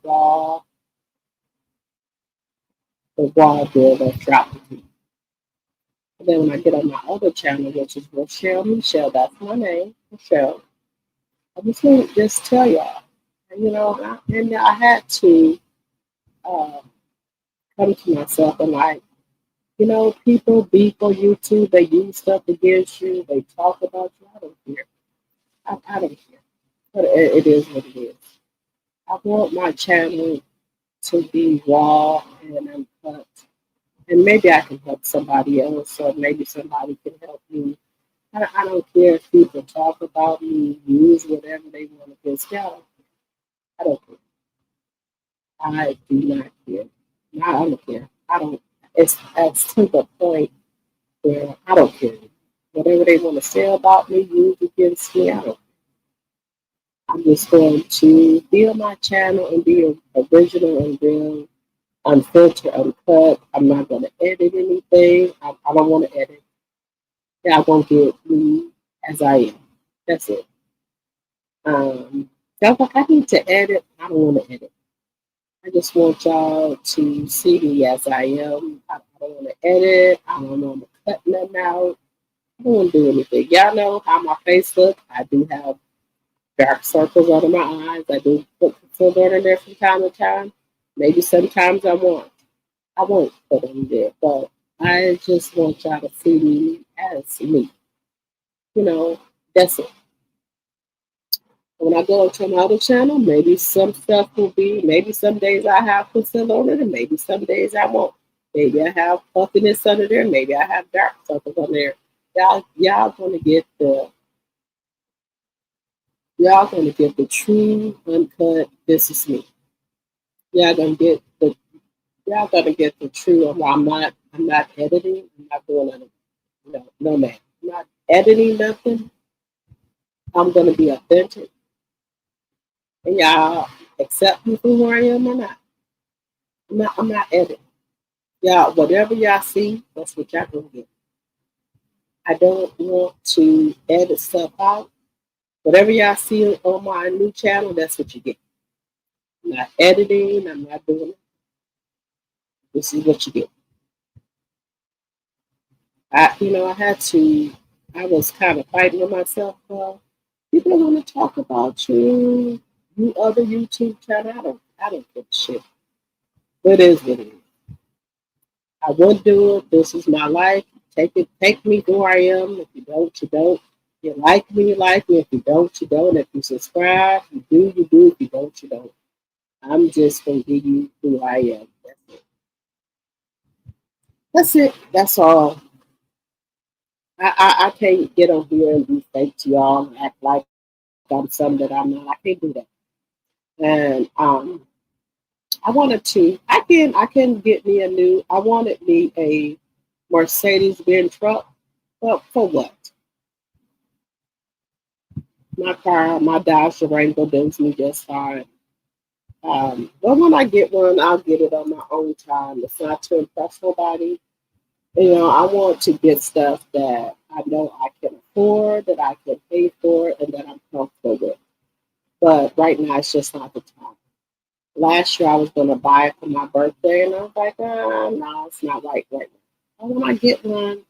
raw deal that's dropped me. And then when I get on my other channel, which is Michelle, that's my name, Michelle. I just want to just tell y'all, and I had to come to myself and like, people beef on YouTube, they use stuff against you, they talk about you. I don't care. I don't care. But it is what it is. I want my channel to be raw and uncut. And maybe I can help somebody else, or maybe somebody can help me. I don't care if people talk about me, use whatever they want against me. I don't care. I do not care. I don't care. I don't. It's to the point where I don't care. Whatever they want to say about me, use against me, I don't. I'm just going to be on my channel and be original and real, unfiltered, uncut. I'm not going to edit anything. I don't want to edit. Yeah, I won't get me as I am. That's it. So I need to edit. I don't want to edit. I just want y'all to see me as I am. I don't want to edit. I don't want to cut nothing out. I don't want to do anything. Y'all know how my face looks. I do have dark circles under my eyes. I do put concealer in there from time to time. Maybe sometimes I won't. I won't put it in there, but I just want y'all to see me as me. You know, that's it. When I go to my other channel, maybe some stuff will be, maybe some days I have concealer on it, and maybe some days I won't. Maybe I have puffiness under there, maybe I have dark circles on there. Y'all gonna get the true uncut. This is me. Y'all gonna get the y'all gonna get the true. I'm not editing. I'm not doing anything. No man. I'm not editing nothing. I'm gonna be authentic, and y'all accept me for who I am or not. I'm not editing. Y'all, whatever y'all see, that's what y'all gonna get. I don't want to edit stuff out. Whatever y'all see on my new channel, that's what you get. I'm not editing. I'm not doing it. This is what you get. I was kind of fighting with myself. People want to talk about you other YouTube channel. I don't give a shit. It is what it is. I would do it. This is my life. Take me who I am. If you don't, you don't. If you like me, you like me. If you don't, you don't. If you subscribe, you do, you do. If you don't, you don't. I'm just gonna give you who I am. That's it. That's it. That's all. I can't get on here and be fake to y'all and act like I'm something that I'm not. I can't do that. And I can get me I wanted me a Mercedes Benz truck. Well, for what? My car, my Dodge Durango does me just fine. But when I get one, I'll get it on my own time. It's not to impress nobody. I want to get stuff that I know I can afford, that I can pay for, and that I'm comfortable with. But right now, it's just not the time. Last year, I was going to buy it for my birthday, and I was like, no, it's not right now. And when I get one,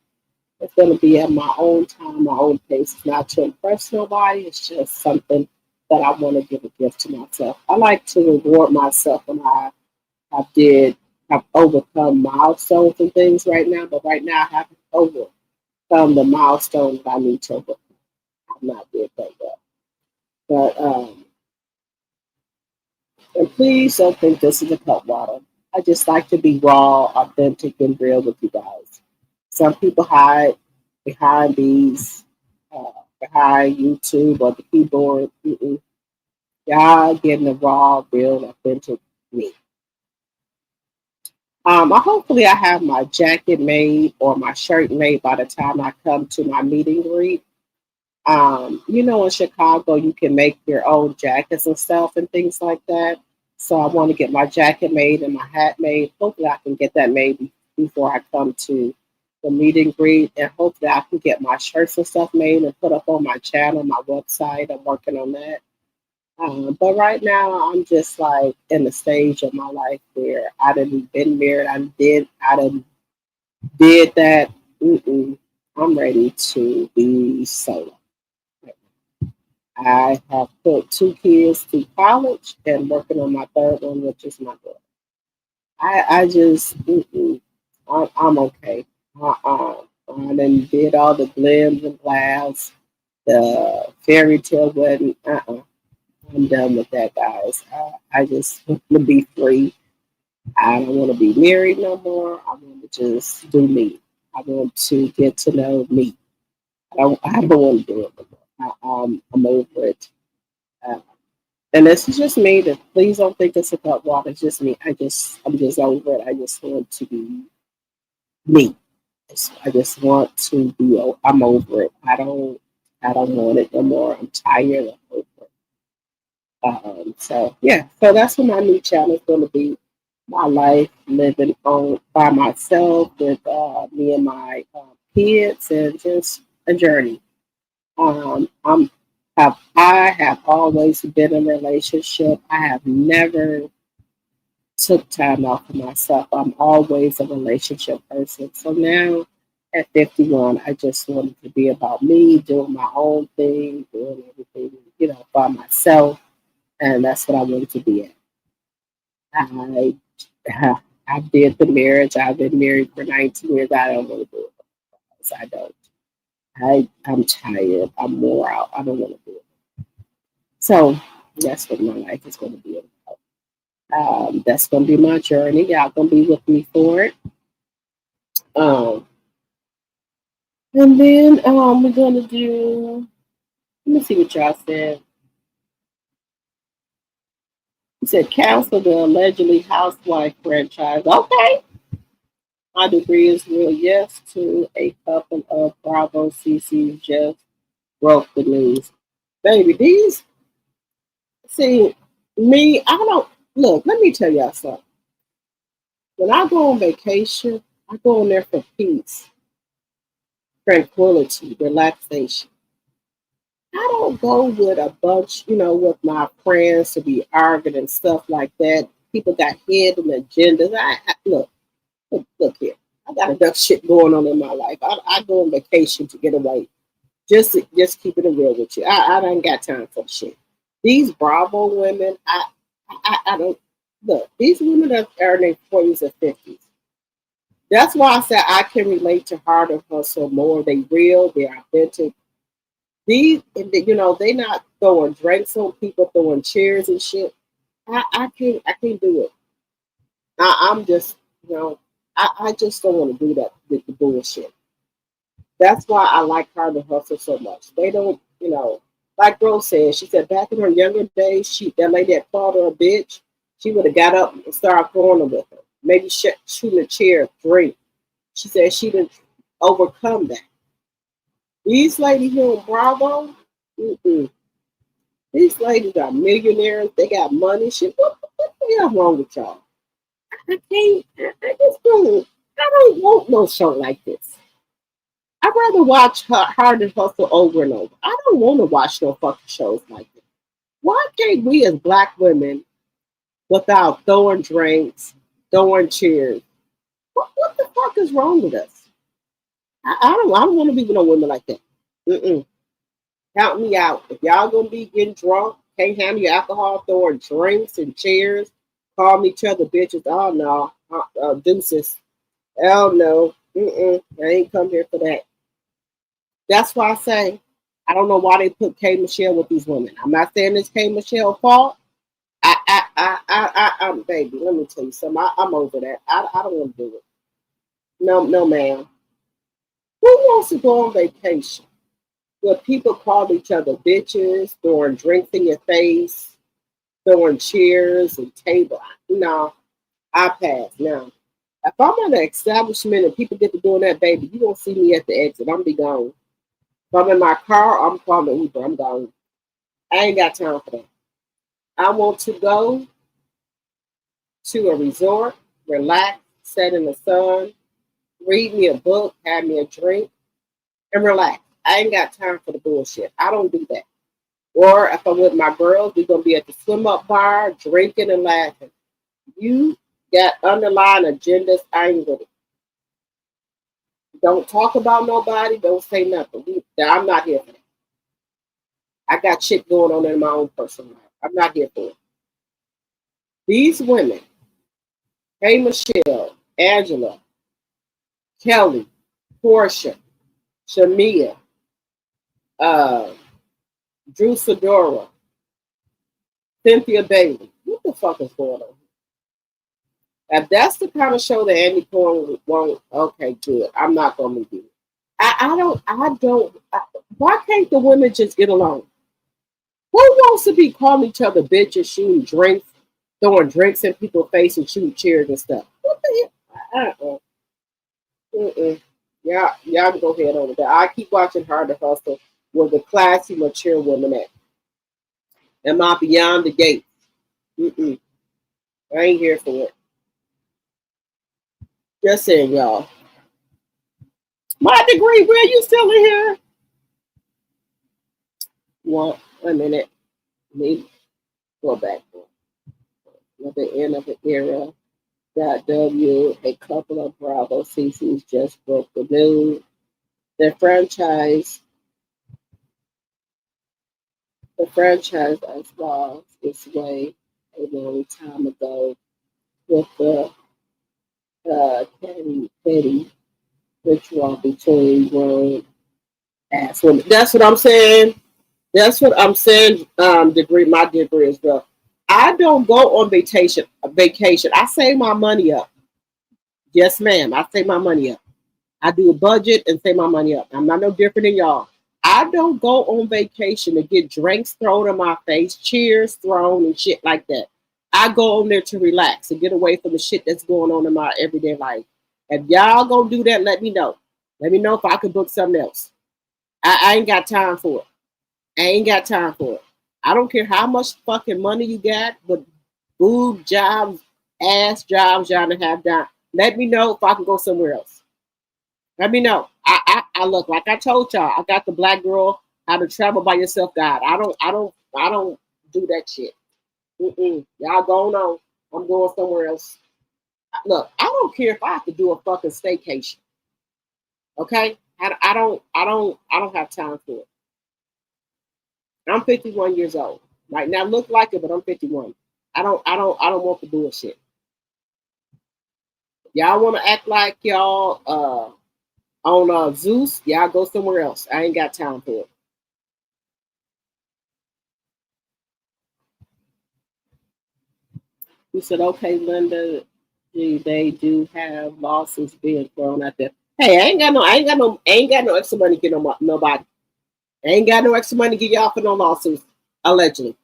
it's going to be at my own time, my own pace. It's not to impress nobody. It's just something that I want to give a gift to myself. I like to reward myself when I've overcome milestones and things right now, but right now I haven't overcome the milestone that I need to overcome. I've not did that yet. But and please don't think this is a cut water. I just like to be raw, authentic, and real with you guys. Some people hide behind behind YouTube or the keyboard. Y'all getting the raw, real, authentic me. Hopefully I have my jacket made or my shirt made by the time I come to my meet and greet. In Chicago, you can make your own jackets and stuff and things like that. So I want to get my jacket made and my hat made. Hopefully I can get that made before I come to the meet and greet. And hopefully I can get my shirts and stuff made and put up on my channel, my website. I'm working on that. But right now, I'm just like in the stage of my life where I done been married. I done did that. I'm ready to be solo. I have put 2 kids through college and working on my third one, which is my daughter. I'm okay. I done did all the glims and glass, the fairy tale wedding. I'm done with that, guys. I just want to be free. I don't want to be married no more. I want to just do me. I want to get to know me. I don't want to do it no more. I'm over it. And this is just me. Please don't think it's about water. It's just me. I'm just over it. I just want to be me. I just want to be. I'm over it. I don't want it no more. I'm tired. I'm over it. So that's what my new channel is going to be. My life living on by myself with me and my kids, and just a journey. I have always been in a relationship. I have never took time out for myself. I'm always a relationship person. So now at 51, I just wanted to be about me, doing my own thing, doing everything, by myself. And that's what I wanted to be at. I I did the marriage. I've been married for 19 years. I don't want to do it. I don't. I'm tired. I'm wore out. I don't want to do it. So that's what my life is going to be about. That's going to be my journey. Y'all going to be with me for it. And then we're going to do, let me see what y'all said. You said cancel the allegedly housewife franchise. Okay. My degree is real yes to a couple of Bravo CCs just broke the news. Baby, see, me, I don't, look, let me tell y'all something. When I go on vacation, I go on there for peace, tranquility, relaxation. I don't go with a bunch, with my friends to be arguing and stuff like that. People got hidden agendas. Look here. I got enough shit going on in my life. I go on vacation to get away. Just keeping it real with you. I don't got time for the shit. These Bravo women, I don't look. These women are in their 40s or 50s. That's why I said I can relate to Hard and Hustle more. They real, they're authentic. They not throwing drinks on people, throwing chairs and shit. I can't do it. I'm just, I just don't want to do that with the bullshit. That's why I like Hard and Hustle so much. They don't, like Rose said, she said back in her younger days, that lady that called her a bitch, she would have got up and started going with her. Maybe shooting a chair, drink. She said she didn't overcome that. These ladies here in Bravo, these ladies are millionaires. They got money. Shit, what the hell wrong with y'all? I just don't. I don't want no show like this. I'd rather watch Hard and Hustle over and over. I don't want to watch no fucking shows like this. Why can't we as black women, without throwing drinks, throwing chairs, what the fuck is wrong with us? I don't want to be with no women like that. Count me out. If y'all gonna be getting drunk, can't handle your alcohol, throwing drinks and chairs, calling each other bitches. Oh no, deuces. Hell no. I ain't come here for that. That's why I say I don't know why they put K Michelle with these women. I'm not saying it's K Michelle's fault. I'm baby. Let me tell you something. I'm over that. I don't want to do it. No, ma'am. Who wants to go on vacation where people call each other bitches, throwing drinks in your face, throwing chairs and tables? No, I pass. No. If I'm at an establishment and people get to doing that, baby, you won't see me at the exit. I'm be gone. If I'm in my car, I'm calling Uber. I'm gone. I ain't got time for that. I want to go to a resort, relax, sit in the sun, read me a book, have me a drink, and relax. I ain't got time for the bullshit. I don't do that. Or if I'm with my girls, we're going to be at the swim up bar, drinking and laughing. You got underlying agendas. I ain't with it. Don't talk about nobody. Don't say nothing. I'm not here for that. I got shit going on in my own personal life. I'm not here for it. These women, Hey Michelle, Angela, Kelly, Portia, Shamia, Drew Sidora, Cynthia Bailey. What the fuck is going on? If that's the kind of show that Andy Cohen won't, okay, good. I'm not going to do it. Why can't the women just get along? Who wants to be calling each other bitches, shooting drinks, throwing drinks in people's face and shooting chairs and stuff? What the hell? Y'all can go ahead over there. I keep watching Hard to Hustle with the classy, mature women at. Am I beyond the gate? I ain't here for it. Just saying, y'all. My degree, Will, you still in here? One minute. Let me go back. at the end of the era. .w, a couple of Bravo CCs just broke the news. The franchise has lost its way a long time ago with the petty ritual between grown ass women. That's what I'm saying. That's what I'm saying. My degree as well. I don't go on vacation. I save my money up. Yes, ma'am. I save my money up. I do a budget and save my money up. I'm not no different than y'all. I don't go on vacation to get drinks thrown in my face, cheers thrown, and shit like that. I go on there to relax and get away from the shit that's going on in my everyday life. If y'all gonna do that, let me know. Let me know if I could book something else. I ain't got time for it. I ain't got time for it. I don't care how much fucking money you got, but boob jobs, ass jobs y'all to have done. Let me know if I can go somewhere else. Let me know. I look like I told y'all. I got the black girl how to travel by yourself guide. I don't do that shit. Y'all going on. I'm going somewhere else. Look, I don't care if I have to do a fucking staycation. Okay, I don't have time for it. I'm 51 years old. Right now, look like it, but I'm 51. I don't want the bullshit. Y'all want to act like y'all on Zeus? Y'all go somewhere else. I ain't got time for it. We said, okay, Linda, they do have lawsuits being thrown out there. Hey, I ain't got no extra money to get nobody. I ain't got no extra money to get y'all for no lawsuits, allegedly.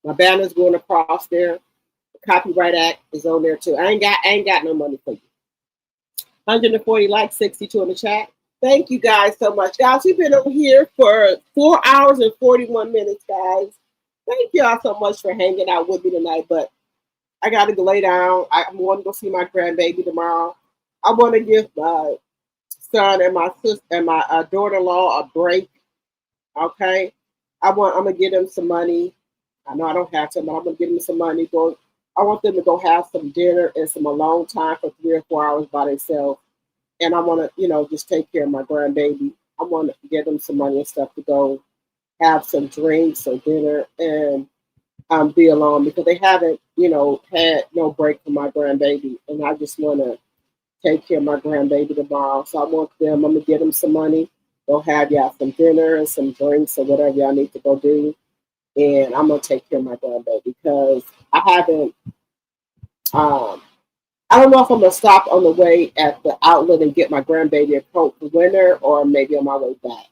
My banner's going across there. The Copyright Act is on there too. I ain't got no money for you. 140 likes, 62 in the chat. Thank you guys so much. Guys, we've been over here for 4 hours and 41 minutes, guys. Thank y'all so much for hanging out with me tonight. But I got to go lay down. I want to go see my grandbaby tomorrow. I want to give my son and my sister and my daughter-in-law a break. Okay, I'm gonna give them some money. I know I don't have to, but I'm gonna give them some money. I want them to go have some dinner and some alone time for 3 or 4 hours by themselves. And I want to, just take care of my grandbaby. I want to give them some money and stuff to go have some drinks or dinner and be alone because they haven't, had no break from my grandbaby. And I just want to take care of my grandbaby tomorrow. So I'm going to give them some money. Go have y'all some dinner and some drinks or whatever y'all need to go do. And I'm going to take care of my grandbaby because I haven't, I don't know if I'm going to stop on the way at the outlet and get my grandbaby a coat for winter or maybe on my way back.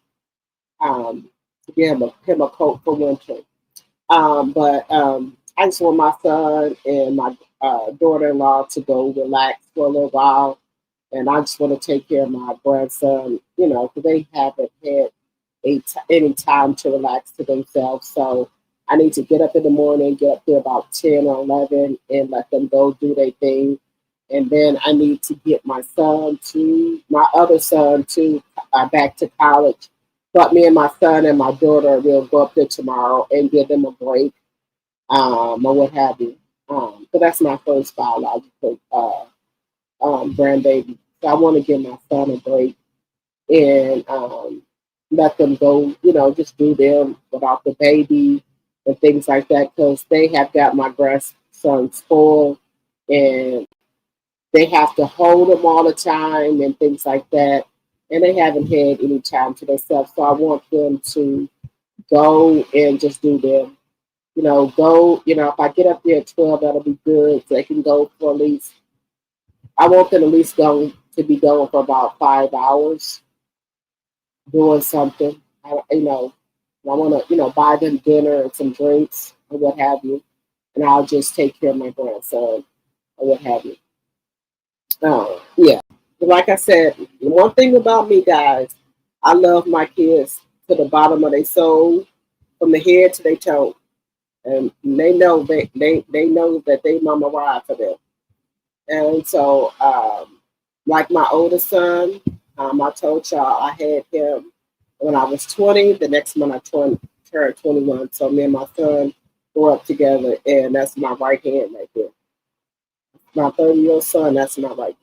To give him a coat for winter. But I just want my son and my daughter-in-law to go relax for a little while. And I just want to take care of my grandson, because they haven't had any time to relax to themselves. So I need to get up in the morning, get up there about 10 or 11 and let them go do their thing. And then I need to get my other son back to college. But me and my son and my daughter will go up there tomorrow and give them a break or what have you. So that's my first biological grandbaby. So I want to give my son a break and let them go, just do them without the baby and things like that because they have got my grandson spoiled and they have to hold them all the time and things like that. And they haven't had any time to themselves. So I want them to go and just do them. If I get up there at 12, that'll be good. So they can go for at least, I want them at least to be going for about 5 hours doing something. I want to, buy them dinner and some drinks or what have you. And I'll just take care of my grandson or what have you. Yeah. Like I said, the one thing about me, guys, I love my kids to the bottom of their soul, from the head to their toe. And they know they know that they mama ride for them. And so, like my oldest son, I told y'all I had him when I was 20. The next month I turned 21. So me and my son grow up together, and that's my right hand right there. My 30-year-old son, that's my right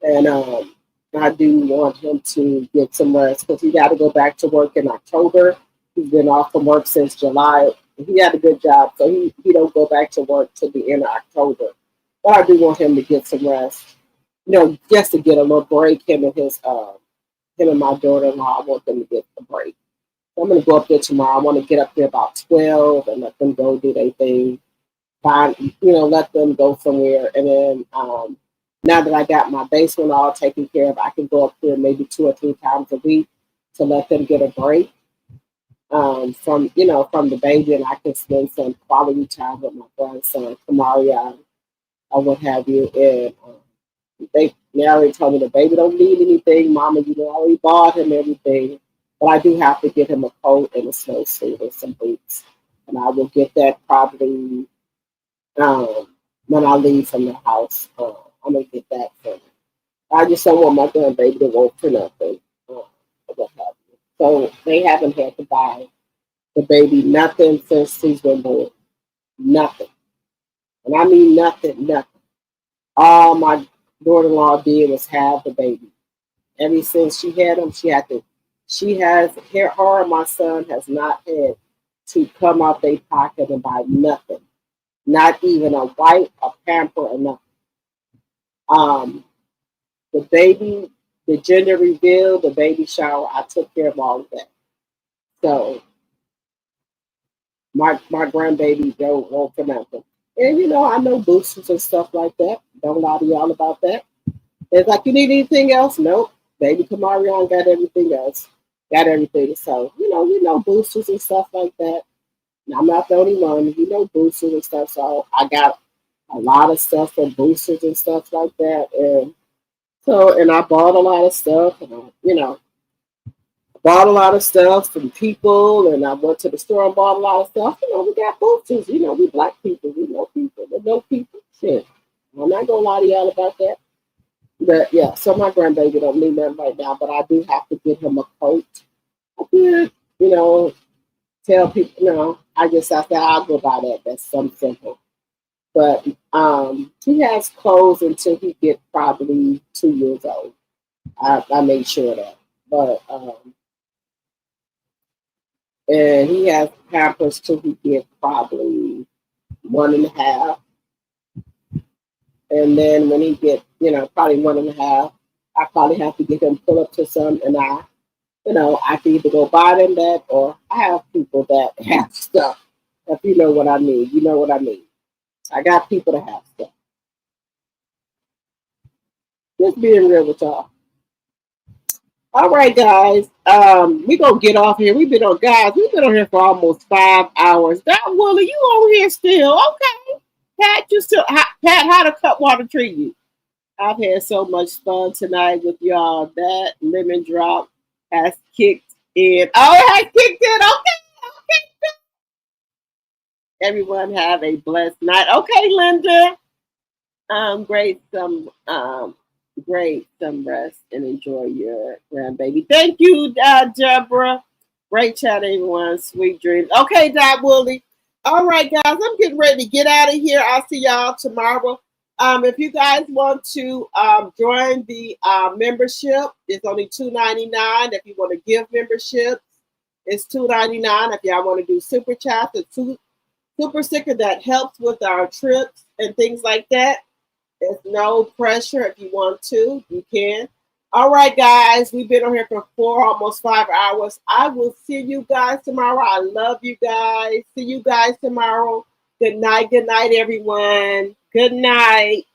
hand. And I do want him to get some rest because he got to go back to work in October. He's been off from work since July. He had a good job, so he don't go back to work till the end of October. But I do want him to get some rest, just to get a little break. Him and my daughter-in-law, I want them to get a break. So I'm going to go up there tomorrow. I want to get up there about 12 and let them go do their thing. Let them go somewhere. And then now that I got my basement all taken care of, I can go up there maybe 2 or 3 times a week to let them get a break from the baby, and I can spend some quality time with my grandson, Kamarion, or what have you. And they already told me the baby don't need anything. Mama, you already bought him everything. But I do have to get him a coat and a snowsuit and some boots. And I will get that probably when I leave from the house. I'm going to get that for him. I just don't want my grandbaby to work for nothing. What have you. So they haven't had to buy the baby nothing since he's been born. Nothing. And I mean nothing. All my daughter-in-law did was have the baby. Ever since she had him, her and my son has not had to come out their pocket and buy nothing. Not even a wipe, a pamper, or nothing. The baby, the gender reveal, the baby shower, I took care of all of that. So my grandbaby don't want for nothing. And I know boosters and stuff like that. Don't lie to y'all about that. It's like, you need anything else? Nope. Baby Kamarion got everything else. Got everything. So, boosters and stuff like that. And I'm not the only one. Boosters and stuff. So I got a lot of stuff for boosters and stuff like that. And I bought a lot of stuff. And bought a lot of stuff from people. And I went to the store and bought a lot of stuff. We got boosters. We black people. We know people. We know people. Shit. I'm not going to lie to y'all about that. But yeah, so my grandbaby don't need nothing right now, but I do have to get him a coat. I did, tell people, I just have to, I'll go buy that. That's something simple. But he has clothes until he gets probably 2 years old. I made sure of that. But and he has Pampers till he gets probably 1.5. And then when he gets, probably 1.5, I probably have to get him pull up to some, and I can either go buy them that, or I have people that have stuff. If you know what I mean, you know what I mean. I got people that have stuff. Just being real with y'all. All right, guys. We're gonna get off here. We've been on here for almost 5 hours. That Willie, you on here still? Okay. Pat, how the Cutwater treat you? I've had so much fun tonight with y'all. That lemon drop has kicked in. Oh, it has kicked in. Okay. Everyone have a blessed night. Okay, Linda. Great some rest and enjoy your grandbaby. Thank you, Deborah. Great chat, everyone. Sweet dreams. Okay, Dot Woolley. All right, guys, I'm getting ready to get out of here. I'll see y'all tomorrow. If you guys want to join the membership, it's only $2.99. If you want to give membership, it's $2.99. If y'all want to do super chat, it's super sticker that helps with our trips and things like that. There's no pressure. If you want to, you can. All right, guys, we've been on here for almost 5 hours. I will see you guys tomorrow. I love you guys. See you guys tomorrow. Good night, everyone. Good night.